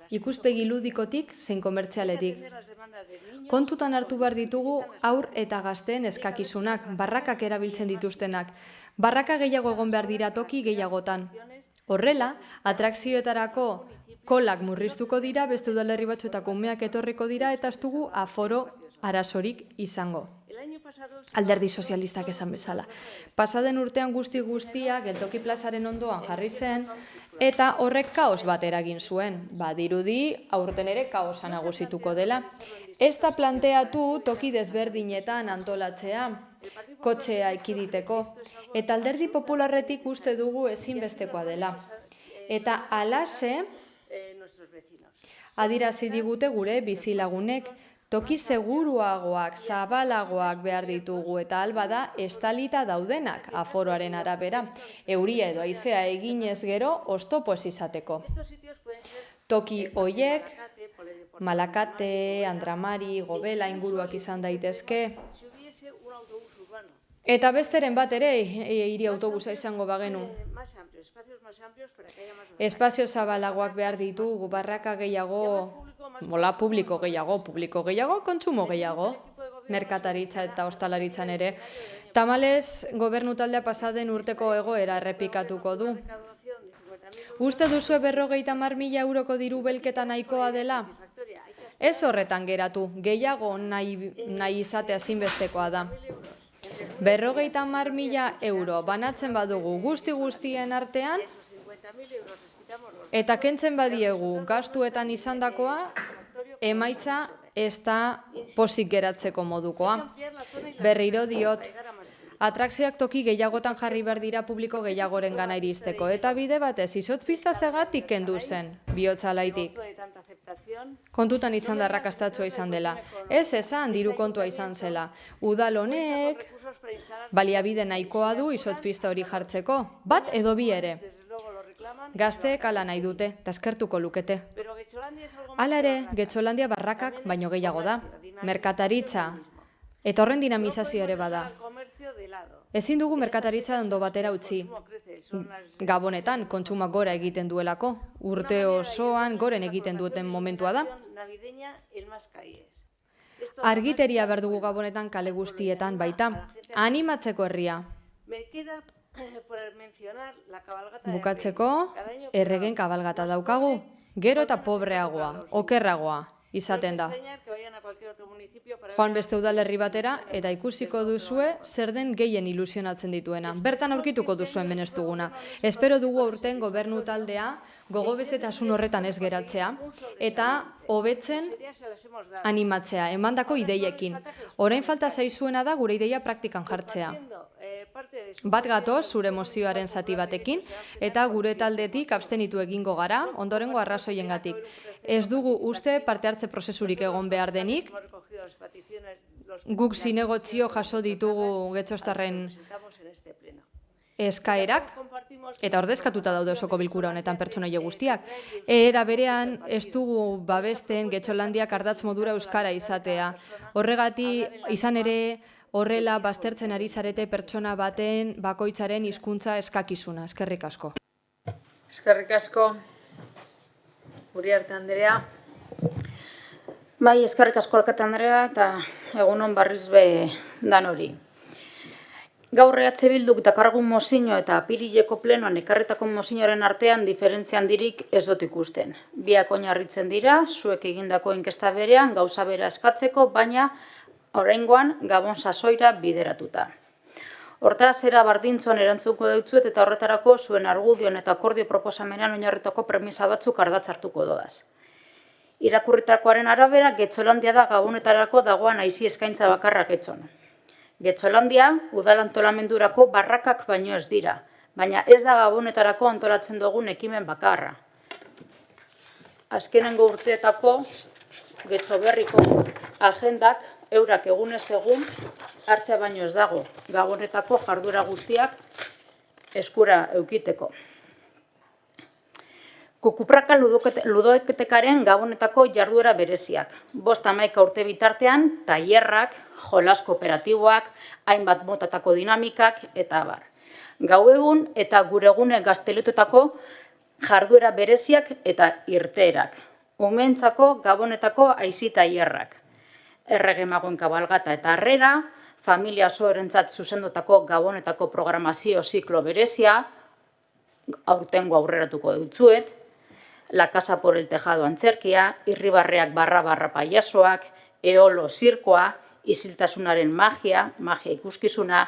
ikuspegi ludikotik zein komertzialetik. Kontutan hartu behar ditugu haur eta gazteen eskakizunak, barrakak erabiltzen dituztenak. Barraka gehiago egon behar dira toki gehiagotan. Horrela, atrakzioetarako kolak murriztuko dira, beste udalerri batzuetako umeak etorriko dira eta ez dugu aforo arazorik izango. Alderdi sozialistak esan bezala. Pasaden urtean guztia geltoki plazaren ondoan jarri zen eta horrek kaos bat eragin zuen. Badirudi aurten ere kaosa nagusituko dela. Ez da planteatu toki desberdinetan antolatzea, kotxea ekiditeko, eta alderdi popularretik uste dugu ezinbestekoa dela. Eta alase adirazi digute gure bizilagunek, toki seguruagoak, zabalagoak behar ditugu eta alba da estalita daudenak aforoaren arabera. Euria edo haizea eginez gero oztopo ez izateko. Toki hoiek, Malakate, Andramari, Gobela inguruak izan daitezke. Eta besteren bat ere hiri autobusa izango bagenu. Espazio zabalagoak behar ditugu, barraka gehiago, publiko gehiago, kontsumo gehiago, merkataritza eta ostalaritzan ere. Tamalez, gobernu taldea pasaden urteko egoera errepikatuko du. Uste duzu 50.000 euroko diru belketa nahikoa dela? Ez horretan geratu, gehiago nahi izatea ezinbestekoa da. 50.000 euro banatzen badugu guztien artean, eta kentzen badiegu gastuetan izandakoa, emaitza ez da pozik geratzeko modukoa. Berriro diot, atrakzioak toki gehiagotan jarri behar dira publiko gehiagoren gana iristeko, eta bide batez izotz pista zegatik kendu zen, bihotzalaitik. Kontutan izan da arrakastatsua izan dela. Ez esan diru kontua izan zela. Udal honek baliabide nahikoa du izotz pista hori jartzeko, bat edo bi ere. Gazteek ala nahi dute, eta eskertuko lukete. Hala ere, Getxolandia barrakak baino gehiago da. Merkataritza, eta horren dinamizazio ere bada. Ezin dugu merkataritza ondo batera utzi. Gabonetan, kontsumak gora egiten duelako. Urte osoan goren egiten duten momentua da. Argiteria behar dugu Gabonetan kale guztietan baita. Animatzeko herria. Bukatzeko, erregen kabalgata daukagu. Gero eta pobreagoa, okerragoa izaten da. Joan beste udalerri batera eta ikusiko duzue zer den gehien ilusionatzen dituena. Bertan aurkituko duzuen benestuguna. Espero dugu aurten gobernu taldea gogobezetasun horretan ez geratzea eta hobetzen animatzea, emandako ideiekin. Orain falta zaizuena da gure ideia praktikan jartzea. Bat gatoz zure mozioaren zati batekin eta gure taldetik abstenitu egingo gara ondorengo arrazoiengatik. Ez dugu uste parte hartze prozesurik egon behar denik. Guk zinegotzio jaso ditugu Getxostarren eskaerak eta ordezkatuta daude osoko bilkura honetan pertsonaile guztiak. Era berean ez dugu babesten Getxolandiak ardatz modura euskara izatea. Horregatik izan ere horrela baztertzen ari zarete pertsona baten bakoitzaren hizkuntza eskakizuna. Eskerrik asko.
Eskerrik asko. Uriarte Andrea.
Bai, eskerrik asko alkate Andrea eta egunon barriz be danori. Gaur EH Bilduk dakargun mozio eta apirileko plenoan ekarritako mozioaren artean diferentzia handirik ez dut ikusten. Biak oinarritzen dira, zuek egindako inkesta berean gauza bera eskatzeko, baina oraingoan Gabon sasoira bideratuta. Hortaz, era bardintzuan erantzuko dutzuet eta horretarako zuen argudioan eta akordio proposamenean oinarritako premisa batzuk ardatz hartuko dodaz. Irakurritakoaren arabera, Getxolandia da Gabonetarako dagoan aizi eskaintza bakarra Getxon. Getxolandia, udal antolamendurako barrakak baino ez dira, baina ez da Gabonetarako antolatzen dugun ekimen bakarra. Azkenengo urteetako Getxoberriko agendak eurak egunez egun hartzea baino ez dago, gabonetako jarduera guztiak eskura eukiteko. Kukupraka ludoketekaren gabonetako jarduera bereziak. 5-11 urte bitartean, tailerrak, jolas kooperatiboak, hainbat motatako dinamikak, eta abar. Gau egun eta gure egune gaztelutetako jarduera bereziak eta irteerak. Umeentzako gabonetako aisi tailerrak. Erregemagoen kabalgata eta harrera, familia osoarentzat zuzendutako gabonetako programazio ziklo berezia, aurtengo aurreratuko dutzuet, La Casa por el Tejado antzerkia, Irribarreak barra paiasoak, Eolo zirkoa, Isiltasunaren magia ikuskizuna,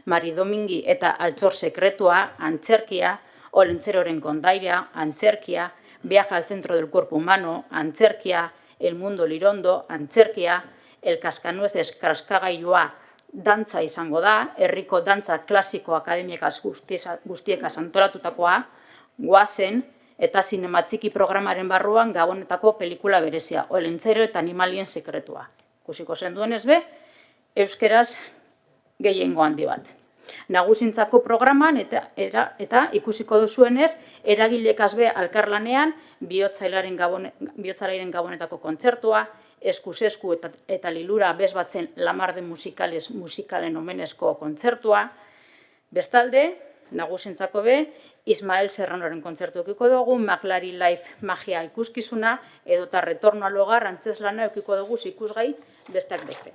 Mari Domingi eta Altxor sekretua, antzerkia, Olentzeroren kondairea, antzerkia, Viaja al centro del cuerpo humano, antzerkia, El mundo lirondo, antzerkia, El Cascanueces kraskagailua, dantza izango da, Herriko dantza klasiko akademiakaz guztiekaz antolatutakoa, Goazen, eta zinematziki programaren barruan gabonetako pelikula berezia, Olentzero eta animalien sekretua. Ikusiko zenduenez be, euskeraz gehiengo handi bat. Nagusintzako programan eta ikusiko duzuenez, eragilekaz be alkarlanean, bihotzalaren gabonetako kontzertua, Eskusesku eta Lilura bezbatzen Lamarde musikalen omenezko kontzertua. Bestalde, nagusintzako be, Ismael Serranoren kontzertu eukiko dugu, Maklari Life magia ikuskizuna, edota Retorno al hogar antzeslana eukiko dugu ikusgai besteak beste.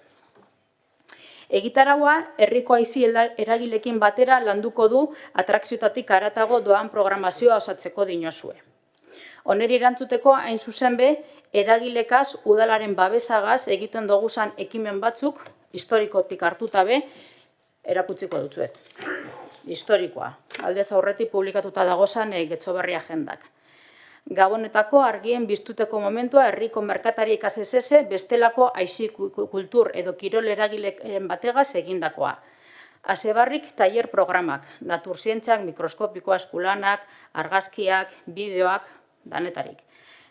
Egitaraua, herriko aisi eragilekin batera landuko du atrakziotatik haratago doan programazioa osatzeko dinozue. Oneri erantzuteko hain zuzen be, eragilekaz udalaren babesagaz egiten doguzan ekimen batzuk, historikotik hartuta be, erakutsiko dutzuet. Historikoa, aldez aurretik publikatuta dagozan Getxoberri agendak. Gabonetako argien biztuteko momentua herriko merkatari ikasezese bestelako aisi kultur edo kirol eragileken bategaz egindakoa. Asebarrik tailer programak, naturzientzak, mikroskopikoa eskulanak, argazkiak, bideoak, danetarik.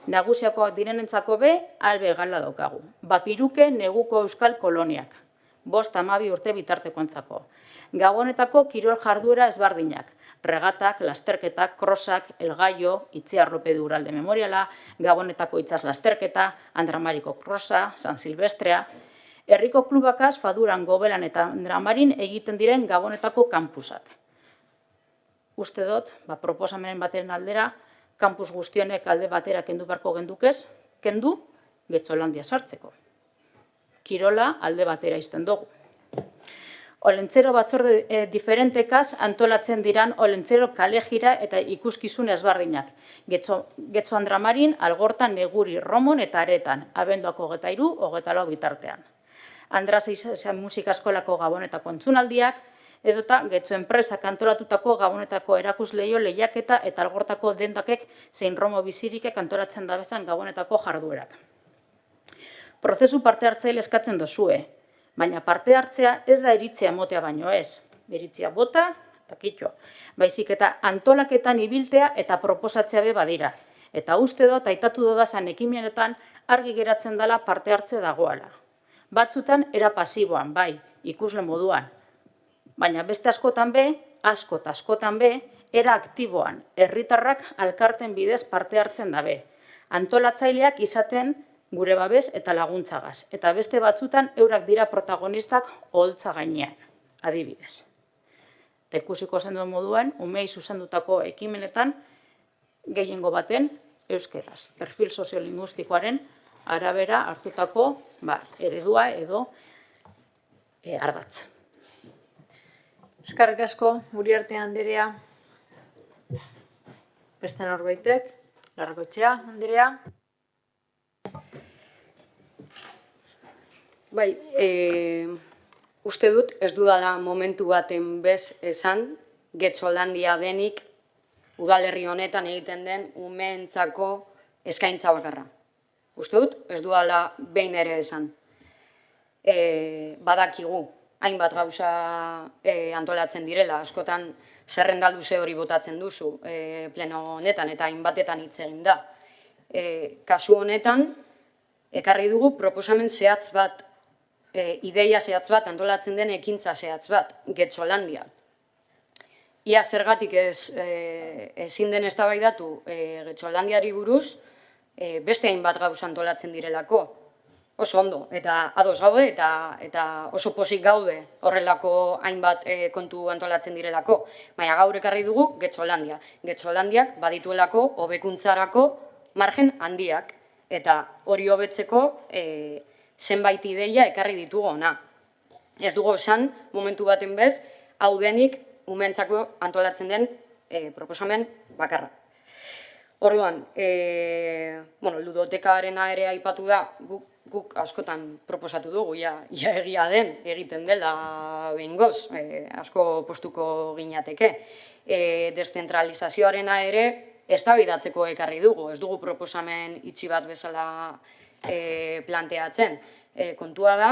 Nagusiakoak direnentzako be, albe gala daukagu. Bapiruke neguko euskal koloniak. 5-12 urte bitartekoentzako. Gabonetako kirol jarduera ezberdinak. Regatak, lasterketak, krosak, elgaio, Itziarrope Duralde Memoriala, Gabonetako itsas lasterketa, Andramariko krosa, San Silvestrea. Herriko klubakaz, Faduran, Gobelan eta Andramarin egiten diren Gabonetako kampusak. Uste dut, proposamenen baten aldera, kampus guztionek alde batera kendu beharko gendukez, kendu Getxolandia sartzeko. Kirola alde batera izten dugu. Olentzero batzorde diferentekaz antolatzen diran Olentzero kalejira eta ikuskizun ezberdinak. Getxo Andramarin, Algortan, Neguri, Romon eta Aretan, abenduako 23-24 bitartean. Andras izan musika eskolako Gabonetako entzunaldiak, edota Getxo enpresak antolatutako Gabonetako erakusleio lehiaketa eta Algortako dendakek zein Romo bizirikek antolatzen dabezan Gabonetako jarduerak. Prozesu parte hartzaile eskatzen dozue, baina parte hartzea ez da iritzia motea baino ez. Iritzia bota eta kitxo. Baizik eta antolaketan ibiltea eta proposatzea be badira. Eta uste dut aitatu dodazan ekimenetan argi geratzen dela parte hartze dagoala. Batzutan era pasiboan, bai, ikusle moduan. Baina beste askotan be, era aktiboan, herritarrak alkarten bidez parte hartzen dabe. Antolatzaileak izaten gure babes eta laguntzagaz. Eta beste batzutan eurak dira protagonistak oholtza gainean, adibidez. Eta ikusiko zen duen moduan, umei zuzendutako ekimenetan, gehiengo baten, euskeraz. Perfil soziolinguistikoaren arabera hartutako eredua edo ardatz.
Eskerrik asko, Uriarte Anderea. Beste norbaitek, Larrakoetxea Anderea.
Bai, uste dut ez dudala momentu baten bez esan, Getxolandia denik udalerri honetan egiten den umeentzako eskaintza bakarra. Uste dut ez dudala behin ere esan. Badakigu, hainbat gauza antolatzen direla, askotan zerrenda luze hori botatzen duzu pleno honetan eta hainbatetan hitz egin da. Kasu honetan, ekarri dugu proposamen zehatz bat ideia zehatz bat, antolatzen den ekintza zehatz bat, Getxolandia. Ia zergatik ezin den eztabaidatu Getxolandiari buruz, beste hainbat gauza antolatzen direlako. Oso ondo, eta ados gaude, eta oso pozik gaude horrelako hainbat kontu antolatzen direlako. Baina gaur ekarri dugu Getxolandia. Getxolandiak badituelako hobekuntzarako margen handiak, eta hori hobetzeko zenbait ideia ekarri ditugu ona. Ez dugu esan, momentu baten bez, hau denik umeentzako antolatzen den proposamen bakarra. Orduan, ludotekarena ere aipatu da, guk askotan proposatu dugu, ja egia den, egiten dela behingoz, asko postuko ginateke. Deszentralizazioarena ere eztabaidatzeko ekarri dugu, ez dugu proposamen itxi bat bezala planteatzen. Kontua da,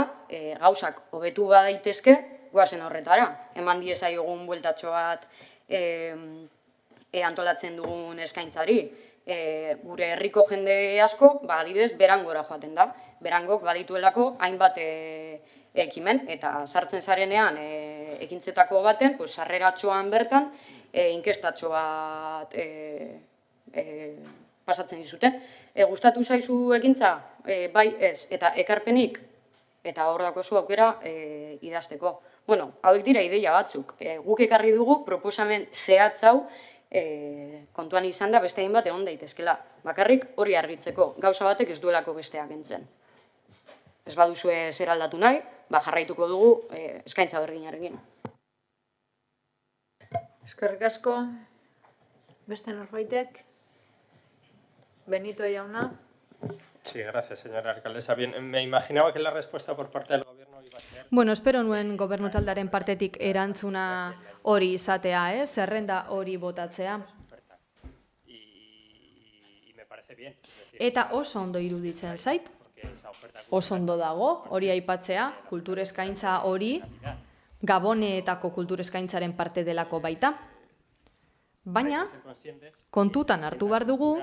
gauzak hobetu badaitezke, goazen horretara. Eman diezaiogun bueltatxo bat antolatzen dugun eskaintzari. Gure herriko jende asko, adibidez, Berangora joaten da. Berangok badituelako hainbat ekimen, eta sartzen zarenean ekintzetako baten, sarreratxoan bertan, inkestatxo bat pasatzen dizute. Gustatu zaizu ekintza? Bai ez, eta ekarpenik, eta hor dako zu aukera idazteko. Bueno, hauek dira ideia batzuk. Guk ekarri dugu proposamen zehatz hau kontuan izan da beste hainbat egon daitezkela. Bakarrik hori argitzeko, gauza batek ez duelako besteak entzen. Ez baduzue zer aldatu nahi, jarraituko dugu eskaintza berdinarekin.
Eskerrik asko. Beste norbaitek? Benito jauna.
Sí, gracias, señora alcaldesa. Bien, me imaginaba que la respuesta por parte del gobierno iba a ser...
Bueno, espero nuen gobernu taldearen partetik erantzuna hori izatea, zerrenda hori botatzea.
Y me parece bien.
Eta oso ondo iruditzen zait. Oso ondo dago, hori aipatzea, kultur eskaintza hori, Gaboneetako kultur eskaintzaren parte delako baita. Baina, kontutan hartu behar dugu,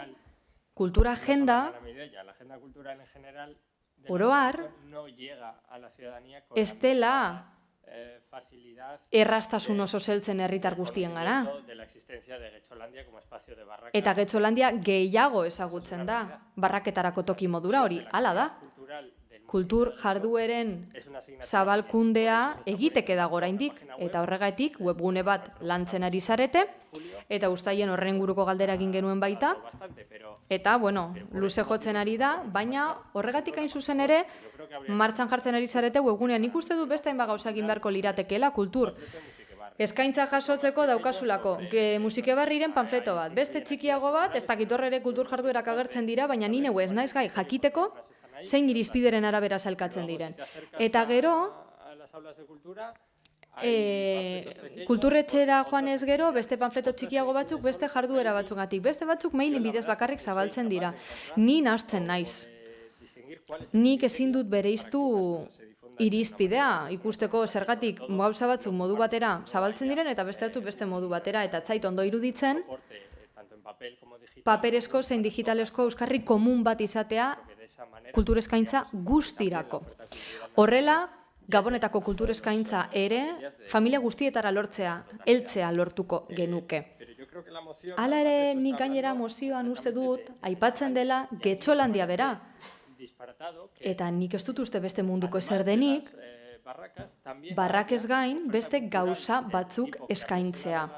kultura agenda, oro har, ez dela erraztasun oso zeltzen herritar guztien gara. Eta Getxolandia gehiago ezagutzen da, barraketarako toki modura hori, hala da. Kultur jardueren zabalkundea egiteke dago oraindik, eta horregatik webgune bat lantzen ari zarete, eta uztaien horren inguruko galdera egin genuen baita, eta, luze jotzen ari da, baina horregatik hain zuzen ere, martxan jartzen ari zarete webgunean. Nik uste du beste hainbat gauza egin beharko liratekeela kultur. Eskaintza jasotzeko daukazulako, musikebarriren panfleto bat, beste txikiago bat, ez dakit horre ere kultur jarduerak agertzen dira, baina ni neu ez naiz gai jakiteko, zein irizpideren arabera sailkatzen diren. Eta gero, kulturretxera joan ez gero, beste panfleto txikiago batzuk, beste jarduera batzugatik, beste batzuk mailin bidez bakarrik zabaltzen dira. Ni nahazten naiz. Nik ezin dut bereiztu irizpidea, ikusteko zergatik gauza batzuk modu batera zabaltzen diren, eta beste batzuk beste modu batera, eta zait ondo iruditzen, paperezko zein digitalezko euskarri komun bat izatea kultur eskaintza guztirako. Horrela, Gabonetako kultur eskaintza ere, familia guztietara lortzea, heltzea lortuko genuke. Hala ere, nik gainera mozioan uste dut, aipatzen dela Getxolandia bera. Eta nik ez dut uste beste munduko ezer denik, barrakez gain beste gauza batzuk eskaintzea.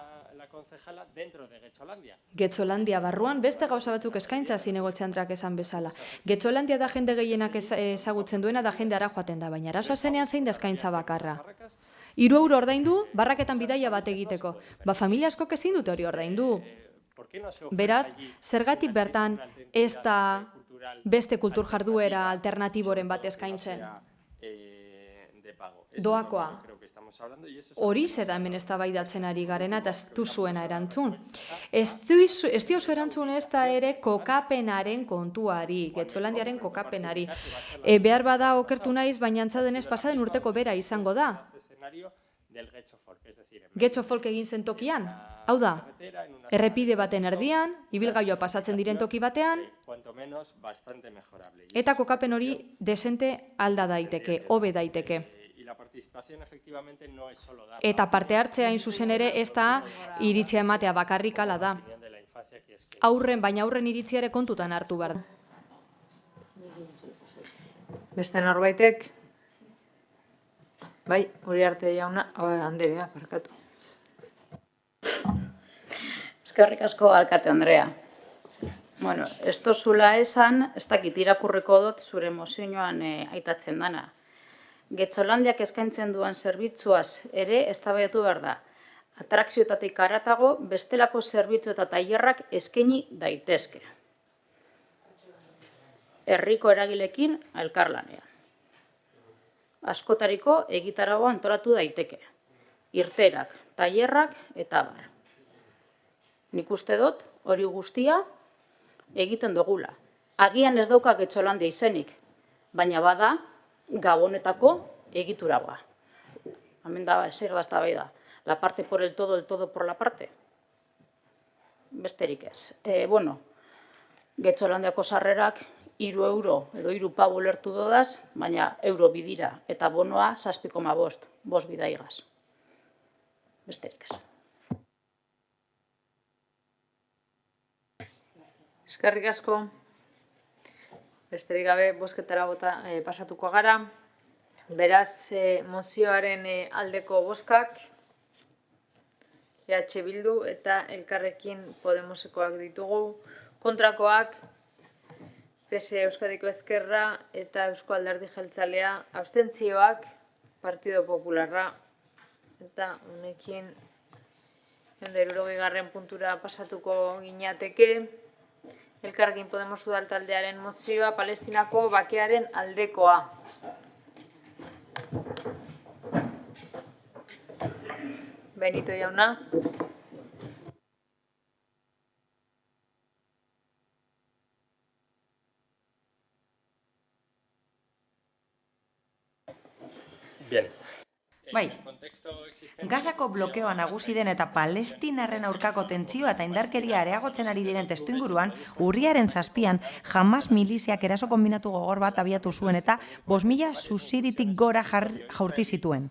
Getxolandia barruan beste gauza batzuk eskaintza zinegotzeantrak esan bezala. Getxolandia da jende gehienak ezagutzen duena, da jende ara joaten da, baina arazoa zenean zein da eskaintza bakarra. 3 euro ordaindu barraketan bidaia bat egiteko. Familia askok ezin dute hori ordaindu. Beraz, zergatik bertan ez da beste kultur jarduera alternatiboren bat eskaintzen? Doakoa. Hori da hemen eztabaidatzen ari garena eta ez duzuena erantzun. Ez diozu erantzun ez da ere kokapenaren kontuari, Getxolandiaren kokapenari. Behar bada okertu naiz, baina antza denez pasaden urteko bera izango da. Getxo folk egin zen tokian, hau da, errepide baten erdian, ibilgailua pasatzen diren toki batean, eta kokapen hori desente alda daiteke, hobe daiteke. Eta parte hartzea hain zuzen ere ez da iritzia ematea bakarrik ala da. Baina aurren iritzia ere kontutan hartu behar.
Beste norbaitek? Bai, Uriarte jauna, Andrea, barkatu.
Eskerrik asko, alkate Andrea. Bueno, ez tozula esan, ez dakit irakurriko dut zure mozioan aitatzen dana. Getxolandiak eskaintzen duen zerbitzuaz ere eztabaidatu behar da. Atrakzioetatik haratago bestelako zerbitzu eta tailerrak eskaini daitezke. Herriko eragileekin elkarlanean. Askotariko egitaragoa antolatu daiteke. Irteerak, tailerrak eta abar. Nik uste dut hori guztia egiten dugula. Agian ez dauka Getxolandia izenik, baina bada Gabonetako egituragoa. Hemen da, zer da eztabaida. La parte por el todo por la parte. Besterik ez. Bueno, Getxolandiako sarrerak 3 euro edo 3 pabo lertu dodaz, baina euro bidira eta bonoa 7,5, 5 bidaigaz. Besterik ez.
Eskerrik asko. Besterik gabe bozketara pasatuko gara. Beraz, mozioaren aldeko bozkak, EH Bildu eta Elkarrekin Podemosekoak ditugu. Kontrakoak, PSE Euskadiko Ezkerra eta Eusko Alderdi Jeltzalea, abstentzioak, Partido Popularra. Eta honekin 160. puntura pasatuko ginateke. Elkarrekin Podemos udaltaldearen mozioa Palestinako bakearen aldekoa. Benito jauna.
Bien.
Bai, Gazako blokeoa nagusi den eta Palestinarren aurkako tentzioa eta indarkeria areagotzen ari diren testuinguruan, urriaren 7an Hamas miliziak eraso konbinatu gogor bat abiatu zuen eta 5.000 susiritik gora jaurti zituen.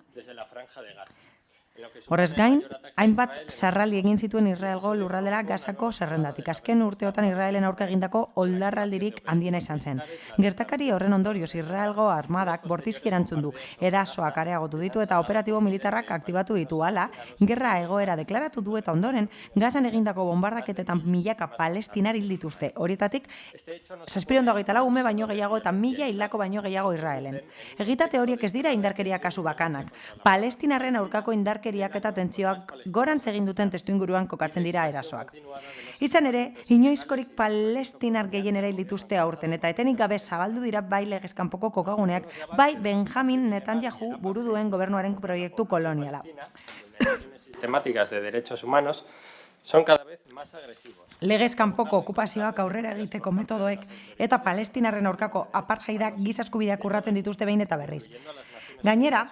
Horrez gain, hainbat sarraldi egin zituen Israelgo lurraldera Gazako zerrendatik. Azken urteotan Israelen aurka egindako oldarraldirik handiena izan zen. Gertakari horren ondorioz Israelgo armadak bortizki erantzun du, erasoak areagotu ditu eta operatibo militarrak aktibatu ditu. Hala, gerra egoera deklaratu du eta ondoren Gazan egindako bombardaketetan milaka palestinar hil dituzte. Horietatik, 724 ume baino gehiago eta 1000 hildako baino gehiago Israelen. Egitate horiek ez dira indarkeria kasu bakanak. Palestinarren aurkako indarkeriak eta tentsioak gorantz egin duten testuinguruan kokatzen dira erasoak. Izan ere, inoizkorik palestinar gehienera hil dituzte aurten eta etenik gabe zabaldu dira bai legez kanpoko kokaguneak, bai Benjamin Netanyahu buru duen gobernuaren proiektu koloniala.
Sistemáticas de derechos humanos son cada vez más agresivos.
Legez kanpoko okupazioak aurrera egiteko metodoek eta palestinarren aurkako apartheidak giza eskubideak urratzen dituzte behin eta berriz. Gainera,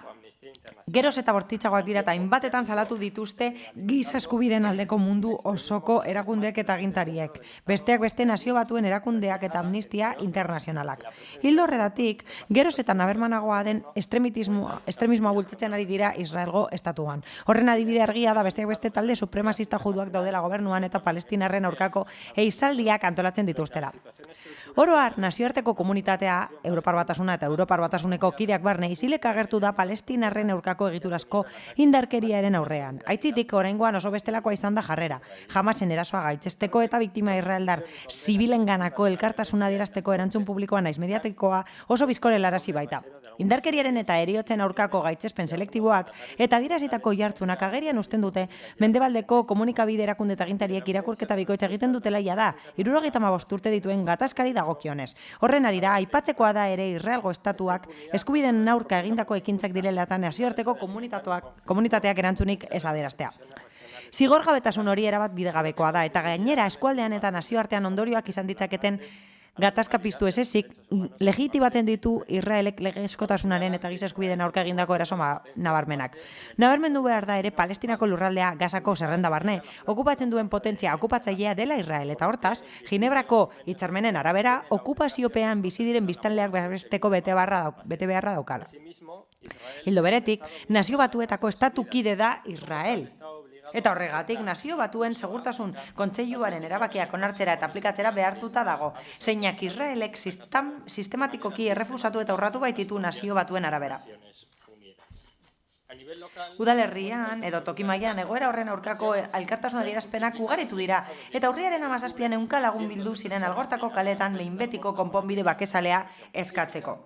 geroz eta bortitzagoak dira eta hainbatetan salatu dituzte giza eskubideen aldeko mundu osoko erakundeek eta agintariek. Besteak beste Nazio Batuen erakundeak eta Amnistia Internazionalak. Ildo horretatik, geroz eta nabermanagoa den estremismoa bultzatzen ari dira Israelgo estatuan. Horren adibide argia da besteak beste talde supremazista juduak daudela gobernuan eta palestinarren aurkako eizaldiak antolatzen dituztela. Oro har, nazioarteko komunitatea, Europar Batasuna eta Europar Batasuneko kideak barne isilek agertu da palestinarren aurkako egiturazko indarkeriaren aurrean. Aitzitik, oraingoan oso bestelakoa izan da jarrera. Hamasen erasoa gaitzesteko eta biktima israeldar zibilenganako elkartasuna adierazteko erantzun publikoa naiz mediatikoa oso bizkorelarazi baita. Indarkeriaren eta heriotzen aurkako gaitzespen selektiboak eta adierazitako jartzunak agerian uzten dute Mendebaldeko komunikabide erakunde eta agintariek irakurketa bikoitza egiten dutela da 75 urte dituen gatazkari dagokionez. Horren harira, aipatzekoa da ere Israelgo estatuak eskubideen aurka egindako ekintzak direla eta nazioarteko komunitateak erantzunik ez adieraztea. Zigorgabetasun hori erabat bidegabekoa da eta gainera eskualdean eta nazioartean ondorioak izan ditzaketen gatazka piztu ez ezik, legitimatzen ditu Israelek legezkotasunaren eta giza eskubideen aurka egindako eraso nabarmenak. Nabarmendu behar da ere Palestinako lurraldea Gazako zerrenda barne, okupatzen duen potentzia okupatzailea dela Israel, eta hortaz, Ginebrako hitzarmenen arabera, okupaziopean bizi diren biztanleak babesteko bete beharra daukala. Ildo beretik, Nazio Batuetako estatukide da Israel. Eta horregatik, Nazio Batuen Segurtasun Kontseiluaren erabakiak onartzera eta aplikatzera behartuta dago, zeinak Israelek sistematikoki errefusatu eta urratu baititu Nazio Batuen arabera. Udalerrian edo toki mailan egoera horren aurkako elkartasun adierazpenak ugaritu dira, eta urriaren 17an 100 lagun bildu ziren Algortako kaletan behin betiko konponbide bakezalea eskatzeko.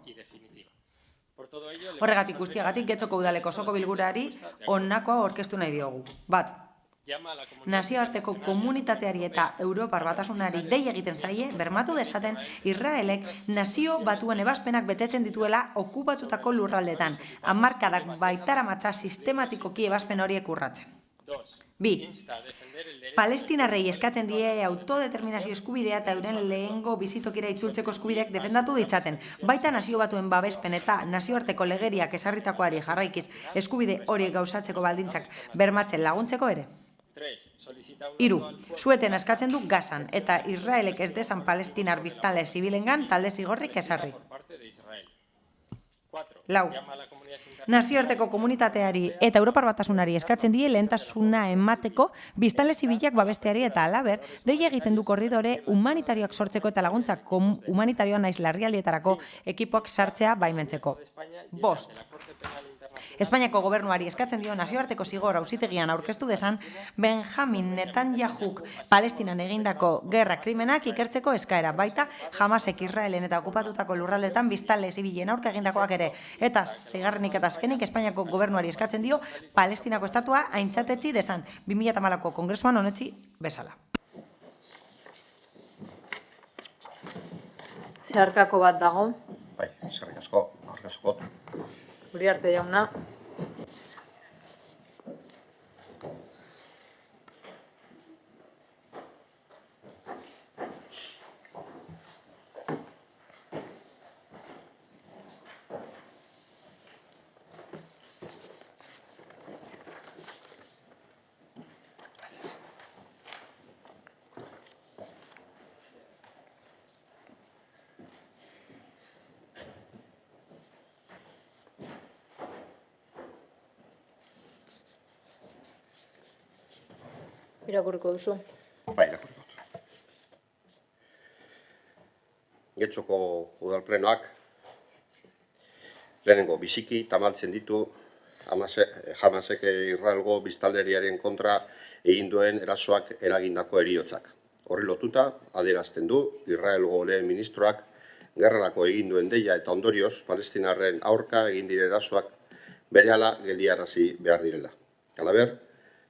Horregatik guztiagatik Getxoko udaleko osoko bilgurari honakoa aurkeztu nahi diogu. Bat, nazioarteko komunitateari eta Europar Batasunari dei egiten zaie bermatu dezaten Israelek Nazio Batuen ebazpenak betetzen dituela okupatutako lurraldetan, hamarkadak baitaramatza sistematikoki ebazpen horiek urratzen. Bi, Palestinarrei eskatzen die autodeterminazio eskubidea eta euren lehengo bizitokira itzultzeko eskubideak defendatu ditzaten, baita Nazio Batuen babespen eta nazioarteko legeriak ezarritakoari jarraikiz eskubide horiek gauzatzeko baldintzak bermatzen laguntzeko ere. 3. Sueten eskatzen du Gazan, eta Israelek ez dezan palestinar biztanle zibilengan talde zigorrik ezarri. 4. Nazioarteko komunitateari eta Europar Batasunari eskatzen die lehentasuna emateko biztanle zibilak babesteari eta halaber, dei egiten du korridore humanitarioak sortzeko eta laguntzak humanitarioa naiz larrialdietarako ekipoak sartzea baimentzeko. 5. Espainiako gobernuari eskatzen dio nazioarteko zigor auzitegian aurkeztu dezan Benjamin Netanyahuk Palestinan egindako gerra krimenak ikertzeko eskaera, baita Hamasek Israelen eta okupatutako lurraldetan biztanle zibilen aurka egindakoak ere. Eta seigarrenik eta azkenik Espainiako gobernuari eskatzen dio Palestinako estatua aintzatetsi dezan 2014ko kongresuan onetsi bezala.
Zeharkako bat dago.
Bai, eskerrik asko, aurkeztuko.
Uriarte jauna. Irakurriko duzu.
Bai, irakurriko duzu. Getxoko udalplenoak lehenengo biziki tamaltzen ditu Hamasek Israelgo biztanleriaren kontra egin duen erasoak eragindako heriotzak. Horri lotuta, adierazten du Israelgo lehen ministroak gerrarako egin duen deia eta ondorioz Palestinarren aurka egin dire erasoak berehala geldiarazi behar direla. Halaber,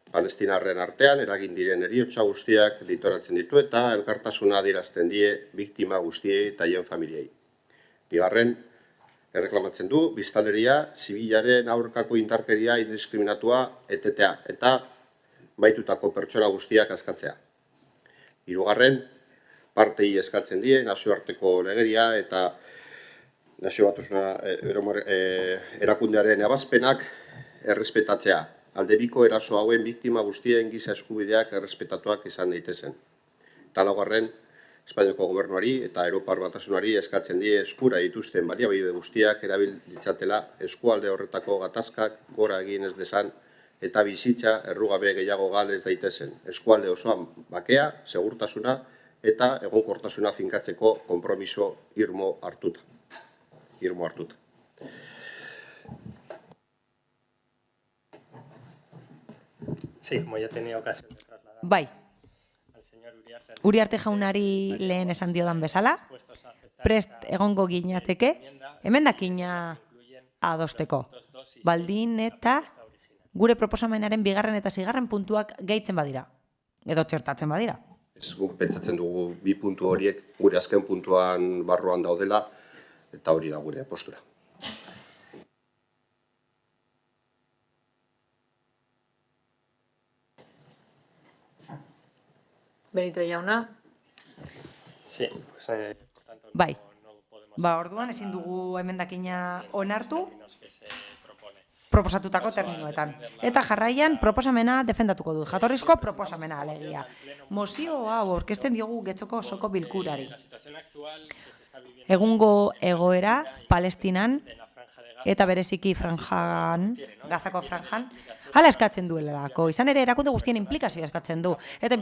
Palestinarren artean eragin diren heriotza guztiak ditoratzen ditu eta elkartasuna adierazten die biktima guztiei eta haien familiei. Bigarren, erreklamatzen du biztanleria zibilaren aurkako indarkeria indiskriminatua etetea eta baitutako pertsona guztiak askatzea. Hirugarren, partei eskatzen die nazioarteko legeria eta Nazio Batasuna erakundearen ebazpenak errespetatzea. Aldebiko eraso hauen biktima guztien giza eskubideak errespetatuak izan daitezen. Eta laugarren, Espainiako gobernuari eta Europar Batasunari eskatzen die eskura dituzten baliabide guztiak erabil ditzatela eskualde horretako gatazkak gora egin ez dezan eta bizitza errugabe gehiago gal ez daitezen. Eskualde osoan bakea, segurtasuna eta egonkortasuna finkatzeko konpromiso irmo hartuta.
Sí, como ya tenía ocasión de trasladar.
Bai. Uriarte jaunari lehen esan diodan bezala, prest egongo ginateke, emendakina adosteko. Baldin eta gure proposamenaren 2. eta 6. puntuak gehitzen badira, edo txertatzen badira.
Guk pentsatzen dugu 2 puntu horiek gure azken puntuan barruan daudela, eta hori da gure postura.
Benito jauna.
Sí, pues
Bai. Orduan ezin dugu emendakina onartu proposatutako terminoetan. Eta jarraian proposamena defendatuko du. Jatorrizko proposamena alegia. Mozio hau aurkezten diogu Getxoko osoko bilkurari. Egungo egoera Palestinan eta bereziki Gazako franjan, hala eskatzen duelako. Izan ere, erakunde guztien implikazioa eskatzen du. Eta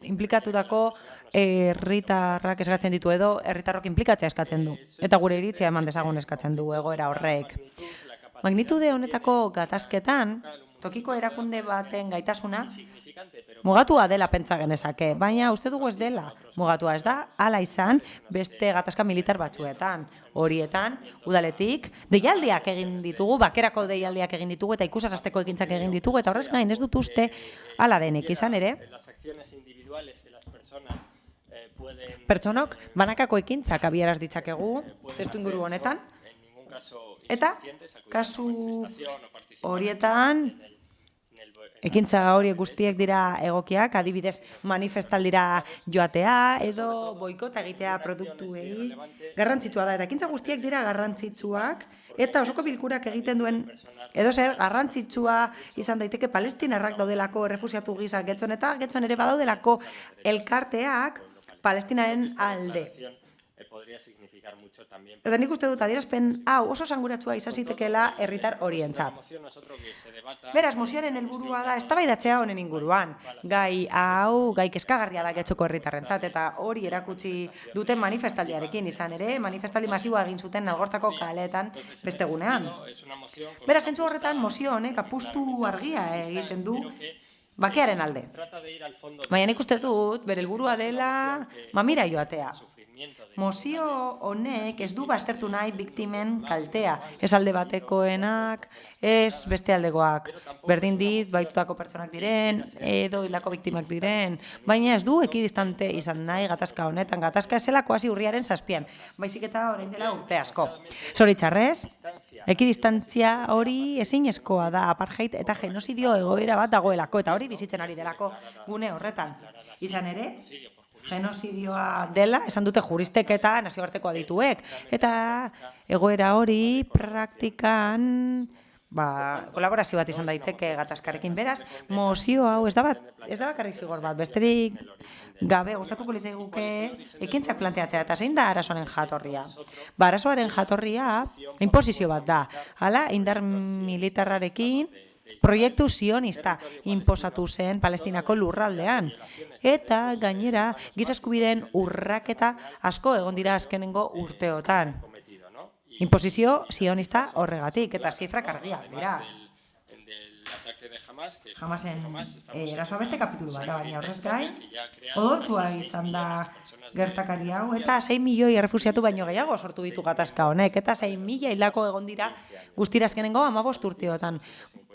implikatutako herritarrak eskatzen ditu edo herritarrok inplikatzea eskatzen du. Eta gure iritzia eman dezagun eskatzen du egoera horrek. Magnitude honetako gatazketan, tokiko erakunde baten gaitasuna mugatua dela pentsa genezake, baina uste dugu ez dela mugatua, ez da, hala izan beste gatazka militar batzuetan. Horietan, udaletik, deialdiak egin ditugu, bakerako deialdiak egin ditugu eta ikusarasteko ekintzak egin ditugu, eta horrez gain ez dut uste hala denik izan ere. Pertsonok banakako ekintzak abieraz ditzakegu testu inguru honetan, eta kasu horietan ekintza horiek guztiek dira egokiak, adibidez manifestaldira joatea edo boikota egitea produktuei garrantzitsua da. Eta ekintza guztiek dira garrantzitsuak eta osoko bilkurak egiten duen edo zer garrantzitsua izan daiteke palestinarrak daudelako errefusiatu gisa Getxon eta Getxon ere badaudelako elkarteak Palestinaren alde. Eta nik uste dut adierazpen hau oso esanguratsua izan zitekeela herritar horientzat. Beraz, mozioaren helburua da eztabaidatzea honen inguruan. Gai hau, gai kezkagarria da Getxoko herritarrentzat eta hori erakutsi duten manifestaldiarekin izan ere, manifestaldi masiboa egin zuten Algortako kaleetan beste egunean. Beraz, zentzu horretan mozio honek apustu argia egiten du bakearen alde. Baina nik uste dut bere helburua dela mamira joatea. Mozio honek ez du baztertu nahi biktimen kaltea, ez alde batekoenak, ez beste aldegoak. Berdin dit, baitutako pertsonak diren, edo hildako biktimak diren, baina ez du ekidistante izan nahi gatazka honetan, gatazka ezelako hasi urriaren 7, baizik eta orain dela urte asko. Zoritxarrez, ekidistantzia hori ezinezkoa da apartheid eta genozidio egoera bat dagoelako, eta hori bizitzen ari delako gune horretan. Izan ere, genozidioa dela, esan dute juristek eta nazioarteko adituek. Eta egoera hori praktikan kolaborazio bat izan daiteke gatazkarekin. Beraz, mozio hau ez da bakarrik zigor bat, besterik gabe gustatuko litzaiguke ekintzak planteatzea eta zein da arazoaren jatorria. Arazoaren jatorria inposizio bat da. Hala, indar militarrarekin proiektu sionista inposatu zen Palestinako lurraldean. Eta gainera, giza eskubideen urraketa asko egon dira azkenengo urteotan. Inposizio sionista horregatik, eta zifrak argiak dira. Hamasen erasoa beste kapitulu bat da, baina horrez gain, odoltsua izan da gertakari hau, eta 6 milioi errefusiatu baino gehiago sortu ditu gatazka honek, eta 6.000 hilako egon dira guztira azkenengo 15 urteotan,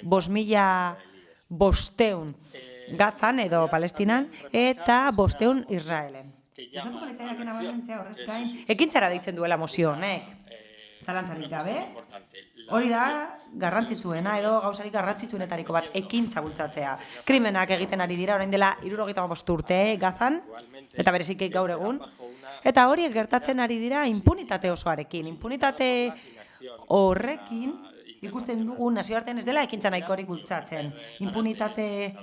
5.500 Gazan edo Palestinan, eta 500 Israelen. Esatuko litzaiak nabarmentzea horrez gain, ekintzara deitzen duela mozio honek. Zalantzarik gabe, hori da garrantzitsuena edo gauzarik garrantzitsuenetariko bat ekintza bultzatzea. Krimenak egiten ari dira orain dela 75 urte Gazan, eta bereziki gaur egun, eta horiek gertatzen ari dira impunitate osoarekin. Impunitate horrekin ikusten dugu nazioartean ez dela ekintza nahikorik bultzatzen. Impunitate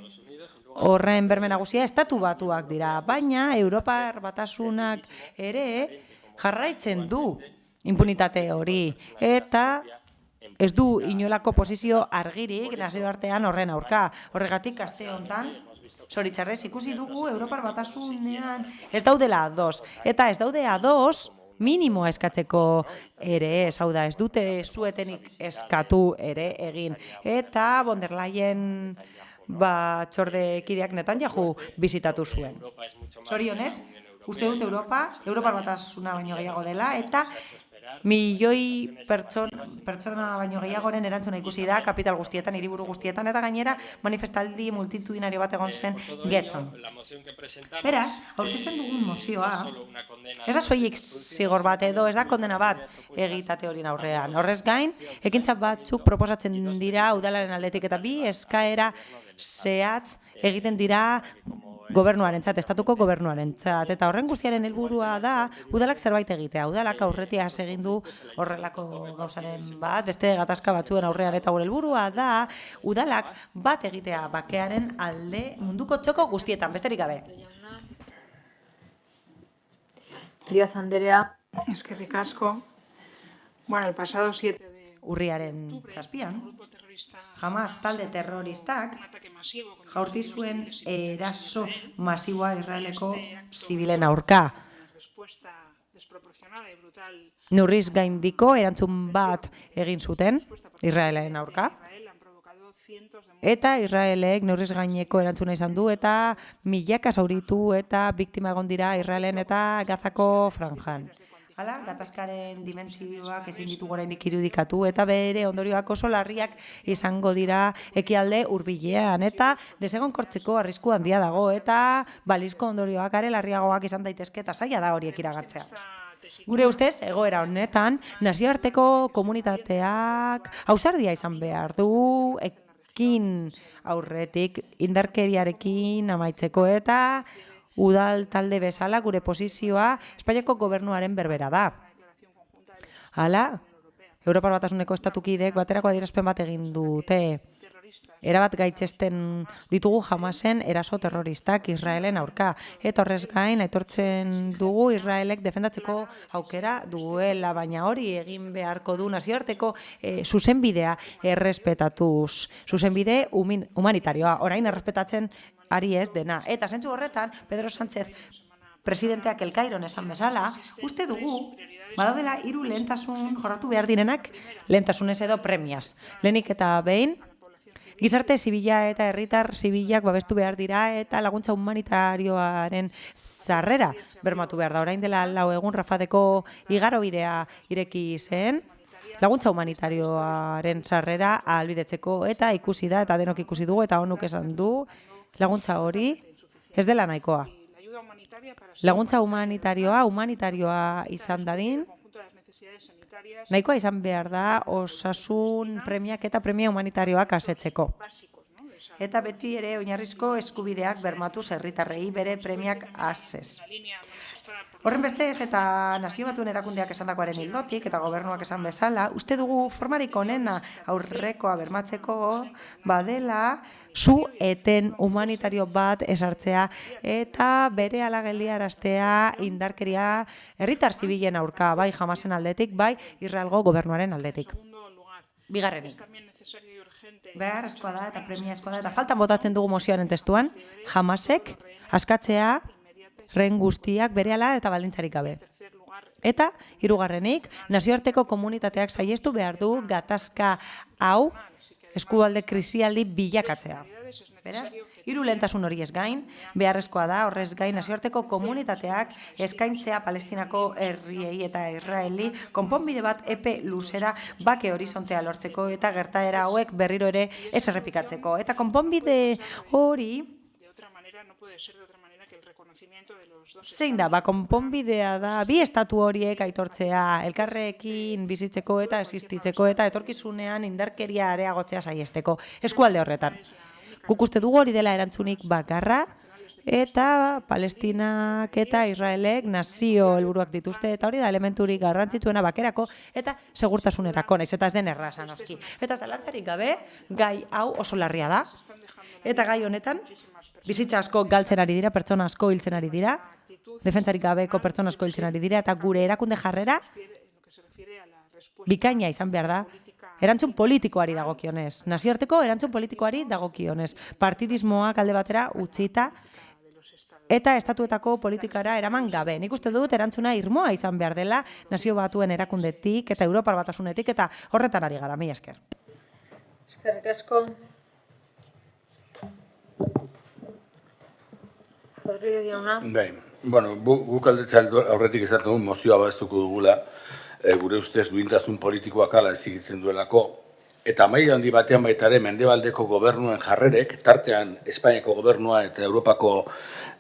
horren berme nagusia estatu batuak dira, baina Europar Batasunak ere jarraitzen du impunitate hori, eta ez du inolako posizio argirik nazioartean horren aurka. Horregatik aste hontan, zoritxarrez ikusi dugu Europar Batasunean ez daudela ados, eta ez daude ados minimoa eskatzeko ere, hau da, ez dute zuetenik eskatu ere egin. Eta von der Leyen batzordekideak Netanyahu bizitatu zuen. Zorionez, uste dut Europar Batasuna baino gehiago dela, eta milioi pertsona baino gehiagoren erantzuna ikusi da kapital guztietan, hiriburu guztietan, eta gainera manifestaldi multitudinario bat egon zen Getxon. Beraz, aurkezten dugun mozioa, ez da soilik zigor bat edo, ez da kondena bat egitate horien aurrean. Horrez gain, ekintza batzuk proposatzen dira udalaren aldetik eta bi eskaera zehatz egiten dira gobernuarentzat, estatuko gobernuarentzat. Eta horren guztiaren helburua da udalak zerbait egitea. Udalak aurretik egin du horrelako gauzaren bat, beste gatazka batzuen aurrean, eta gure helburua da udalak bat egitea bakearen alde munduko txoko guztietan, besterik gabe.
Díaz Andrea.
Eskerrik asko. Bueno, el pasado 7 de
urriaren 7an, Hamas talde terroristak jaurti zuen eraso masiboa Israeleko zibilen aurka. Neurriz gaindiko erantzun bat egin zuten Israelen aurka. Eta Israelek neurriz gaineko erantzuna izan du eta milaka zauritu eta biktima egon dira Israelen eta Gazako franjan. Hala, gatazkaren dimentsioak ezin ditugu oraindik irudikatu eta bere ondorioak oso larriak izango dira ekialde hurbilean eta desegonkortzeko arrisku handia dago eta balizko ondorioak are larriagoak izan daitezke eta zaila da horiek iragartzea. Gure ustez, egoera honetan, nazioarteko komunitateak ausardia izan behar du ekin aurretik indarkeriarekin amaitzeko eta udal talde bezala gure posizioa Espainiako gobernuaren berbera da. Hala, Europar Batasuneko estatukideek baterako adierazpen bat egin dute. Erabat gaitzesten ditugu Hamasen eraso terroristak Israelen aurka. Eta horrez gain, aitortzen dugu Israelek defendatzeko aukera duela, baina hori egin beharko du nazioarteko zuzenbidea errespetatuz. Zuzenbide humanitarioa, orain errespetatzen ari ez dena. Eta zentzu horretan, Pedro Sánchez presidenteak El Cairon esan bezala, uste dugu, badaudela 3 lehentasun jorratu behar direnak, lehentasunez edo premiaz. Lehenik eta behin, gizarte zibila eta herritar zibilak babestu behar dira eta laguntza humanitarioaren sarrera bermatu behar da. Orain dela 4 egun Rafadeko igarobidea ireki zen, laguntza humanitarioaren sarrera ahalbidetzeko eta ikusi da eta denok ikusi dugu eta onuk esan du, laguntza hori ez dela nahikoa. Laguntza humanitarioa izan dadin, nahikoa izan behar da osasun premiak eta premia humanitarioak asetzeko. Eta beti ere oinarrizko eskubideak bermatuz herritarrei bere premiak asez. Horren bestez eta Nazio Batuen erakundeak esandakoaren ildotik eta gobernuak esan bezala, uste dugu formarik onena aurrekoa bermatzeko badela zu eten humanitario bat esartzea eta bere geldiaraztea indarkeria herritar zibilen aurka, bai Hamasen aldetik, bai Israelgo gobernuaren aldetik. Bigarrenik. Beharrezkoa da eta premiazkoa da eta faltan botatzen dugu mozioaren testuan, Hamasek askatzea ren guztiak berehala eta baldintzarik gabe. Eta, hirugarrenik, nazioarteko komunitateak saihestu behar du gatazka hau eskualde krisialdi bilakatzea. Beraz, 3 lehentasun horiez gain, beharrezkoa da horrez gain nazioarteko komunitateak eskaintzea Palestinako herriei eta Israeli konponbide bat epe luzera bake horizontea lortzeko eta gertaera hauek berriro ere ez errepikatzeko. Eta konponbide hori zein da, konponbidea da, bi estatu horiek aitortzea, elkarrekin bizitzeko eta existitzeko eta etorkizunean indarkeria areagotzea saiesteko, eskualde horretan. Guk uste dugu hori dela erantzunik bakarra, eta Palestinak eta Israelek nazio helburuak dituzte, eta hori da elementurik garrantzitsuena bakerako eta segurtasunerako, naiz eta ez den erraza noski. Eta zalantzarik gabe, gai hau oso larria da, eta gai honetan, bizitza asko galtzen ari dira, pertsona asko hiltzen ari dira, defentsarik gabeko pertsona asko hiltzen ari dira, eta gure erakunde jarrera bikaina izan behar da, erantzun politikoari dagokionez, nazioarteko erantzun politikoari dagokionez, partidismoak alde batera utzita eta estatuetako politikara eraman gabe. Nik uste dut erantzuna irmoa izan behar dela Nazio Batuen erakundetik eta Europar Batasunetik eta horretan ari gara, mila esker.
Eskerrik asko. Rodríguez jauna.
Bai, bueno, guk aldetzen aurretik esaten dugu mozioa babestuko dugula, gure ustez duintasun politikoak ala ezigitzen duelako, eta maila handi batean baita ere mendebaldeko gobernuen jarrerek, tartean Espainiako gobernua eta Europako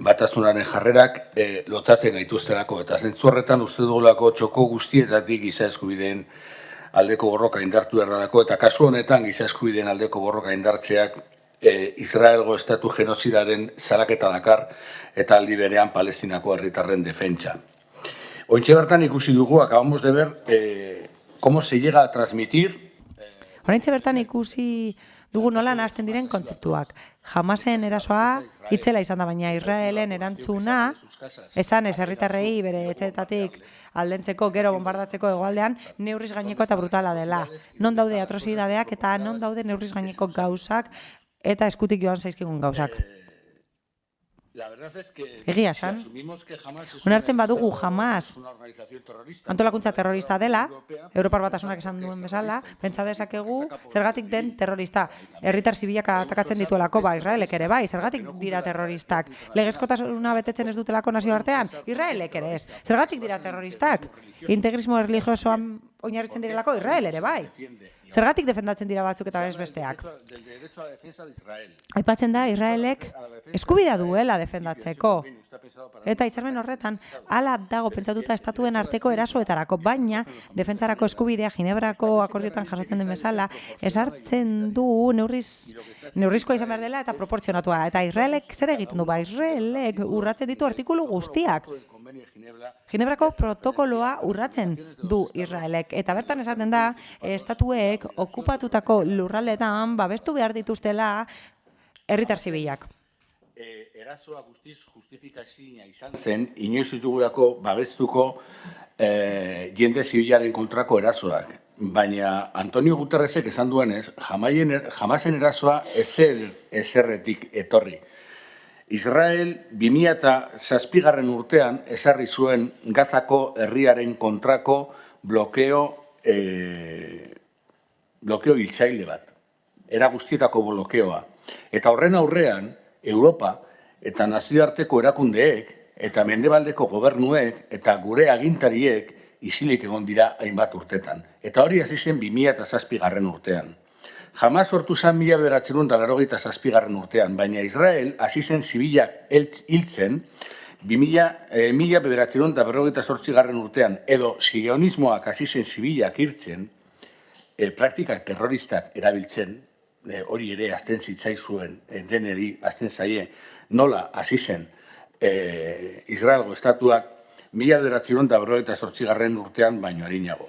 Batasunaren jarrerak lotzatzen gaituztelako, eta zentzu horretan uste dugulako txoko guztietatik giza eskubideen aldeko borroka indartu erralako, eta kasu honetan giza eskubideen aldeko borroka indartzeak Israelgo estatu genozidaren salaketa dakar eta aldi berean Palestinako herritarren defentsa. Ointxe bertan ikusi dugu, acabamos de ver cómo se llega a transmitir.
Oraintxe bertan ikusi dugu nola nahazten diren kontzeptuak. Hamasen erasoa itzela izan da, baina Israelen erantzuna, esan ez herritarrei bere etxeetatik aldentzeko gero bombardatzeko hegoaldean neurriz gaineko eta brutala dela. Non daude atrozidadeak eta non daude neurriz gaineko gauzak eta eskutik joan zaizkigun gauzak. Egia esan, onartzen badugu Hamas antolakuntza terrorista dela, Europar Batasunak esan duen bezala, pentsa dezakegu zergatik den terrorista. Herritar zibilak atakatzen dituelako, Israelek ere bai, zergatik dira terroristak. Legezkotasuna betetzen ez dutelako nazioartean, Israelek ere ez. Zergatik dira terroristak. Integrismo religiosoan oinarritzen direlako, Israel ere bai. Zergatik defendatzen dira batzuk eta besteak. Aipatzen da Israelek eskubidea duela defendatzeko. Eta hitzarmen horretan hala dago pentsatuta estatuen arteko erasoetarako, baina defentsarako eskubidea Ginebrako akordioetan jasotzen den bezala ezartzen du neurrizkoa izan behar dela eta proportzionatua. Eta Israelek zer egiten du? Israelek urratzen ditu artikulu guztiak. Ginebrako protokoloa urratzen du Israelek. Eta bertan esaten da, estatuek okupatutako lurraldetan babestu behar dituztela herritar zibilak.
Erasoa guztiz justifikazioa izan zen, inoiz ditugulako babestuko jende zibilaren kontrako erasoak. Baina Antonio Guterresek esan duenez, Hamasen erasoa ezerretik etorri. Israel 2007 urtean ezarri zuen Gazako herriaren kontrako blokeo hiltzaile bat. Era guztietako blokeoa. Eta horren aurrean, Europa eta nazioarteko erakundeek eta mendebaldeko gobernuek eta gure agintariek isilik egon dira hainbat urtetan. Eta hori hasi zen 2007 urtean. Hamas sortu zen 1987 urtean, baina Israel hasi zen zibilak hiltzen 1998 urtean, edo sionismoak hasi zen zibilak hiltzen, praktikak terroristak erabiltzen, hori ere azten zitzaizuen deneri, azten zaie, nola hasi zen Israelgo estatuak 1998 urtean baino harinago.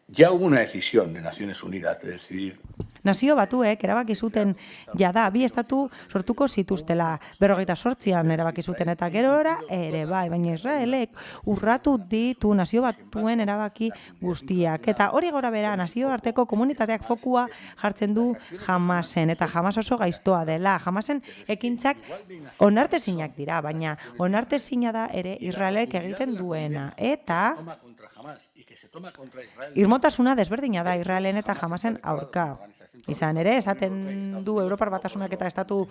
Ya hubo una decisión de Naciones Unidas de decidir.
Nazio batuek erabaki zuten jada bi estatu sortuko zituztela. 58an erabaki zuten eta gerora ere bai, baina Israelek urratu ditu nazio batuen erabaki guztiak. Eta hori gora bera nazioarteko komunitateak fokua jartzen du Hamasen eta Hamas oso gaiztoa dela. Hamasen ekintzak onartezinak dira, baina onartezina da ere Israelek egiten duena. Eta irmotasuna desberdina da Israelen eta Hamasen aurka. Izan ere, esaten du Europar Batasunak eta estatu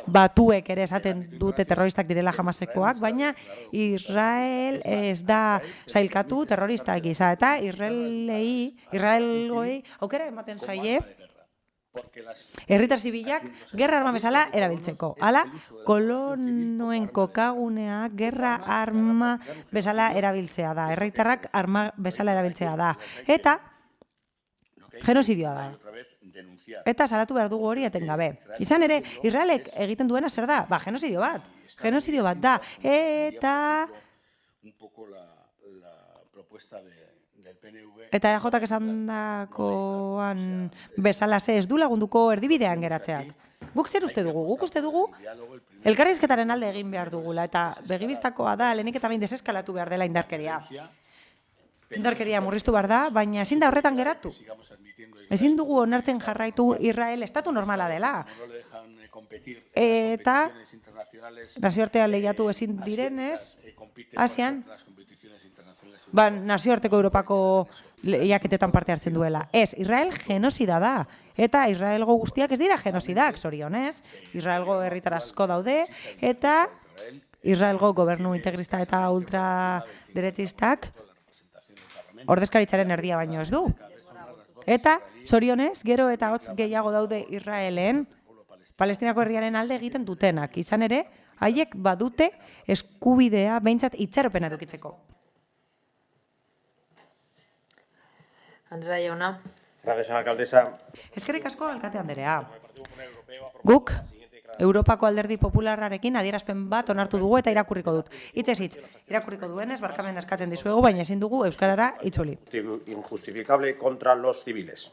batuek ere esaten dute terroristak direla Hamasekoak, baina Israel ez da sailkatu terroristak gisa eta Israelgoi aukera ematen zaie herritar zibilak gerra arma bezala erabiltzeko. Hala, kolonoen kokagunea gerra arma bezala erabiltzea da. Herritarrak arma bezala erabiltzea da. Eta genozidioa da. Eta salatu behar dugu hori etengabe. Izan ere, Israelek egiten duena zer da? Genozidio bat. Genozidio bat da. Eta EJak esan dakoan bezala ez du lagunduko erdibidean geratzeak. Guk zer uste dugu? Guk uste dugu elkarrizketaren alde egin behar dugula eta begibistakoa da lehenik eta behin deseskalatu behar dela indarkeria. Indarkeria murriztu behar da, baina ezin da horretan geratu. Ezin dugu onartzen jarraitu Israel estatu normala dela. Eta nazioartean lehiatu ezin direnez, Asian, nazioarteko Europako lehiaketetan parte hartzen duela. Ez, Israel genozida da. Eta Israelgo guztiak ez dira genozidak, zorionez. Israelgo herritar asko daude, eta Israelgo gobernu integrista eta ultraderetzistak ordezkaritzaren erdia baino ez du. Eta, zorionez, gero eta hotz gehiago daude Israelen, Palestinako herriaren alde egiten dutenak. Izan ere, haiek badute eskubidea behintzat itxaropena edukitzeko.
Andrea jauna.
Gracias, alcaldesa.
Eskerrik asko, alkate anderea. Guk, Europako Alderdi Popularrarekin adierazpen bat onartu dugu eta irakurriko dut. Hitzez hitz, irakurriko duenez, barkamen eskatzen dizuegu, baina ezin dugu euskarara itzuli.
Injustificable contra los civiles.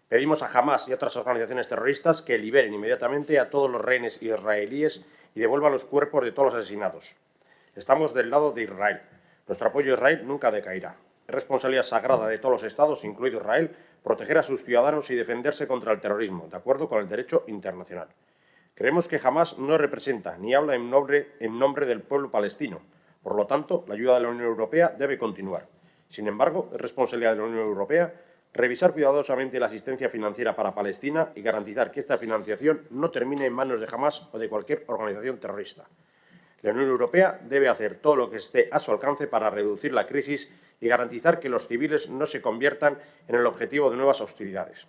Pedimos a Hamas y otras organizaciones terroristas que liberen inmediatamente a todos los rehenes israelíes y devuelvan los cuerpos de todos los asesinados. Estamos del lado de Israel. Nuestro apoyo a Israel nunca decaerá. Es responsabilidad sagrada de todos los estados, incluido Israel, proteger a sus ciudadanos y defenderse contra el terrorismo, de acuerdo con el derecho internacional. Creemos que Hamas no representa ni habla en nombre del pueblo palestino. Por lo tanto, la ayuda de la Unión Europea debe continuar. Sin embargo, es responsabilidad de la Unión Europea revisar cuidadosamente la asistencia financiera para Palestina y garantizar que esta financiación no termine en manos de Hamas o de cualquier organización terrorista. La Unión Europea debe hacer todo lo que esté a su alcance para reducir la crisis y garantizar que los civiles no se conviertan en el objetivo de nuevas hostilidades.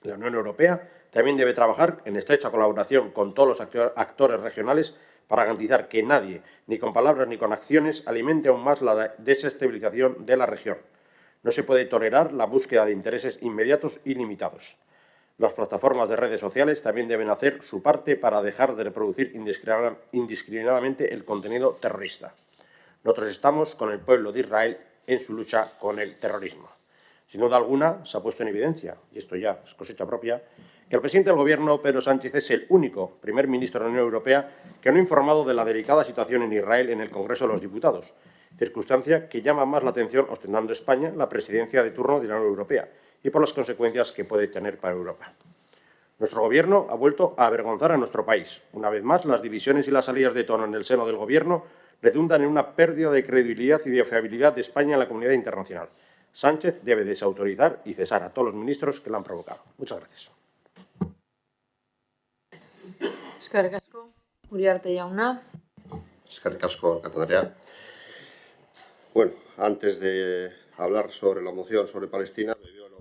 La Unión Europea también debe trabajar en estrecha colaboración con todos los actores regionales para garantizar que nadie, ni con palabras ni con acciones, alimente aún más la desestabilización de la región. No se puede tolerar la búsqueda de intereses inmediatos y limitados. Las plataformas de redes sociales también deben hacer su parte para dejar de reproducir indiscriminadamente el contenido terrorista. Nosotros estamos con el pueblo de Israel en su lucha con el terrorismo. Sin duda alguna, se ha puesto en evidencia, y esto ya es cosecha propia, que el presidente del Gobierno, Pedro Sánchez, es el único primer ministro de la Unión Europea que no ha informado de la delicada situación en Israel en el Congreso de los Diputados, circunstancia que llama más la atención ostentando España la presidencia de turno de la Unión Europea y por las consecuencias que puede tener para Europa. Nuestro Gobierno ha vuelto a avergonzar a nuestro país. Una vez más, las divisiones y las salidas de tono en el seno del Gobierno redundan en una pérdida de credibilidad y de fiabilidad de España en la comunidad internacional. Sánchez debe desautorizar y cesar a todos los ministros que la han provocado. Muchas gracias.
Eskerrik asko, Uriarte jauna.
Eskerrik asko, alkate anderea. Bueno, antes de hablar sobre la moción sobre Palestina...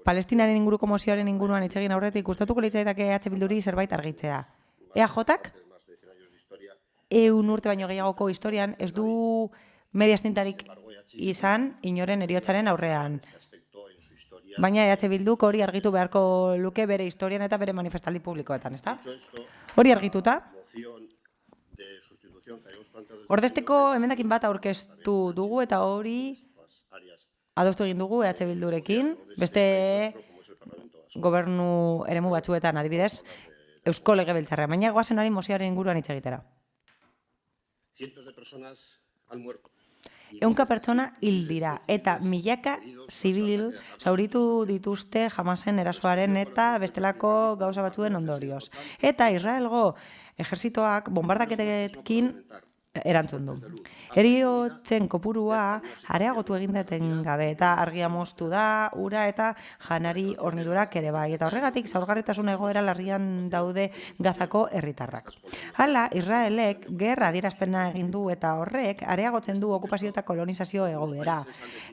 Palestinaren inguruko mozioaren inguruan hitz egin aurretik gustatuko litzaidake Bilduri zerbait argitzea. EAJak 100 urte baino gehiagoko historian ez du media stintarik izan inoren heriotzaren aurrean. Baina Bilduk hori argitu beharko luke bere historian eta bere manifestaldi publikoetan, ezta? Hori argituta, ordezteko emendakin bat aurkeztu dugu eta hori adostu egin dugu Bildurekin, beste gobernu eremu batzuetan adibidez, Eusko Legebiltzarra, baina goazen hori mozioaren inguruan hitz egitera. 100 pertsona hil dira eta milaka zibil zauritu dituzte Hamasen erasoaren eta bestelako gauza batzuen ondorioz. Eta Israelgo ejerzitoak bombardaketekin erantzun du. Heriotzen kopurua areagotu egindeten gabe eta argia moztu da, ura eta janari hornidurak ere bai. Eta horregatik zaurgarritasun egoera larrian daude Gazako herritarrak. Hala, Israelek gerra adierazpena egin du eta horrek areagotzen du okupazio eta kolonizazio egoera.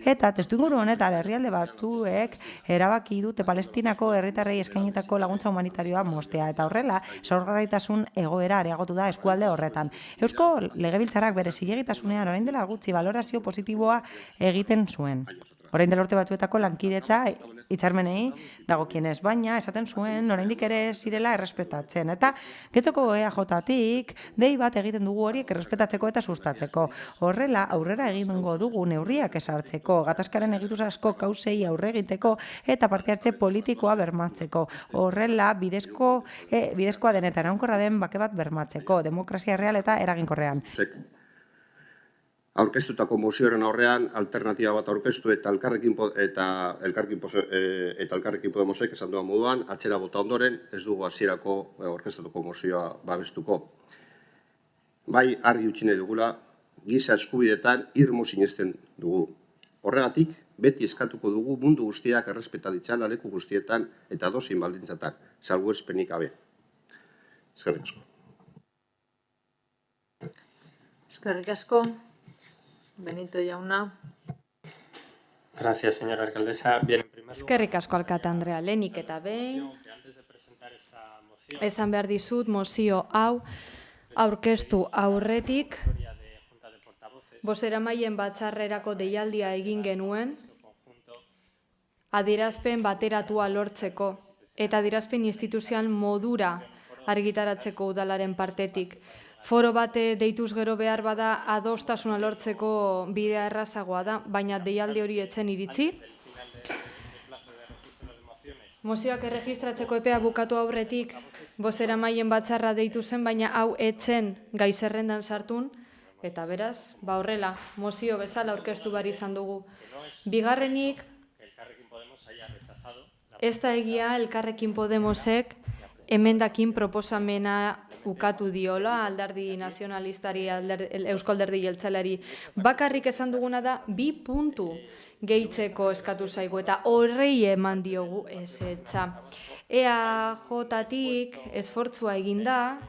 Eta testuinguru honetan herrialde batzuek erabaki dute Palestinako herritarrei eskainitako laguntza humanitarioa moztea. Eta horrela, zaurgarritasun egoera areagotu da eskualde horretan. Eusko Legebiltzarrak bere zilegitasunean orain dela gutxi balorazio positiboa egiten zuen. Orain dela urte batzuetako lankidetza hitzarmenei dagokienez, baina esaten zuen oraindik ere zirela errespetatzen. Eta Getxoko EAJtik dei bat egiten dugu horiek errespetatzeko eta sustatzeko. Horrela aurrera egingo dugu neurriak ezartzeko, gatazkaren egiturazko kausei aurre egiteko eta parte hartze politikoa bermatzeko. Horrela bidezkoa denetan egonkorra den bake bat bermatzeko, demokrazia real eta eraginkorrean.
Aurkeztutako mozioaren aurrean alternatiba bat aurkeztu eta Elkarrekin Podemosek esan duan moduan, atzera bota ondoren ez dugu hasierako aurkeztutako mozioa babestuko. Bai, argi utzi nahi dugula, giza eskubidetan irmo sinesten dugu. Horregatik, beti eskatuko dugu mundu guztiak errespeta ditzala leku guztietan eta dozein baldintzatan, salbuespenik gabe. Eskerrik asko.
Eskerrik asko. Benito jauna.
Gracias, señora alcaldesa.
Eskerrik asko alkate Andrea, lehenik eta behin. Esan behar dizut, mozio hau aurkeztu aurretik boseramaien batzarrerako deialdia egin genuen adierazpen bateratua lortzeko eta adierazpen instituzional modura argitaratzeko udalaren partetik. Foro bat deituz gero behar bada adostasuna lortzeko bidea errazagoa da, baina deialdi hori etzen iritzi. Mozioak erregistratzeko epea bukatu aurretik, bozeramaile batzarra deitu zen, baina hau etzen gai zerrendan sartun, eta beraz, horrela, mozio bezala aurkeztu behar izan dugu. Bigarrenik, ez da egia Elkarrekin Podemosek emendakin proposamena ukatu diola alderdi nazionalistari, Eusko Alderdi Jeltzaleari. Bakarrik esan duguna da 2 puntu gehitzeko eskatu zaigu eta horrei eman diogu ezetza. EAJ-tik esfortzua egin da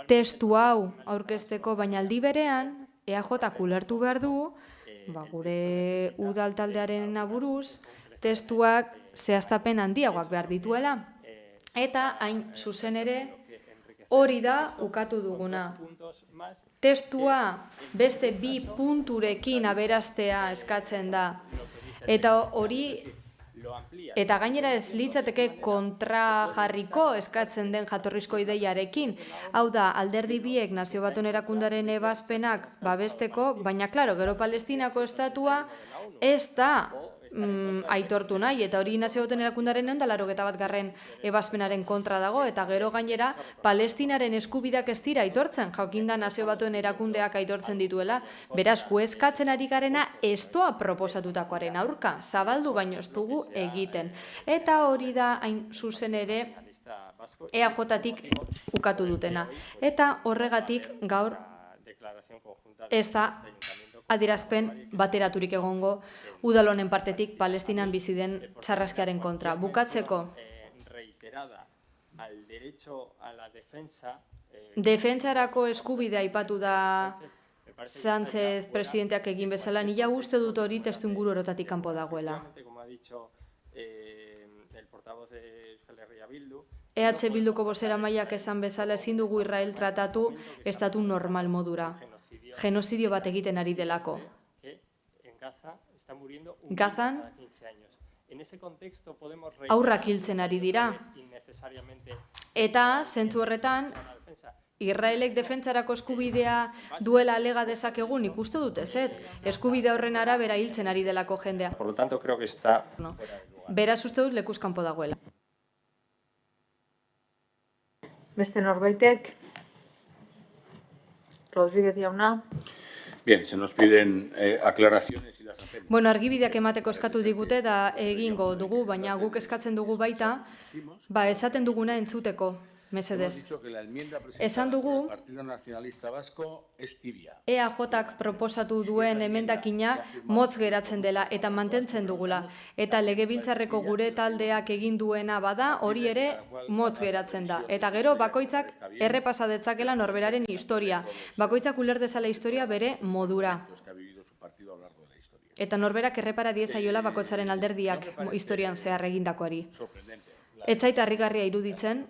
testu hau aurkezteko, baina aldi berean EAJ-ak ulertu behar du, gure udal taldearen aburuz, testuak zehaztapen handiagoak behar dituela. Eta hain zuzen ere hori da ukatu duguna. Testua beste 2 punturekin aberastea eskatzen da. Eta gainera ez litzateke kontra jarriko eskatzen den jatorrizko ideiarekin. Hau da, alderdi biek Nazio Batuen Erakundaren ebazpenak babesteko, baina klaro, gero Palestinako estatua ez da aitortu nahi, eta hori Nazio Batuen Erakundaren 181. ebazpenaren kontra dago, eta gero gainera Palestinaren eskubideak ez dira aitortzen, jakinda Nazio Batuen Erakundeak aitortzen dituela. Beraz, gu eskatzen ari garena ez doa proposatutakoaren aurka, zabaldu baino ez dugu egiten. Eta hori da hain zuzen ere EAJ-tik ukatu dutena. Eta horregatik gaur ez da adierazpen bateraturik egongo udal honen partetik Palestinan bizi den sarraskiaren kontra. Bukatzeko, defentsarako eskubidea aipatu da Sánchez presidenteak egin bezala, nila uste dut hori testuinguru orotatik kanpo dagoela. EH Bilduko bozeramaileak esan bezala ezin dugu Israel tratatu estatu normal modura. Genozidio bat egiten ari delako. Gazan haurrak hiltzen ari dira. Eta, zentzu horretan, Israelek defentsarako eskubidea duela alega dezakegun ikuste dut ez. Eskubide horren arabera hiltzen ari delako jendea.
Por lo tanto, creo que está...
Beraz uste dut lekuz kanpo dagoela.
Beste norbaitek? Rodríguez jauna.
Bien, se nos piden aclaraciones y las hacemos.
Bueno, argibideak emateko eskatu digute da egingo dugu, baina guk eskatzen dugu baita, esaten duguna entzuteko, mesedez. Esan dugu, EAJ-ak proposatu duen emendakina motz geratzen dela eta mantentzen dugula. Eta legebiltzarreko gure taldeak egin duena bada hori ere motz geratzen da. Eta gero bakoitzak errepasa detzakela norberaren historia. Bakoitzak uler dezala historia bere modura. Eta norberak errepara diezaiola bakoitzaren alderdiak historian zehar egindakoari. Ez zait harrigarria iruditzen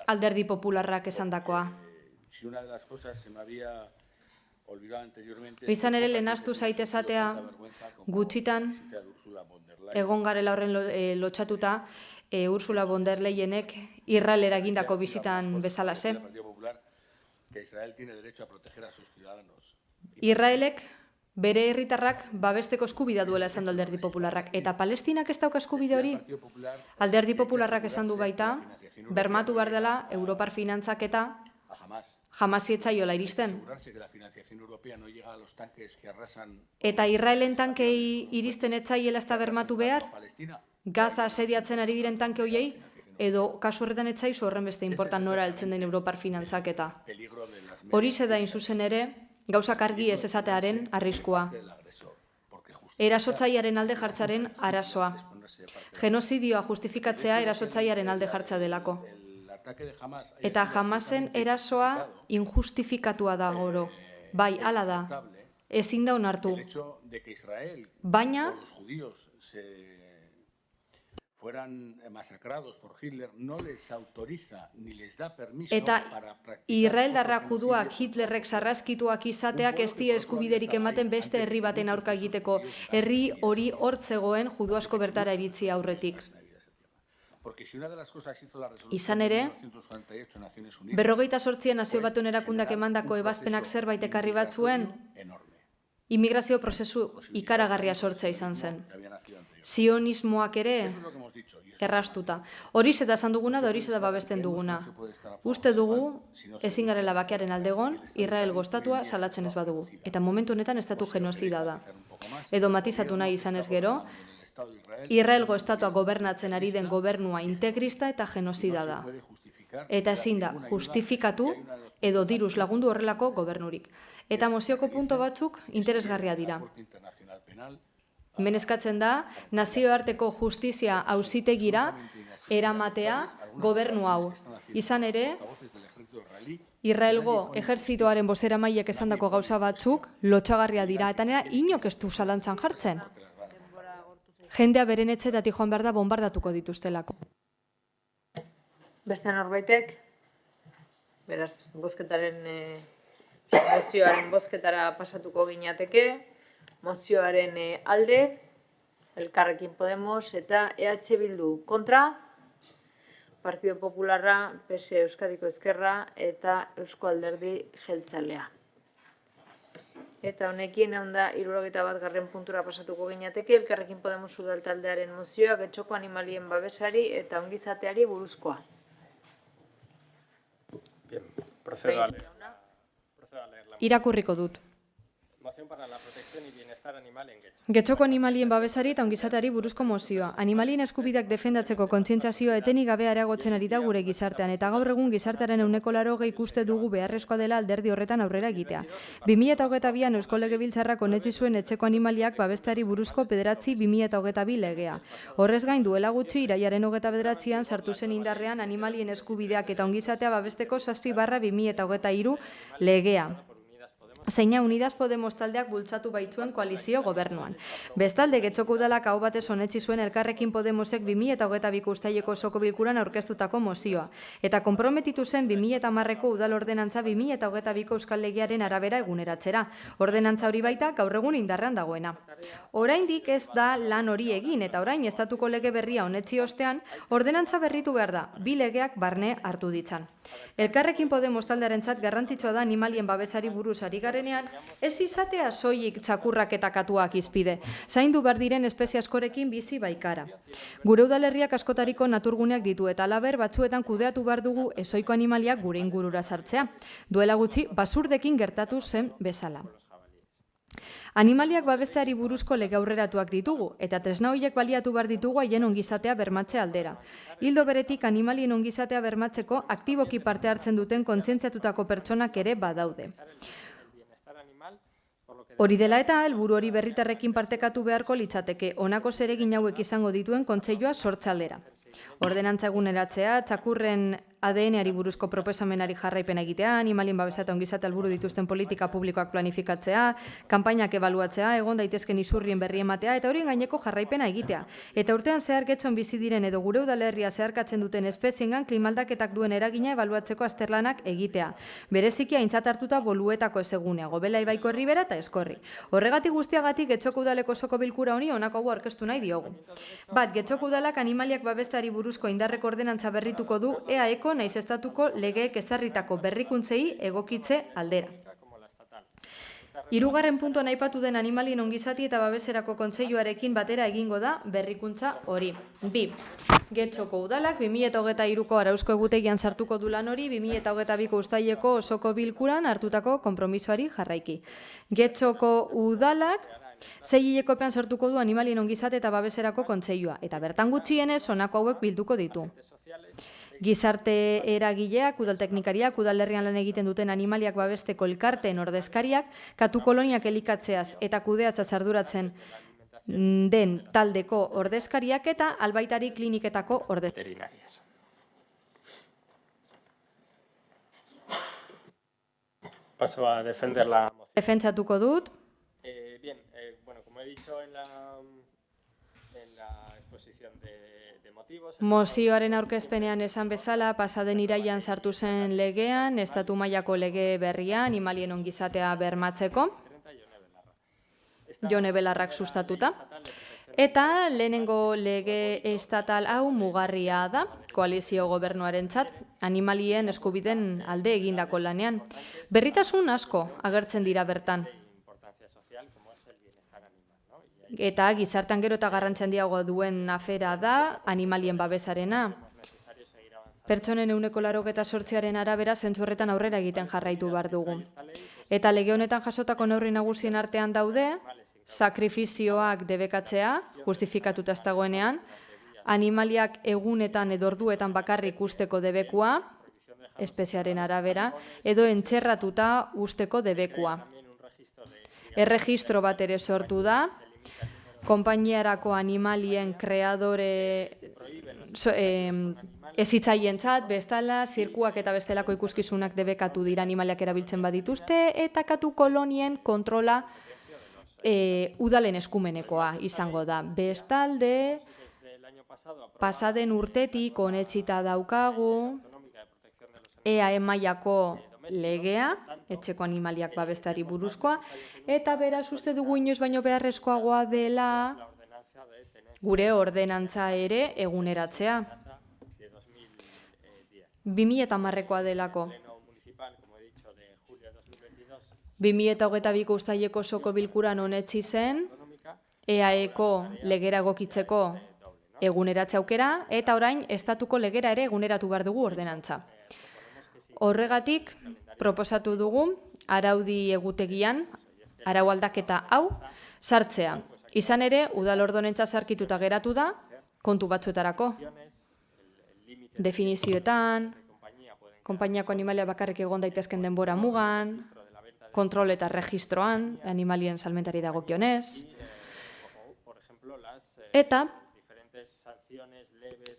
Alderdi Popularrak esandakoa. Izan ere lehenastu zaite esatea gutxitan egon garela horren lotxatuta Ursula von der Leyenek Israelera egindako bizitan bezalaxe. Israelek bere herritarrak babesteko eskubidea duela esan du Alderdi Popularrak. Eta Palestinak ez dauka eskubide hori? Alderdi Popularrak esan du baita, bermatu behar dela Europar finantzaketa Hamasi etzaiola iristen. Eta Israelen tankei iristen etzaiela ez da bermatu behar? Gaza asediatzen ari diren tanke hoiei? Edo kasu horretan etzaizu horren beste inportan nora heltzen den Europar finantzaketa. Hori da hain zuzen ere, gauzak argi ez esatearen arriskua. Erasotzailearen alde jartzaren arazoa. Genozidioa justifikatzea erasotzailearen alde jartza delako. Eta Hamasen erasoa injustifikatua da goro. Bai, hala da. Ezin da onartu. Baina
fueran masacrados por Hitler, no les autoriza ni les da permiso
Eta
para practicar...
Israeldarrak juduak Hitlerrek sarraskituak izateak ez die eskubiderik ematen beste herri baten aurka egiteko. Herri hori hortzegoen judu asko bertara iritzi aurretik. Izan ere, 48 Nazio Batuen Erakundeak emandako ebazpenak zerbait ekarri batzuen, immigrazio prozesu ikaragarria sortzea izan zen. Zionismoak ere errastuta. Horiz eta esan duguna da horiz eta babesten duguna. Uste dugu, ezin garela bakearen aldegon, Israelgo estatua salatzen ez badugu. Eta momentu honetan estatu genozida da. Edo matizatu nahi izan ez gero, Israelgo estatua gobernatzen ari den gobernua integrista eta genozida da. Eta ezin da justifikatu edo diruz lagundu horrelako gobernurik. Eta mozioko punto batzuk interesgarria dira. Hemen eskatzen da, nazioarteko justizia auzitegira eramatea gobernu hau. Izan ere, Israelgo ejertzitoaren bozeramaileek esandako gauza batzuk lotsagarria dira, eta nera inok ez du zalantzan jartzen. Jendea beren etxeetatik joan behar da bombardatuko dituztelako.
Beste norbaitek, beraz, mozioaren bozketara pasatuko gineateke, mozioaren alde, Elkarrekin Podemos eta EH Bildu kontra, Partido Popularra, PSE Euskadiko Ezkerra eta Eusko Alderdi Jeltzalea. Eta honekin, onda, 71. puntura pasatuko gineateke, Elkarrekin Podemos udal taldearen mozioa, getxoko animalien babesari eta ongizateari buruzkoa.
Bien, procedo a leer.
Irakurriko dut.
Moción para la protección y bienestar animal en Getxo.
Getxoko animalien babesari eta ongizateari buruzko mozioa. Animalien eskubideak defendatzeko kontzientziazioa etenik gabe areagotzen ari da gure gizartean, eta gaur egun gizartearen 80% ikuste dugu beharrezkoa dela alderdi horretan aurrera egitea. 2022an Eusko Legebiltzarrak onetsi zuen etxeko animaliak babesteari buruzko 9/2022 legea. Horrez gain duela gutxi irailaren 29an sartu zen indarrean animalien eskubideak eta ongizatea babesteko 7/2023 legea. Zeina Unidas Podemos taldeak bultzatu baitzuen koalizio gobernuan. Bestalde, Getxoko udalak aho batez onetsi zuen Elkarrekin Podemosek 2022ko uztaileko osoko bilkuran aurkeztutako mozioa, eta konprometitu zen 2010ko udal ordenantza 2022ko Euskal Legearen arabera eguneratzera. Ordenantza hori baita gaur egun indarrean dagoena. Oraindik ez da lan hori egin, eta orain estatuko lege berria onetsi ostean, ordenantza berritu behar da, bi legeak barne hartu ditzan. Elkarrekin Podemos taldearentzat garrantzitsua da animalien babesari buruz ari garenean, ez izatea soilik txakurrak eta katuak izpide, zaindu behar diren espezie askorekin bizi baikara. Gure udalerriak askotariko naturguneak ditu eta halaber batzuetan kudeatu behar dugu ezoiko animaliak gure ingurura sartzea. Duela gutxi, basurdekin gertatu zen bezala. Animaliak babesteari buruzko lege aurreratuak ditugu, eta tresna horiek baliatu behar ditugu haien ongizatea bermatzea aldera. Ildo beretik animalien ongizatea bermatzeko aktiboki parte hartzen duten kontzientziatutako pertsonak ere badaude. Hori dela eta, helburu hori berritarrekin partekatu beharko litzateke, honako zeregin hauek izango dituen kontseilua sortzaldera. Ordenantza eguneratzea, txakurren ADN-ari buruzko proposamenari jarraipena egitea, animalien babesa eta ongizate helburu dituzten politika publikoak planifikatzea, kanpainak ebaluatzea, egon daitezken isurrien berri ematea eta horien gaineko jarraipena egitea. Eta urtean zehar Getxon bizi diren edo gure udalerria zeharkatzen duten espeziengan klimaldaketak duen eragina ebaluatzeko azterlanak egitea. Bereziki aintzat hartuta Boluetako ezegunea, Gobela ibaiko herribera eta Eskorri. Horregatik guztiagatik Getxoko udaleko osoko bilkura honi honako hau aurkeztu nahi diogu. Bat, Getxoko udalak animaliak babesteari buruzko indarreko ordenantza berrituko du EAEko naiz estatuko legeek ezarritako berrikuntzei egokitze aldera. Hirugarren puntuan aipatu den animalien ongizati eta babeserako kontseiluarekin batera egingo da berrikuntza hori. 2. Getxoko udalak 2023ko arauzko egutegian sartuko du lan hori 2022ko uztaileko osoko bilkuran hartutako konpromisoari jarraiki. Getxoko udalak 6 hilekopean sortuko du animalien ongizate eta babeserako kontseilua, eta bertan gutxienez honako hauek bilduko ditu. Gizarte eragileak, udalteknikariak, udalerrian lan egiten duten animaliak babesteko elkarteen ordezkariak, katu koloniak elikatzeaz eta kudeatzaz arduratzen den taldeko ordezkariak eta albaitari kliniketako ordezkariak.
Paso a defender la moción.
Defentsatuko dut.
Bien, bueno, como he dicho en la exposición de
Mozioaren aurkezpenean esan bezala, pasaden iraian sartu zen legean, estatu mailako lege berria animalien ongizatea bermatzeko, Jone Belarrak sustatuta. Eta lehenengo lege estatal hau mugarria da, koalizio gobernuarentzat, animalien eskubideen alde egindako lanean. Berritasun asko agertzen dira bertan. Eta gizartean gero eta garrantzia handiago duen afera da animalien babesarena. Pertsonen 88%aren arabera zentzu horretan aurrera egiten jarraitu behar dugu. Eta lege honetan jasotako neurri nagusien artean daude, sakrifizioak debekatzea, justifikatuta ez dagoenean, animaliak egunetan edo orduetan bakarrik usteko debekua, espeziaren arabera, edo entzerratuta usteko debekua. Erregistro bat ere sortu da, konpainiarako animalien kreadore ezitzaientzat, bestala, zirkuak eta bestelako ikuskizunak debekatu dira animaliak erabiltzen badituzte, eta katu kolonien kontrola udalen eskumenekoa izango da. Bestalde, pasaden urtetik onetsita daukagu EAE mailako legea, etxeko animaliak babestari buruzkoa, eta beraz uste dugu inoiz baino beharrezkoagoa dela gure ordenantza ere eguneratzea. 2010koa delako. 2022ko uztaileko osoko bilkuran onetsi zen, EAEko legera egokitzeko eguneratze aukera, eta orain estatuko legera ere eguneratu behar dugu ordenantza. Horregatik, proposatu dugu, araudi egutegian, arau aldaketa hau, sartzea. Izan ere, udal ordonantza zarkituta geratu da, kontu batzuetarako. Definizioetan, konpainiako animalia bakarrik egon daitezken denbora mugan, kontrol eta registroan, animalien salmentari dagokionez, eta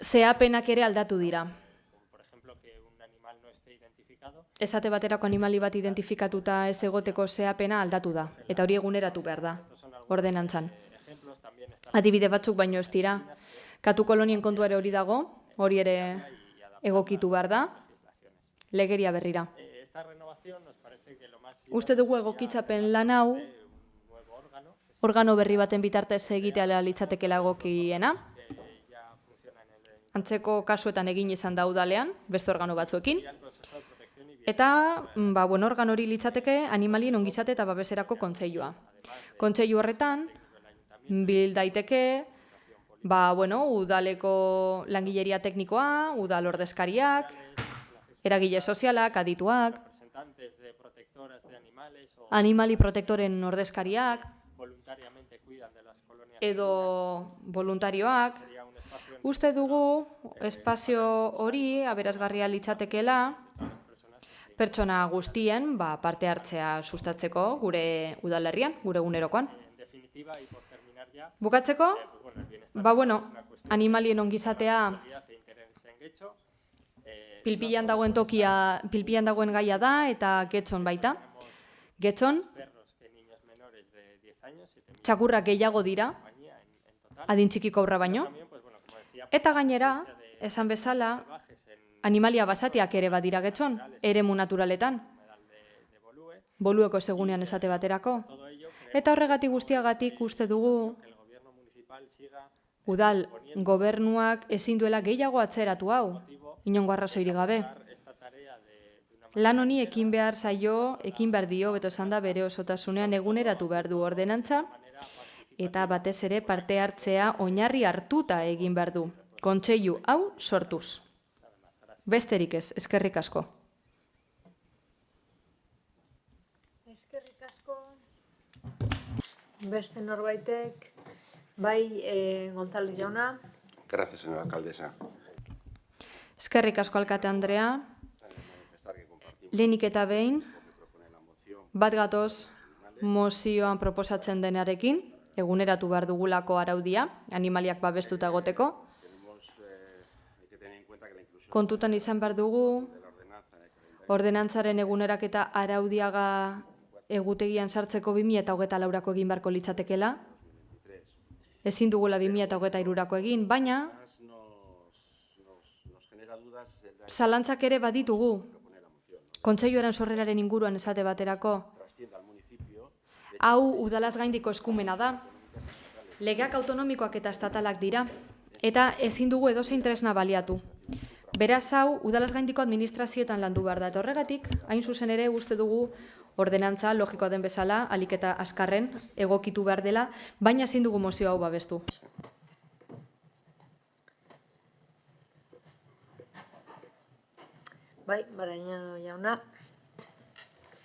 zehapenak ere aldatu dira. Esate baterako animali bat identifikatuta ez egoteko zeapena aldatu da, eta hori eguneratu behar da, ordenantzan. Adibide batzuk baino ez dira. Katu kolonien kontua ere hori dago, hori ere egokitu behar da, legeria berrira. Uste dugu egokitzapen lan hau, organo berri baten bitartez egitea litzatekela egokiena, antzeko kasuetan egin izan da udalean, beste organo batzuekin, eta organo hori litzateke animalien ongizate eta babeserako kontseilua. Kontseilu horretan, bil daiteke, udaleko langileria teknikoa, udal ordezkariak, eragile sozialak, adituak, animali protektoren ordezkariak, edo voluntarioak. Uste dugu espazio hori aberasgarria litzatekeela pertsona guztien parte hartzea sustatzeko gure udalerrian, gure egunerokoan. Bukatzeko, animalien ongizatea pilpilan dagoen gaia da eta getxon baita. Getxon, txakurrak gehiago dira, adin txikiko aurra baino, eta gainera, esan bezala, animalia basatiak ere badira getxon, eremu naturaletan, bolueko segunean esate baterako. Eta horregatik guztiagatik uste dugu udal gobernuak ezin duela gehiago atzeratu hau, inongo arrazoirik gabe. Lan honi ekin behar zaio, ekin behar dio, beto esan da bere osotasunean eguneratu behar du ordenantza, eta batez ere parte hartzea oinarri hartuta egin behar du, kontseilu hau sortuz. Besterik ez, eskerrik asko.
Eskerrik asko. Beste norbaitek, bai, González jauna.
Gracias, señora alcaldesa.
Eskerrik asko alkate Andrea. Lehenik eta behin, bat gatoz mozioan proposatzen denarekin, eguneratu behar dugulako araudia, animaliak babestuta egoteko. Kontutan izan behar dugu, ordenantzaren eguneraketa araudiaga egutegian sartzeko 2024ko egin beharko litzatekela. Ezin dugula 2023ko egin, baina zalantzak ere baditugu. Kontseiluaren sorreraren inguruan esate baterako. Hau udalaz gaindiko eskumena da. Legeak autonomikoak eta estatalak dira. Eta ezin dugu edozein tresna baliatu. Beraz hau, udalaz gaindiko administrazioetan landu behar da. Eta horregatik, hain zuzen ere uste dugu ordenantza logikoa den bezala, ahalik eta azkarren egokitu behar dela, baina ezin dugu mozio hau babestu.
Bai, Barañano jauna.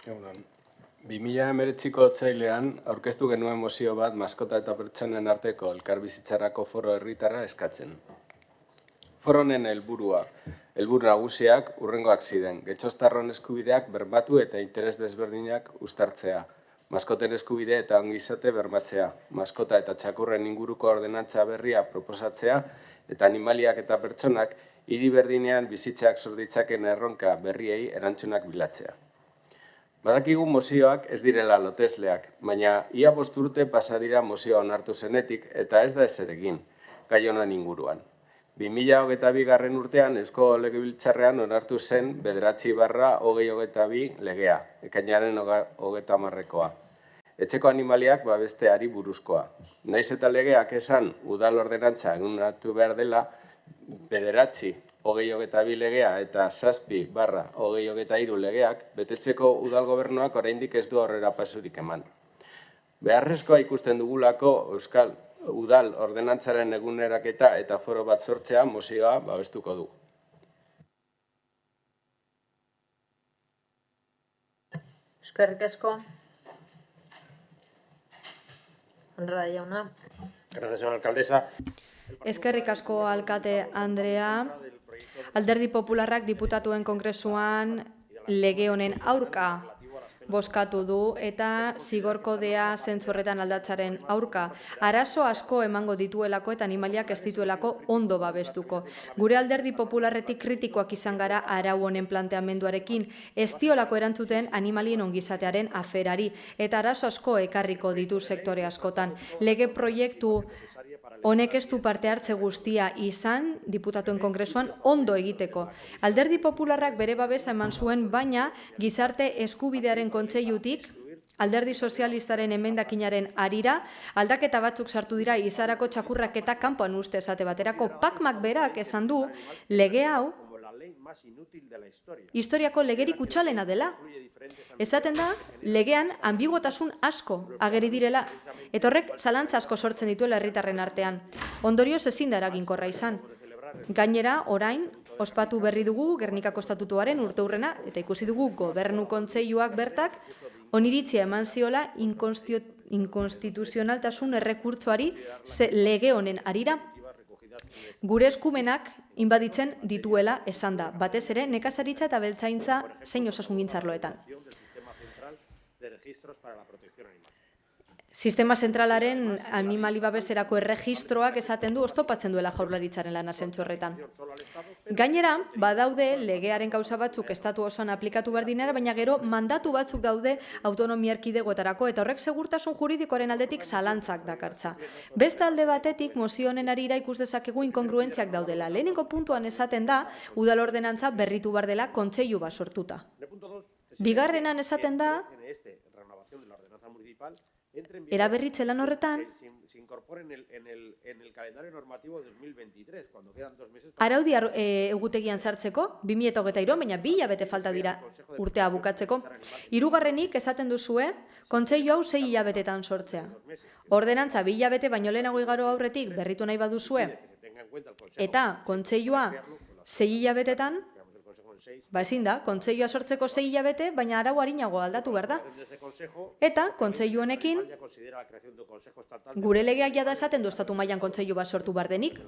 2019ko otsailean aurkeztu genuen mozio bat maskota eta pertsonen arteko elkarbizitzarako foro herritarra eskatzen. Foro honen helburu nagusiak hurrengoak ziren, getxoztarron eskubideak bermatu eta interes desberdinak uztartzea, maskoten eskubide eta ongizate bermatzea, maskota eta txakurren inguruko ordenantza berria proposatzea eta animaliak eta pertsonak hiri berdinean bizitzeak sor ditzaken erronka berriei erantzunak bilatzea. Badakigu mozioak ez direla lotesleak, baina ia 5 urte pasa dira mozioa onartu zenetik eta ez da ezer egin, gai honen inguruan. 2022 urtean Eusko Legebiltzarrean onartu zen 9/2022 legea, ekainaren 30-koa. Etxeko animaliak babesteari buruzkoa. Naiz eta legeak esan udal ordenantza eguneratu behar dela, 9/2022 legea eta 7/2023 legeak betetzeko udal gobernuak oraindik ez du aurrera pasurik eman. Beharrezkoa ikusten dugulako Euskal Udal ordenantzaren eguneraketa eta foro bat sortzea mozioa babestuko du.
Eskerrik asko. Andrada jauna.
Gracias, señora alcaldesa.
Eskerrik asko, alkate Andrea. Alderdi Popularrak diputatuen kongresuan lege honen aurka bozkatu du eta zigor kodea zentzu horretan aldatzaren aurka. Arazo asko emango dituelako eta animaliak ez dituelako ondo babestuko. Gure Alderdi Popularretik kritikoak izan gara arau honen planteamenduarekin, ez diolako erantzuten animalien ongizatearen aferari eta arazo asko ekarriko ditu sektore askotan. Lege proiektu honek ez du parte hartze guztia izan diputatuen kongresuan ondo egiteko. Alderdi Popularrak bere babesa eman zuen, baina gizarte eskubidearen kontseilutik Alderdi Sozialistaren emendakinaren harira aldaketa batzuk sartu dira izarako txakurrak eta kanpoan uste esate baterako. Pakmak berak esan du lege hau historiako legerik utxalena dela. Esaten da, legean ambiguotasun asko ageri direla, eta horrek zalantza asko sortzen dituela herritarren artean. Ondorioz ezin da eraginkorra izan. Gainera, orain, ospatu berri dugu Gernikako estatutuaren urteurrena, eta ikusi dugu gobernu kontseiluak bertak, oniritzia eman ziola inkonstituzionaltasun errekurtsoari lege honen harira. Gure eskumenak inbaditzen dituela esan da, batez ere nekazaritza eta beltzaintza zein osasungintzarloetan. Sistema zentralaren animali babeserako erregistroak esaten du oztopatzen duela Jaurlaritzaren lana zentzu horretan. Gainera, badaude legearen gauza batzuk estatu osoan aplikatu behar dinera, baina gero mandatu batzuk daude autonomia erkidegoetarako eta horrek segurtasun juridikoaren aldetik zalantzak dakartza. Beste alde batetik, mozio honen harira ikus dezakegu inkongruentziak daudela. Lehenengo puntuan esaten da, udal ordenantza berritu behar dela kontseilu bat sortuta. Bigarrenan esaten da, eraberritze lan horretan, araudi egutegian sartzeko, 2023, baina 2 hilabete falta dira urtea bukatzeko. Hirugarrenik esaten duzue, kontseilu hau 6 hilabetetan sortzea. Ordenantza 2 hilabete baino lehenago igaro aurretik berritu nahi baduzue, eta kontseilua 6 hilabetetan, ezin da, kontseilua sortzeko 6 hilabete, baina arau arinago aldatu behar da. Eta kontseilu honekin, gure legeak jada esaten du estatu mailan kontseilu bat sortu behar denik.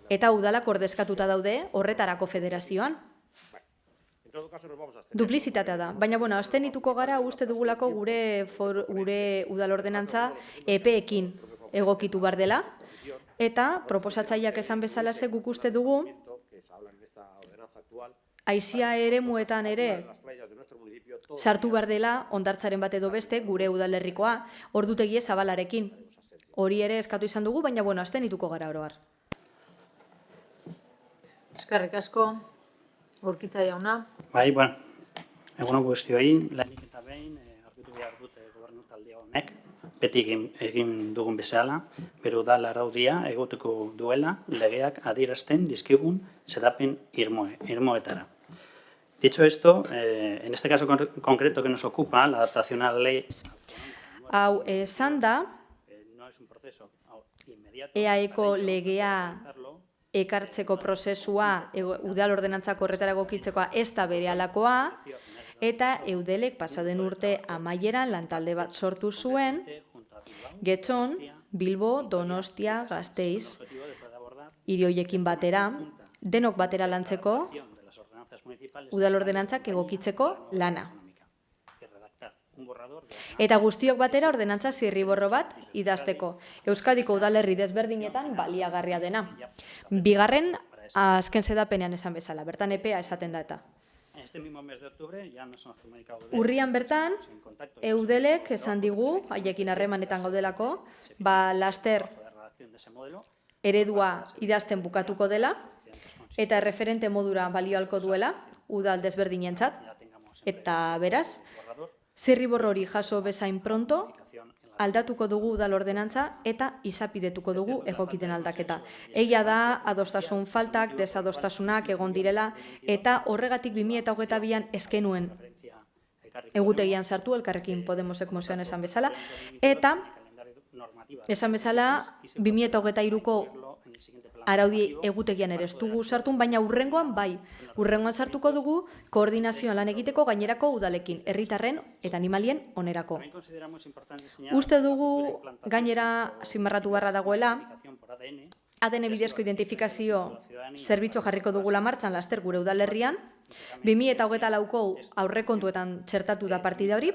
Eta udalak ordezkatuta daude horretarako federazioan. Duplizitatea da. Baina, abstenituko gara uste dugulako gure udal ordenantza epeekin egokitu behar dela. Eta proposatzaileak esan bezalaze guk uste dugu, aizia eremuetan ere sartu behar dela hondartzaren bat edo beste gure udalerrikoa, ordutegie zabalarekin. Hori ere eskatu izan dugu, baina abstenituko gara oro har.
Eskerrik asko, Urkitza jauna.
Bai, bueno, egunon guztioi, lehenik eta behin, argitu behar dute gobernu talde honek, beti egin dugun bezala, bere udal araudia egoteko duela legeak adierazten dizkigun xedapen irmoetara. Dicho esto, en este caso concreto que nos ocupa, la adaptación a la ley...
Hau esan da, EAEko legea ekartzeko prozesua, udal ordenantzako horretara egokitzekoa ez da berehalakoa, eta eudelek pasaden urte amaieran lantalde bat sortu zuen, Getxon, Bilbo, Donostia, Gasteiz, hiri horiekin batera, denok batera lantzeko, udal ordenantzak egokitzeko lana. Eta guztiok batera ordenantza zirriborro bat idazteko. Euskadiko udalerri desberdinetan baliagarria dena. Bigarren, azken xedapenean esan bezala, bertan epea esaten da eta. Urrian bertan, eudelek esan digu, haiekin harremanetan gaudelako, laster eredua idazten bukatuko dela, eta erreferente modura balioalko duela, udal desberdinentzat, eta beraz, zirriborro hori jaso bezain pronto, aldatuko dugu udal ordenantza eta izapidetuko dugu egokiten aldaketa. Egia da, adostasun faltak, desadostasunak egon direla, eta horregatik 2022an eskenuen egutegian sartu, Elkarrekin Podemosek mozioan esan bezala, eta esan bezala 2023ko araudi egutegian ere ez dugu sartun, baina urrengoan bai. Urrengoan sartuko dugu koordinazioan lan egiteko gainerako udalekin, herritarren eta animalien onerako. Uste dugu gainera azpimarratu beharra dagoela, ADN bidezko identifikazio zerbitzu jarriko dugula martxan laster gure udalerrian, 2024ko aurrekontuetan txertatu da partida hori,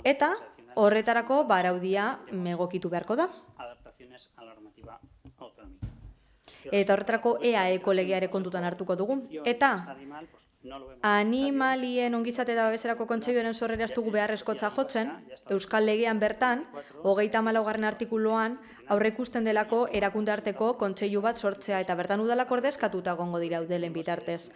eta horretarako araudia egokitu beharko da. Eta horretarako EAEko legeare kontutan hartuko dugu. Eta animalien ongizate eta babeserako kontseiluaren sorrera ez dugu beharrezkotza jotzen, Euskal Legean bertan, 34. artikuluan, aurreikusten delako erakunde arteko kontseilu bat sortzea eta bertan udalak ordezkatuta egongo dira udelen bitartez.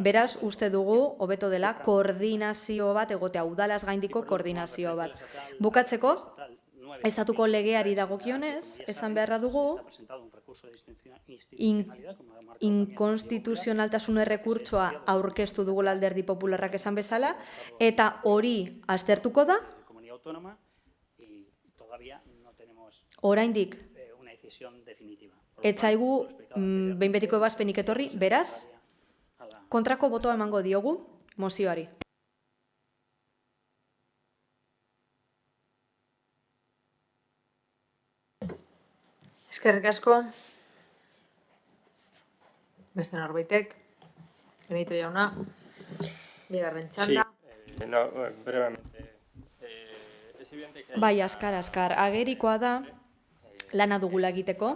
Beraz, uste dugu, hobeto dela, koordinazio bat egotea, udalaz gaindiko koordinazio bat. Bukatzeko, estatuko legeari dagokionez, esan beharra dugu, inkonstituzionaltasun errekurtsoa aurkeztu dugu Alderdi Popularrak esan bezala, eta hori aztertuko da, oraindik ez zaigu behin betiko ebazpenik etorri, beraz, kontrako botoa emango diogu mozioari.
Eskerrik asko. Beste norbaitek. Benito jauna. Bigarren txanda.
Brevemente.
Bai, askar. Agerikoa da, lana dugula egiteko.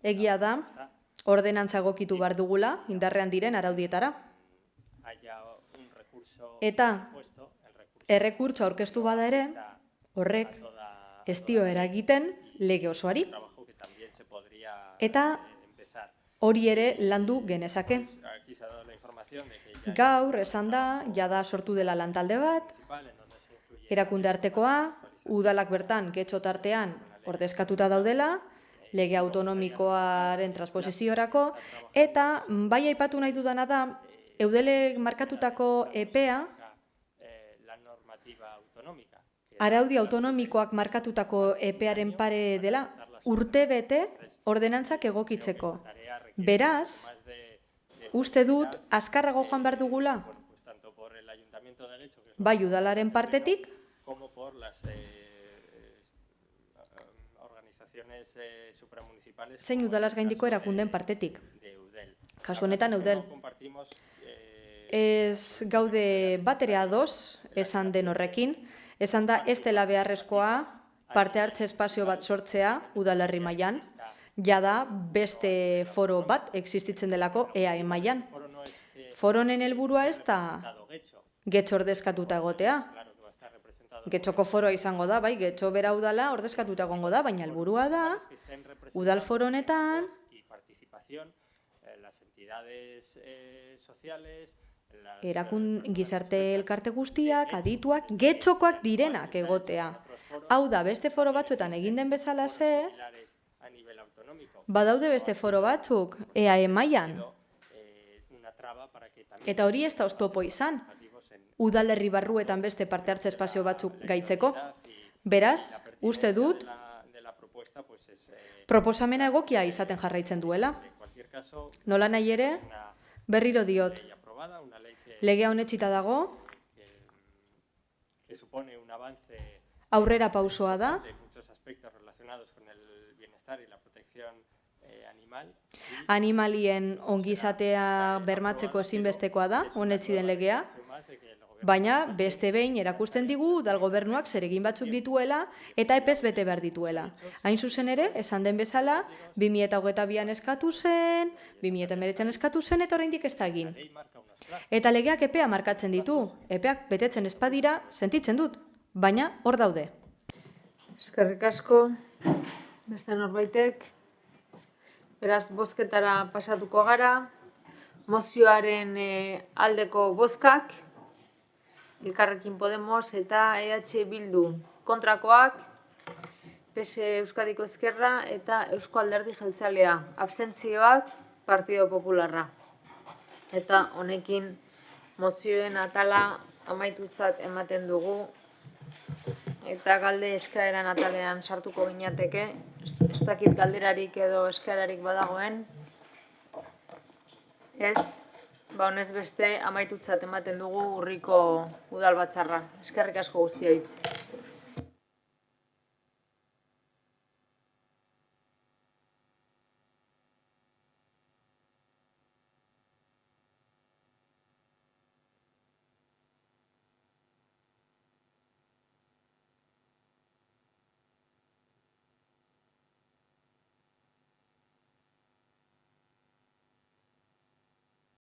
Egia da, ordenantza egokitu behar dugula, indarrean diren araudietara. Eta, errekurtso aurkeztu bada ere, horrek ez dio eragiten lege osoari. Eta hori ere landu genezake. Gaur, esan da, jada sortu dela lantalde bat, erakunde artekoa, udalak bertan getxo tartean ordezkatuta daudela, lege autonomikoaren transposiziorako, eta bai aipatu nahi dudana da, eudelek markatutako epea, araudi autonomikoak markatutako epearen pare dela, urtebete ordenantzak egokitzeko. Beraz, uste dut, azkarrago joan behar dugula, bai udalaren partetik, zein udalaz gaindiko erakunden partetik. Kasu honetan eudel. Ez gaude batere ados, esan den horrekin, esan da ez dela beharrezkoa parte hartze espazio bat sortzea udalerri mailan, jada beste foro bat existitzen delako EAE mailan. Foronen helburua ez da getxo ordezkatuta egotea. Getxoko foroa izango da, bai, getxo bera udala ordezkatuta egongo da, baina helburua da udal foro honetan
las entidades sociales,
gizarte elkarte guztiak, adituak, getxokoak direnak egotea. Hau da, beste foro batzuetan egin den bezalaxe, badaude beste foro batzuk, EAE mailan. Eta hori ez da oztopo izan, udalerri barruetan beste parte hartze espazio batzuk gaitzeko. Beraz, uste dut, proposamena egokia izaten jarraitzen duela. Nola nahi ere, berriro diot. Legea honetxita dago, aurrera pausoa da, animalien ongizatea bermatzeko ezinbestekoa da, honetzi den legea, baina beste behin erakusten digu udal gobernuak zeregin batzuk dituela eta epez bete behar dituela. Hain zuzen ere, esan den bezala, 2022an eskatu zen, 2019an eskatu zen eta oraindik ez da egin. Eta legeak epea markatzen ditu, epeak betetzen ez badira, sentitzen dut, baina hor daude.
Eskerrik asko, beste norbaitek. Beraz, bozketara pasatuko gara. Mozioaren aldeko bozkak, Elkarrekin Podemos eta EH Bildu kontrakoak, PSE Euskadiko Ezkerra eta Eusko Alderdi Jeltzalea. Abstentzioak Partido Popularra. Eta honekin mozioen atala amaitutzat ematen dugu eta galde eskaeran atalean sartuko ginateke. Ez dakit galderarik edo eskaerarik badagoen. Ez, honez beste amaitutzat ematen dugu urriko udalbatzarra. Eskerrik asko guztioi.